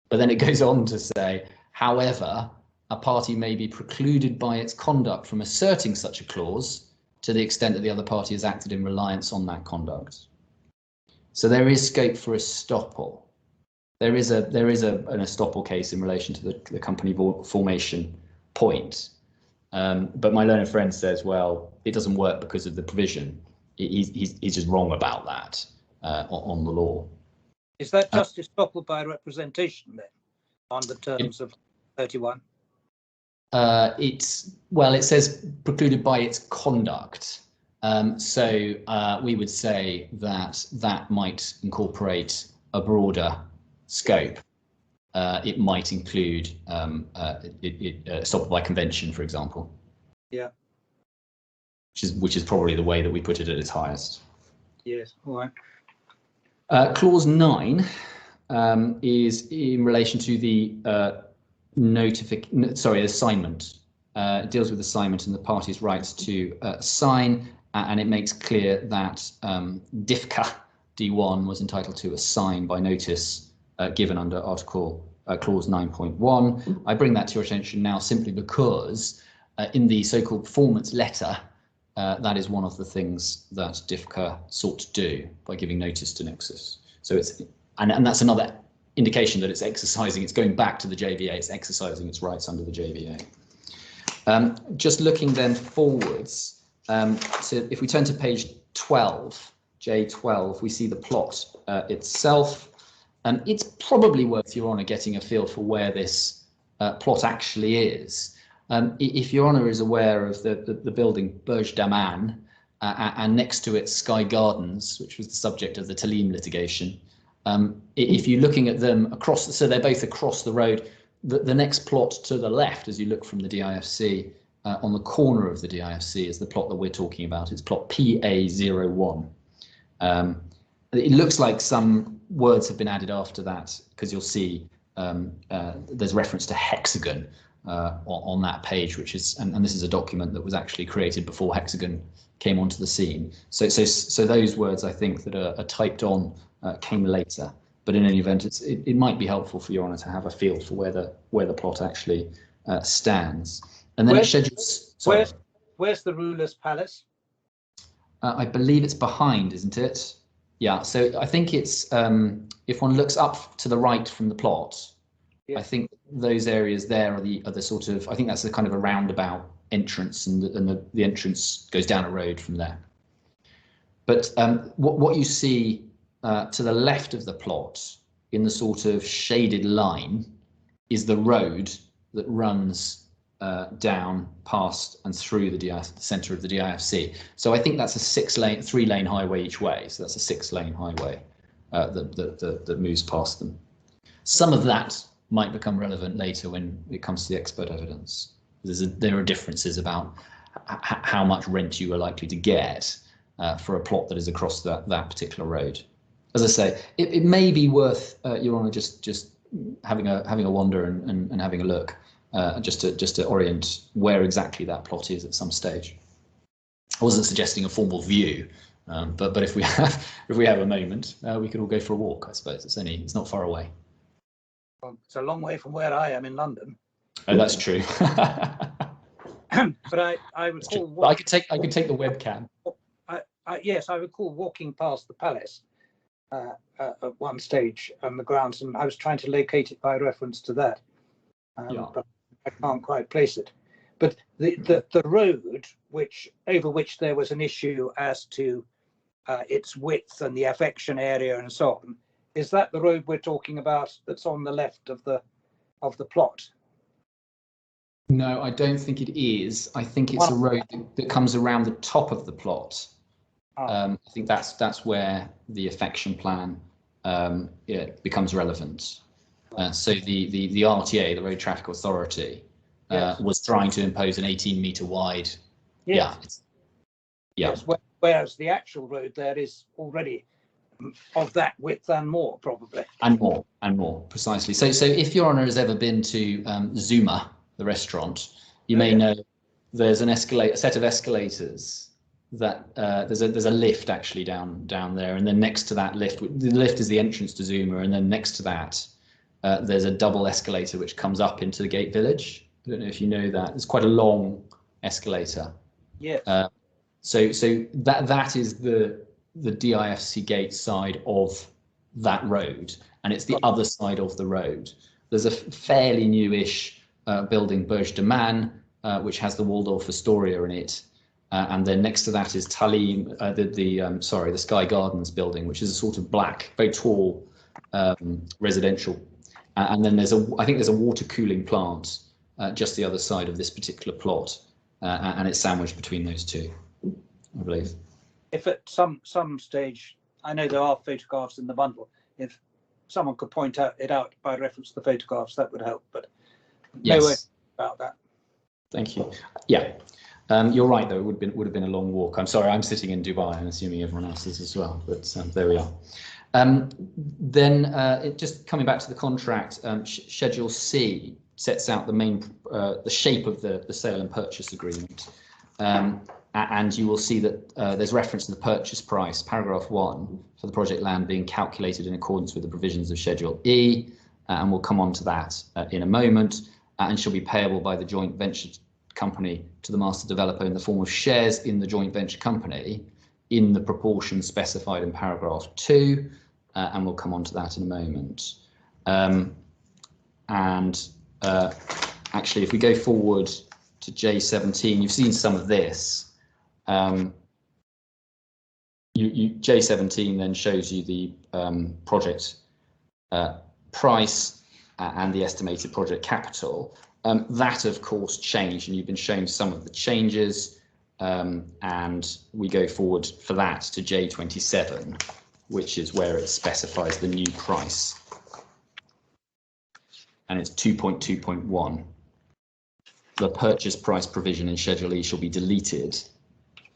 Speaker 4: But then it goes on to say, however, a party may be precluded by its conduct from asserting such a clause to the extent that the other party has acted in reliance on that conduct. So there is scope for estoppel. There is an estoppel case in relation to the company formation point. But my learned friend says, well, it doesn't work because of the provision. He's just wrong about that on the law.
Speaker 6: Is that just estoppel by representation then, on the terms of 31?
Speaker 4: It says precluded by its conduct. We would say that that might incorporate a broader scope. It might include stop by convention, for example.
Speaker 6: Yeah.
Speaker 4: Which is probably the way that we put it at its highest.
Speaker 6: Yes. All right.
Speaker 4: Clause 9 is in relation to the assignment. It deals with assignment and the parties' rights to assign, and it makes clear that Difc D1 was entitled to assign by notice given under clause 9.1. I bring that to your attention now simply because in the so-called performance letter, that is one of the things that Difc sought to do by giving notice to Nexus. So it's and that's another indication that it's exercising, it's going back to the JVA, it's exercising its rights under the JVA. Just looking then forwards, so if we turn to page 12, J12, we see the plot itself. It's probably worth Your Honour getting a feel for where this plot actually is. If Your Honour is aware of the building Burj Daman and next to it Sky Gardens, which was the subject of the Talim litigation, if you're looking at them across, so they're both across the road, the next plot to the left as you look from the DIFC on the corner of the DIFC is the plot that we're talking about. It's plot PA01. It looks like some words have been added after that because you'll see there's reference to Hexagon on that page, which is, and this is a document that was actually created before Hexagon came onto the scene. So those words I think that are typed on came later. But in any event, it might be helpful for Your Honour to have a feel for where the plot actually stands. And then it schedules. Sorry.
Speaker 6: Where's the ruler's palace?
Speaker 4: I believe it's behind, isn't it? Yeah. So I think it's if one looks up to the right from the plot, yeah. I think those areas there are the sort of, I think that's a kind of a roundabout entrance, and the entrance goes down a road from there. But what you see to the left of the plot in the sort of shaded line is the road that runs down past and through the centre of the DIFC. So I think that's a 3-lane highway each way. So that's a 6-lane highway that moves past them. Some of that might become relevant later when it comes to the expert evidence. There are differences about how much rent you are likely to get for a plot that is across that particular road. As I say, it may be worth Your Honour just having a wander and having a look, just to orient where exactly that plot is at some stage. I wasn't suggesting a formal view, but if we have a moment, we could all go for a walk. I suppose it's not far away.
Speaker 6: Well, it's a long way from where I am in London.
Speaker 4: Oh, that's true.
Speaker 6: But I recall.
Speaker 4: I could take the webcam.
Speaker 6: Yes, I recall walking past the palace at one stage on the grounds, and I was trying to locate it by reference to that. But I can't quite place it. But the road over which there was an issue as to its width and the affection area and so on, is that the road we're talking about that's on the left of the plot?
Speaker 4: No, I don't think it is. I think it's a road that comes around the top of the plot. I think that's where the affection plan becomes relevant. So the RTA, the Road Traffic Authority, yes, was trying to impose an 18-metre wide.
Speaker 6: Yes. Yes, whereas the actual road there is already of that width and more, probably. And
Speaker 4: more, precisely. So if Your Honour has ever been to Zuma, the restaurant, you may know there's a set of escalators that there's a lift actually down there, and then next to that lift, the lift is the entrance to Zuma, and then next to that there's a double escalator which comes up into the Gate Village. I don't know if you know that. It's quite a long escalator.
Speaker 6: Yes.
Speaker 4: So that is the DIFC gate side of that road, and it's the other side of the road. There's a fairly newish building, Burj Daman, which has the Waldorf Astoria in it, and then next to that is Talim, the Sky Gardens building, which is a sort of black, very tall residential, and then I think there's a water cooling plant just the other side of this particular plot, and it's sandwiched between those two. I believe.
Speaker 6: If at some stage, I know there are photographs in the bundle, if someone could point it out by reference to the photographs, that would help, but no way about that.
Speaker 4: Thank you. Yeah, you're right though, it would have been a long walk. I'm sorry, I'm sitting in Dubai, I'm assuming everyone else is as well, but there we are. Just coming back to the contract, Schedule C sets out the main, the shape of the sale and purchase agreement. And you will see that there's reference to the purchase price, paragraph 1, for the project land being calculated in accordance with the provisions of Schedule E, and we'll come on to that in a moment, and shall be payable by the joint venture company to the master developer in the form of shares in the joint venture company in the proportion specified in paragraph 2, and we'll come on to that in a moment. Actually, if we go forward to J17, you've seen some of this. J17 then shows you the project price and the estimated project capital. That of course changed, and you've been shown some of the changes, and we go forward for that to J27, which is where it specifies the new price, and it's 2.2.1. The purchase price provision in Schedule E shall be deleted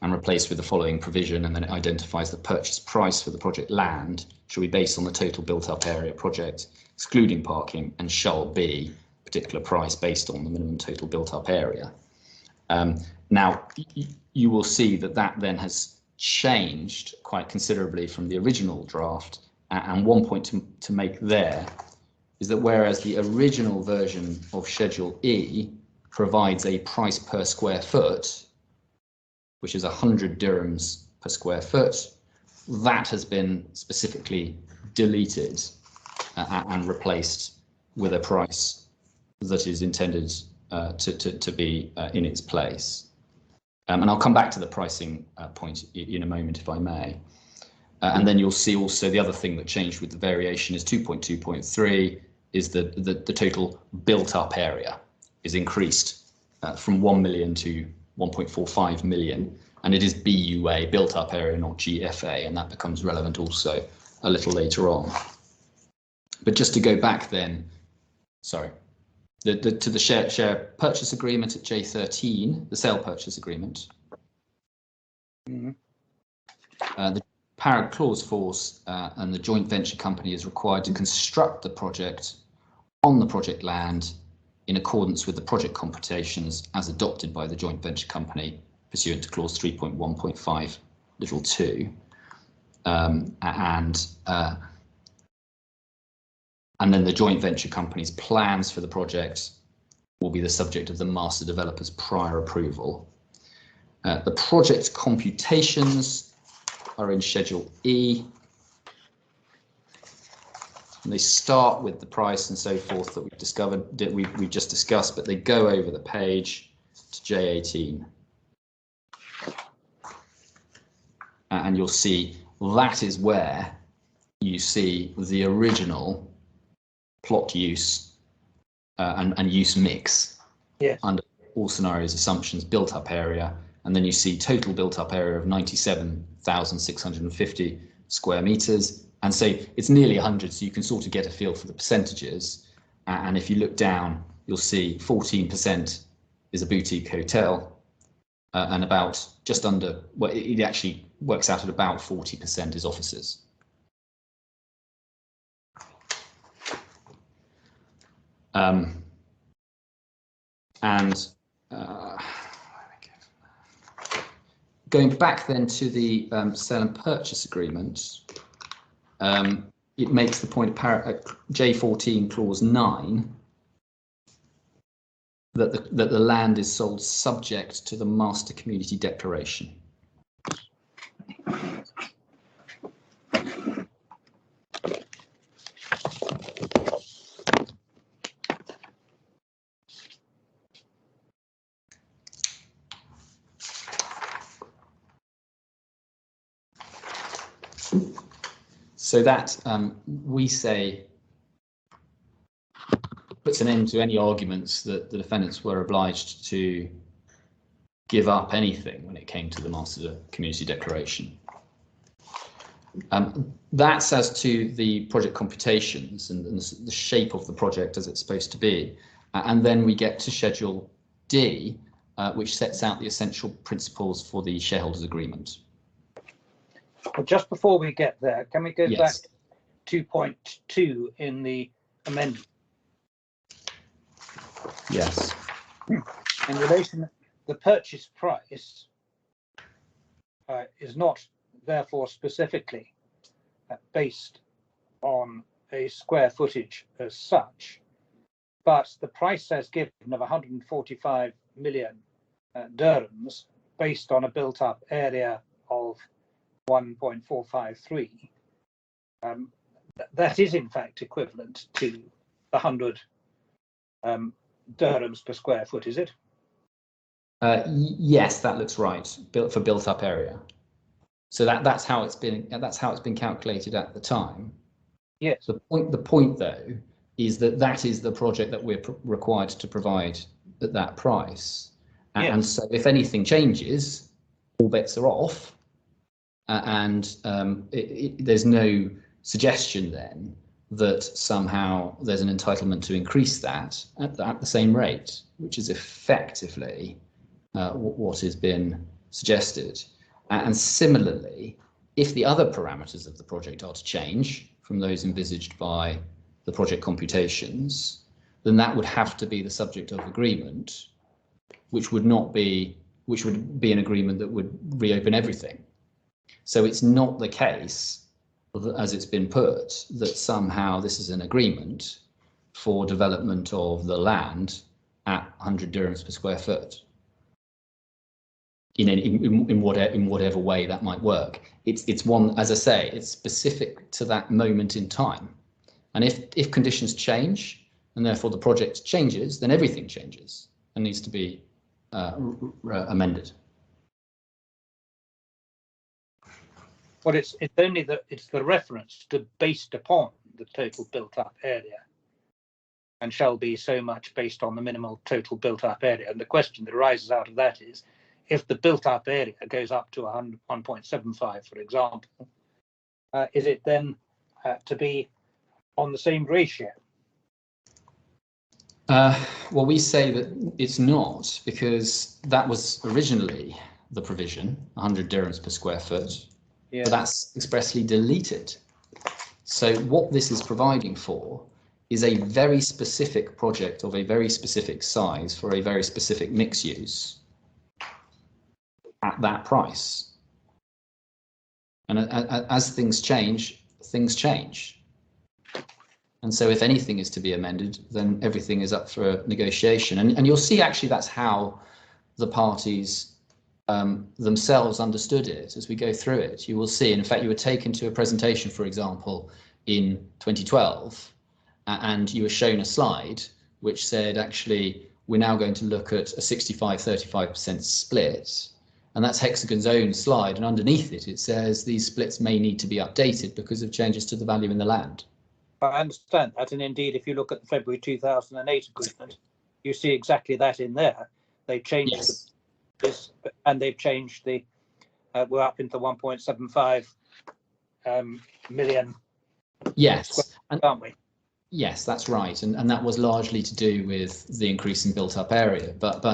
Speaker 4: and replaced with the following provision, and then it identifies the purchase price for the project land shall be based on the total built-up area project, excluding parking, and shall be a particular price based on the minimum total built-up area. Now, you will see that that then has changed quite considerably from the original draft, and one point to make there is that whereas the original version of Schedule E provides a price per square foot, which is 100 dirhams per square foot, that has been specifically deleted and replaced with a price that is intended to be in its place. And I'll come back to the pricing point in a moment, if I may. And then you'll see also the other thing that changed with the variation is 2.2.3 is the total built up area is increased from 1 million to 1.45 million, and it is BUA, built up area, not GFA, and that becomes relevant also a little later on. But just to go back then, sorry, to the share purchase agreement at J13, the sale purchase agreement. The clause force and the joint venture company is required to construct the project on the project land in accordance with the project computations as adopted by the joint venture company pursuant to clause 3.1.5 little 2, and then the joint venture company's plans for the project will be the subject of the master developer's prior approval. The project computations are in Schedule E, and they start with the price and so forth that we've discovered, that we've just discussed, but they go over the page to J18. And you'll see that is where you see the original plot use and use mix, yes, under all scenarios, assumptions, built up area, and then you see total built up area of 97,650 square meters. And so it's nearly 100, so you can sort of get a feel for the percentages. And if you look down, you'll see 14% is a boutique hotel, and about just under, well, it actually works out at about 40% is offices. Going back then to the sale and purchase agreement, it makes the point of J14 clause 9 that the land is sold subject to the master community declaration. So that, we say, puts an end to any arguments that the defendants were obliged to give up anything when it came to the Master Community Declaration. That's as to the project computations and the shape of the project as it's supposed to be. And then we get to Schedule D, which sets out the essential principles for the shareholders agreement.
Speaker 6: But just before we get there, can we go
Speaker 4: Yes.
Speaker 6: back to 2.2 in the amendment?
Speaker 4: Yes.
Speaker 6: In relation, the purchase price is not therefore specifically based on a square footage as such, but the price as given of 145 million dirhams based on a built-up area of 1.453, that is in fact equivalent to the 100 dirhams per square foot, is it?
Speaker 4: Yes, that looks right. Built up area. So that's how it's been calculated at the time.
Speaker 6: Yes.
Speaker 4: The point though is that is the project that we're required to provide at that price. Yes. And so if anything changes, all bets are off. There's no suggestion then that somehow there's an entitlement to increase that at the same rate, which is effectively what has been suggested. And similarly, if the other parameters of the project are to change from those envisaged by the project computations, then that would have to be the subject of agreement, which would be an agreement that would reopen everything. So it's not the case, as it's been put, that somehow this is an agreement for development of the land at 100 dirhams per square foot. In whatever way that might work. It's one, as I say, it's specific to that moment in time. And if conditions change and therefore the project changes, then everything changes and needs to be amended.
Speaker 6: Well, it's only it's the reference to based upon the total built-up area, and shall be so much based on the minimal total built-up area. And the question that arises out of that is, if the built-up area goes up to 1.75, for example, is it then to be on the same ratio?
Speaker 4: Well, we say that it's not, because that was originally the provision, 100 dirhams per square foot, but that's expressly deleted. So what this is providing for is a very specific project of a very specific size for a very specific mix use at that price. And as things change, things change. And so if anything is to be amended, then everything is up for negotiation. And you'll see actually that's how the parties themselves understood it as we go through it. You will see, and in fact, you were taken to a presentation, for example, in 2012, and you were shown a slide which said, actually, we're now going to look at a 65-35% split. And that's Hexagon's own slide. And underneath it, it says these splits may need to be updated because of changes to the value in the land.
Speaker 6: I understand that. And indeed, if you look at the February 2008 agreement, you see exactly that in there. They changed this, and they've changed the, we're up into 1.75 million.
Speaker 4: Yes.
Speaker 6: Aren't we?
Speaker 4: Yes, that's right. And that was largely to do with the increase in built up area. But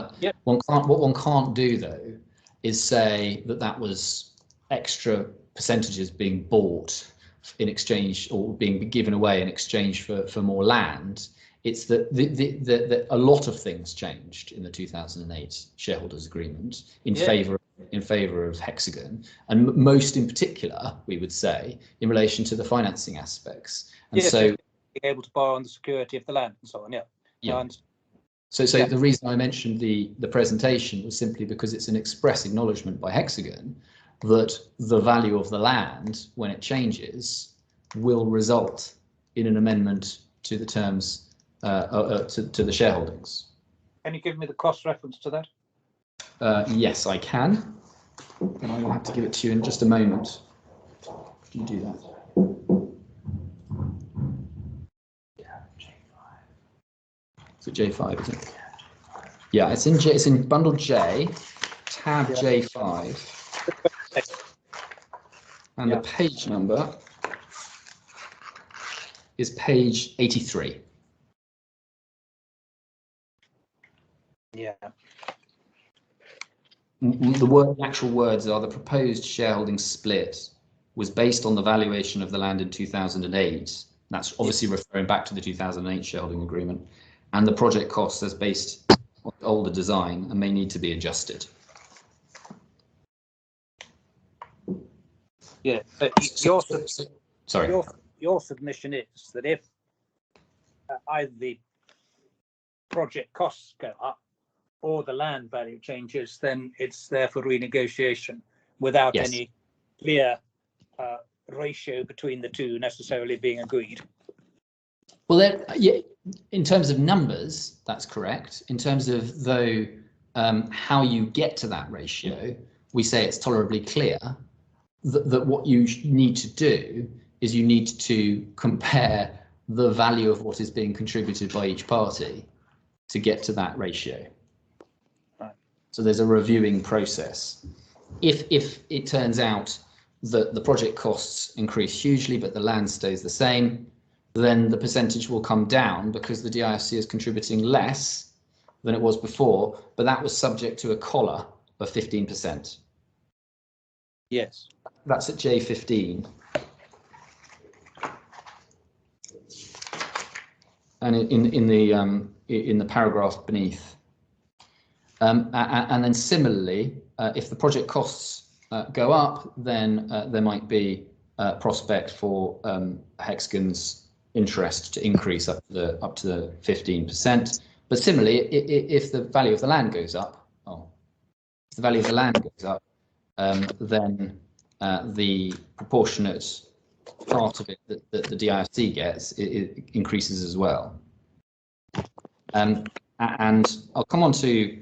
Speaker 4: what one can't do, though, is say that was extra percentages being bought in exchange or being given away in exchange for more land. It's that a lot of things changed in the 2008 shareholders agreement in favour of Hexagon, and most in particular, we would say, in relation to the financing aspects. And so
Speaker 6: being able to borrow on the security of the land and so on.
Speaker 4: So the reason I mentioned the presentation was simply because it's an express acknowledgement by Hexagon that the value of the land, when it changes, will result in an amendment to the terms to the shareholdings.
Speaker 6: Can you give me the cross-reference to that?
Speaker 4: Yes, I can. And I will have to give it to you in just a moment. Can you do that? Is it J5, is it? Yeah, it's in bundle J, tab J5, and the page number is page 83.
Speaker 6: Yeah.
Speaker 4: The actual words are: the proposed shareholding split was based on the valuation of the land in 2008. That's obviously referring back to the 2008 shareholding agreement, and the project costs as based on older design and may need to be adjusted.
Speaker 6: Yeah, but your submission is that if either the project costs go up or the land value changes, then it's there for renegotiation without any clear ratio between the two necessarily being agreed.
Speaker 4: Well, in terms of numbers, that's correct. In terms of though how you get to that ratio, we say it's tolerably clear that what you need to do is you need to compare the value of what is being contributed by each party to get to that ratio.
Speaker 6: Right.
Speaker 4: So there's a reviewing process. If it turns out that the project costs increase hugely but the land stays the same, then the percentage will come down because the DIFC is contributing less than it was before, but that was subject to a collar of 15%.
Speaker 6: Yes.
Speaker 4: That's at J15. And in the paragraph beneath. And then similarly, if the project costs go up, then there might be a prospect for Hexagon's interest to increase up to the 15%. But similarly, if the value of the land goes up, then the proportionate part of it that the DIFC gets it increases as well. And I'll come on to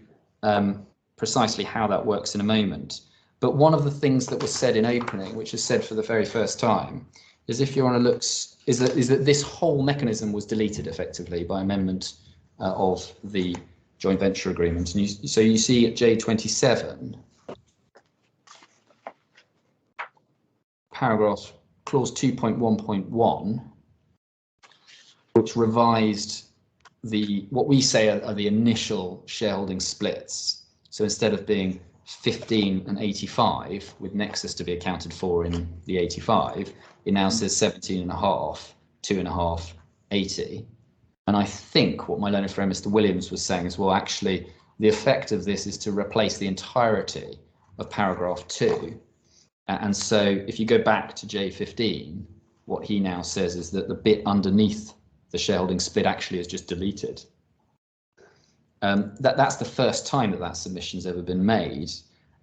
Speaker 4: precisely how that works in a moment. But one of the things that was said in opening, which is said for the very first time, is if you want to look, is that this whole mechanism was deleted effectively by amendment of the joint venture agreement. And so you see at J27, paragraph clause 2.1.1, which revised what we say are the initial shareholding splits. So instead of being 15 and 85 with Nexus to be accounted for in the 85, it now says 17 and a half, 2.5, 80. And I think what my learned friend Mr. Williams was saying is, well, actually, the effect of this is to replace the entirety of paragraph 2. And so if you go back to J15, what he now says is that the bit underneath the shareholding split actually is just deleted. That's the first time that submission's ever been made.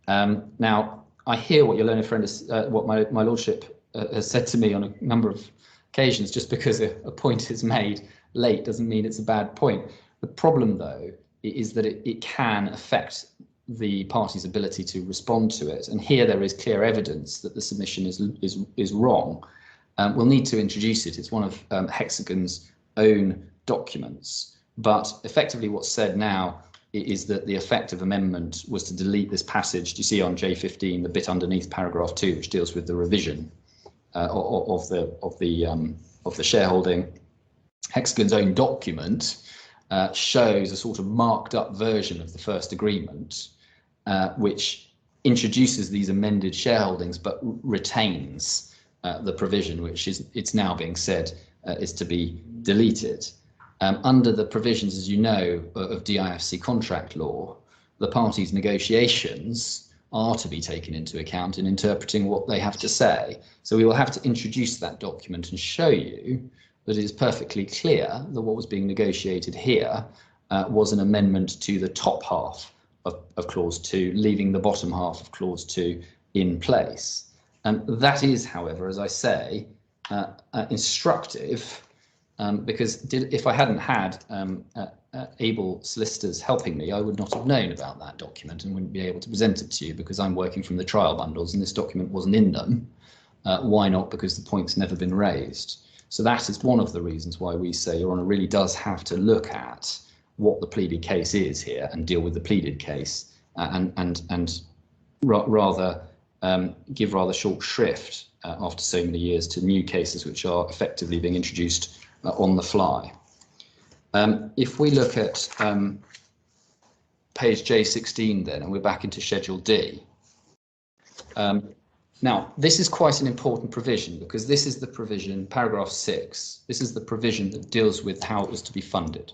Speaker 4: Now, I hear what your learned friend is, what my lordship has said to me on a number of occasions. Just because a point is made late doesn't mean it's a bad point. The problem, though, is that it can affect the party's ability to respond to it. And here there is clear evidence that the submission is wrong. We'll need to introduce it. It's one of Hexagon's own documents. But effectively what's said now is that the effect of amendment was to delete this passage. Do you see on J15, the bit underneath paragraph 2, which deals with the revision of the shareholding? Hexagon's own document shows a sort of marked up version of the first agreement, which introduces these amended shareholdings but retains the provision, which it's now being said is to be deleted. Under the provisions, as you know, of DIFC contract law, the parties' negotiations are to be taken into account in interpreting what they have to say. So we will have to introduce that document and show you that it is perfectly clear that what was being negotiated here was an amendment to the top half of clause 2, leaving the bottom half of clause 2 in place. And that is, however, as I say, instructive, because if I hadn't had able solicitors helping me, I would not have known about that document and wouldn't be able to present it to you, because I'm working from the trial bundles and this document wasn't in them. Why not? Because the point's never been raised. So that is one of the reasons why we say Your Honour really does have to look at what the pleaded case is here and deal with the pleaded case and rather give rather short shrift after so many years to new cases which are effectively being introduced on the fly. If we look at page J16 then, and we're back into Schedule D. Now, this is quite an important provision because this is the provision, paragraph 6, this is the provision that deals with how it was to be funded.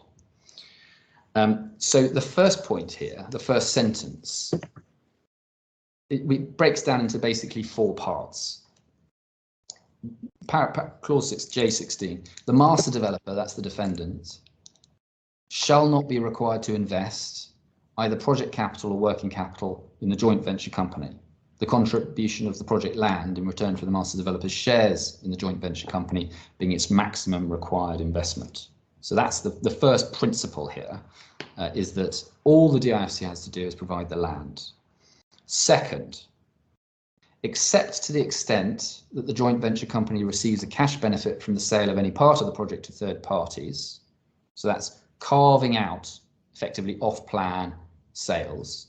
Speaker 4: So the first point here, the first sentence, it breaks down into basically 4 parts. Clause 6, J16, the master developer, that's the defendant, shall not be required to invest either project capital or working capital in the joint venture company. The contribution of the project land in return for the master developer's shares in the joint venture company being its maximum required investment. So that's the first principle here, is that all the DIFC has to do is provide the land. Second, except to the extent that the joint venture company receives a cash benefit from the sale of any part of the project to third parties, so that's carving out effectively off-plan sales,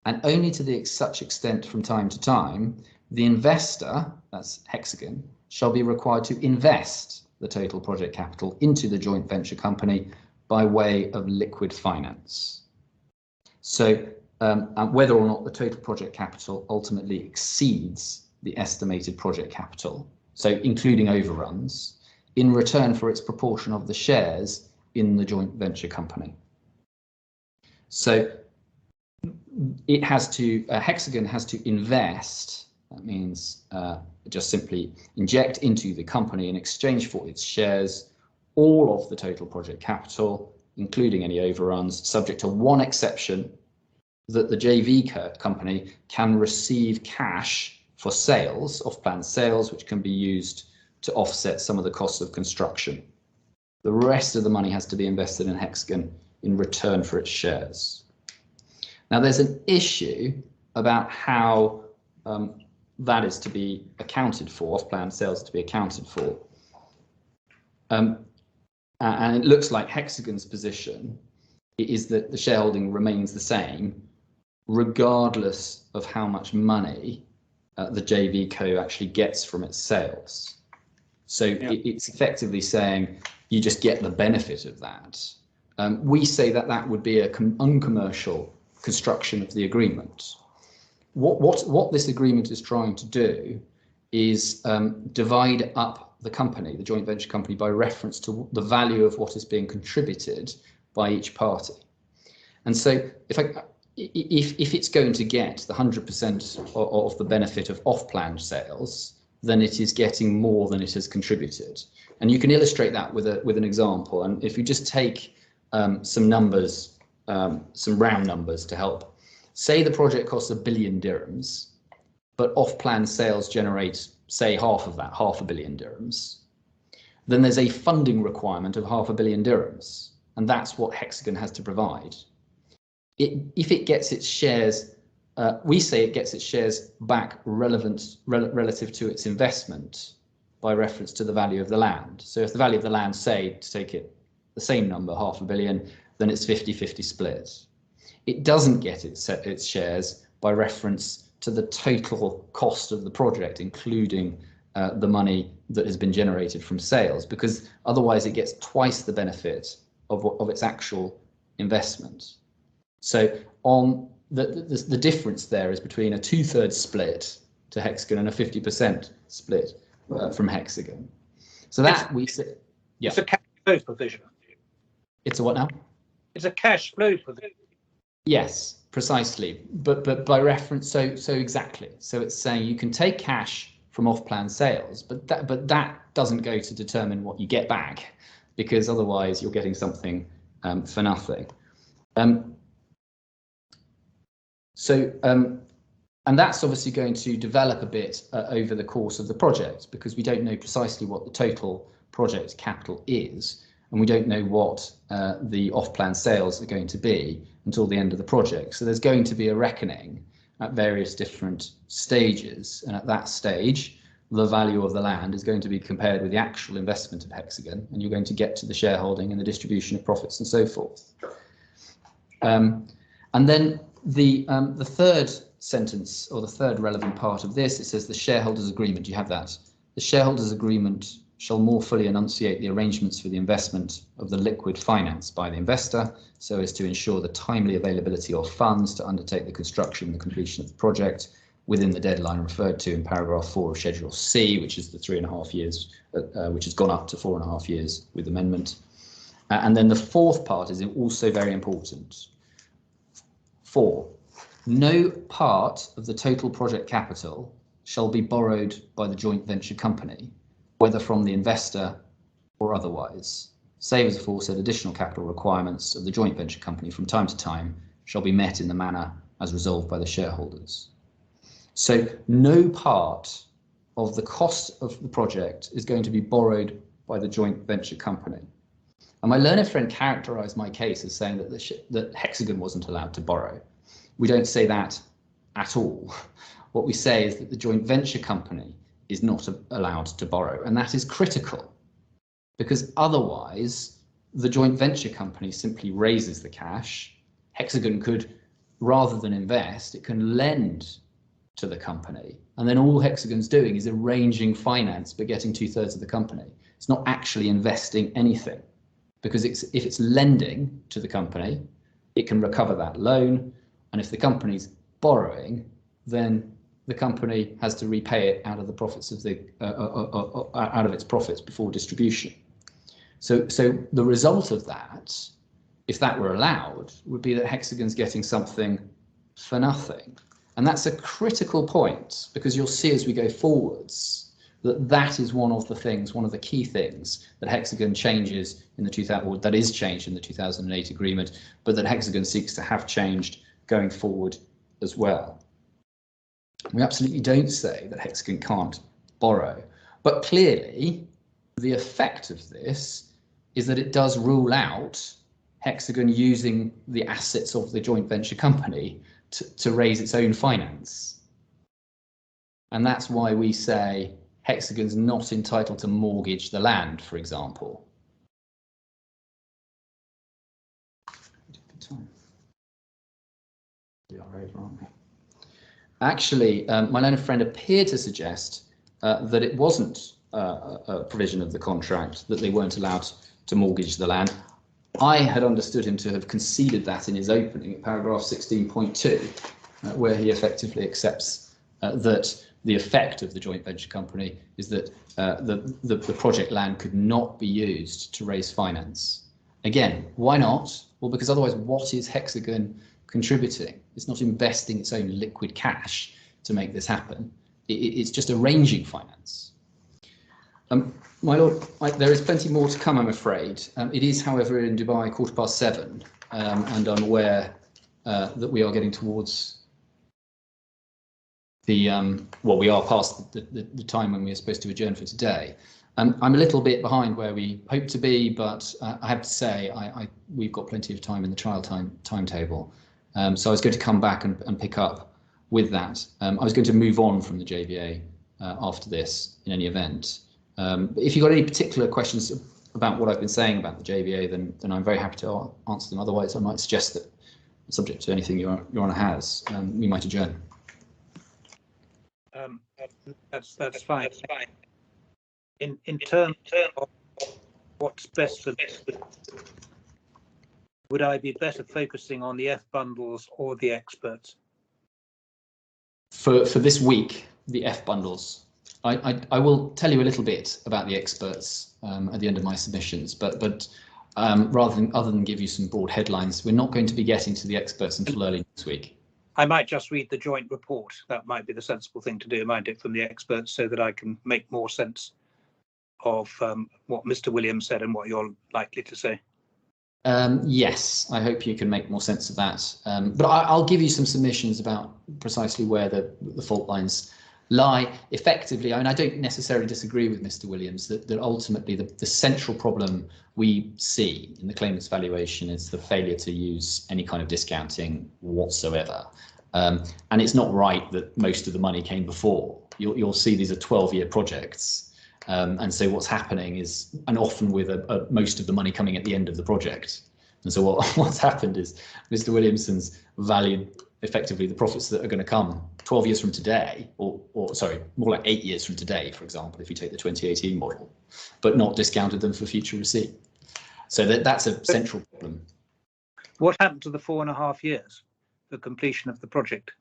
Speaker 4: and only to such extent from time to time, the investor, that's Hexagon, shall be required to invest the total project capital into the joint venture company by way of liquid finance. So whether or not the total project capital ultimately exceeds the estimated project capital, so including overruns, in return for its proportion of the shares in the joint venture company. So it has to, Hexagon has to invest, that means just simply inject into the company in exchange for its shares all of the total project capital, including any overruns, subject to one exception, that the JV company can receive cash for sales, off-plan sales, which can be used to offset some of the costs of construction. The rest of the money has to be invested in Hexagon in return for its shares. Now, there's an issue about how that is to be accounted for, off-plan sales to be accounted for. And it looks like Hexagon's position is that the shareholding remains the same, regardless of how much money the JV co actually gets from its sales. So it's effectively saying you just get the benefit of that. We say that that would be an uncommercial construction of the agreement. What this agreement is trying to do is divide up the company, the joint venture company, by reference to the value of what is being contributed by each party. And so if it's going to get the 100% of the benefit of off-plan sales, then it is getting more than it has contributed. And you can illustrate that with an example. And if you just take some numbers, some round numbers to help. Say the project costs $1 billion dirhams, but off-plan sales generate, say, half of that, $500 million dirhams. Then there's a funding requirement of $500 million dirhams, and that's what Hexagon has to provide. If it gets its shares, we say it gets its shares back relative to its investment by reference to the value of the land. So if the value of the land, say, to take it the same number, $500 million, then it's 50-50 split. It doesn't get its shares by reference to the total cost of the project, including the money that has been generated from sales, because otherwise it gets twice the benefit of its actual investment. So on the difference there is between a 2/3 split to Hexagon and a 50% split from Hexagon. So that we say, yeah.
Speaker 6: It's a cash flow provision.
Speaker 4: It's a what now?
Speaker 6: It's a cash flow provision.
Speaker 4: Yes, precisely. But by reference, so exactly. So it's saying you can take cash from off-plan sales, but that doesn't go to determine what you get back, because otherwise you're getting something for nothing. And that's obviously going to develop a bit over the course of the project, because we don't know precisely what the total project capital is, and we don't know what the off-plan sales are going to be until the end of the project. So there's going to be a reckoning at various different stages, and at that stage the value of the land is going to be compared with the actual investment of Hexagon, and you're going to get to the shareholding and the distribution of profits and so forth. And then The third sentence, or the third relevant part of this, it says the shareholders agreement. Do you have that? The shareholders agreement shall more fully enunciate the arrangements for the investment of the liquid finance by the investor, so as to ensure the timely availability of funds to undertake the construction and the completion of the project within the deadline referred to in paragraph 4 of Schedule C, which is the 3.5 years, which has gone up to 4.5 years with amendment. And then the fourth part is also very important. 4. No part of the total project capital shall be borrowed by the joint venture company, whether from the investor or otherwise, save as aforesaid additional capital requirements of the joint venture company from time to time shall be met in the manner as resolved by the shareholders. So no part of the cost of the project is going to be borrowed by the joint venture company. And my learned friend characterised my case as saying that Hexagon wasn't allowed to borrow. We don't say that at all. What we say is that the joint venture company is not allowed to borrow, and that is critical, because otherwise the joint venture company simply raises the cash. Hexagon could, rather than invest, it can lend to the company, and then all Hexagon's doing is arranging finance but getting 2/3 of the company. It's not actually investing anything, because if it's lending to the company, it can recover that loan, and if the company's borrowing, then the company has to repay it out of the profits of the out of its profits before distribution. So the result of that, if that were allowed, would be that Hexagon's getting something for nothing. And that's a critical point, because you'll see as we go forwards that is one of the key things that Hexagon changes in the 2000, or that is changed in the 2008 agreement, but that Hexagon seeks to have changed going forward as well. We absolutely don't say that Hexagon can't borrow, but clearly the effect of this is that it does rule out Hexagon using the assets of the joint venture company to raise its own finance. And that's why we say Hexagon's not entitled to mortgage the land, for example. Actually, my learned friend appeared to suggest that it wasn't a provision of the contract that they weren't allowed to mortgage the land. I had understood him to have conceded that in his opening at paragraph 16.2, where he effectively accepts that the effect of the joint venture company is that the project land could not be used to raise finance. Again, why not? Well, because otherwise, what is Hexagon contributing? It's not investing its own liquid cash to make this happen. It's just arranging finance. My lord, there is plenty more to come, I'm afraid. It is, however, in Dubai 7:15, and I'm aware that we are getting towards the, well, we are past the time when we are supposed to adjourn for today. I'm a little bit behind where we hope to be, but I have to say we've got plenty of time in the trial timetable. So I was going to come back and pick up with that. I was going to move on from the JVA after this in any event. But if you've got any particular questions about what I've been saying about the JVA, then I'm very happy to answer them. Otherwise, I might suggest that, subject to anything Your Honour has, we might adjourn.
Speaker 6: That's fine. In terms of what's best for this, would I be better focusing on the F bundles or the experts?
Speaker 4: For this week, the F bundles. I will tell you a little bit about the experts at the end of my submissions, but other than give you some broad headlines, we're not going to be getting to the experts until early next week.
Speaker 6: I might just read the joint report. That might be the sensible thing to do, mind it, from the experts, so that I can make more sense of what Mr. Williams said and what you're likely to say.
Speaker 4: Yes, I hope you can make more sense of that. But I'll give you some submissions about precisely where the fault lines lie. Effectively, I mean, I don't necessarily disagree with Mr. Williams that ultimately the central problem we see in the claimant's valuation is the failure to use any kind of discounting whatsoever. And it's not right that most of the money came before. You'll see these are 12-year projects. And so what's happening is, and often with most of the money coming at the end of the project. And so what's happened is Mr. Williamson's valued effectively the profits that are going to come 12 years from today, or sorry, more like 8 years from today, for example, if you take the 2018 model, but not discounted them for future receipt. So that's a central problem.
Speaker 6: What happened to the 4.5 years for completion of the project?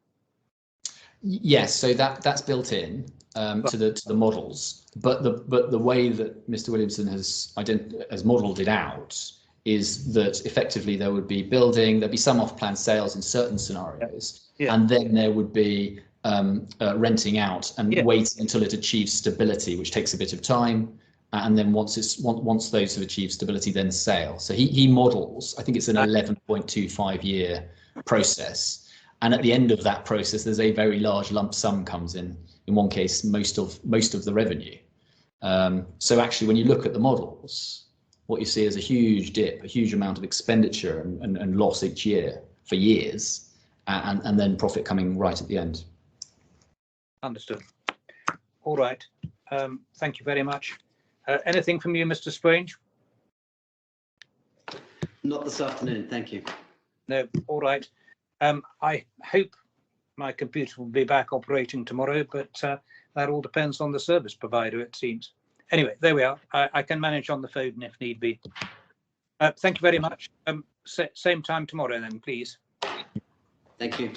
Speaker 4: Yes, so that's built in to the models, but the way that Mr. Williamson has modelled it out is that effectively there would be there'd be some off-plan sales in certain scenarios, and then there would be renting out and waiting until it achieves stability, which takes a bit of time, and then once those have achieved stability, then sale. So he models, I think it's an 11.25 year process. And at the end of that process, there's a very large lump sum comes in one case, most of the revenue. So actually, when you look at the models, what you see is a huge dip, a huge amount of expenditure and loss each year for years, and then profit coming right at the end.
Speaker 6: Understood. All right. Thank you very much. Anything from you, Mr. Strange?
Speaker 3: Not this afternoon, thank you.
Speaker 6: No, all right. I hope my computer will be back operating tomorrow, but that all depends on the service provider, it seems. Anyway, there we are. I can manage on the phone if need be. Thank you very much. Same time tomorrow then, please.
Speaker 3: Thank you.